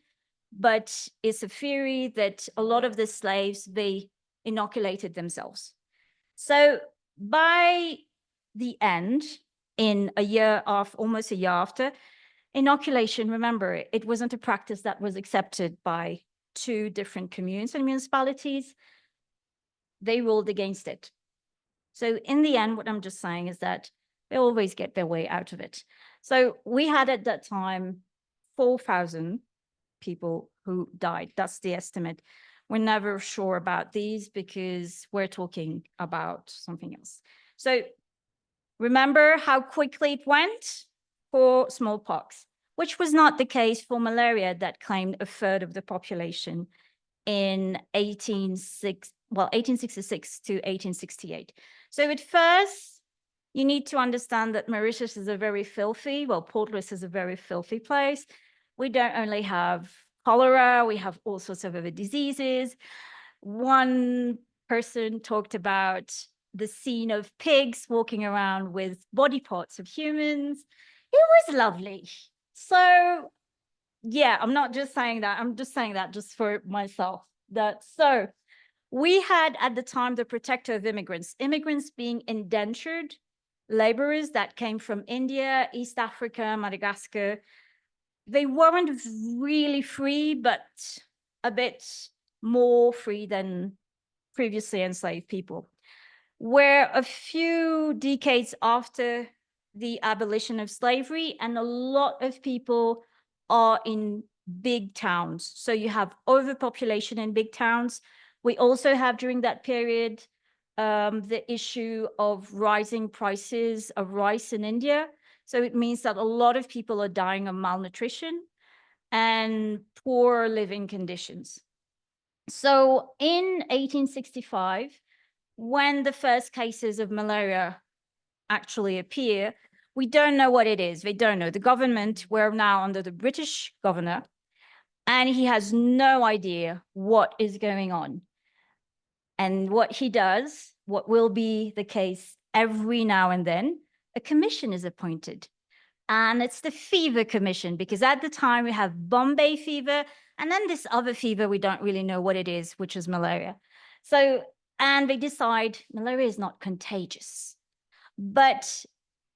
Speaker 4: but it's a theory that a lot of the slaves, they inoculated themselves. So by the end, in a year of, almost a year after, inoculation, remember, it wasn't a practice that was accepted by 2 different communes and municipalities. They ruled against it. So in the end, what I'm just saying is that they always get their way out of it. So we had at that time 4,000 people who died. That's the estimate. We're never sure about these because we're talking about something else. So remember how quickly it went for smallpox, which was not the case for malaria that claimed 1/3 of the population in 1866 to 1868. So at first, you need to understand that Mauritius is a very filthy, Port Louis is a very filthy place. We don't only have cholera, we have all sorts of other diseases. One person talked about the scene of pigs walking around with body parts of humans. It was lovely. So yeah, I'm not just saying that, I'm just saying that just for myself. So we had at the time the protector of immigrants, immigrants being indentured laborers that came from India, East Africa, Madagascar. They weren't really free, but a bit more free than previously enslaved people. Where a few decades after the abolition of slavery, and a lot of people are in big towns. So you have overpopulation in big towns. We also have during that period the issue of rising prices of rice in India. So it means that a lot of people are dying of malnutrition and poor living conditions. So in 1865, when the first cases of malaria actually appear, we don't know what it is. They don't know. The government, we're now under the British governor, and he has no idea what is going on. And what he does, what will be the case every now and then, a commission is appointed. And it's the fever commission, because at the time we have Bombay fever, and then this other fever, we don't really know what it is, which is malaria. So, and they decide malaria is not contagious, but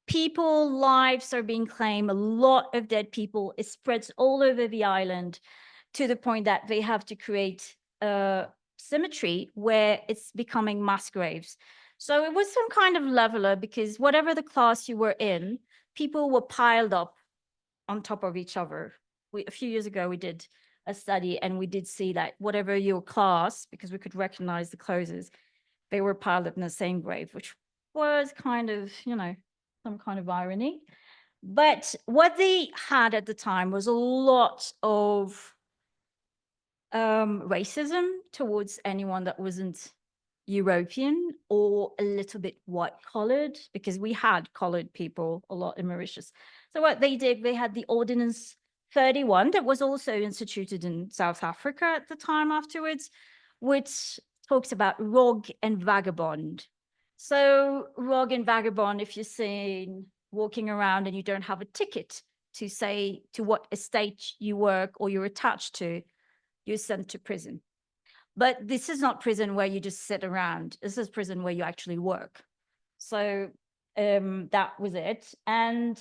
Speaker 4: people's lives are being claimed, a lot of dead people, it spreads all over the island to the point that they have to create a cemetery where it's becoming mass graves. So it was some kind of leveler, because whatever the class you were in, people were piled up on top of each other. A few years ago, we did a study, and we did see that whatever your class, because we could recognize the clothes, they were piled up in the same grave, which was kind of, you know, some kind of irony. But what they had at the time was a lot of racism towards anyone that wasn't European or a little bit white-collared, because we had coloured people a lot in Mauritius. So what they did, they had the Ordinance 31 that was also instituted in South Africa at the time afterwards, which talks about rogue and vagabond. So rogue and vagabond, if you're seen walking around and you don't have a ticket to say to what estate you work or you're attached to, you're sent to prison. But this is not prison where you just sit around. This is prison where you actually work. So that was it. And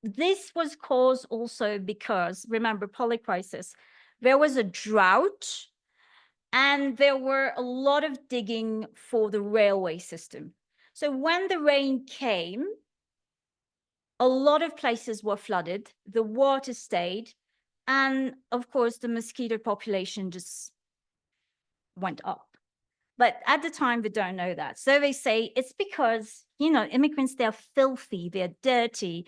Speaker 4: this was caused also because, remember, Polycrisis, there was a drought and there were a lot of digging for the railway system. So when the rain came, a lot of places were flooded, the water stayed, and of course, the mosquito population just went up. But at the time, they don't know that. So they say it's because, you know, immigrants, they're filthy, they're dirty.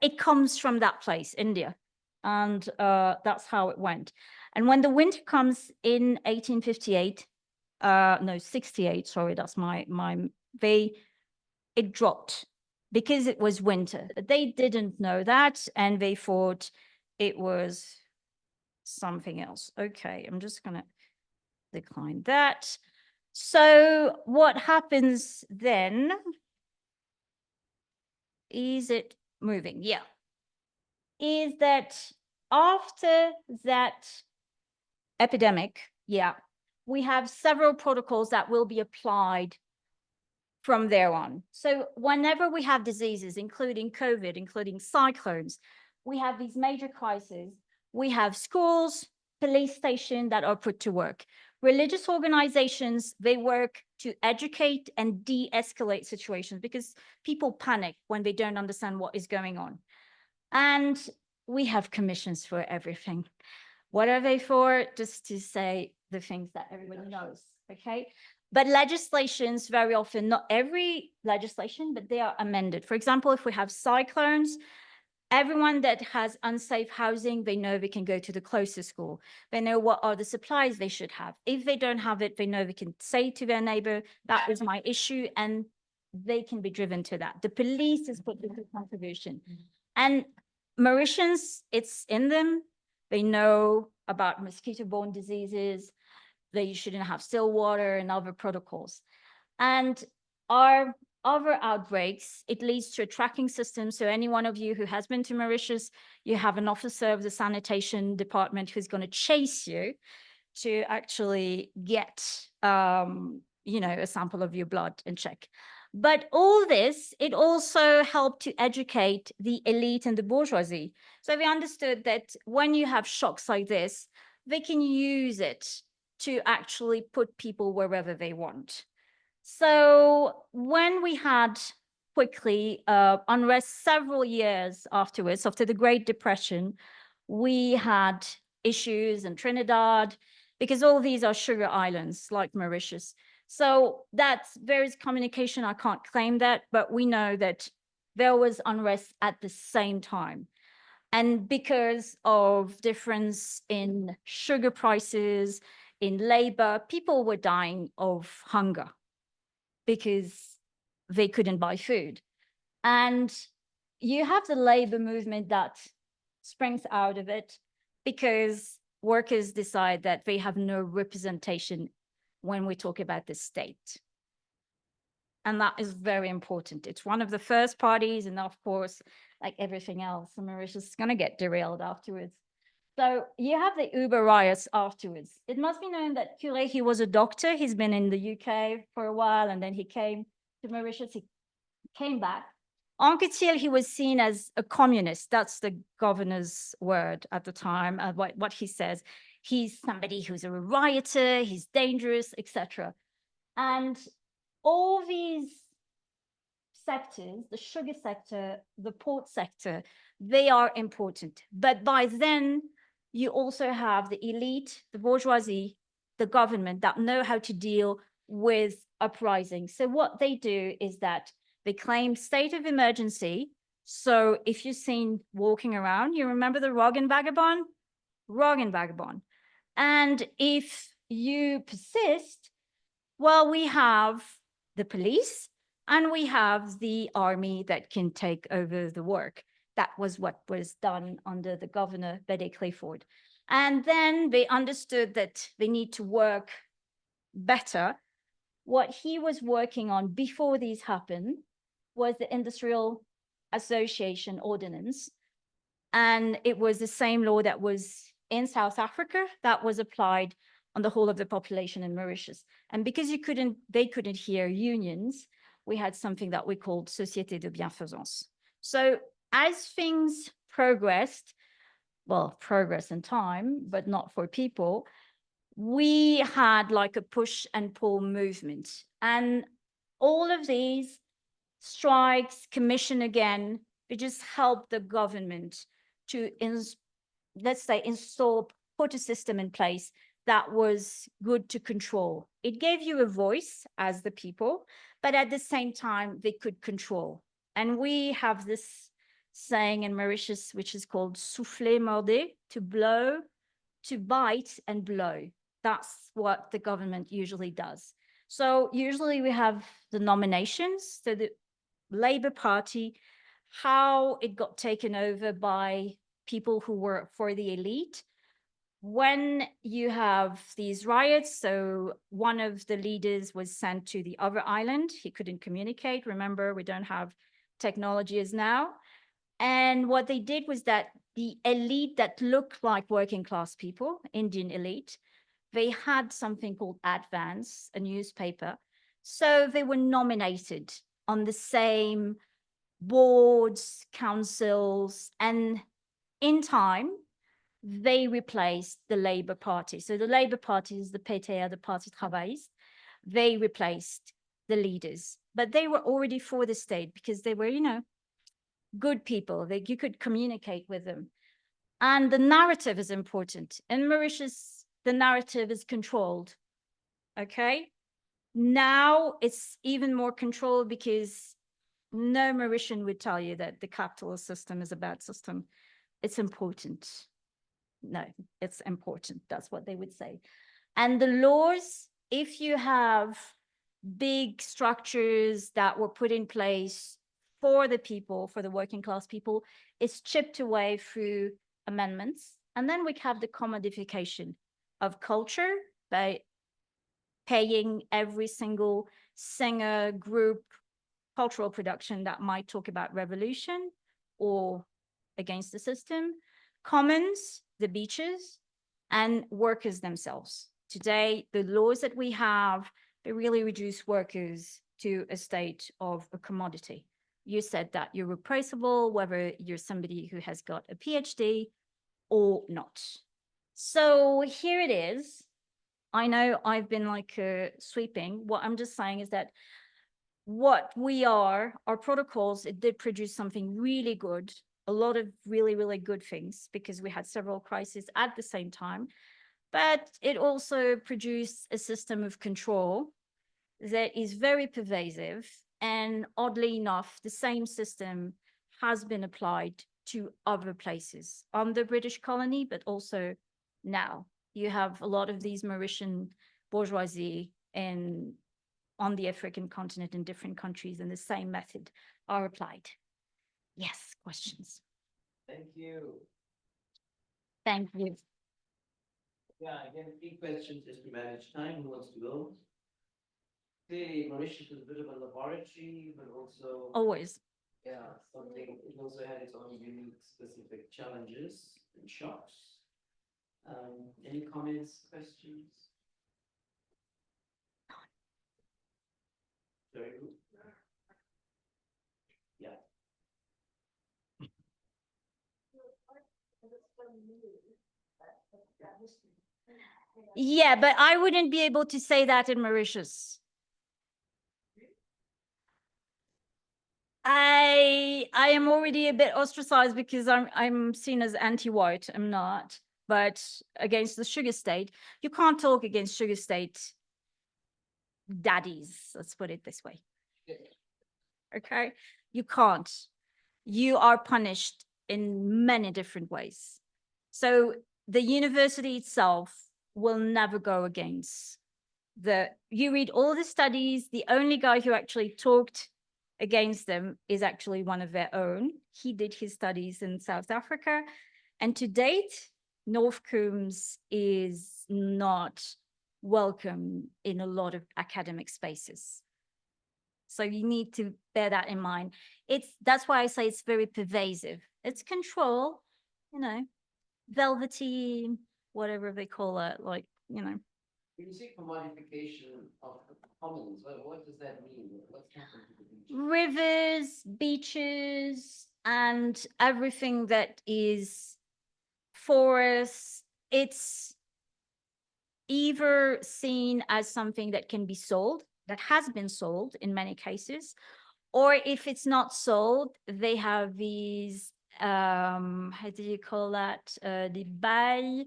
Speaker 4: It comes from that place, India. And that's how it went. And when the winter comes in 1858, no, 68, sorry, that's it dropped because it was winter. They didn't know that, and they thought it was something else. Okay, I'm just gonna decline that. So what happens then? Is it moving? Yeah. Is that after that epidemic, yeah, we have several protocols that will be applied from there on. So whenever we have diseases, including COVID, including cyclones, we have these major crises. We have schools, police stations that are put to work. Religious organizations, they work to educate and de-escalate situations because people panic when they don't understand what is going on. And we have commissions for everything. What are they for? Just to say the things that everybody knows, okay? But legislations, very often, not every legislation, but they are amended. For example, if we have cyclones, everyone that has unsafe housing, they know they can go to the closest school. They know what are the supplies they should have. If they don't have it, they know they can say to their neighbor, that was my issue, and they can be driven to that. The police has put the contribution. And Mauritians, it's in them. They know about mosquito-borne diseases. They shouldn't have still water and other protocols. And our other outbreaks, it leads to a tracking system. So any one of you who has been to Mauritius, you have an officer of the sanitation department who's going to chase you to actually get, you know, a sample of your blood and check. But all this, it also helped to educate the elite and the bourgeoisie. So they understood that when you have shocks like this, they can use it to actually put people wherever they want. So when we had quickly unrest several years afterwards, after the Great Depression, we had issues in Trinidad, because all these are sugar islands like Mauritius. So there is communication, I can't claim that, but we know that there was unrest at the same time. And because of difference in sugar prices, in labor, people were dying of hunger because they couldn't buy food. And you have the labor movement that springs out of it because workers decide that they have no representation when we talk about the state. And that is very important. It's one of the first parties, and of course, like everything else, Mauritius is going to get derailed afterwards. So you have the Uber riots afterwards. It must be known that Curé, he was a doctor. He's been in the UK for a while, and then he came to Mauritius. He came back. Anquetil, he was seen as a communist. That's the governor's word at the time, what he says. He's somebody who's a rioter, he's dangerous, etc. And all these sectors, the sugar sector, the port sector, they are important. But by then, you also have the elite, the bourgeoisie, the government that know how to deal with uprisings. So what they do is that they claim state of emergency. So if you're seen walking around, you remember the Rog and Vagabond? Rog and Vagabond. And if you persist, well, we have the police and we have the army that can take over the work. That was what was done under the governor, Bede Clifford. And then they understood that they need to work better. What he was working on before these happened was the Industrial Association Ordinance. And it was the same law that was in South Africa that was applied on the whole of the population in Mauritius. And because they couldn't hear unions, we had something that we called Société de Bienfaisance. So as things progressed, well, progress in time, but not for people, we had like a push and pull movement. And all of these strikes, commission again, it just helped the government to, let's say, put a system in place that was good to control. It gave you a voice as the people, but at the same time, they could control. And we have this saying in Mauritius, which is called souffler morder, to blow, to bite and blow. That's what the government usually does. So usually we have the nominations. So the Labour Party, how it got taken over by people who were for the elite. When you have these riots, so one of the leaders was sent to the other island. He couldn't communicate. Remember, we don't have technology as now. And what they did was that the elite that looked like working class people, Indian elite, they had something called Advance, a newspaper. So they were nominated on the same boards, councils, and in time, they replaced the Labour Party. So the Labour Party is the PTA, the Parti Travailliste. They replaced the leaders, but they were already for the state because they were, good people. You could communicate with them. And the narrative is important. In Mauritius, the narrative is controlled, okay? Now it's even more controlled because no Mauritian would tell you that the capitalist system is a bad system. It's important. No, it's important. That's what they would say. And the laws, if you have big structures that were put in place for the people, for the working class people, it's chipped away through amendments. And then we have the commodification of culture by paying every single singer, group, cultural production that might talk about revolution or against the system, commons, the beaches, and workers themselves. Today, the laws that we have, they really reduce workers to a state of a commodity. You said that you're replaceable, whether you're somebody who has got a PhD or not. So here it is. I know I've been like sweeping. What I'm just saying is that what we are, our protocols, it did produce something really good, a lot of really, really good things because we had several crises at the same time, but it also produced a system of control that is very pervasive. And oddly enough, the same system has been applied to other places on the British colony, but also now. You have a lot of these Mauritian bourgeoisie on the African continent in different countries, and the same method are applied. Yes, questions?
Speaker 1: Thank you.
Speaker 4: Thank you.
Speaker 1: Yeah, again, 3 questions just to manage time. Who wants to go? Clearly, Mauritius is a bit of a laboratory, but also
Speaker 4: Always.
Speaker 1: Yeah, something. It also had its own unique, specific challenges and shocks. Any comments, questions? Very good. Yeah.
Speaker 4: Yeah, but I wouldn't be able to say that in Mauritius. I am already a bit ostracized because I'm seen as anti-white. I'm not. but against the sugar state, you can't talk against sugar state daddies, let's put it this way. Okay, you can't. You are punished in many different ways. So the university itself will never go against you read all the studies, the only guy who actually talked against them is actually one of their own. He did his studies in South Africa. And to date, North Coombs is not welcome in a lot of academic spaces. So you need to bear that in mind. That's why I say it's very pervasive. It's control, you know, velvety, whatever they call it, like, you know.
Speaker 1: When you say commodification of the commons, what does that mean? What's happening to the beach?
Speaker 4: Rivers, beaches, and everything that is forests, it's either seen as something that can be sold, that has been sold in many cases, or if it's not sold, they have these, how do you call that? The bail,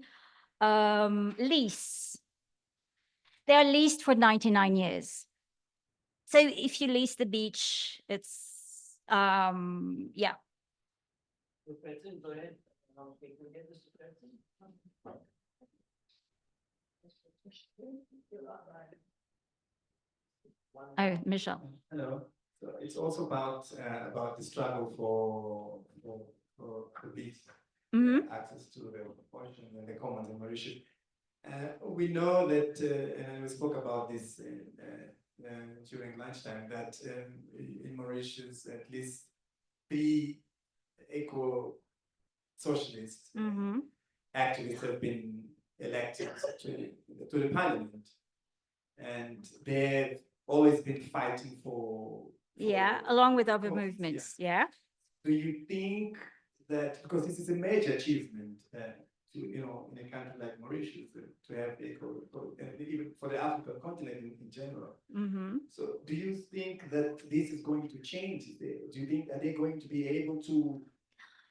Speaker 4: lease. They are leased for 99 years. So if you lease the beach, it's, yeah.
Speaker 1: Fredson, go ahead. Can we get this to Fredson?
Speaker 4: Oh, Michelle.
Speaker 16: Hello. So it's also about the struggle for the beach, access to the ocean and the commons in Mauritius. We know that, and we spoke about this during lunchtime, that in Mauritius, at least 3 eco-socialist activists have been elected to the parliament. And they've always been fighting for
Speaker 4: Along with other movements, yeah.
Speaker 16: Do you think that, because this is a major achievement, in a country like Mauritius, to have and even for the African continent in general. So do you think that this is going to change? Do you think, are they going to be able to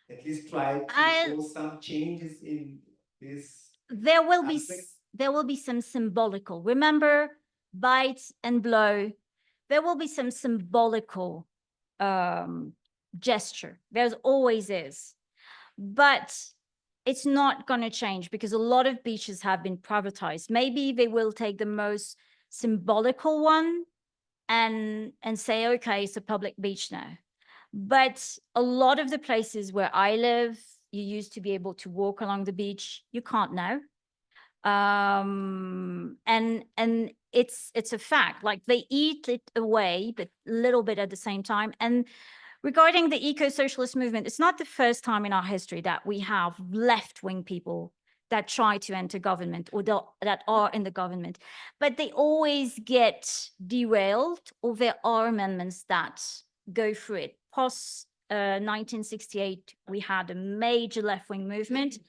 Speaker 16: at least try to show some changes in this?
Speaker 4: There will be some symbolical. Remember, bite and blow. There will be some symbolical gesture. There's always is. But it's not going to change because a lot of beaches have been privatized. Maybe they will take the most symbolical one and say, okay, it's a public beach now. But a lot of the places where I live, you used to be able to walk along the beach. You can't now. And it's a fact, like they eat it away, but a little bit at the same time. And regarding the eco-socialist movement, it's not the first time in our history that we have left-wing people that try to enter government or that are in the government, but they always get derailed, or there are amendments that go through it. Post 1968, we had a major left-wing movement.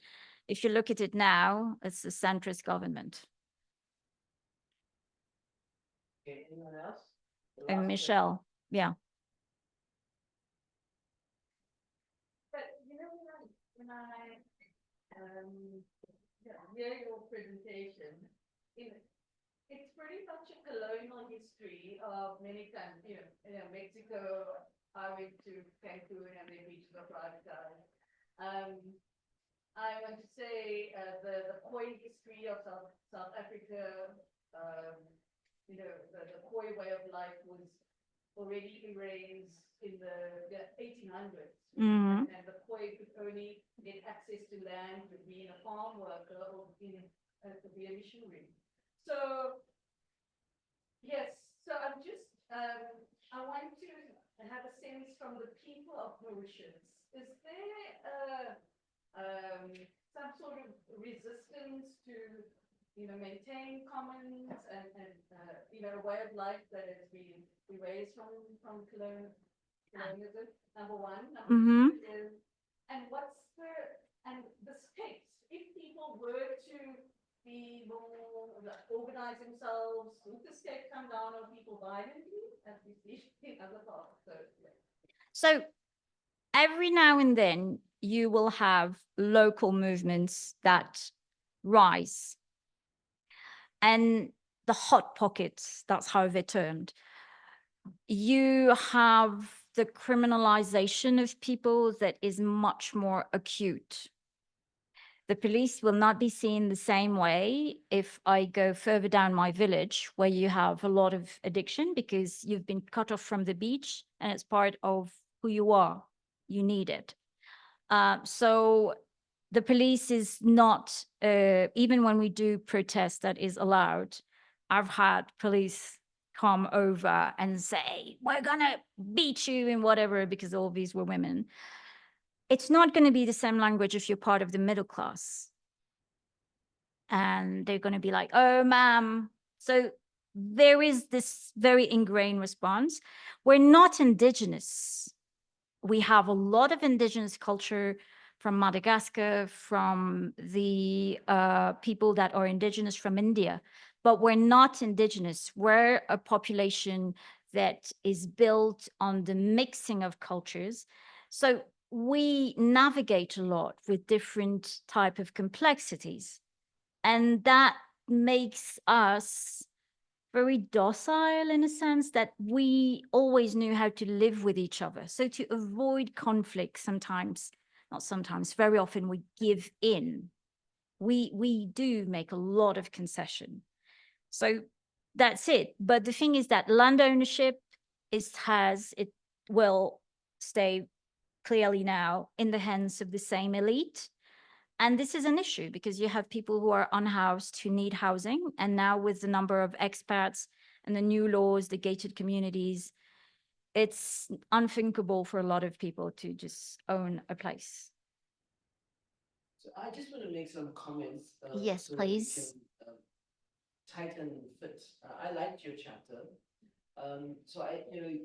Speaker 4: If you look at it now, it's a centrist government.
Speaker 1: Okay, anyone else?
Speaker 4: And Michelle, yeah.
Speaker 7: But you know, when I hear your presentation, it's pretty much a colonial history of many countries. Mexico, I went to Cancun and their beaches are privatized. I want to say the Khoi history of South Africa, the Khoi way of life was already erased in the 1800s. And the Khoi could only get access to land to being a farm worker or to be a missionary. So, yes, so I'm just, I want to have a sense from the people of Mauritius. Is there some sort of resistance to, maintain commons and a way of life that has been erased from colonialism? Number one. Number two is, and the state, if people were to be more organize themselves, would the state come down on people violently, as we see in other parts?
Speaker 4: So every now and then you will have local movements that rise. And the hot pockets, that's how they're termed. You have the criminalization of people that is much more acute. The police will not be seen the same way if I go further down my village where you have a lot of addiction because you've been cut off from the beach and it's part of who you are. You need it. So the police is not, even when we do protest that is allowed, I've had police come over and say, we're gonna beat you and whatever, because all these were women. It's not gonna be the same language if you're part of the middle class. And they're gonna be like, oh, ma'am. So there is this very ingrained response. We're not indigenous. We have a lot of indigenous culture from Madagascar, from the people that are indigenous from India, but we're not indigenous. We're a population that is built on the mixing of cultures. So we navigate a lot with different type of complexities. And that makes us very docile in a sense that we always knew how to live with each other. So to avoid conflict sometimes, not sometimes, very often we give in. We do make a lot of concession. So that's it. But the thing is that land ownership will stay clearly now in the hands of the same elite. And this is an issue because you have people who are unhoused who need housing. And now with the number of expats and the new laws, the gated communities, it's unthinkable for a lot of people to just own a place.
Speaker 1: So I just want to make some comments.
Speaker 4: Yes,
Speaker 1: so that we
Speaker 4: please.
Speaker 1: can, tighten and fit. I liked your chapter. So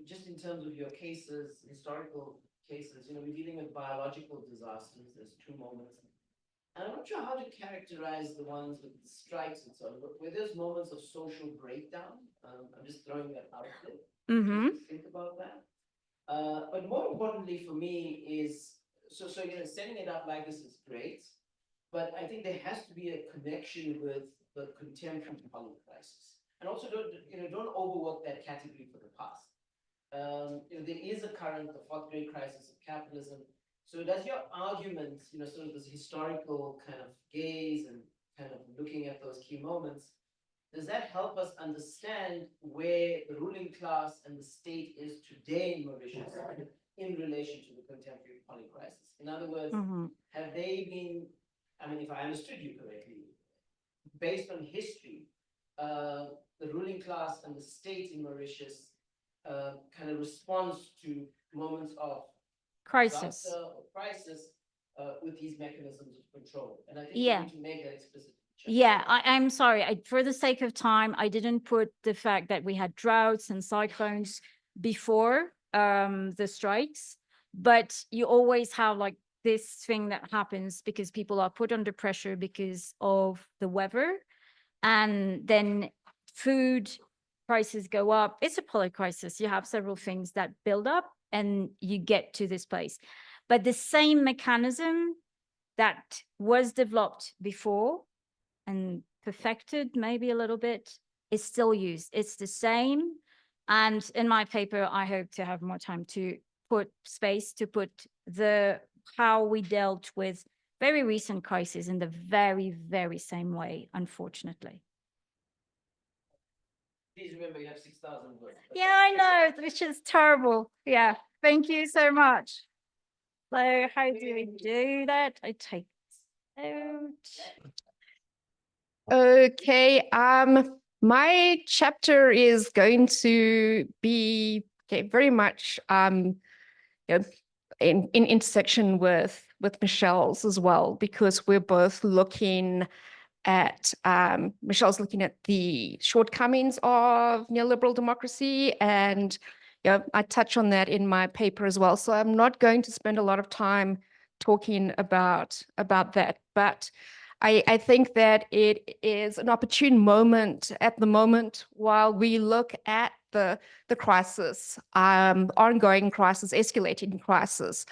Speaker 1: just in terms of your cases, historical cases, we're dealing with biological disasters. There's two moments. And I'm not sure how to characterize the ones with the strikes and so on, but where there's moments of social breakdown. I'm just throwing that out there.
Speaker 4: Mm-hmm.
Speaker 1: Think about that. But more importantly for me is, so setting it up like this is great, but I think there has to be a connection with the contemporary polycrisis. And also don't overwork that category for the past. There is a current, the fourth great crisis of capitalism. So does your argument, sort of this historical kind of gaze and kind of looking at those key moments, does that help us understand where the ruling class and the state is today in Mauritius in relation to the contemporary polycrisis? In other words, have they been, if I understood you correctly, based on history, the ruling class and the state in Mauritius kind of responds to moments of
Speaker 4: Crisis.
Speaker 1: disaster or crisis with these mechanisms of control. And I think
Speaker 4: Yeah.
Speaker 1: we need to make that explicit.
Speaker 4: Yeah, I'm sorry. For the sake of time, I didn't put the fact that we had droughts and cyclones before the strikes, but you always have like this thing that happens because people are put under pressure because of the weather, and then food prices go up. It's a polycrisis. You have several things that build up and you get to this place. But the same mechanism that was developed before and perfected maybe a little bit is still used. It's the same. And in my paper, I hope to have more time to put space to put how we dealt with very recent crises in the very, very same way, unfortunately.
Speaker 1: Please remember you have 6,000 words.
Speaker 4: Yeah, I know, which is terrible. Yeah, thank you so much. So how do we do that? I take this out.
Speaker 11: Okay, my chapter is going to be very much in intersection with Michelle's as well, because we're both looking at Michelle's looking at the shortcomings of neoliberal democracy, and I touch on that in my paper as well. So I'm not going to spend a lot of time talking about that, but I think that it is an opportune moment at the moment while we look at the crisis, ongoing crisis, escalating crisis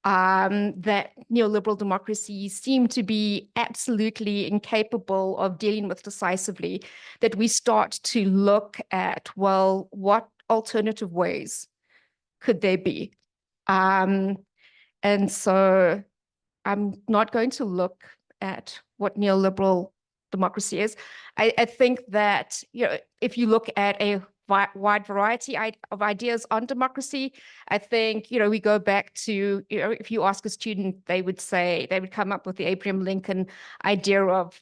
Speaker 11: that neoliberal democracies seem to be absolutely incapable of dealing with decisively, that we start to look at, well, what alternative ways could there be? And so I'm not going to look at what neoliberal democracy is. I think that, if you look at a wide variety of ideas on democracy, I think, we go back to, if you ask a student, they would come up with the Abraham Lincoln idea of,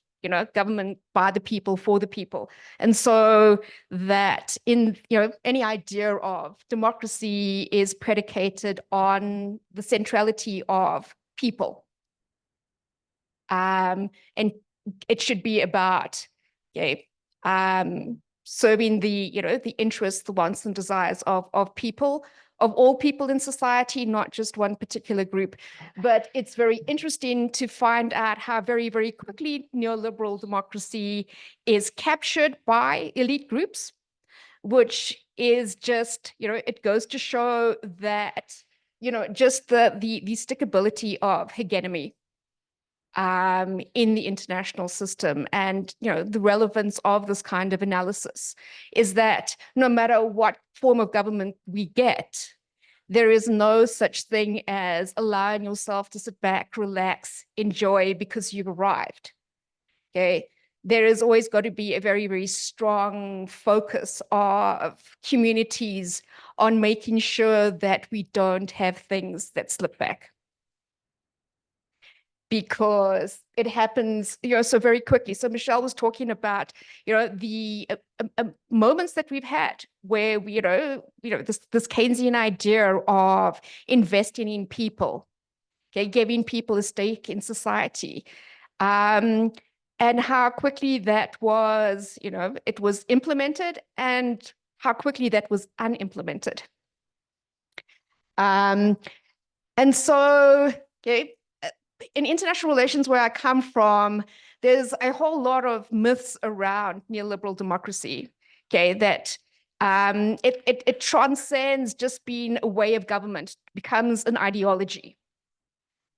Speaker 11: government by the people, for the people. And so that in, any idea of democracy is predicated on the centrality of people. And it should be about, serving the, the interests, the wants and desires of people, of all people in society, not just one particular group. But it's very interesting to find out how very, very quickly neoliberal democracy is captured by elite groups, which is just, it goes to show that, just the stickability of hegemony in the international system. And, the relevance of this kind of analysis is that no matter what form of government we get, there is no such thing as allowing yourself to sit back, relax, enjoy because you've arrived. Okay. There is always got to be a very, very strong focus of communities on making sure that we don't have things that slip back. Because it happens, so very quickly. So Michelle was talking about, the moments that we've had where we, this Keynesian idea of investing in people, okay, giving people a stake in society, and how quickly that was, it was implemented, and how quickly that was unimplemented. And so, okay. In international relations, where I come from, there's a whole lot of myths around neoliberal democracy, okay, that it transcends just being a way of government, becomes an ideology.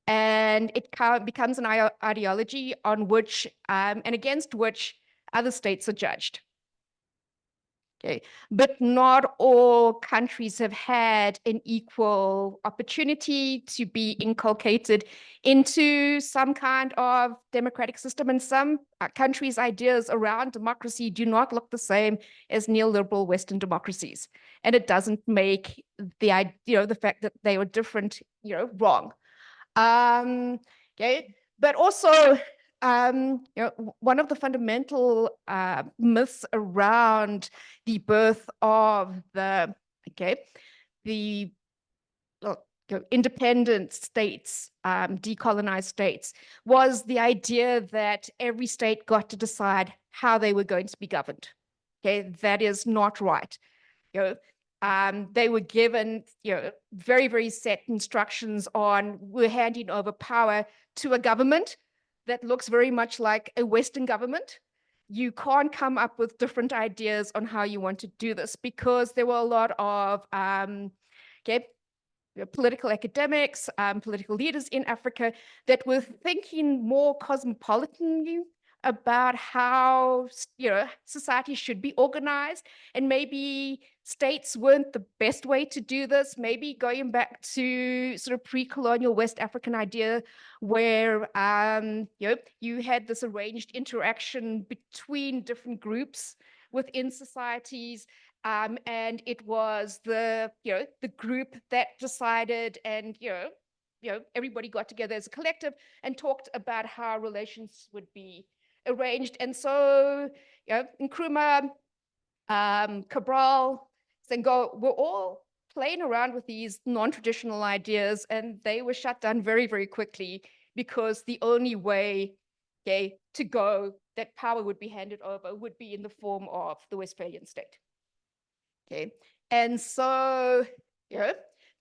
Speaker 11: And it becomes an ideology on which, and against which other states are judged. Okay, but not all countries have had an equal opportunity to be inculcated into some kind of democratic system. And some countries' ideas around democracy do not look the same as neoliberal Western democracies. And it doesn't make the, the fact that they were different, wrong. Okay, but also, one of the fundamental myths around the birth of the independent states, decolonized states, was the idea that every state got to decide how they were going to be governed. Okay, that is not right. They were given, very, very set instructions on, we're handing over power to a government that looks very much like a Western government. You can't come up with different ideas on how you want to do this, because there were a lot of political academics, political leaders in Africa that were thinking more cosmopolitanly about how, society should be organized, and maybe states weren't the best way to do this. Maybe going back to sort of pre-colonial West African idea where, you had this arranged interaction between different groups within societies. And it was the group that decided, and, everybody got together as a collective and talked about how relations would be arranged. And so, Nkrumah, Cabral, Senghor were all playing around with these non-traditional ideas, and they were shut down very, very quickly, because the only way, to go that power would be handed over would be in the form of the Westphalian state. Okay, and so,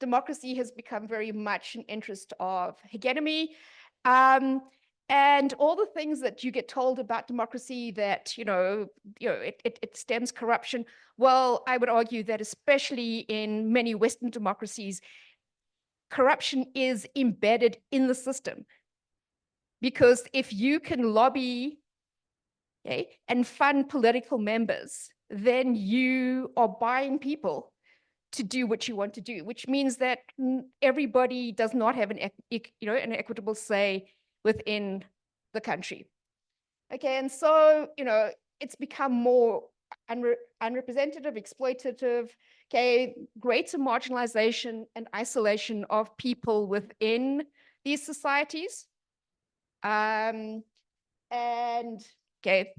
Speaker 11: democracy has become very much an interest of hegemony. And all the things that you get told about democracy, that, it stems corruption. Well, I would argue that especially in many Western democracies, corruption is embedded in the system. Because if you can lobby, okay, and fund political members, then you are buying people to do what you want to do, which means that everybody does not have an equitable say within the country. Okay, and so, it's become more unrepresentative, exploitative, okay, greater marginalization and isolation of people within these societies. And okay,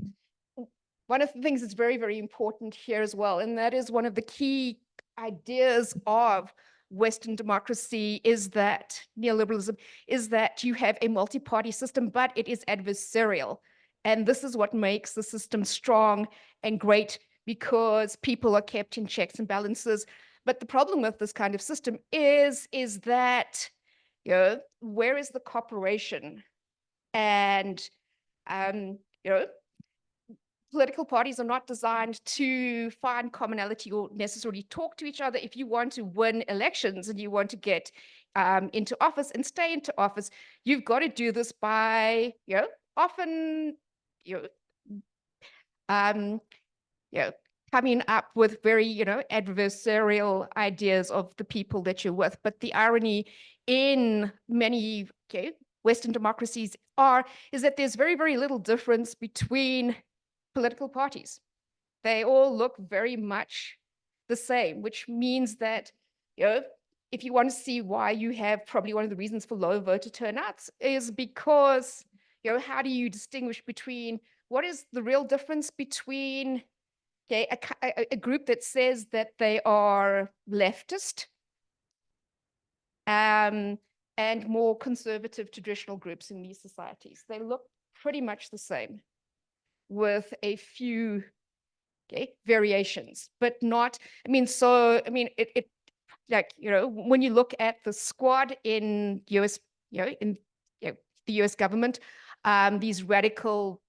Speaker 11: one of the things that's very, very important here as well, and that is one of the key ideas of Western democracy is that neoliberalism is that you have a multi-party system, but it is adversarial. And this is what makes the system strong and great, because people are kept in checks and balances. But the problem with this kind of system is that, where is the cooperation? And, political parties are not designed to find commonality or necessarily talk to each other. If you want to win elections and you want to get into office and stay into office, you've got to do this by, often, coming up with very, adversarial ideas of the people that you're with. But the irony in many Western democracies is that there's very, very little difference between political parties. They all look very much the same, which means that, if you want to see why you have probably one of the reasons for low voter turnouts is because, how do you distinguish between what is the real difference between a group that says that they are leftist and more conservative traditional groups in these societies? They look pretty much the same, with a few variations, but not, it like, when you look at the squad in US, in the US government, these radical,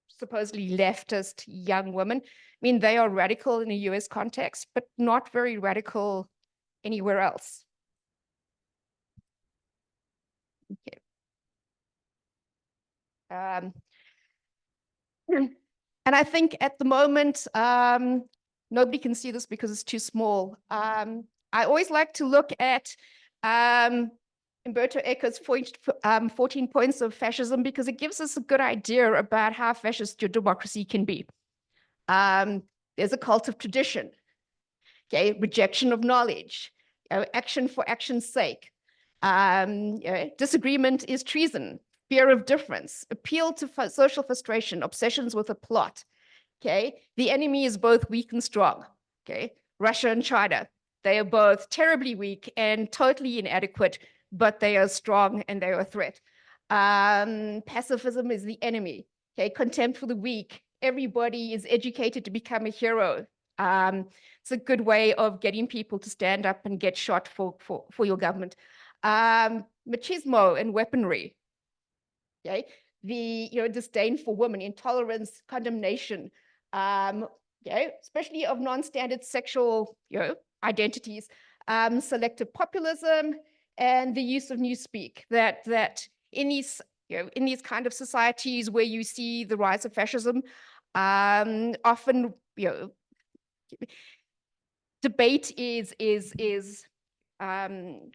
Speaker 11: supposedly leftist young women, they are radical in a US context, but not very radical anywhere else. Okay. And I think at the moment, nobody can see this because it's too small. I always like to look at Umberto Eco's 14 points of fascism, because it gives us a good idea about how fascist your democracy can be. There's a cult of tradition, rejection of knowledge, action for action's sake. Disagreement is treason. Fear of difference, appeal to social frustration, obsessions with a plot. The enemy is both weak and strong. Russia and China, they are both terribly weak and totally inadequate, but they are strong and they are a threat. Pacifism is the enemy. Contempt for the weak. Everybody is educated to become a hero. It's a good way of getting people to stand up and get shot for your government. Machismo and weaponry. The disdain for women, intolerance, condemnation, especially of non-standard sexual identities, selective populism, and the use of newspeak. That in these kind of societies where you see the rise of fascism, often debate is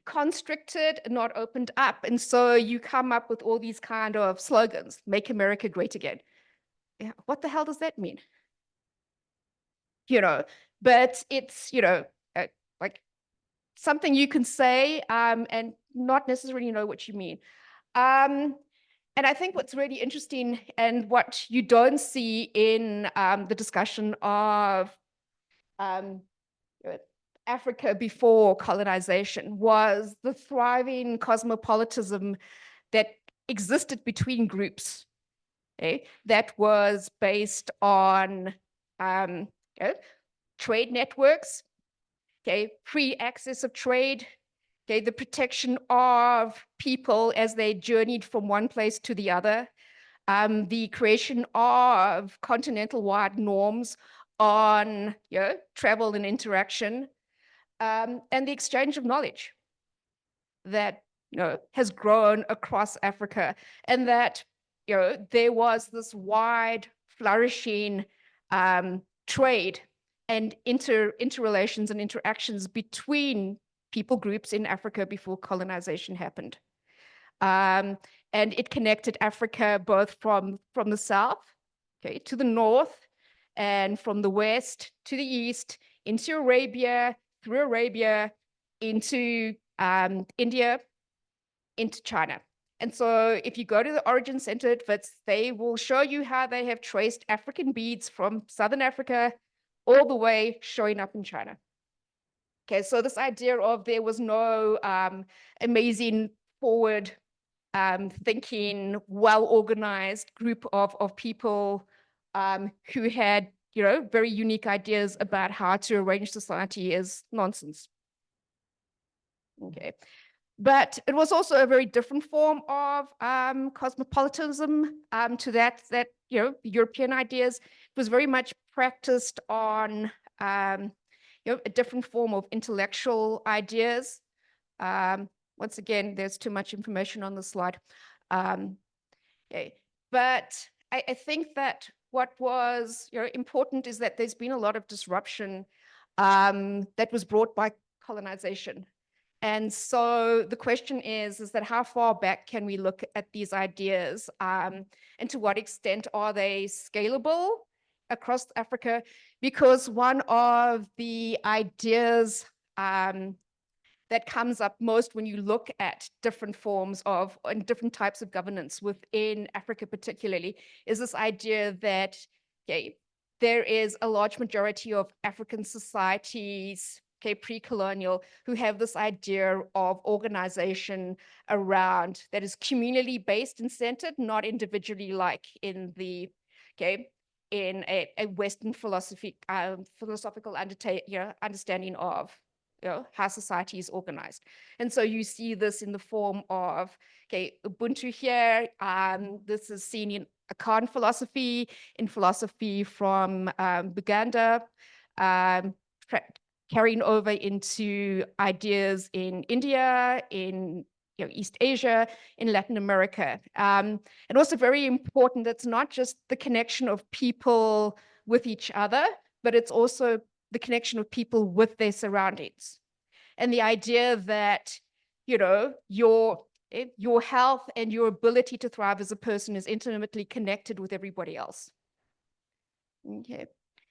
Speaker 11: constricted, not opened up. And so you come up with all these kind of slogans, make America great again. What the hell does that mean? But it's, like something you can say and not necessarily know what you mean. And I think what's really interesting and what you don't see in the discussion of Africa before colonization was the thriving cosmopolitanism that existed between groups, that was based on trade networks, free access of trade, the protection of people as they journeyed from one place to the other, the creation of continental-wide norms on travel and interaction, and the exchange of knowledge. that, has grown across Africa, and that, there was this wide flourishing trade and interrelations and interactions between people groups in Africa before colonization happened. And it connected Africa both from the south, okay, to the north, and from the west to the east, into Arabia, through Arabia, into India, into China. And so if you go to the Origin Center at Wits, they will show you how they have traced African beads from Southern Africa all the way showing up in China. Okay, so this idea of there was no amazing forward thinking, well-organized group of people who had, very unique ideas about how to arrange society is nonsense. Okay. But it was also a very different form of cosmopolitanism to that European ideas. It was very much practiced on a different form of intellectual ideas. Once again, there's too much information on the slide. Okay. But I think that what was important is that there's been a lot of disruption that was brought by colonization. And so the question is that how far back can we look at these ideas and to what extent are they scalable across Africa? Because one of the ideas that comes up most when you look at different forms of and different types of governance within Africa particularly is this idea that there is a large majority of African societies, pre-colonial, who have this idea of organization around that is communally based and centered, not individually like in the, in a Western philosophical understanding of how society is organized. And so you see this in the form of, Ubuntu here. This is seen in Akan philosophy, in philosophy from Buganda, carrying over into ideas in India, in East Asia, in Latin America. And also very important, it's not just the connection of people with each other, but it's also the connection of people with their surroundings. And the idea that, your health and your ability to thrive as a person is intimately connected with everybody else. Okay.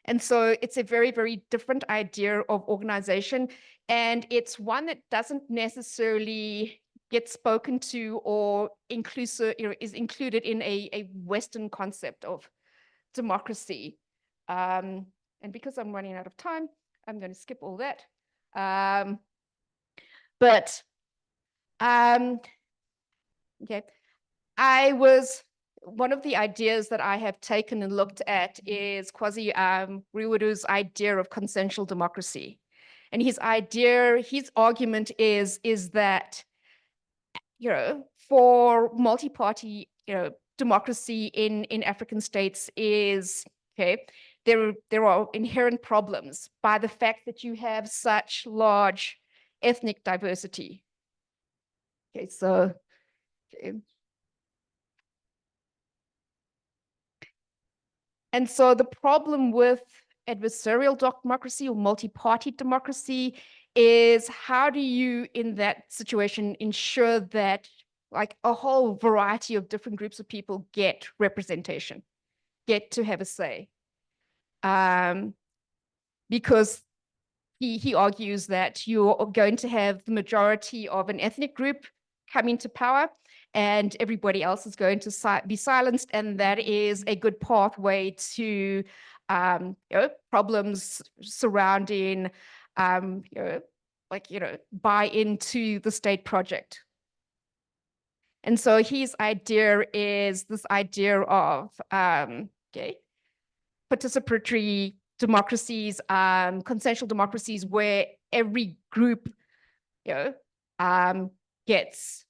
Speaker 11: And so it's a very, very different idea of organization. And it's one that doesn't necessarily get spoken to or is included in a Western concept of democracy. And because I'm running out of time, I'm going to skip all that. One of the ideas that I have taken and looked at is Kwasi Riwadu's idea of consensual democracy. And his argument is that, for multi-party, democracy in African states is, there are inherent problems by the fact that you have such large ethnic diversity. And so the problem with adversarial democracy or multi-party democracy is how do you, in that situation, ensure that a whole variety of different groups of people get representation, get to have a say? Because he argues that you're going to have the majority of an ethnic group coming to power and everybody else is going to be silenced, and that is a good pathway to problems surrounding buy into the state project. And so his idea is this idea of participatory democracies, consensual democracies, where every group gets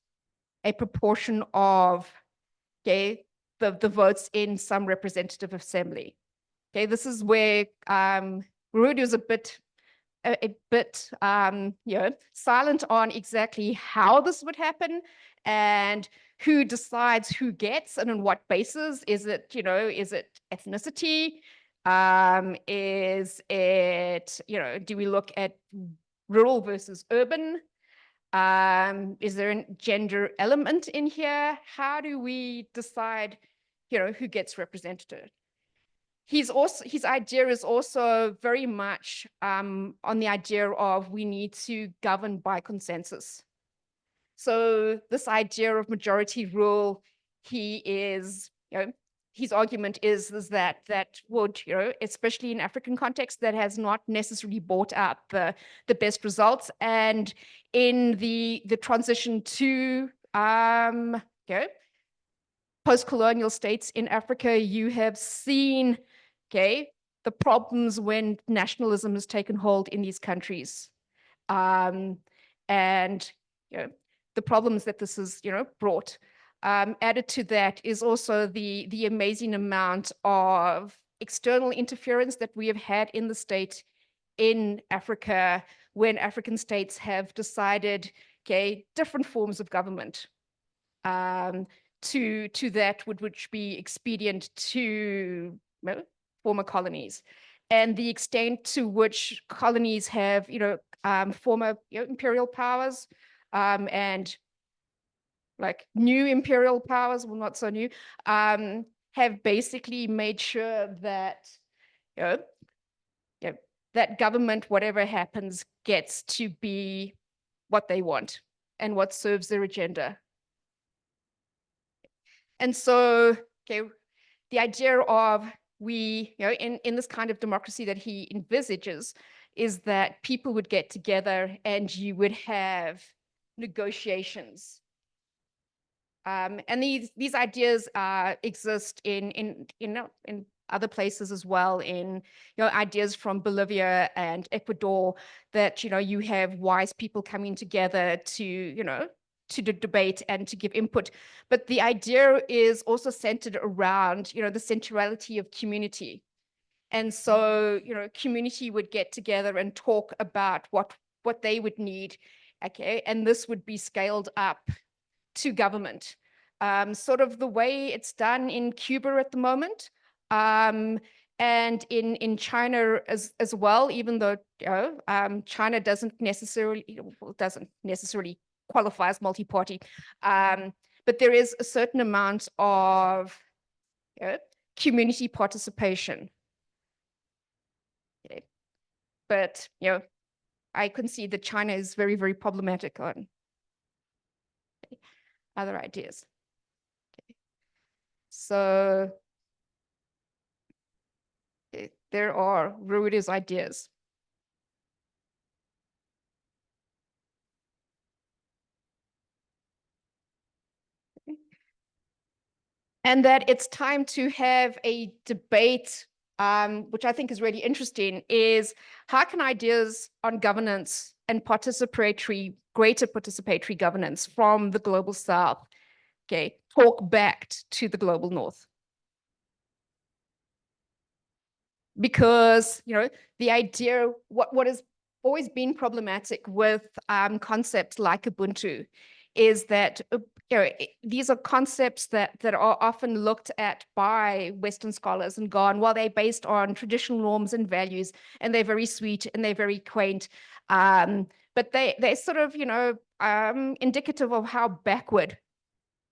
Speaker 11: a proportion of the votes in some representative assembly. This is where Ruud is a bit a bit, silent on exactly how this would happen and who decides who gets and on what basis. Is it, is it ethnicity? Is it, do we look at rural versus urban? Is there a gender element in here? How do we decide, who gets represented? His idea is also very much on the idea of we need to govern by consensus. So this idea of majority rule, his argument is that would, especially in African context, that has not necessarily brought out the best results. And in the transition to post-colonial states in Africa, you have seen the problems when nationalism has taken hold in these countries, and the problems that this has brought. Added to that is also the amazing amount of external interference that we have had in the state in Africa when African states have decided different forms of government to that which be expedient to former colonies, and the extent to which colonies have former imperial powers and like new imperial powers, well, not so new, have basically made sure that that government, whatever happens, gets to be what they want and what serves their agenda. And so, the idea of in this kind of democracy that he envisages is that people would get together and you would have negotiations. And these ideas exist in other places as well, in ideas from Bolivia and Ecuador, that you have wise people coming together to debate and to give input. But the idea is also centered around the centrality of community. And so community would get together and talk about what they would need, and this would be scaled up to government, sort of the way it's done in Cuba at the moment, and in China as well, even though China doesn't necessarily qualify as multi-party, but there is a certain amount of community participation. But I can see that China is very, very problematic on other ideas. So there are Ruida's ideas. And that it's time to have a debate, which I think is really interesting, is how can ideas on governance and greater participatory governance from the global South, talk back to the global North? Because, the idea, what has always been problematic with concepts like Ubuntu is that these are concepts that are often looked at by Western scholars and gone, well, they're based on traditional norms and values, and they're very sweet and they're very quaint, but they're sort of indicative of how backward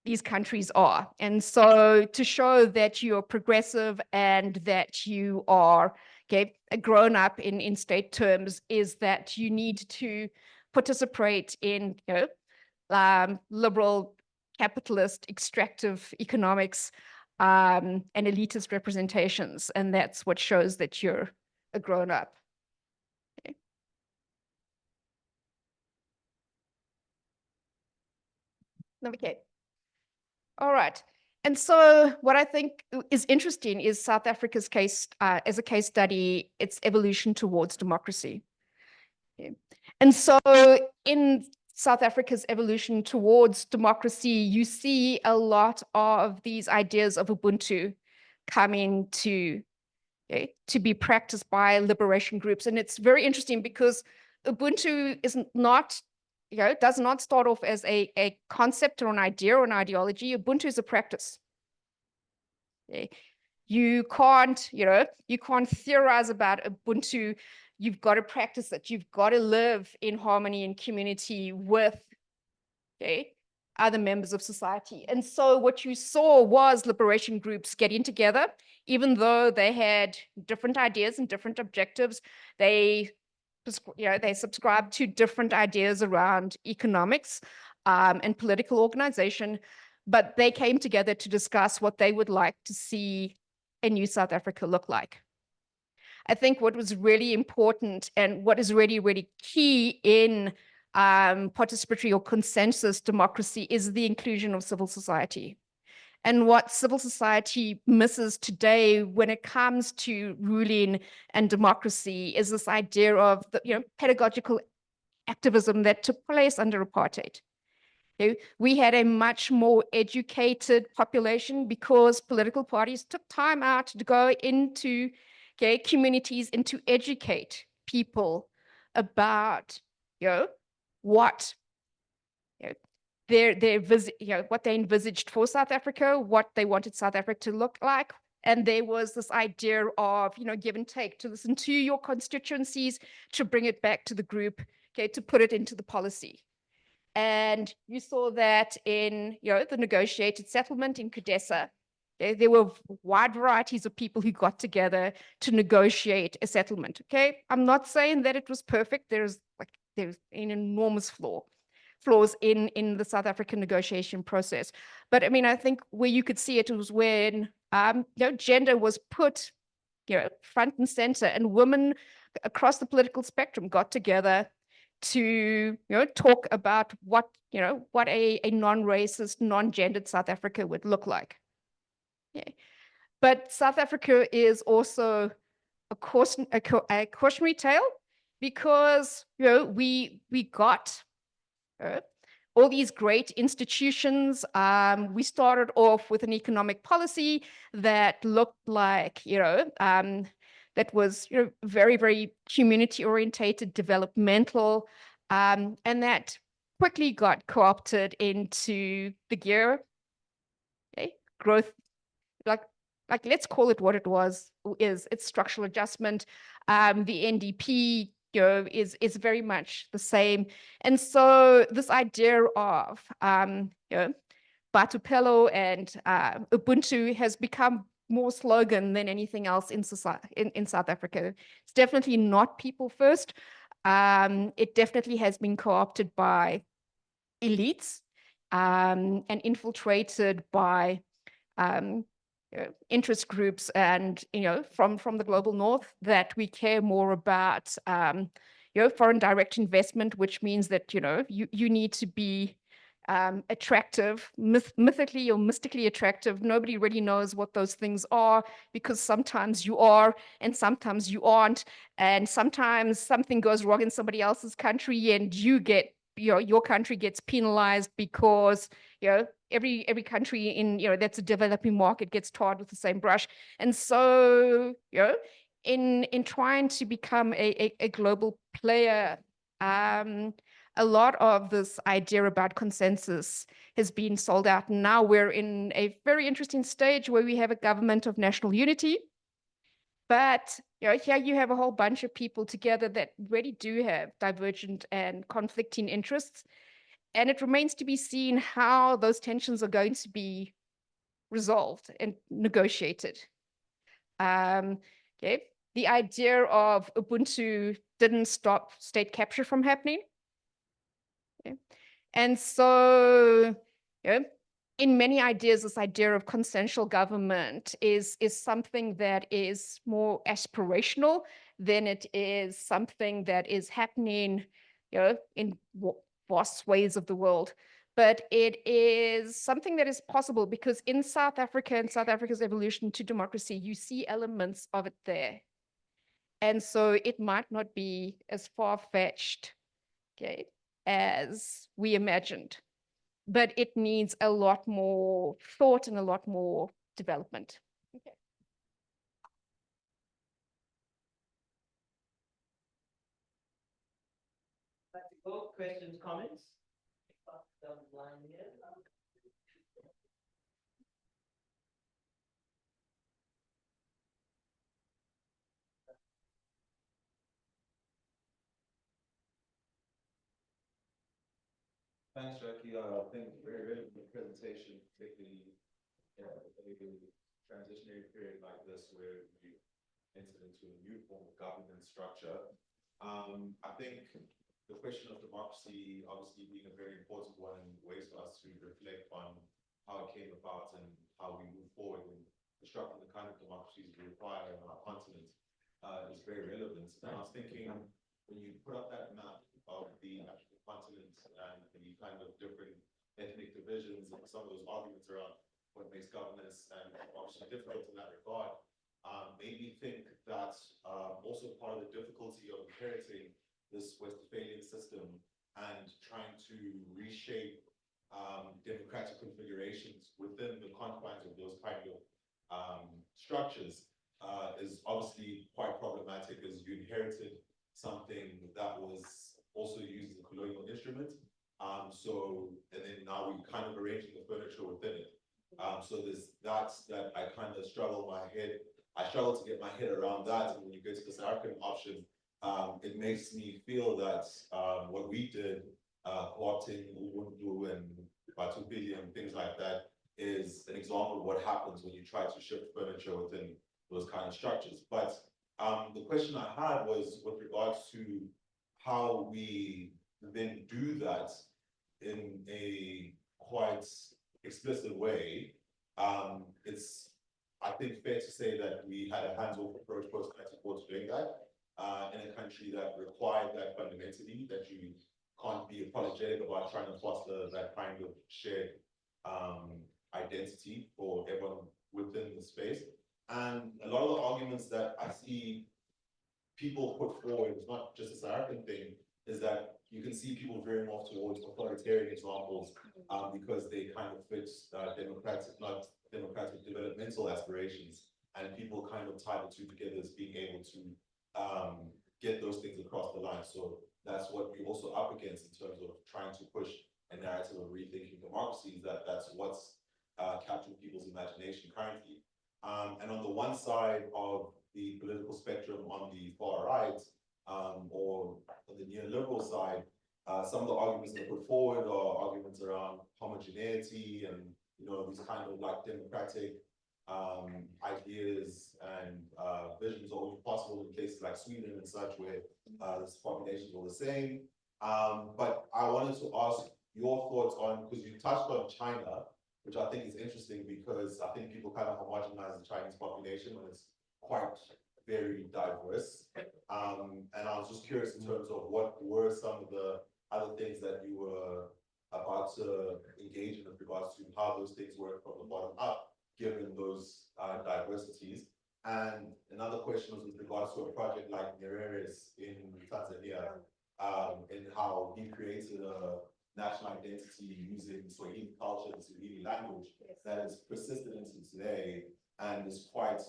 Speaker 11: these countries are. And so to show that you're progressive and that you are grown up in state terms is that you need to participate in liberal, capitalist, extractive economics and elitist representations. And that's what shows that you're a grown up. Okay. All right. And so what I think is interesting is South Africa's case as a case study, its evolution towards democracy. And so in South Africa's evolution towards democracy, you see a lot of these ideas of Ubuntu coming to okay, to be practiced by liberation groups. And it's very interesting because Ubuntu is not, does not start off as a concept or an idea or an ideology. Ubuntu is a practice. Okay? You can't, you can't theorize about Ubuntu. You've got to practice it. You've got to live in harmony and community with, other members of society. And so what you saw was liberation groups getting together, even though they had different ideas and different objectives. They subscribed to different ideas around economics and political organization, but they came together to discuss what they would like to see a new South Africa look like. I think what was really important and what is really, really key in participatory or consensus democracy is the inclusion of civil society. And what civil society misses today when it comes to ruling and democracy is this idea of the pedagogical activism that took place under apartheid. We had a much more educated population because political parties took time out to go into communities and to educate people about what what they envisaged for South Africa, what they wanted South Africa to look like. And there was this idea of, give and take, to listen to your constituencies, to bring it back to the group, to put it into the policy. And you saw that in, the negotiated settlement in Cadessa. There were wide varieties of people who got together to negotiate a settlement. Okay, I'm not saying that it was perfect. There's an enormous flaws in the South African negotiation process. But I mean, I think where you could see it was when gender was put front and center, and women across the political spectrum got together to talk about what a non-racist, non-gendered South Africa would look like. But South Africa is also a cautionary tale, because we got all these great institutions. We started off with an economic policy that looked like that was very, very community orientated, developmental, and that quickly got co-opted into the gear growth. Like let's call it what it is. It's structural adjustment. The NDP is very much the same. And so this idea of Batupelo and Ubuntu has become more slogan than anything else in society, in South Africa. It's definitely not people first. It definitely has been co-opted by elites and infiltrated by interest groups and from the global north, that we care more about foreign direct investment, which means that you need to be attractive, mythically or mystically attractive. Nobody really knows what those things are, because sometimes you are and sometimes you aren't, and sometimes something goes wrong in somebody else's country and you get your country gets penalized because every country in that's a developing market gets tarred with the same brush. And so in trying to become a global player, a lot of this idea about consensus has been sold out. And now we're in a very interesting stage where we have a government of national unity. But here you have a whole bunch of people together that really do have divergent and conflicting interests. And it remains to be seen how those tensions are going to be resolved and negotiated. The idea of Ubuntu didn't stop state capture from happening. And so, in many ideas, this idea of consensual government is something that is more aspirational than it is something that is happening, in vast swathes of the world. But it is something that is possible because in South Africa and South Africa's evolution to democracy, you see elements of it there. And so it might not be as far-fetched, as we imagined, but it needs a lot more thought and a lot more development. Okay.
Speaker 1: questions, comments?
Speaker 8: Thanks, Jacqui. I think very relevant presentation, particularly in a transitionary period like this where we entered into a new form of governance structure. I think the question of democracy obviously being a very important one in ways for us to reflect on how it came about and how we move forward in constructing the kind of democracies we require on our continent is very relevant. And I was thinking, when you put up that map of the actual continent and the kind of different ethnic divisions and some of those arguments around what makes governance and democracy difficult in that regard, made me think that also part of the difficulty of inheriting this Westphalian system and trying to reshape democratic configurations within the confines of those kind of structures is obviously quite problematic, as you inherited something that was also used as a colonial instrument. And then now we're kind of arranging the furniture within it. So there's that I kind of struggle to get my head around that. And when you go to the South African option, it makes me feel that what we did, co-opting Ubuntu and Batupili and things like that, is an example of what happens when you try to shift furniture within those kind of structures. But the question I had was with regards to how we then do that in a quite explicit way. It's, I think, fair to say that we had a hands-off approach post-94 to doing that in a country that required that fundamentally, that you can't be apologetic about trying to foster that kind of shared identity for everyone within the space. And a lot of the arguments that I see people put forward, it's not just a South African thing, is that you can see people veering off towards authoritarian examples because they kind of fit not democratic developmental aspirations, and people kind of tie the two together as being able to get those things across the line. So that's what we're also up against in terms of trying to push a narrative of rethinking democracy, that's what's capturing people's imagination currently. And on the one side of the political spectrum, on the far right, or on the neoliberal side, some of the arguments that are put forward are arguments around homogeneity and these kind of like democratic ideas and visions are only possible in places like Sweden and such, where the populations are all the same. But I wanted to ask your thoughts on, because you touched on China, which I think is interesting because I think people kind of homogenize the Chinese population when it's quite very diverse. And I was just curious in terms of what were some of the other things that you were about to engage in with regards to how those things work from the bottom up, given those diversities. And another question was with regards to a project like Nyerere's in Tanzania, and how he created a national identity using Swahili culture and Swahili language that is persistent into today and is quite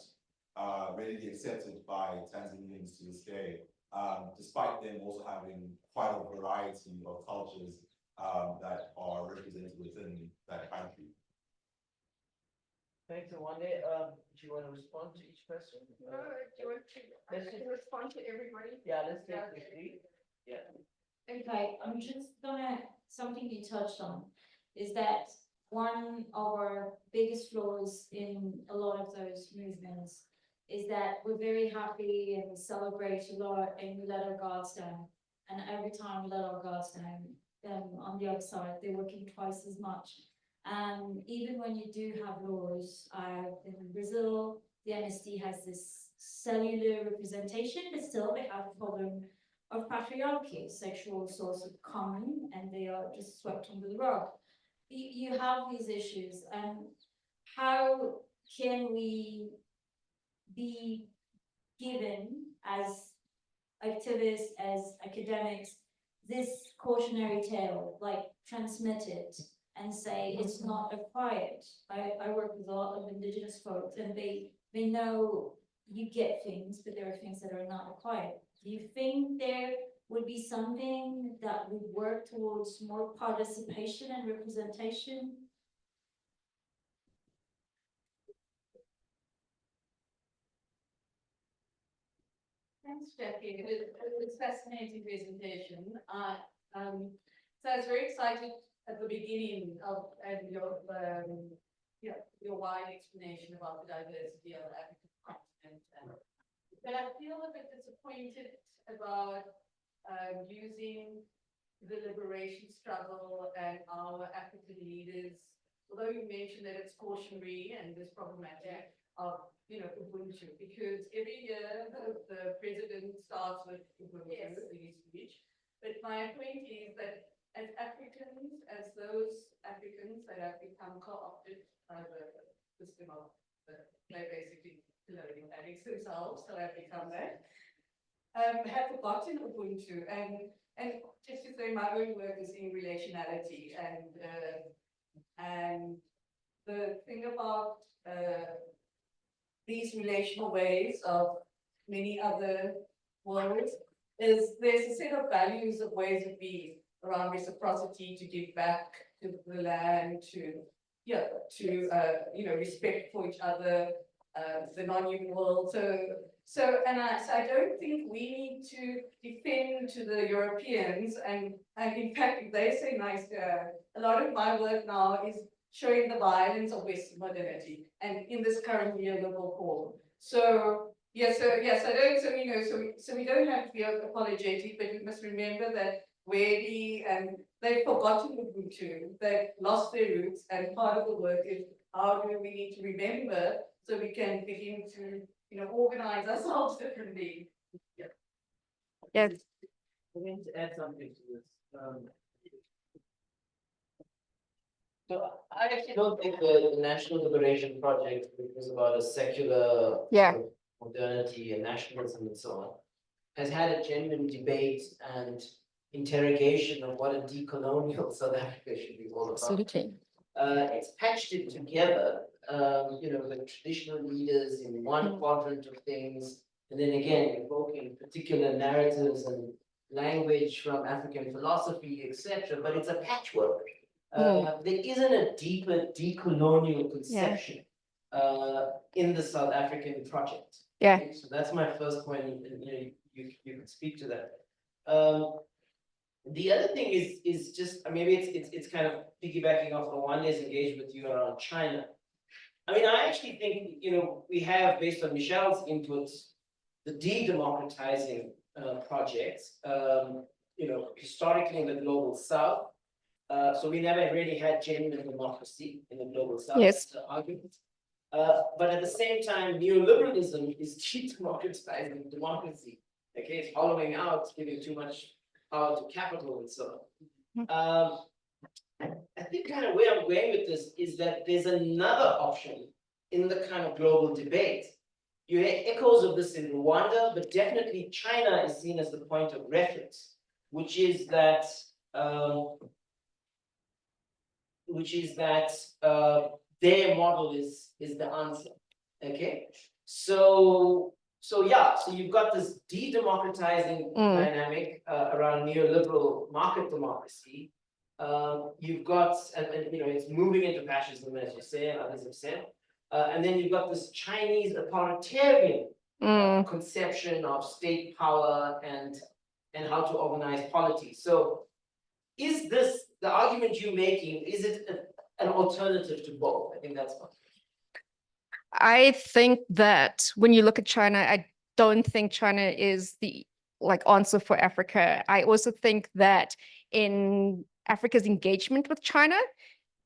Speaker 8: readily accepted by Tanzanians to this day, despite them also having quite a variety of cultures that are represented within that country.
Speaker 1: Thanks, Wande. Do you want to respond to each question?
Speaker 11: Do you want to respond to everybody?
Speaker 1: Yeah, let's take the three. Yeah.
Speaker 4: Okay, I'm just gonna, something you touched on is that one of our biggest flaws in a lot of those movements is that we're very happy and we celebrate a lot and we let our guards down. And every time we let our guards down, on the other side, they're working twice as much. And even when you do have laws, in Brazil, the MSD has this cellular representation, but still they have a problem of patriarchy. Sexual assaults are common and they are just swept under the rug. You have these issues, and how can we be given as activists, as academics, this cautionary tale, like transmit it and say it's not acquired? I work with a lot of indigenous folks and they know you get things, but there are things that are not acquired. Do you think there would be something that would work towards more participation and representation?
Speaker 7: Thanks, Jacqui. It was a fascinating presentation. So I was very excited at the beginning of your wide explanation about the diversity of the African continent. But I feel a bit disappointed about using the liberation struggle and our African leaders, although you mentioned that it's cautionary and it's problematic of Ubuntu, because every year the president starts with Ubuntu in his speech. But my point is that as Africans, as those Africans that have become co-opted by the system of they're basically colonial addicts themselves, that have become that, have forgotten Ubuntu. And just to say, my own work is in relationality, and the thing about these relational ways of many other worlds is there's a set of values of ways of being around reciprocity, to give back to the land, to respect for each other, the non-human world. So I don't think we need to defend to the Europeans, and in fact, if they say nice, a lot of my work now is showing the violence of Western modernity and in this current neoliberal form. So we don't have to be apologetic, but we must remember that they've forgotten Ubuntu, they've lost their roots, and part of the work is how do we need to remember so we can begin to organize ourselves differently. Yeah.
Speaker 2: Yes.
Speaker 1: I'm going to add something to this. So I actually don't think the National Liberation Project, which was about a secular sort of modernity and nationalism and so on, has had a genuine debate and interrogation of what a decolonial South Africa should be all about.
Speaker 2: Absolutely.
Speaker 1: It's patched it together, the traditional leaders in one quadrant of things, and then again evoking particular narratives and language from African philosophy, etc. But it's a patchwork. There isn't a deeper decolonial conception in the South African project.
Speaker 2: Yeah.
Speaker 1: Okay? So that's my first point, and you can speak to that. The other thing is just maybe it's kind of piggybacking off the one day's engagement with you around China. I mean, I actually think we have, based on Michelle's inputs, the de-democratizing projects. Historically in the global South. So we never really had genuine democracy in the global South.
Speaker 2: Yes.
Speaker 1: That's the argument. But at the same time, neoliberalism is de-democratizing democracy. Okay, it's hollowing out, giving too much power to capital and so on. I think kind of where I'm going with this is that there's another option in the kind of global debate. You hear echoes of this in Rwanda, but definitely China is seen as the point of reference, which is that their model is the answer. Okay, so you've got this de-democratizing dynamic around neoliberal market democracy. You've got, and it's moving into fascism, as you say, and others have said. And then you've got this Chinese authoritarian conception of state power and how to organize polity. So is this, the argument you're making, is it an alternative to both? I think that's one.
Speaker 11: I think that when you look at China, I don't think China is the answer for Africa. I also think that in Africa's engagement with China,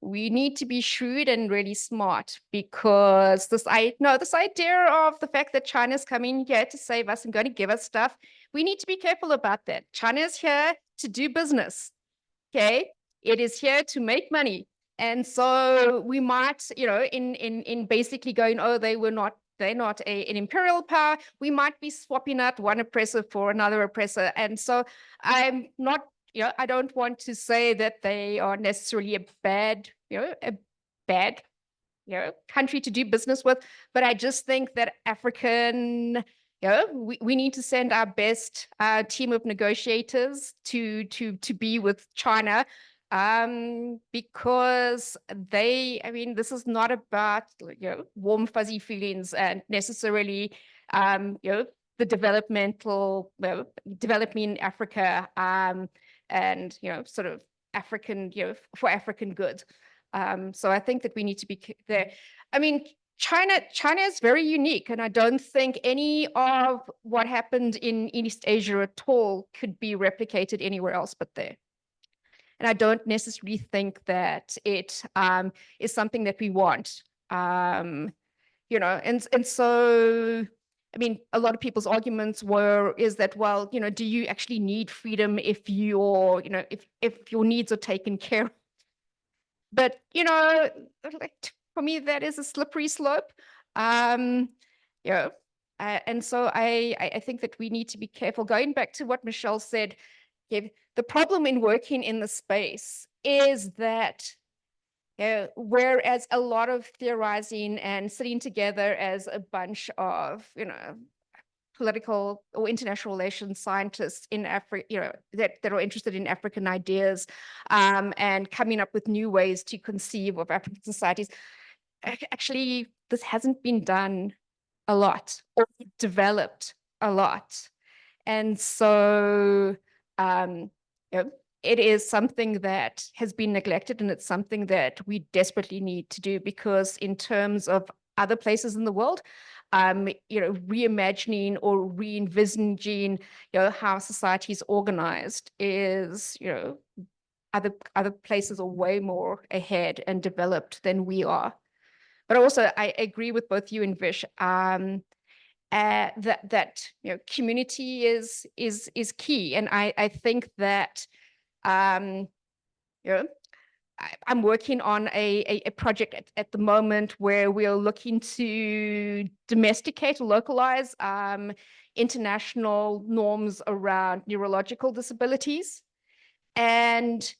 Speaker 11: we need to be shrewd and really smart, because this idea of the fact that China's coming here to save us and going to give us stuff, we need to be careful about that. China is here to do business. Okay, it is here to make money. And so we might, in basically going, oh, they're not an imperial power, we might be swapping out one oppressor for another oppressor. And so I'm not, I don't want to say that they are necessarily a bad country to do business with, but I just think that African we need to send our best team of negotiators to be with China, because this is not about warm fuzzy feelings and necessarily the developing Africa and sort of African for African good. So I think that we need to be there. China is very unique, and I don't think any of what happened in East Asia at all could be replicated anywhere else but there. And I don't necessarily think that it is something that we want. And so, a lot of people's arguments is that, well, do you actually need freedom if your needs are taken care of? But, for me, that is a slippery slope. And so I think that we need to be careful. Going back to what Michelle said, the problem in working in the space is that whereas a lot of theorizing and sitting together as a bunch of, political or international relations scientists in Africa, that are interested in African ideas and coming up with new ways to conceive of African societies. Actually, this hasn't been done a lot or developed a lot. And so, it is something that has been neglected, and it's something that we desperately need to do, because in terms of other places in the world, reimagining or re-envisaging, how society is organized is, other places are way more ahead and developed than we are. But also, I agree with both you and Vish, that community is key, and I think that I'm working on a project at the moment where we're looking to domesticate or localize international norms around neurological disabilities. And,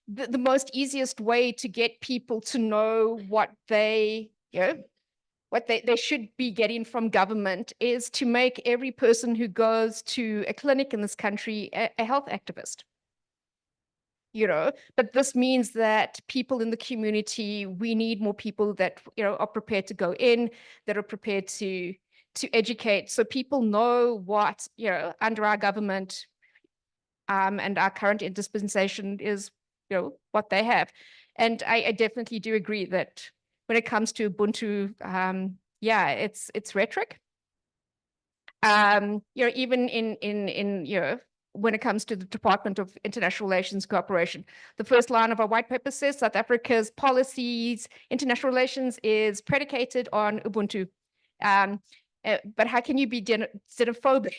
Speaker 11: the most easiest way to get people to know what they should be getting from government is to make every person who goes to a clinic in this country a health activist. But this means that people in the community, we need more people that, are prepared to go in, that are prepared to educate, so people know what, under our government and our current dispensation is, what they have. And I definitely do agree that when it comes to Ubuntu, it's rhetoric. Even in when it comes to the Department of International Relations Cooperation, the first line of our white paper says South Africa's policies, international relations is predicated on Ubuntu. But how can you be xenophobic?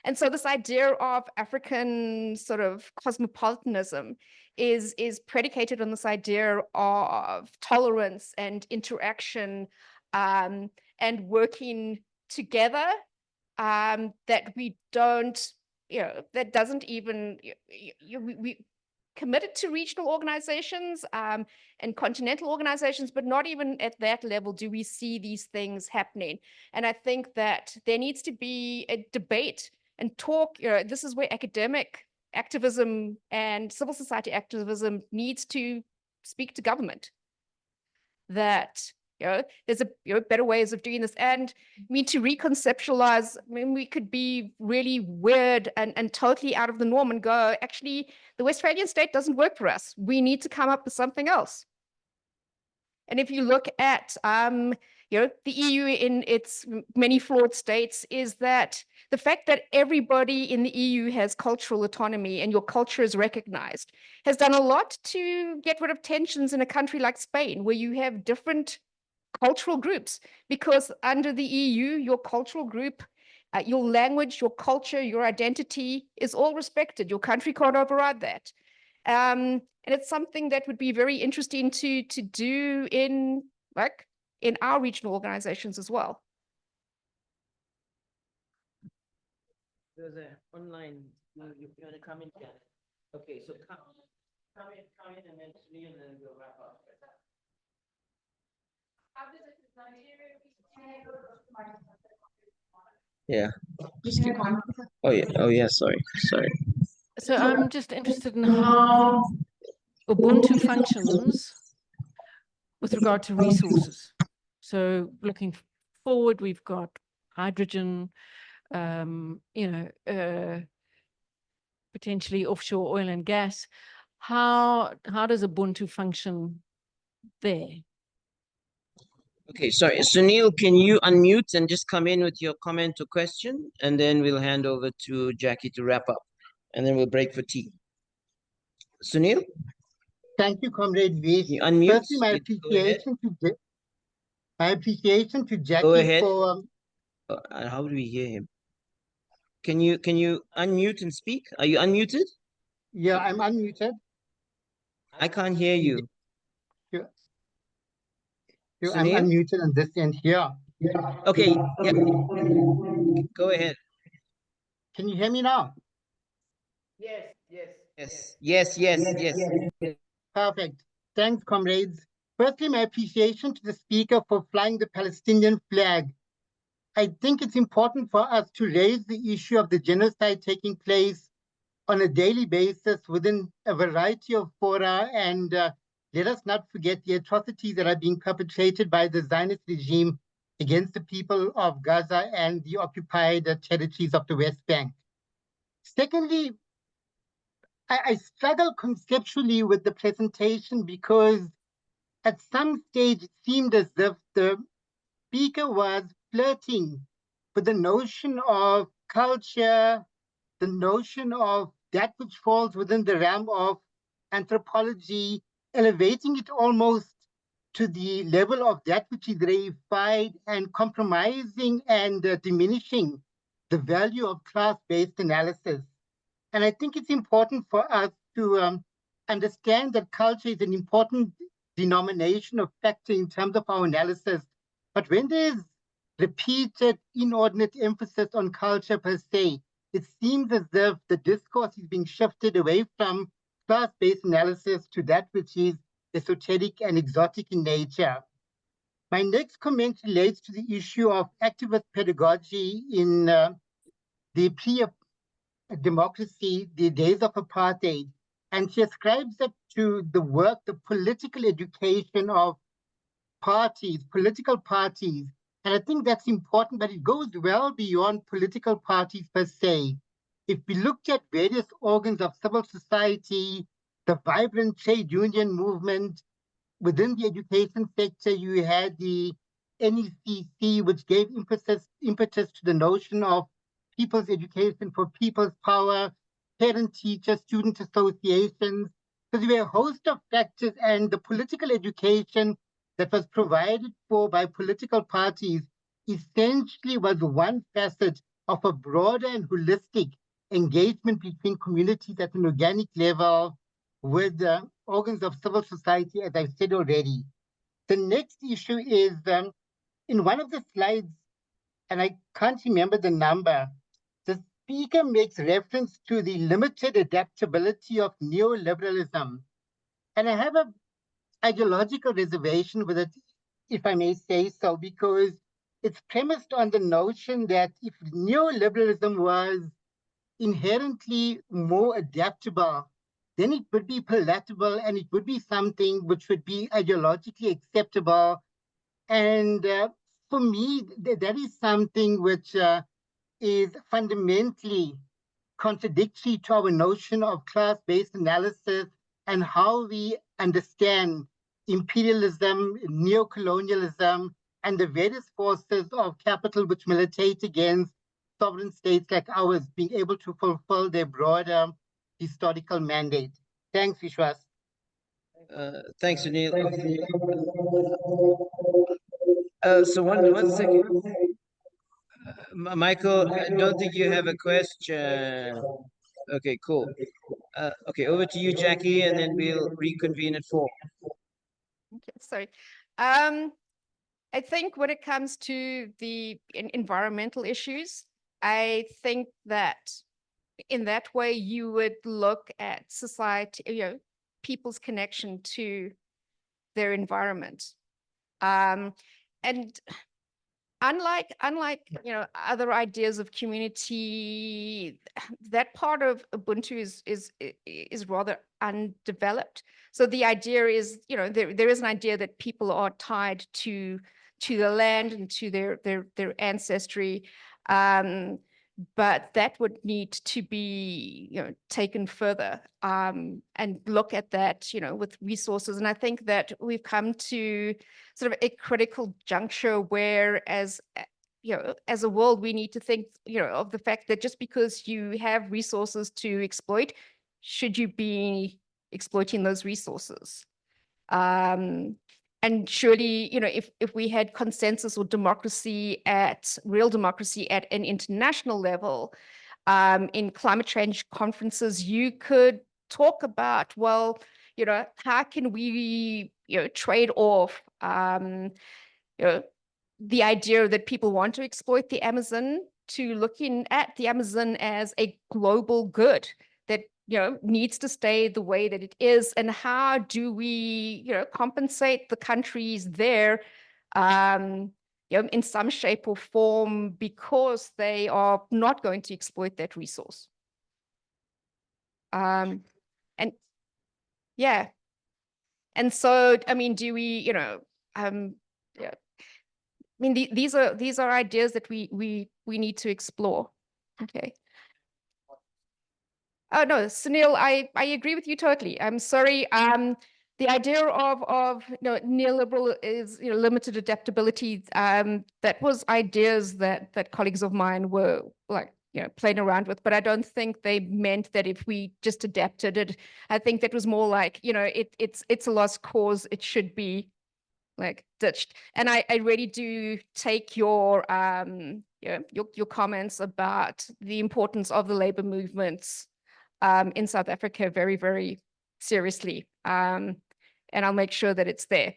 Speaker 11: And so this idea of African sort of cosmopolitanism is predicated on this idea of tolerance and interaction and working together, that we don't, that doesn't even, we committed to regional organizations and continental organizations, but not even at that level do we see these things happening. And I think that there needs to be a debate and talk, this is where academic activism and civil society activism needs to speak to government, that there's better ways of doing this. And to reconceptualize, we could be really weird and totally out of the norm and go, actually, the Westphalian state doesn't work for us. We need to come up with something else. And if you look at the EU in its many flawed states, is that the fact that everybody in the EU has cultural autonomy and your culture is recognized has done a lot to get rid of tensions in a country like Spain, where you have different cultural groups, because under the EU, your cultural group, your language, your culture, your identity is all respected. Your country can't override that. And it's something that would be very interesting to do in our regional organizations as well.
Speaker 1: There's an online, you want to come in, Janet? Okay, so come in, and then me, and then we'll wrap up. Yeah. Oh yeah. Oh yeah. Sorry.
Speaker 13: So I'm just interested in how Ubuntu functions with regard to resources. So looking forward, we've got hydrogen, potentially offshore oil and gas. How does Ubuntu function there?
Speaker 1: Okay. Sorry, Sunil. Can you unmute and just come in with your comment or question, and then we'll hand over to Jacqui to wrap up, and then we'll break for tea. Sunil,
Speaker 17: Thank you, Comrade Vish.
Speaker 1: you unmute.
Speaker 17: Firstly, my appreciation to
Speaker 1: Go
Speaker 17: Jacqui
Speaker 1: ahead.
Speaker 17: for
Speaker 1: How do we hear him? Can you unmute and speak? Are you unmuted?
Speaker 17: yeah, I'm unmuted.
Speaker 1: I can't hear you.
Speaker 17: I'm
Speaker 1: Sunil?
Speaker 17: unmuted on this end here.
Speaker 1: Okay. Yeah. Go ahead.
Speaker 17: Can you hear me now?
Speaker 1: Yes.
Speaker 17: Perfect. Thanks, comrades. Firstly, my appreciation to the speaker for flying the Palestinian flag. I think it's important for us to raise the issue of the genocide taking place on a daily basis within a variety of fora, and let us not forget the atrocities that are being perpetrated by the Zionist regime against the people of Gaza and the occupied territories of the West Bank. Secondly, I struggle conceptually with the presentation because at some stage it seemed as if the speaker was flirting with the notion of culture, the notion of that which falls within the realm of anthropology, elevating it almost to the level of that which is reified and compromising and diminishing the value of class-based analysis. And I think it's important for us to understand that culture is an important denomination of factor in terms of our analysis. But when there's repeated inordinate emphasis on culture per se, it seems as if the discourse is being shifted away from class-based analysis to that which is esoteric and exotic in nature. My next comment relates to the issue of activist pedagogy in the pre-democracy, the days of apartheid, and she ascribes it to the work, the political education of parties, political parties. And I think that's important, but it goes well beyond political parties per se. If we looked at various organs of civil society, the vibrant trade union movement, within the education sector, you had the NECC, which gave impetus to the notion of people's education for people's power, parent-teacher, student associations. So there were a host of factors, and the political education that was provided for by political parties essentially was one facet of a broader and holistic engagement between communities at an organic level with organs of civil society, as I've said already. The next issue is in one of the slides, and I can't remember the number, the speaker makes reference to the limited adaptability of neoliberalism. And I have an ideological reservation with it, if I may say so, because it's premised on the notion that if neoliberalism was inherently more adaptable, then it would be palatable and it would be something which would be ideologically acceptable. And for me, that is something which is fundamentally contradictory to our notion of class-based analysis and how we understand imperialism, neocolonialism, and the various forces of capital which militate against sovereign states like ours being able to fulfill their broader historical mandate. Thanks, Vishwas.
Speaker 1: Thanks, Sunil. So one second. Michael, I don't think you have a question. Okay, cool. Okay, over to you, Jacqui, and then we'll reconvene at 4.
Speaker 11: Okay, sorry. I think when it comes to the environmental issues, I think that in that way you would look at society, people's connection to their environment. And unlike other ideas of community, that part of Ubuntu is rather undeveloped. So the idea is, there is an idea that people are tied to the land and to their ancestry, but that would need to be taken further, and look at that with resources. And I think that we've come to sort of a critical juncture where, as a world, we need to think of the fact that just because you have resources to exploit, should you be exploiting those resources? And surely, if we had consensus or real democracy at an international level, in climate change conferences, you could talk about, well, how can we, trade off, the idea that people want to exploit the Amazon, to looking at the Amazon as a global good that needs to stay the way that it is, and how do we compensate the countries there in some shape or form, because they are not going to exploit that resource. And yeah, and so I mean, do we yeah, I mean, these are ideas that we need to explore. Okay. Oh no, Sunil, I agree with you totally. I'm sorry. The idea of neoliberal is limited adaptability. That was ideas that colleagues of mine were like playing around with, but I don't think they meant that if we just adapted it. I think that was more like it's a lost cause. It should be like ditched. And I really do take your comments about the importance of the labor movements in South Africa very, very seriously. And I'll make sure that it's there.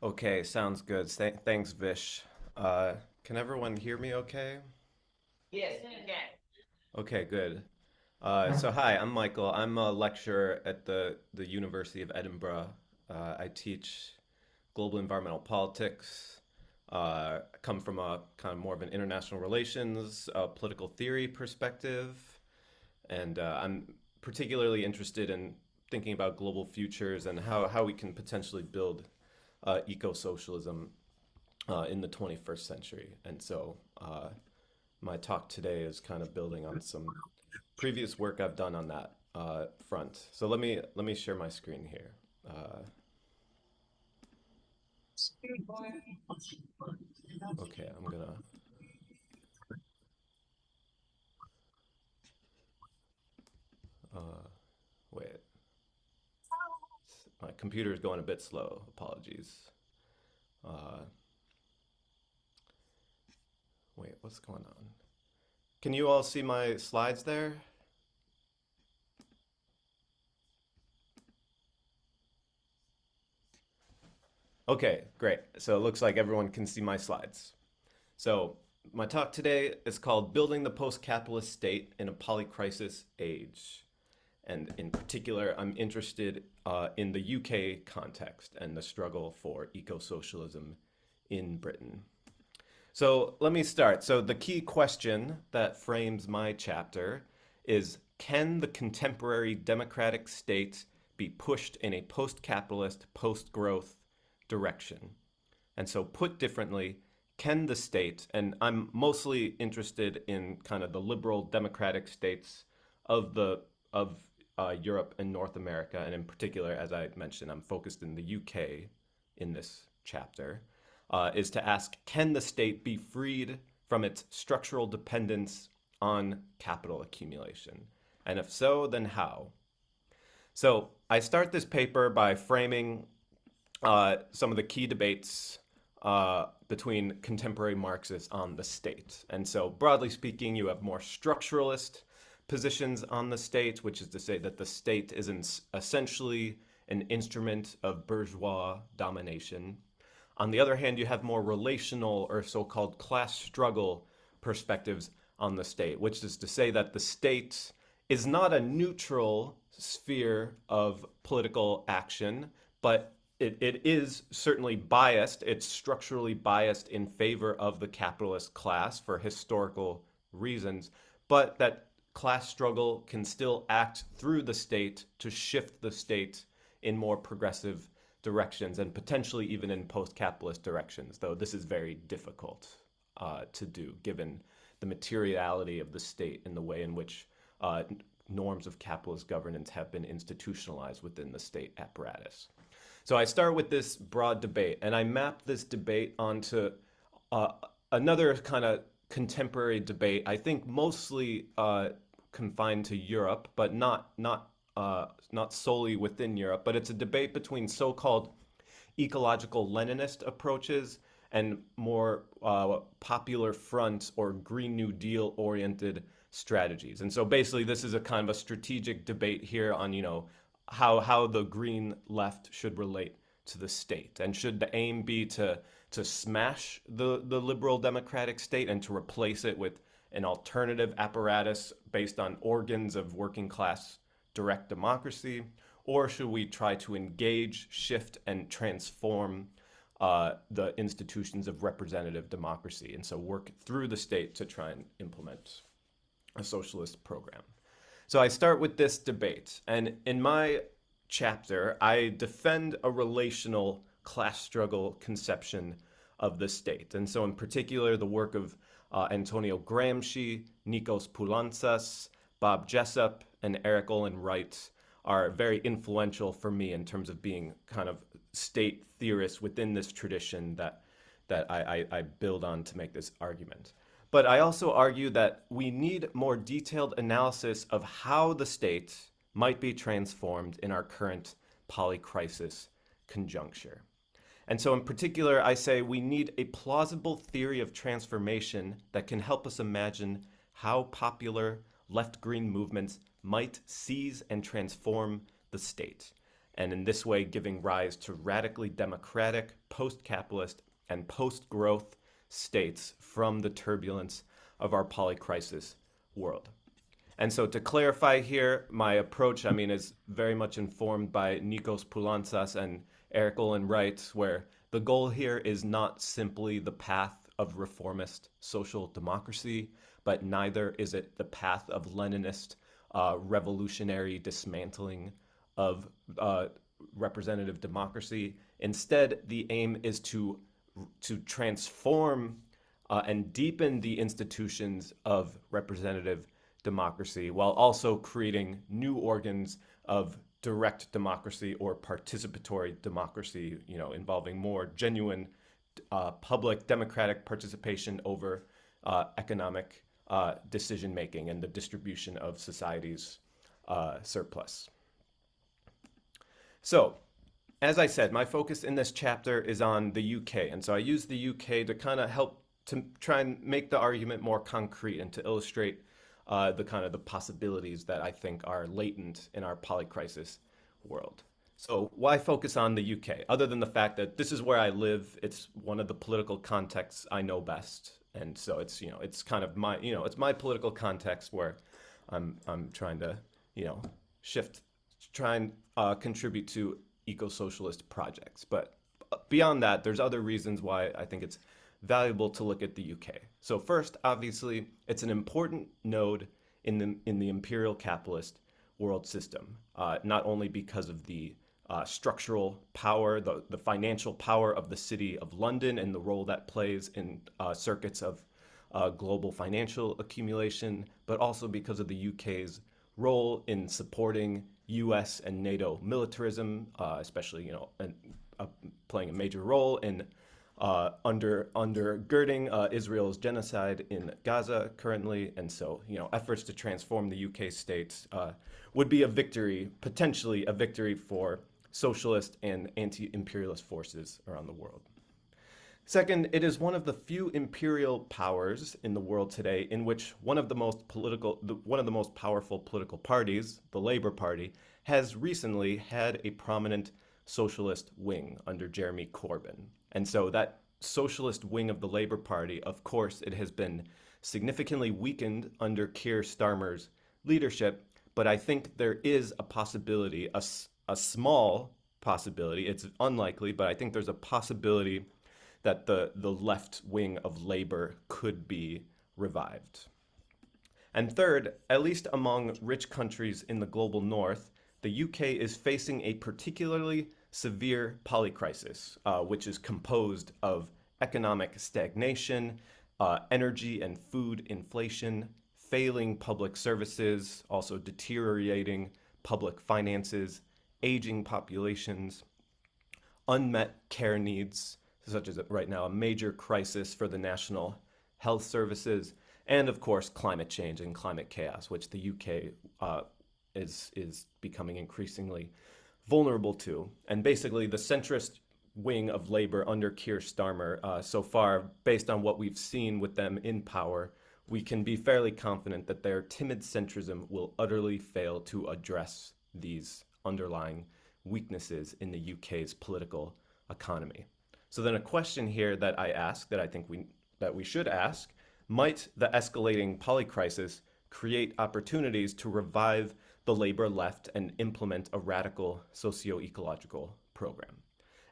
Speaker 18: Okay, sounds good. Thanks, Vish. Can everyone hear me okay?
Speaker 1: Yes, you can.
Speaker 18: Okay, good. So hi, I'm Michael. I'm a lecturer at the University of Edinburgh. I teach global environmental politics. I come from a kind of more of an international relations, political theory perspective. And I'm particularly interested in thinking about global futures and how we can potentially build eco-socialism in the 21st century. And so my talk today is kind of building on some previous work I've done on that front. So let me share my screen here. Okay, I'm gonna. Wait. My computer is going a bit slow. Apologies. Wait, what's going on? Can you all see my slides there? Okay, great. So it looks like everyone can see my slides. So my talk today is called Building the Post-Capitalist State in a Polycrisis Age. And in particular, I'm interested in the UK context and the struggle for eco-socialism in Britain. So let me start. So the key question that frames my chapter is, can the contemporary democratic state be pushed in a post-capitalist, post-growth direction? And so put differently, can the state, and I'm mostly interested in kind of the liberal democratic states of Europe and North America, and in particular, as I mentioned, I'm focused in the UK in this chapter, is to ask, can the state be freed from its structural dependence on capital accumulation? And if so, then how? So I start this paper by framing some of the key debates between contemporary Marxists on the state. And so broadly speaking, you have more structuralist positions on the state, which is to say that the state is essentially an instrument of bourgeois domination. On the other hand, you have more relational or so-called class struggle perspectives on the state, which is to say that the state is not a neutral sphere of political action, but it is certainly biased. It's structurally biased in favor of the capitalist class for historical reasons, but that class struggle can still act through the state to shift the state in more progressive directions and potentially even in post-capitalist directions, though this is very difficult to do given the materiality of the state and the way in which norms of capitalist governance have been institutionalized within the state apparatus. So I start with this broad debate, and I map this debate onto another kind of contemporary debate, I think mostly confined to Europe, but not solely within Europe, but it's a debate between so-called ecological Leninist approaches and more popular front or Green New Deal oriented strategies. And so basically this is a kind of a strategic debate here on, you know, how the green left should relate to the state. And should the aim be to smash the liberal democratic state and to replace it with an alternative apparatus based on organs of working class direct democracy? Or should we try to engage, shift, and transform the institutions of representative democracy, and so work through the state to try and implement a socialist program? So I start with this debate, and in my chapter, I defend a relational class struggle conception of the state. And so in particular, the work of Antonio Gramsci, Nikos Poulantzas, Bob Jessup, and Eric Olin Wright are very influential for me in terms of being kind of state theorists within this tradition that I build on to make this argument. But I also argue that we need more detailed analysis of how the state might be transformed in our current polycrisis conjuncture. And so in particular, I say we need a plausible theory of transformation that can help us imagine how popular left-green movements might seize and transform the state, and in this way giving rise to radically democratic, post-capitalist, and post-growth states from the turbulence of our polycrisis world. And so to clarify here, my approach, I mean, is very much informed by Nikos Poulantzas and Eric Olin Wright, where the goal here is not simply the path of reformist social democracy, but neither is it the path of Leninist revolutionary dismantling of representative democracy. Instead, the aim is to transform and deepen the institutions of representative democracy while also creating new organs of direct democracy or participatory democracy, you know, involving more genuine public democratic participation over economic decision-making and the distribution of society's surplus. So, as I said, my focus in this chapter is on the UK, and so I use the UK to kind of help to try and make the argument more concrete and to illustrate the possibilities that I think are latent in our polycrisis world. So why focus on the UK, other than the fact that this is where I live? It's one of the political contexts I know best, and so it's, you know, it's kind of my, you know, it's my political context where I'm trying to, you know, try and contribute to eco-socialist projects. But beyond that, there's other reasons why I think it's valuable to look at the UK. So first, obviously, it's an important node in the imperial capitalist world system, not only because of the structural power, the financial power of the City of London and the role that plays in circuits of global financial accumulation, but also because of the UK's role in supporting US and NATO militarism, especially, you know, playing a major role in undergirding Israel's genocide in Gaza currently. And so, you know, efforts to transform the UK states would be a victory, potentially a victory for socialist and anti-imperialist forces around the world. Second, it is one of the few imperial powers in the world today in which one of the most powerful political parties, the Labour Party, has recently had a prominent socialist wing under Jeremy Corbyn. And so that socialist wing of the Labour Party, of course, it has been significantly weakened under Keir Starmer's leadership, but I think there is a possibility, a small possibility, it's unlikely, but I think there's a possibility that the left wing of labor could be revived. And third, at least among rich countries in the global north, the UK is facing a particularly severe polycrisis, which is composed of economic stagnation, energy and food inflation, failing public services, also deteriorating public finances, aging populations, unmet care needs, such as right now a major crisis for the national health services, and of course climate change and climate chaos, which the UK is becoming increasingly vulnerable to. And basically the centrist wing of labor under Keir Starmer, so far, based on what we've seen with them in power, we can be fairly confident that their timid centrism will utterly fail to address these underlying weaknesses in the UK's political economy. So then a question here that I ask, that I think we should ask, might the escalating polycrisis create opportunities to revive the labor left and implement a radical socio-ecological program?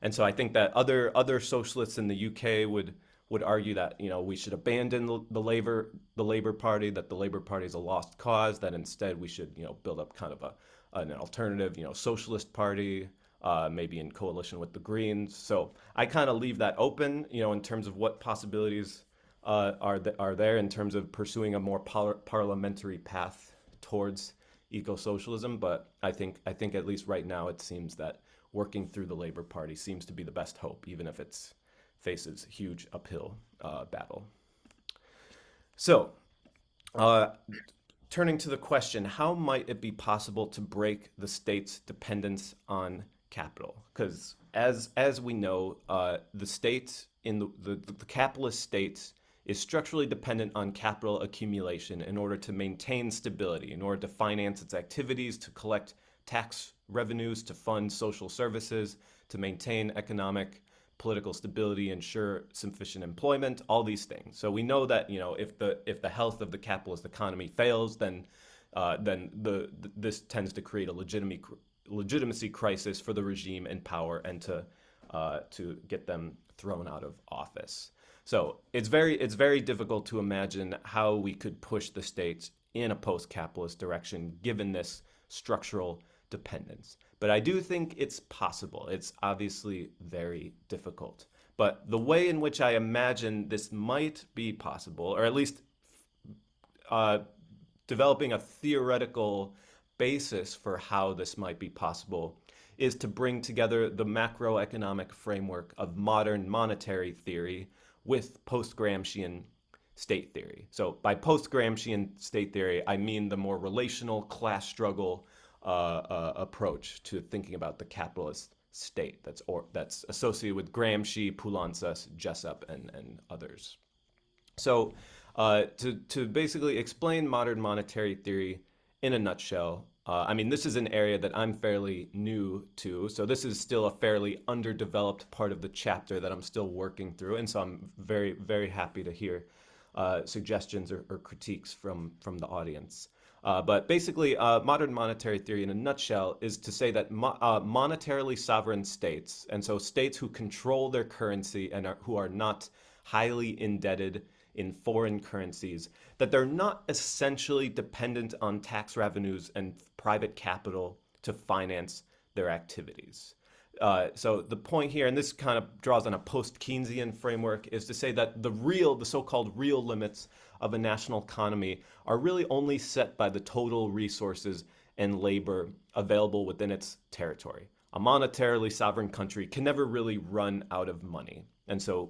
Speaker 18: And so I think that other socialists in the UK would argue that, you know, we should abandon the Labour Party, that the Labour Party is a lost cause, that instead we should, you know, build up kind of an alternative, you know, socialist party, maybe in coalition with the Greens. So I kind of leave that open, you know, in terms of what possibilities are there in terms of pursuing a more parliamentary path towards eco-socialism. But I think at least right now it seems that working through the Labour Party seems to be the best hope, even if it faces huge uphill battle. So, turning to the question, how might it be possible to break the state's dependence on capital? Because as we know, the state in the capitalist states is structurally dependent on capital accumulation in order to maintain stability, in order to finance its activities, to collect tax revenues, to fund social services, to maintain economic, political stability, ensure sufficient employment, all these things. So we know that, you know, if the health of the capitalist economy fails, then this tends to create a legitimacy crisis for the regime in power and to get them thrown out of office. So it's very difficult to imagine how we could push the states in a post-capitalist direction given this structural dependence. But I do think it's possible. It's obviously very difficult. But the way in which I imagine this might be possible, or at least developing a theoretical basis for how this might be possible, is to bring together the macroeconomic framework of modern monetary theory with post-Gramscian state theory. So by post-Gramscian state theory, I mean the more relational class struggle approach to thinking about the capitalist state that's associated with Gramsci, Poulantzas, Jessup, and others. So to basically explain modern monetary theory in a nutshell, I mean, this is an area that I'm fairly new to, so this is still a fairly underdeveloped part of the chapter that I'm still working through, and so I'm very, very happy to hear suggestions or critiques from the audience. But basically, modern monetary theory in a nutshell is to say that monetarily sovereign states, and so states who control their currency and who are not highly indebted in foreign currencies, that they're not essentially dependent on tax revenues and private capital to finance their activities. So the point here, and this kind of draws on a post-Keynesian framework, is to say that the so-called real limits of a national economy are really only set by the total resources and labor available within its territory. A monetarily sovereign country can never really run out of money. And so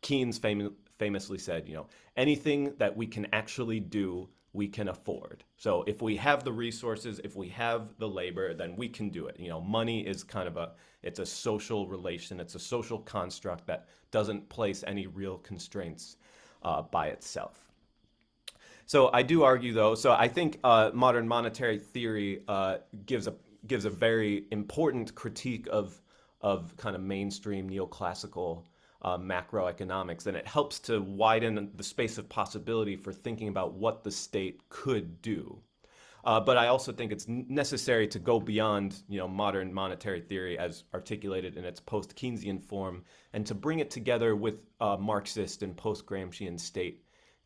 Speaker 18: Keynes famously said, you know, anything that we can actually do, we can afford. So if we have the resources, if we have the labor, then we can do it. You know, money is kind of it's a social relation. It's a social construct that doesn't place any real constraints by itself. So I do argue, though, so I think modern monetary theory gives a very important critique of kind of mainstream neoclassical macroeconomics, and it helps to widen the space of possibility for thinking about what the state could do. But I also think it's necessary to go beyond, modern monetary theory as articulated in its post-Keynesian form, and to bring it together with Marxist and post-Gramscian state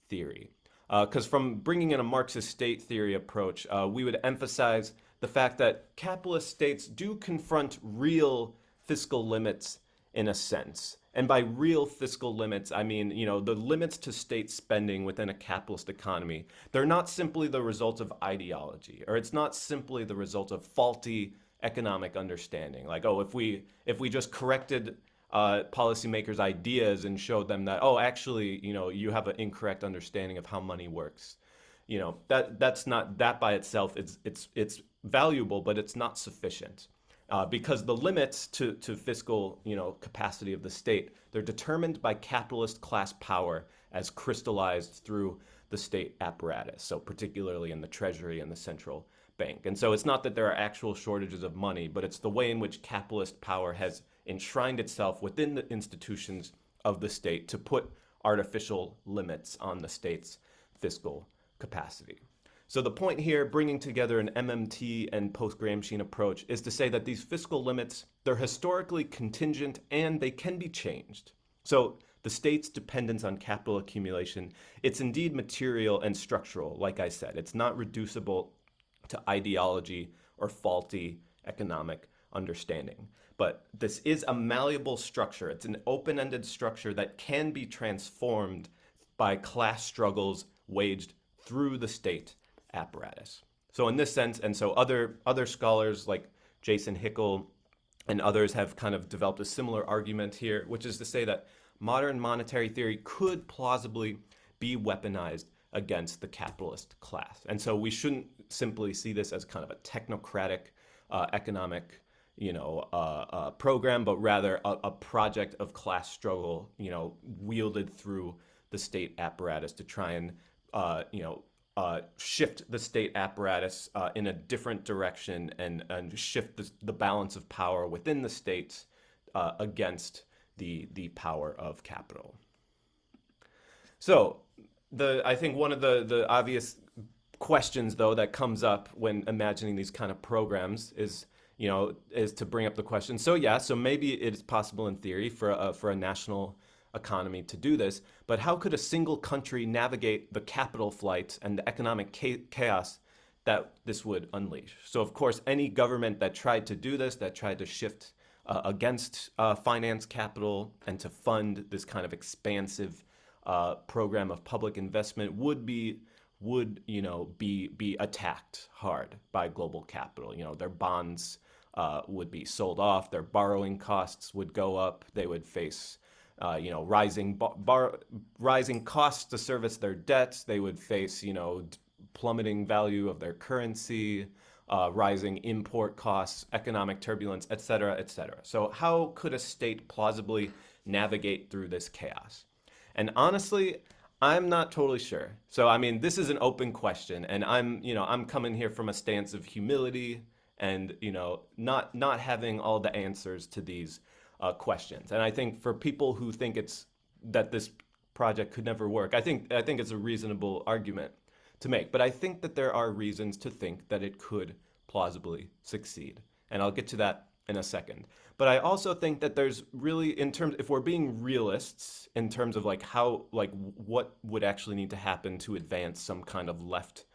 Speaker 18: theory. Because from bringing in a Marxist state theory approach, we would emphasize the fact that capitalist states do confront real fiscal limits in a sense. And by real fiscal limits, I mean, the limits to state spending within a capitalist economy. They're not simply the result of ideology, or it's not simply the result of faulty economic understanding. Like, oh, if we just corrected policymakers' ideas and showed them that, oh, actually, you have an incorrect understanding of how money works. That's not, that by itself, it's valuable, but it's not sufficient. Because the limits to fiscal, capacity of the state, they're determined by capitalist class power as crystallized through the state apparatus, so particularly in the Treasury and the central bank. And so it's not that there are actual shortages of money, but it's the way in which capitalist power has enshrined itself within the institutions of the state to put artificial limits on the state's fiscal capacity. So the point here, bringing together an MMT and post-Gramscian approach, is to say that these fiscal limits, they're historically contingent and they can be changed. So the state's dependence on capital accumulation, it's indeed material and structural, like I said. It's not reducible to ideology or faulty economic understanding. But this is a malleable structure. It's an open-ended structure that can be transformed by class struggles waged through the state apparatus. So in this sense, and so other scholars like Jason Hickel and others have kind of developed a similar argument here, which is to say that modern monetary theory could plausibly be weaponized against the capitalist class. And so we shouldn't simply see this as kind of a technocratic economic program, but rather a project of class struggle, wielded through the state apparatus to try and shift the state apparatus in a different direction and shift the balance of power within the states against the power of capital. So I think one of the obvious questions, though, that comes up when imagining these kind of programs is to bring up the question, so maybe it's possible in theory for a national economy to do this, but how could a single country navigate the capital flight and the economic chaos that this would unleash? So of course, any government that tried to do this, that tried to shift against finance capital and to fund this kind of expansive program of public investment would be attacked hard by global capital. Their bonds would be sold off, their borrowing costs would go up, they would face rising costs to service their debts. They would face, plummeting value of their currency, rising import costs, economic turbulence, et cetera, et cetera. So how could a state plausibly navigate through this chaos? And honestly, I'm not totally sure. So, I mean, this is an open question, and I'm coming here from a stance of humility and, not having all the answers to these questions. And I think for people who think that this project could never work, I think it's a reasonable argument to make. But I think that there are reasons to think that it could plausibly succeed. And I'll get to that in a second. But I also think that there's really, if we're being realists in terms of what would actually need to happen to advance some kind of left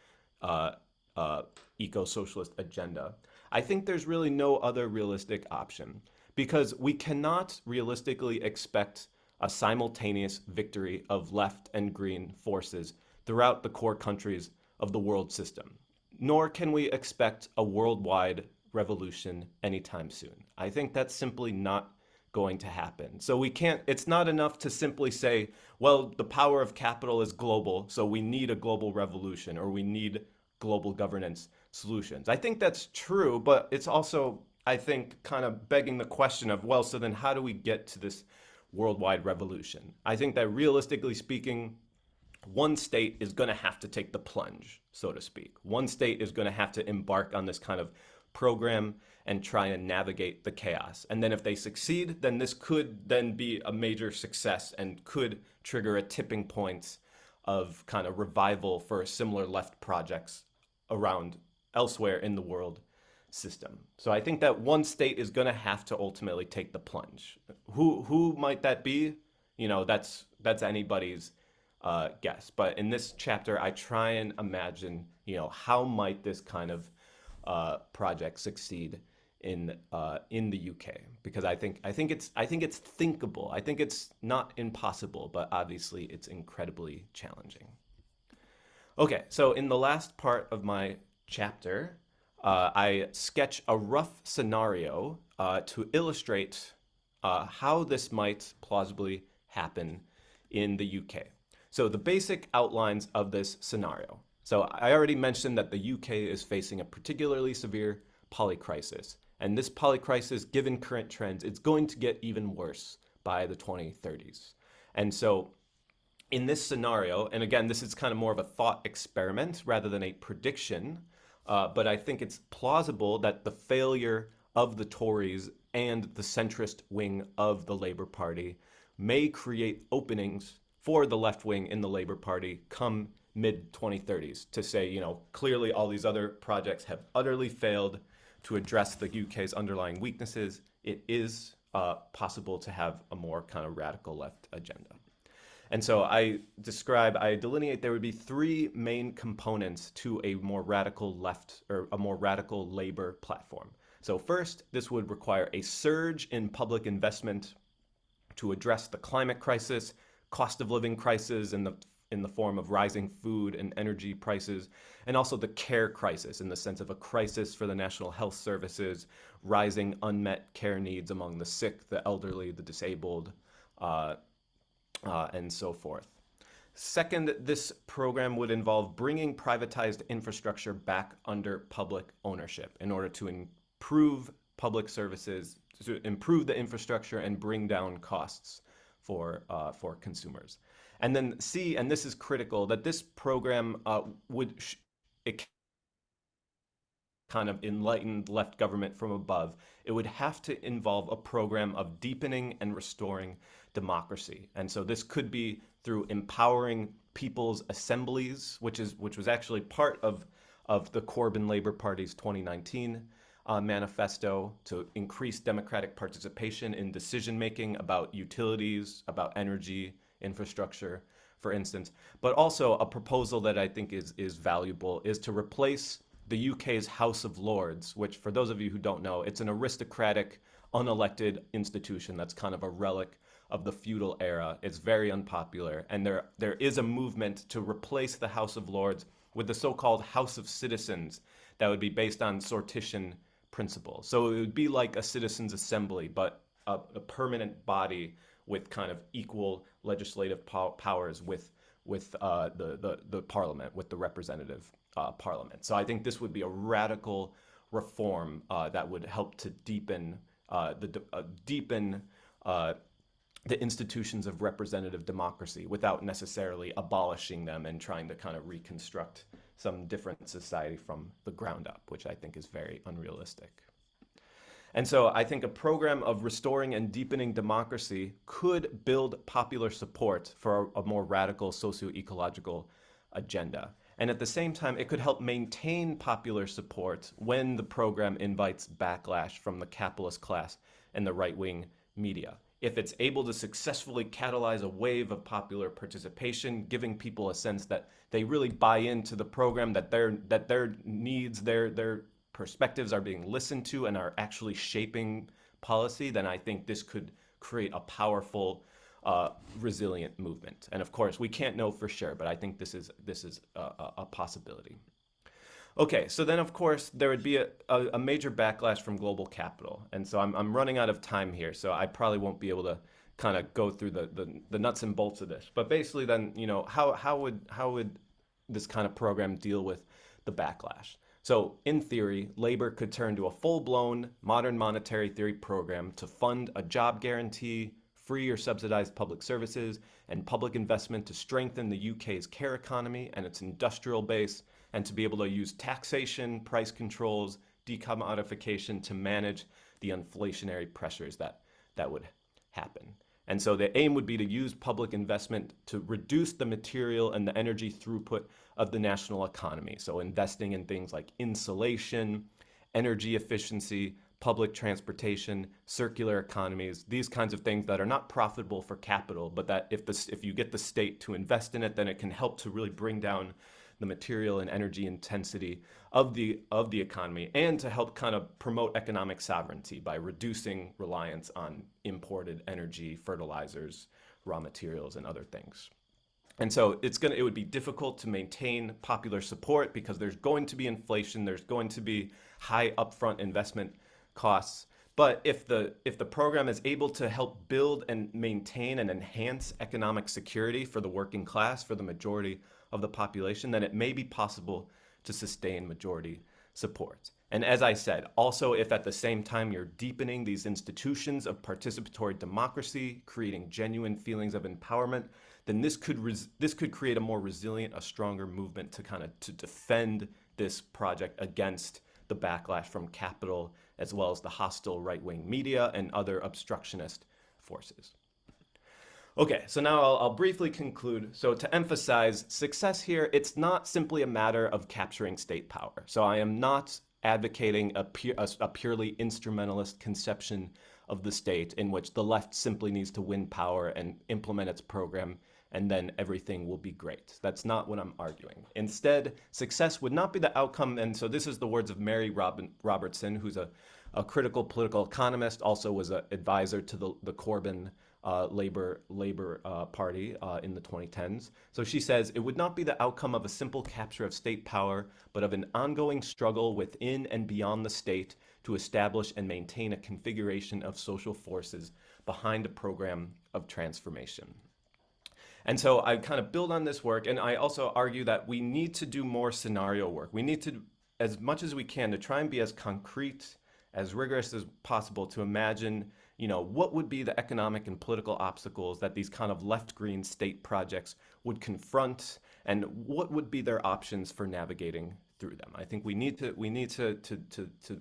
Speaker 18: eco-socialist agenda, I think there's really no other realistic option. Because we cannot realistically expect a simultaneous victory of left and green forces throughout the core countries of the world system. Nor can we expect a worldwide revolution anytime soon. I think that's simply not going to happen. So it's not enough to simply say, well, the power of capital is global, so we need a global revolution or we need global governance solutions. I think that's true, but it's also, I think, kind of begging the question of, well, so then how do we get to this worldwide revolution? I think that realistically speaking, one state is going to have to take the plunge, so to speak. One state is going to have to embark on this kind of program and try and navigate the chaos. And then if they succeed, then this could then be a major success and could trigger a tipping point of kind of revival for similar left projects around elsewhere in the world system. So I think that one state is going to have to ultimately take the plunge. Who might that be? You know, that's anybody's guess. But in this chapter, I try and imagine, you know, how might this kind of project succeed in the UK? Because I think it's thinkable. I think it's not impossible, but obviously it's incredibly challenging. Okay, so in the last part of my chapter, I sketch a rough scenario to illustrate how this might plausibly happen in the UK. So the basic outlines of this scenario. So I already mentioned that the UK is facing a particularly severe polycrisis. And this polycrisis, given current trends, it's going to get even worse by the 2030s. And so in this scenario, and again, this is kind of more of a thought experiment rather than a prediction, but I think it's plausible that the failure of the Tories and the centrist wing of the Labour Party may create openings for the left wing in the Labour Party come mid-2030s to say, you know, clearly all these other projects have utterly failed to address the UK's underlying weaknesses. It is possible to have a more kind of radical left agenda. And so I delineate there would be three main components to a more radical left or a more radical Labour platform. So first, this would require a surge in public investment to address the climate crisis, cost of living crisis in the form of rising food and energy prices, and also the care crisis in the sense of a crisis for the National Health Services, rising unmet care needs among the sick, the elderly, the disabled, and so forth. Second, this program would involve bringing privatized infrastructure back under public ownership in order to improve public services, to improve the infrastructure and bring down costs for consumers. And then C, and this is critical, that this program would kind of enlightened left government from above. It would have to involve a program of deepening and restoring democracy. And so this could be through empowering people's assemblies, which was actually part of the Corbyn Labour Party's 2019 manifesto, to increase democratic participation in decision-making about utilities, about energy, infrastructure, for instance. But also a proposal that I think is valuable is to replace the UK's House of Lords, which, for those of you who don't know, it's an aristocratic, unelected institution that's kind of a relic of the feudal era. It's very unpopular, and there is a movement to replace the House of Lords with the so-called House of Citizens that would be based on sortition principles. So it would be like a citizens' assembly, but a permanent body with kind of equal legislative powers with the parliament, with the representative parliament. So I think this would be a radical reform that would help to deepen the institutions of representative democracy without necessarily abolishing them and trying to kind of reconstruct some different society from the ground up, which I think is very unrealistic. And so I think a program of restoring and deepening democracy could build popular support for a more radical socio-ecological agenda. And at the same time, it could help maintain popular support when the program invites backlash from the capitalist class and the right-wing media. If it's able to successfully catalyze a wave of popular participation, giving people a sense that they really buy into the program, that their needs, their perspectives are being listened to and are actually shaping policy, then I think this could create a powerful, resilient movement. And of course, we can't know for sure, but I think this is a possibility. Okay, so then of course there would be a major backlash from global capital, and so I'm running out of time here, so I probably won't be able to kind of go through the nuts and bolts of this. But basically, then how would this kind of program deal with the backlash? So in theory, Labour could turn to a full-blown modern monetary theory program to fund a job guarantee, free or subsidized public services, and public investment to strengthen the UK's care economy and its industrial base, and to be able to use taxation, price controls, decommodification to manage the inflationary pressures that would happen. And so the aim would be to use public investment to reduce the material and the energy throughput of the national economy. So investing in things like insulation, energy efficiency, public transportation, circular economies, these kinds of things that are not profitable for capital, but that if you get the state to invest in it, then it can help to really bring down the material and energy intensity of the economy, and to help kind of promote economic sovereignty by reducing reliance on imported energy, fertilizers, raw materials, and other things. And so it would be difficult to maintain popular support because there's going to be inflation, there's going to be high upfront investment costs. But if the program is able to help build and maintain and enhance economic security for the working class, for the majority of the population, then it may be possible to sustain majority support. And as I said, also if at the same time you're deepening these institutions of participatory democracy, creating genuine feelings of empowerment, then this could create a more resilient, a stronger movement to defend this project against the backlash from capital, as well as the hostile right-wing media and other obstructionist forces. Okay, so now I'll briefly conclude. So to emphasize, success here, it's not simply a matter of capturing state power. So I am not advocating a purely instrumentalist conception of the state in which the left simply needs to win power and implement its program, and then everything will be great. That's not what I'm arguing. Instead, success would not be the outcome, and so this is the words of Mary Robertson, who's a critical political economist, also was an advisor to the Corbyn Labour Party in the 2010s. So she says, it would not be the outcome of a simple capture of state power, but of an ongoing struggle within and beyond the state to establish and maintain a configuration of social forces behind a program of transformation. And so I kind of build on this work, and I also argue that we need to do more scenario work. We need to, as much as we can, to try and be as concrete, as rigorous as possible to imagine, what would be the economic and political obstacles that these kind of left-green state projects would confront, and what would be their options for navigating through them. I think we need to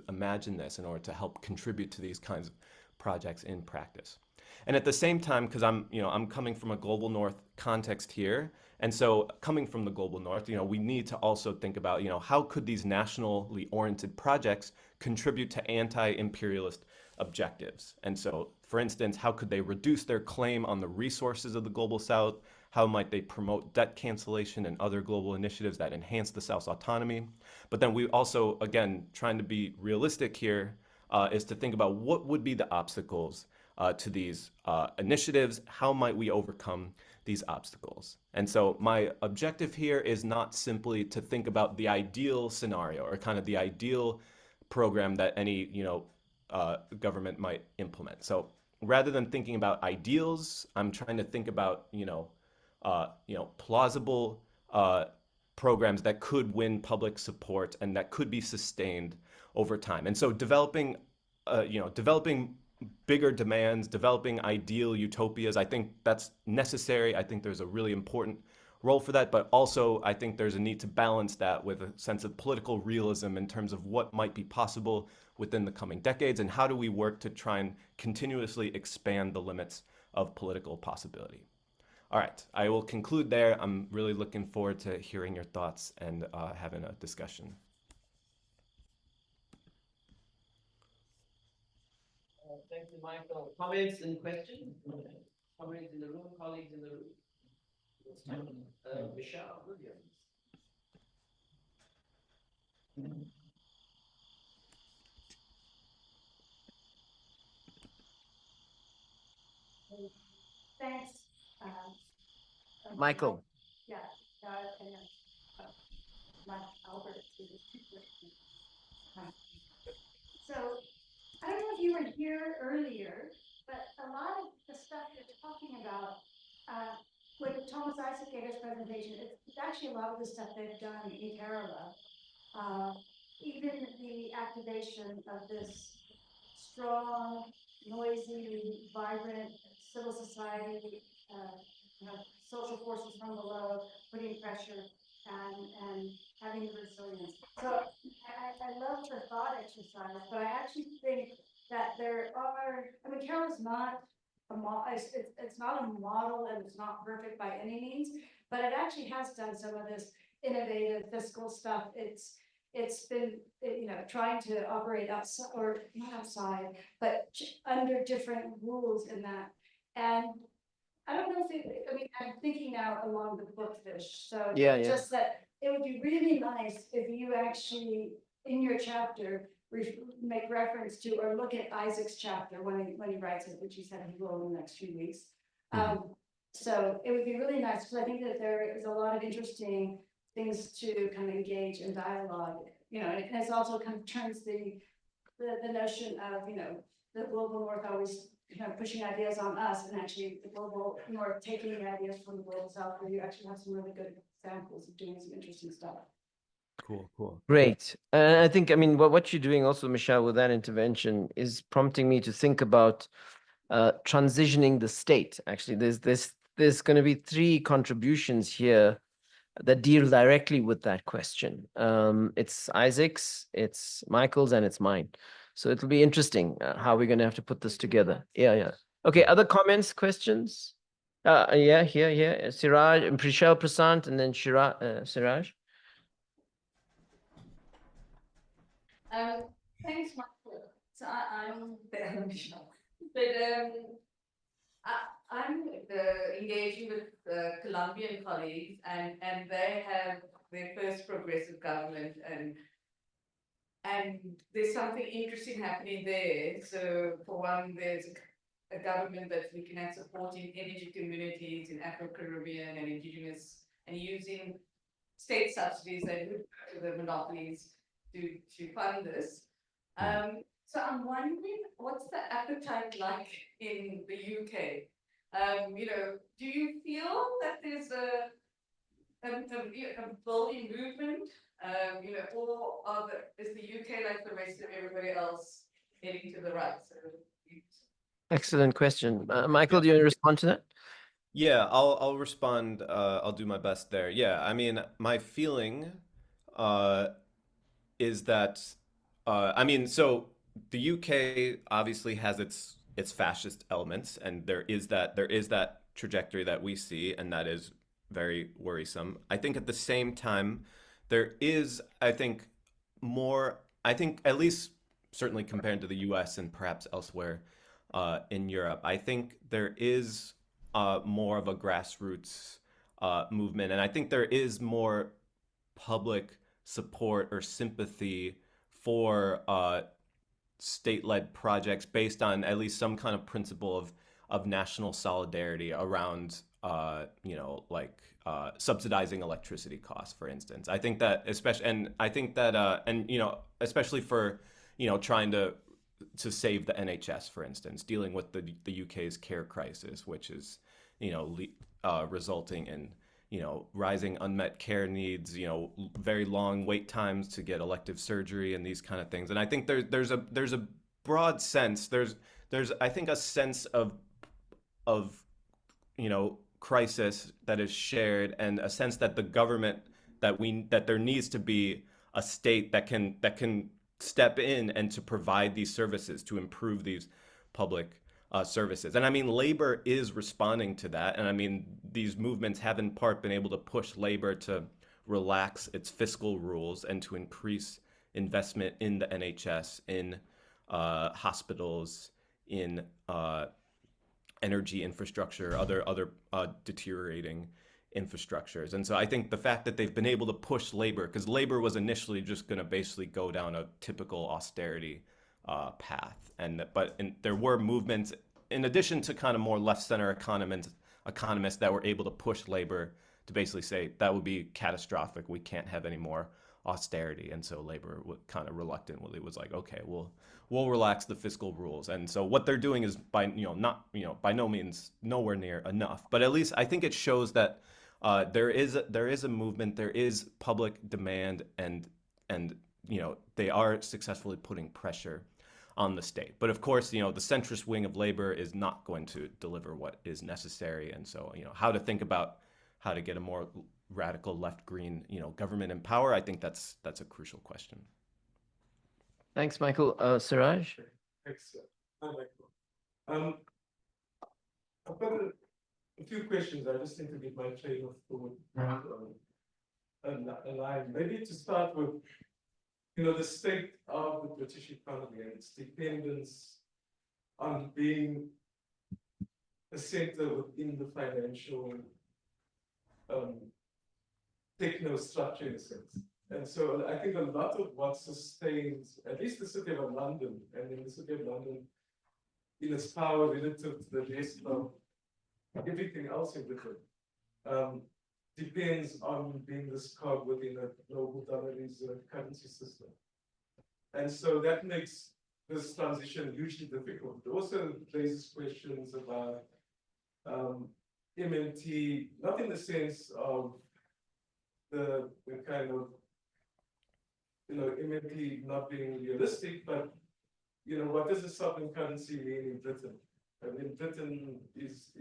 Speaker 18: imagine this in order to help contribute to these kinds of projects in practice. And at the same time, because I'm coming from a global north context here, and so coming from the global north, we need to also think about, how could these nationally oriented projects contribute to anti-imperialist objectives? And so, for instance, how could they reduce their claim on the resources of the global south? How might they promote debt cancellation and other global initiatives that enhance the South's autonomy? But then we also, again, trying to be realistic here, is to think about what would be the obstacles to these initiatives. How might we overcome these obstacles? And so my objective here is not simply to think about the ideal scenario or kind of the ideal program that any government might implement. So rather than thinking about ideals, I'm trying to think about plausible programs that could win public support and that could be sustained over time. And so developing bigger demands, developing ideal utopias, I think that's necessary. I think there's a really important role for that, but also I think there's a need to balance that with a sense of political realism in terms of what might be possible within the coming decades, and how do we work to try and continuously expand the limits of political possibility. All right, I will conclude there. I'm really looking forward to hearing your thoughts and having a discussion.
Speaker 1: Thank you, Michael. Comments and questions? Comments in the room, colleagues in the room? Michelle Williams.
Speaker 2: Thanks.
Speaker 1: Michael.
Speaker 2: Yeah, Mike Albert to the two questions. So I don't know if you were here earlier, but a lot of the stuff you're talking about, with Thomas Isaac's presentation, it's actually a lot of the stuff they've done in Kerala. Even the activation of this strong, noisy, vibrant civil society, social forces from below, putting pressure and having the resilience. So I love the thought exercise, but I actually think that there are, Kerala's not it's not a model and it's not perfect by any means, but it actually has done some of this innovative fiscal stuff. It's been, trying to operate outside, or not outside, but under different rules in that. And I don't know if I'm thinking now along the bookfish, so
Speaker 1: Yeah.
Speaker 2: just that it would be really nice if you actually, in your chapter, make reference to or look at Isaac's chapter when he writes it, which he said he will in the next few weeks. So it would be really nice, because I think that there is a lot of interesting things to kind of engage in dialogue, and it's also kind of turns the notion of, the global north always pushing ideas on us, and actually the global north taking the ideas from the global south, where you actually have some really good examples of doing some interesting stuff.
Speaker 18: Cool.
Speaker 1: Great. I think, what you're doing also, Michelle, with that intervention is prompting me to think about transitioning the state. Actually, there's going to be 3 contributions here that deal directly with that question. It's Isaac's, it's Michael's, and it's mine. So it'll be interesting how we're going to have to put this together. Yeah. Okay, other comments, questions? Here. Seeraj, and Prishal Prasant, and then Seeraj.
Speaker 7: Thanks, Michael. So I'm but I'm engaging with Colombian colleagues, and they have their first progressive government, and there's something interesting happening there. So for one, there's a government that's looking at supporting energy communities in Afro-Caribbean and indigenous, and using state subsidies that would go to the monopolies to fund this. So I'm wondering, what's the appetite like in the UK? Do you feel that there's a building movement, or is the UK like the rest of everybody else heading to the right?
Speaker 1: Excellent question. Michael, do you want to respond to that?
Speaker 18: Yeah, I'll respond. I'll do my best there. Yeah, my feeling is that so the UK obviously has its fascist elements, and there is that trajectory that we see, and that is very worrisome. I think at the same time, there is, at least certainly compared to the US and perhaps elsewhere in Europe, I think there is more of a grassroots movement, and I think there is more public support or sympathy for state-led projects based on at least some kind of principle of national solidarity around subsidizing electricity costs, for instance. I think that especially for trying to save the NHS, for instance, dealing with the UK's care crisis, which is resulting in rising unmet care needs, very long wait times to get elective surgery and these kind of things. And I think there's a broad sense, there's I think a sense of crisis that is shared, and a sense that the government that there needs to be a state that can step in and to provide these services, to improve these public services. And labor is responding to that. And these movements have in part been able to push labor to relax its fiscal rules and to increase investment in the NHS, in hospitals, in energy infrastructure, other deteriorating infrastructures. And so I think the fact that they've been able to push labor, because labor was initially just going to basically go down a typical austerity path, but there were movements, in addition to kind of more left-center economists that were able to push labor to basically say that would be catastrophic, we can't have any more austerity. And so labor kind of reluctantly was like, okay, we'll relax the fiscal rules. And so what they're doing is by no means nowhere near enough, but at least I think it shows that there is a movement, there is public demand, and they are successfully putting pressure on the state. But of course, the centrist wing of labor is not going to deliver what is necessary. And so, how to think about how to get a more radical left-green, government in power, I think that's a crucial question.
Speaker 1: Thanks, Michael. Seeraj?
Speaker 10: Thanks. Hi, Michael. I've got a few questions. I just need to get my train of thought aligned. Maybe to start with, the state of the British economy and its dependence on being a center within the financial techno-structure in a sense. And so I think a lot of what sustains, at least the city of London, and in the city of London, in its power relative to the rest of everything else in Britain, depends on being this cog within a global dollar reserve currency system. And so that makes this transition hugely difficult. It also raises questions about MMT, not in the sense of the kind of, MMT not being realistic, but, what does a sovereign currency mean in Britain? I mean, Britain is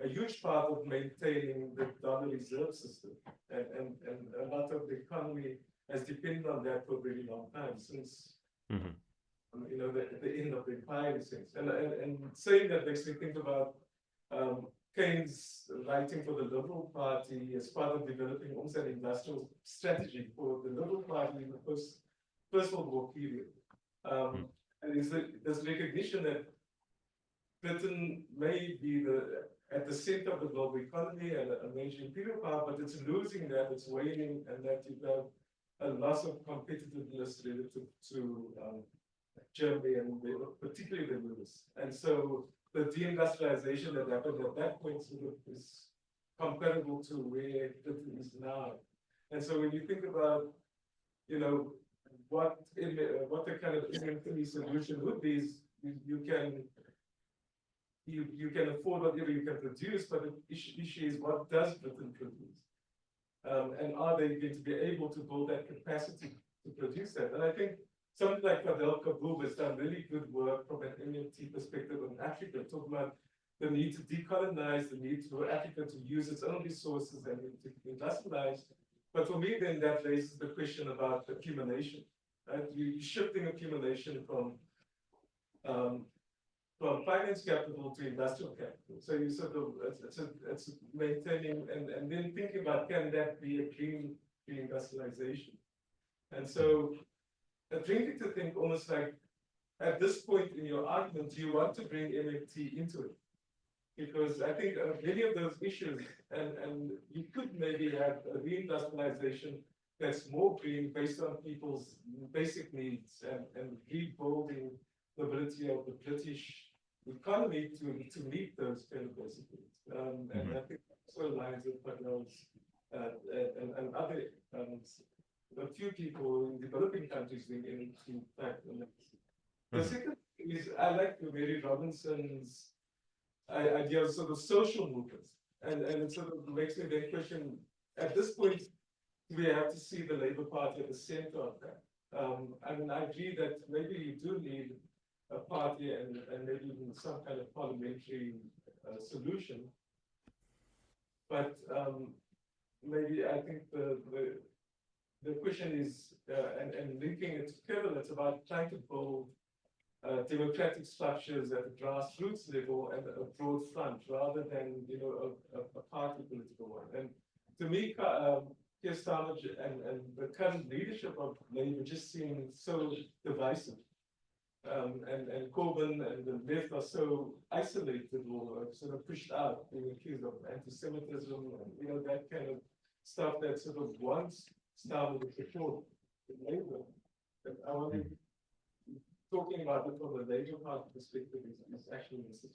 Speaker 10: a huge part of maintaining the dollar reserve system. And a lot of the economy has depended on that for a very long time, since, the end of the empire, in a sense. And saying that makes me think about Keynes writing for the Liberal Party as part of developing almost an industrial strategy for the Liberal Party in the First World War period. And there's recognition that Britain may be at the center of the global economy and a major imperial power, but it's losing that, it's waning, and that you have a loss of competitiveness relative to Germany and particularly the US. And so the deindustrialization that happened at that point sort of is comparable to where Britain is now. And so when you think about, what the kind of MMT solution would be, is you can afford whatever you can produce, but the issue is, what does Britain produce? And are they going to be able to build that capacity to produce that? And I think something like Fadel Kaboub has done really good work from an MMT perspective in Africa, talking about the need to decolonize, the need for Africa to use its own resources and to industrialize. But for me, then that raises the question about accumulation. Right? You're shifting accumulation from finance capital to industrial capital. So you sort of, it's maintaining and then thinking about, can that be a green industrialization? And so it brings me to think almost like, at this point in your argument, do you want to bring MMT into it? Because I think many of those issues, and you could maybe have a reindustrialization that's more green based on people's basic needs and rebuilding the ability of the British economy to meet those kind of basic needs. And I think also aligns with Padel's and other a few people in developing countries doing MMT back in the The second thing is, I like Mary Robinson's idea of sort of social movements. And it sort of makes me then question, at this point, we have to see the Labour Party at the center of that. I mean, I agree that maybe you do need a party and maybe even some kind of parliamentary solution. But maybe I think the question is, and linking it together, it's about trying to build democratic structures at the grassroots level and a broad front, rather than a party political one. And to me, Keir Starmer and the current leadership of Labour just seem so divisive. And Corbyn and the left are so isolated or sort of pushed out, being accused of anti-Semitism and that kind of stuff that sort of once started with support in Labour. But I wonder, talking about it from the Labour Party perspective is actually necessary.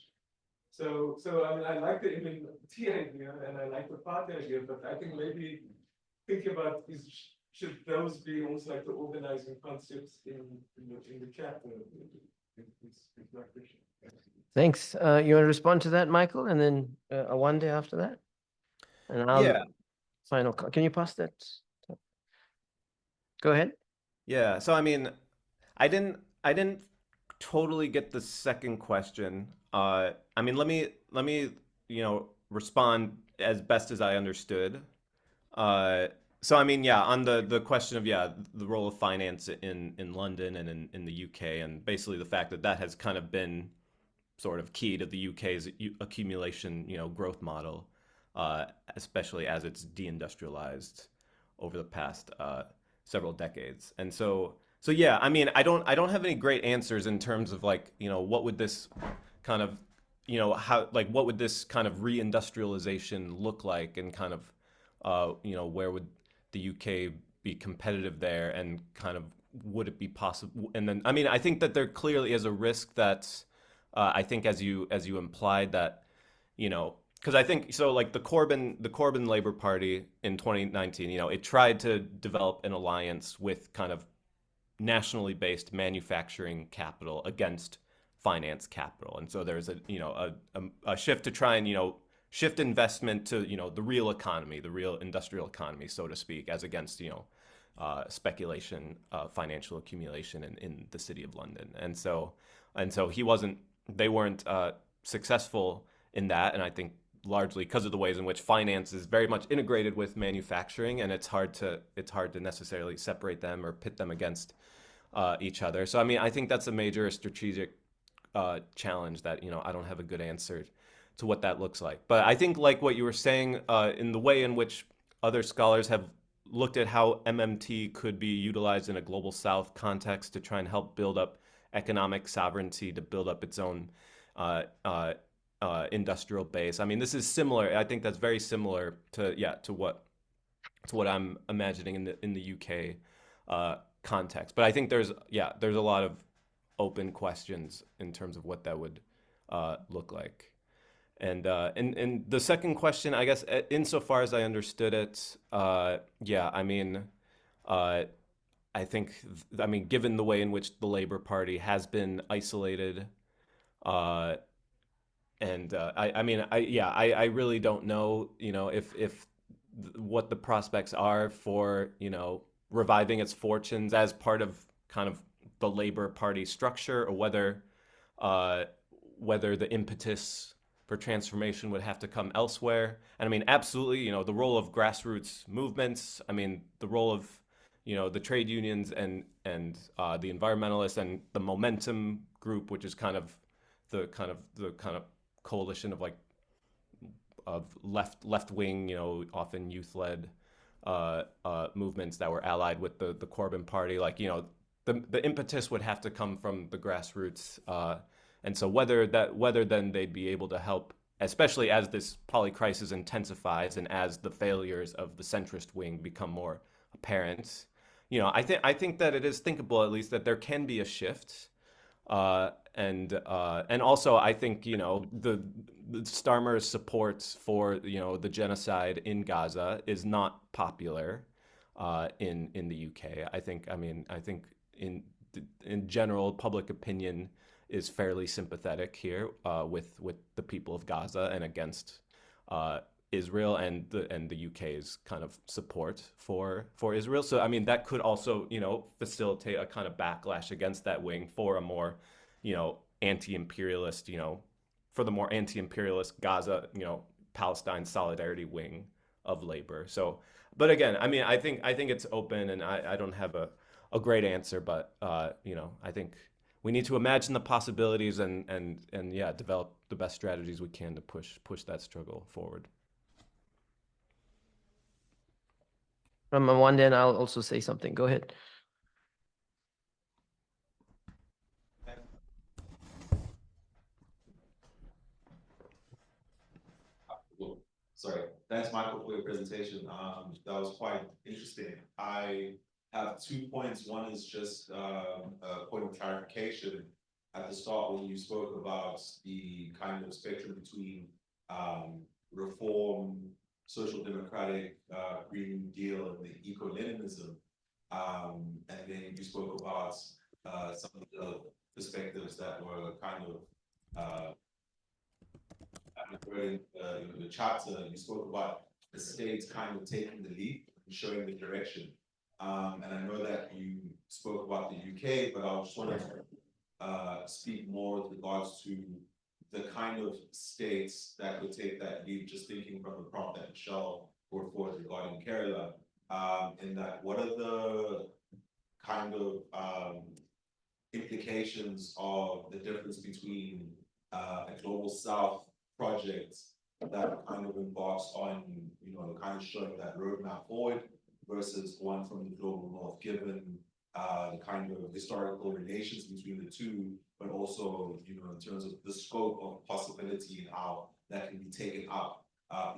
Speaker 10: So I mean, I like the MMT idea and I like the party idea, but I think maybe thinking about should those be almost like the organizing concepts in the chapter? Is my question.
Speaker 1: Thanks. You want to respond to that, Michael, and then one day after that? And I'll final. Can you pass that? Go ahead.
Speaker 18: Yeah. So I mean, I didn't totally get the second question. I mean, let me respond as best as I understood. So I mean, yeah, on the question of the role of finance in London and in the UK, and basically the fact that has kind of been sort of key to the UK's accumulation, growth model, especially as it's deindustrialized over the past several decades. And so yeah, I mean, I don't have any great answers in terms of like, what would this kind of, what would this kind of reindustrialization look like, and kind of, where would the UK be competitive there, and kind of would it be possible? And then, I mean, I think that there clearly is a risk that, I think as you implied that, because I think so, like the Corbyn Labour Party in 2019, it tried to develop an alliance with kind of nationally based manufacturing capital against finance capital, and so there's a shift to try and shift investment to the real economy, the real industrial economy, so to speak, as against speculation, financial accumulation in the City of London, and so they weren't successful in that, and I think largely because of the ways in which finance is very much integrated with manufacturing, and it's hard to necessarily separate them or pit them against each other. So I mean, I think that's a major strategic challenge that I don't have a good answer to what that looks like. But I think, like what you were saying, in the way in which other scholars have looked at how MMT could be utilized in a global South context to try and help build up economic sovereignty, to build up its own industrial base. I mean, this is similar. I think that's very similar to what I'm imagining in the UK context. But I think there's a lot of open questions in terms of what that would look like. And the second question, I guess, insofar as I understood it, I mean, I think, given the way in which the Labour Party has been isolated, I really don't know, if what the prospects are for, reviving its fortunes as part of kind of the Labour Party structure, or whether the impetus for transformation would have to come elsewhere. And I mean, absolutely, the role of grassroots movements, I mean, the role of, the trade unions and the environmentalists and the Momentum group, which is kind of the coalition of left wing, often youth-led movements that were allied with the Corbyn party. Like, the impetus would have to come from the grassroots. And so whether then they'd be able to help, especially as this polycrisis intensifies and as the failures of the centrist wing become more apparent, I think that it is thinkable, at least, that there can be a shift. And also I think, the Starmer's support for, the genocide in Gaza is not popular in the UK. I think in general, public opinion is fairly sympathetic here with the people of Gaza and against Israel and the UK's kind of support for Israel. So I mean, that could also facilitate a kind of backlash against that wing for a more anti-imperialist, for the more anti-imperialist Gaza, Palestine solidarity wing of Labour. So, but again, I mean, I think it's open, and I don't have a great answer, but I think we need to imagine the possibilities and develop the best strategies we can to push that struggle forward.
Speaker 1: From one end, I'll also say something. Go ahead.
Speaker 8: Sorry, thanks, Michael, for your presentation. That was quite interesting. I have 2 points. One is just a point of clarification. At the start, when you spoke about the kind of spectrum between reform, social democratic, Green Deal, and the eco-Leninism, and then you spoke about some of the perspectives that were kind of in the chapter. You spoke about the state kind of taking the lead and showing the direction. And I know that you spoke about the UK, but I just wanted to speak more with regards to the kind of states that would take that lead, just thinking from the prompt that Michelle brought forward regarding Kerala, in that what are the kind of implications of the difference between
Speaker 19: a global South project that kind of embarks on, kind of showing that roadmap forward versus one from the global North, given the kind of historical relations between the two, but also, in terms of the scope of possibility and how that can be taken up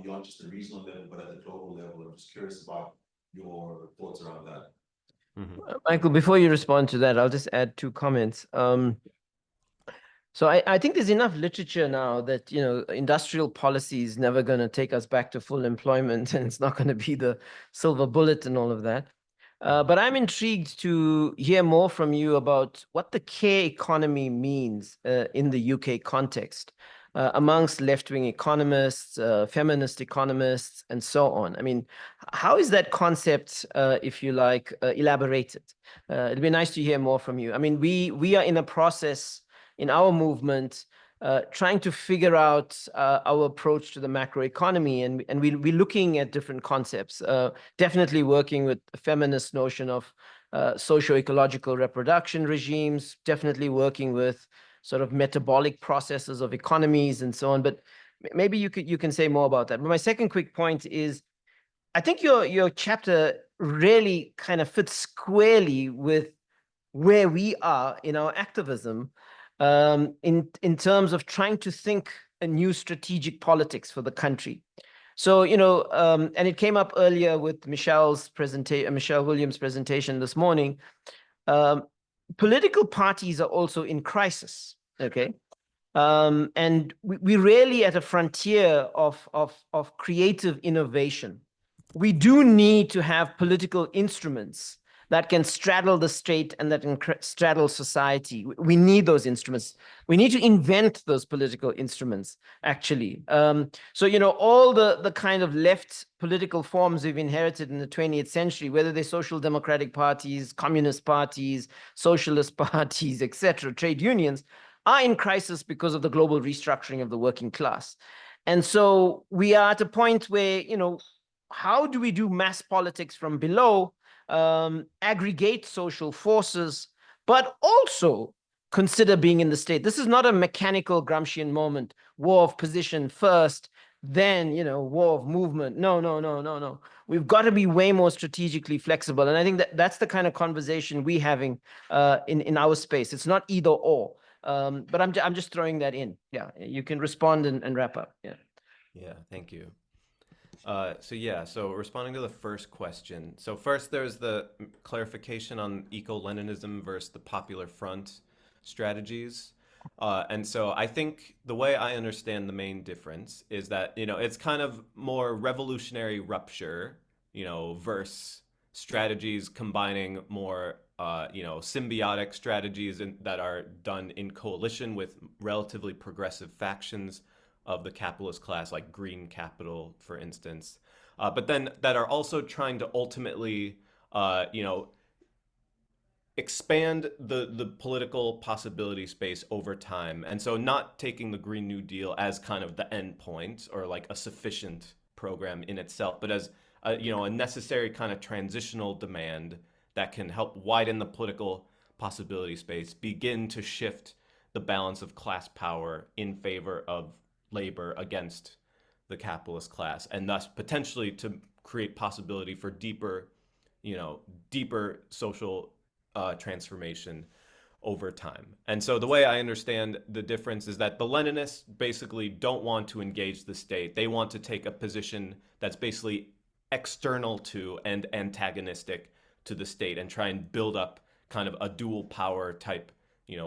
Speaker 19: beyond just the regional level, but at the global level. I'm just curious about your thoughts around that.
Speaker 1: Michael, before you respond to that, I'll just add 2 comments. So I think there's enough literature now that, industrial policy is never going to take us back to full employment, and it's not going to be the silver bullet and all of that. But I'm intrigued to hear more from you about what the care economy means in the UK context amongst left-wing economists, feminist economists, and so on. I mean, how is that concept, if you like, elaborated? It'd be nice to hear more from you. I mean, we are in a process in our movement, trying to figure out our approach to the macroeconomy, and we're looking at different concepts. Definitely working with a feminist notion of socio-ecological reproduction regimes, definitely working with sort of metabolic processes of economies and so on. But maybe you can say more about that. But my second quick point is, I think your chapter really kind of fits squarely with where we are in our activism, in terms of trying to think a new strategic politics for the country. So, and it came up earlier with Michelle Williams' presentation this morning. Political parties are also in crisis, okay? And we're really at a frontier of creative innovation. We do need to have political instruments that can straddle the state and that can straddle society. We need those instruments. We need to invent those political instruments, actually. So, all the kind of left political forms we've inherited in the 20th century, whether they're social democratic parties, communist parties, socialist parties, etc., trade unions, are in crisis because of the global restructuring of the working class. And so we are at a point where, how do we do mass politics from below, aggregate social forces, but also consider being in the state? This is not a mechanical Gramscian moment, war of position first, then, war of movement. No. We've got to be way more strategically flexible. And I think that's the kind of conversation we're having in our space. It's not either or. But I'm just throwing that in. Yeah, you can respond and wrap up.
Speaker 18: Yeah, thank you. So responding to the first question. So first, there's the clarification on eco-Leninism versus the Popular Front strategies. And so I think the way I understand the main difference is that, it's kind of more revolutionary rupture, versus strategies combining more, symbiotic strategies that are done in coalition with relatively progressive factions of the capitalist class, like green capital, for instance, but then that are also trying to ultimately, expand the political possibility space over time. And so not taking the Green New Deal as kind of the end point or like a sufficient program in itself, but as a necessary kind of transitional demand that can help widen the political possibility space, begin to shift the balance of class power in favor of labor against the capitalist class, and thus potentially to create possibility for deeper social transformation over time. And so the way I understand the difference is that the Leninists basically don't want to engage the state. They want to take a position that's basically external to and antagonistic to the state and try and build up kind of a dual power type,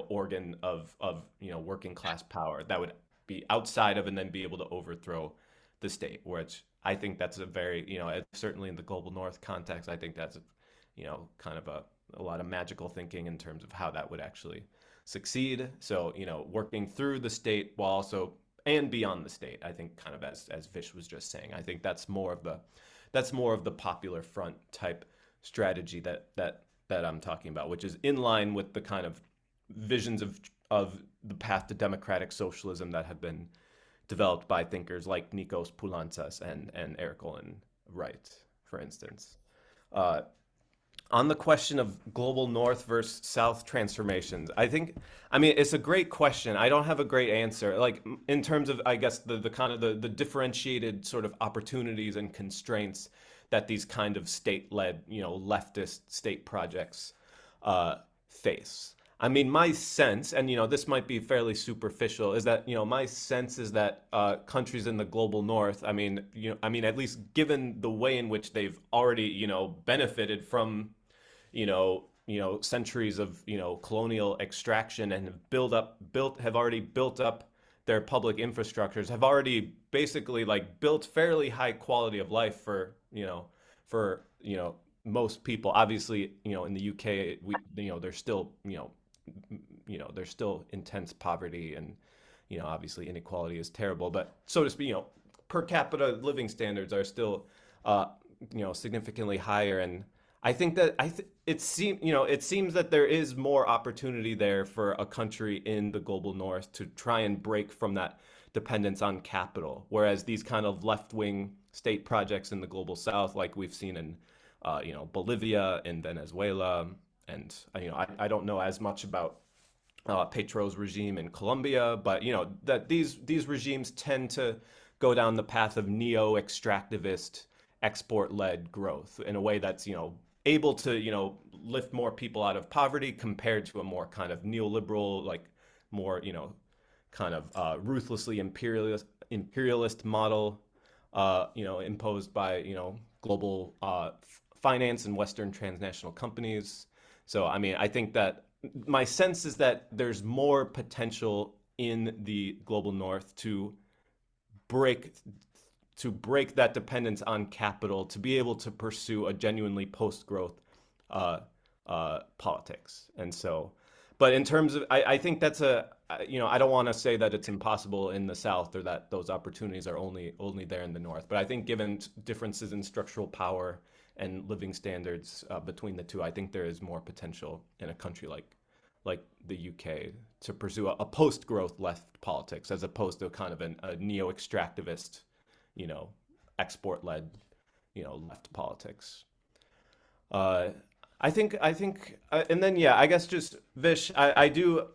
Speaker 18: organ of working class power that would be outside of and then be able to overthrow the state, which I think that's a very, certainly in the global North context, I think that's, kind of a lot of magical thinking in terms of how that would actually succeed. So, working through the state while also, and beyond the state, I think kind of as Vish was just saying, I think that's more of the Popular Front type strategy that I'm talking about, which is in line with the kind of visions of the path to democratic socialism that have been developed by thinkers like Nikos Poulantzas and Eric Olin Wright, for instance. on the question of global North versus South transformations, I mean, it's a great question. I don't have a great answer. Like in terms of, I guess, the kind of the differentiated sort of opportunities and constraints that these kind of state-led, leftist state projects face. I mean, my sense, and this might be fairly superficial, is that my sense is that countries in the global North, I mean, at least given the way in which they've already benefited from centuries of colonial extraction and have already built up their public infrastructures, have already basically like built fairly high quality of life for most people. Obviously, in the UK, there's still there's still intense poverty, and obviously inequality is terrible, but so to speak, per capita living standards are still significantly higher. And I think that it seems that there is more opportunity there for a country in the global North to try and break from that dependence on capital, whereas these kind of left-wing state projects in the global South, like we've seen in Bolivia and Venezuela, and I don't know as much about Petro's regime in Colombia, but that these regimes tend to go down the path of neo-extractivist, export-led growth in a way that's able to lift more people out of poverty compared to a more kind of neoliberal, like more kind of ruthlessly imperialist model imposed by global finance and Western transnational companies. So I mean, I think that my sense is that there's more potential in the global North to break that dependence on capital, to be able to pursue a genuinely post-growth politics. And so, but in terms of, I think that's I don't want to say that it's impossible in the South or that those opportunities are only there in the North. But I think given differences in structural power and living standards between the two, I think there is more potential in a country like the UK to pursue a post-growth left politics as opposed to kind of a neo-extractivist, export-led, left politics. I think, and then yeah, I guess just Vish, I do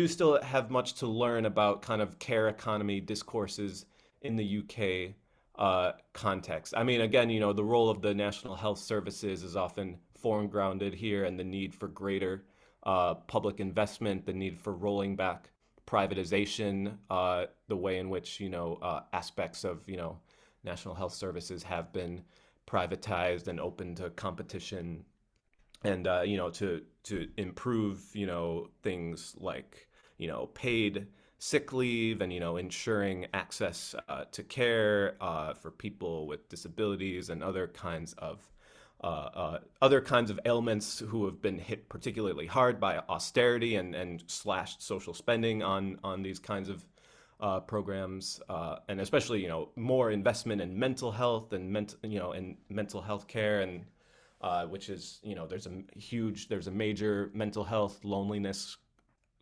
Speaker 18: still have much to learn about kind of care economy discourses in the UK context. I mean, again, the role of the National Health Services is often foregrounded here, and the need for greater public investment, the need for rolling back privatization, the way in which aspects of National Health Services have been privatized and open to competition, and to improve things like paid sick leave and ensuring access to care for people with disabilities and other kinds of ailments who have been hit particularly hard by austerity and slashed social spending on these kinds of programs, and especially more investment in mental health and mental health care, and which is there's a major mental health loneliness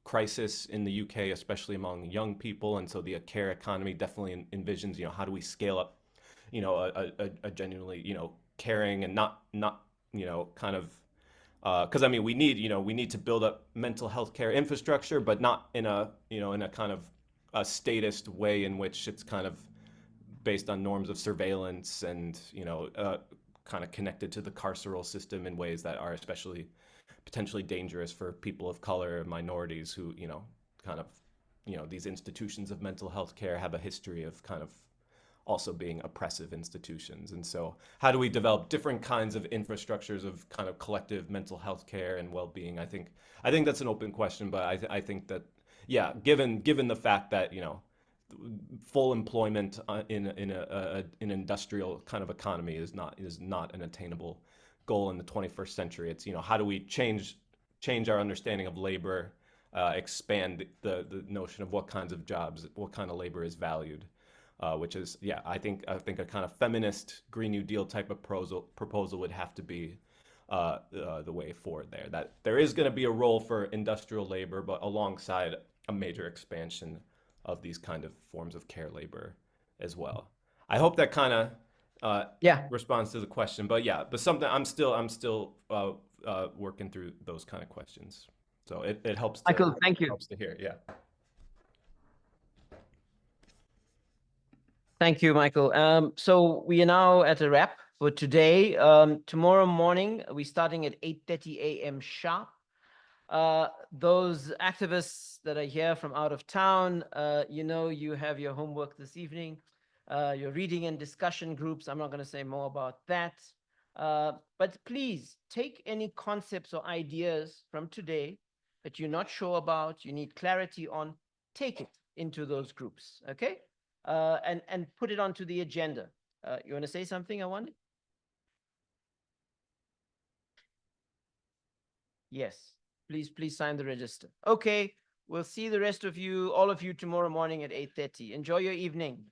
Speaker 18: crisis in the UK, especially among young people. And so the care economy definitely envisions how do we scale up a genuinely caring and not kind of because I mean we need to build up mental health care infrastructure, but not in a in a kind of a statist way in which it's kind of based on norms of surveillance and kind of connected to the carceral system in ways that are especially potentially dangerous for people of color, minorities who kind of these institutions of mental health care have a history of kind of also being oppressive institutions. And so how do we develop different kinds of infrastructures of kind of collective mental health care and well-being? I think that's an open question, but I think that, yeah, given the fact that, full employment in an industrial kind of economy is not an attainable goal in the 21st century. It's, how do we change our understanding of labor, expand the notion of what kinds of jobs, what kind of labor is valued. Which is, yeah, I think a kind of feminist Green New Deal type of proposal would have to be the way forward there. That there is going to be a role for industrial labor, but alongside a major expansion of these kind of forms of care labor as well. I hope that kind of responds to the question. But yeah, but something I'm still working through those kind of questions. So it helps.
Speaker 1: Michael, thank you.
Speaker 18: Helps to hear. Yeah.
Speaker 1: Thank you, Michael. So we are now at a wrap for today. Tomorrow morning, we're starting at 8:30 a.m. sharp. Those activists that are here from out of town, you have your homework this evening, your reading and discussion groups. I'm not going to say more about that. But please take any concepts or ideas from today that you're not sure about, you need clarity on, take it into those groups, okay? And put it onto the agenda. You want to say something, Awani? Yes, please sign the register. Okay, we'll see the rest of you, all of you tomorrow morning at 8:30. Enjoy your evening.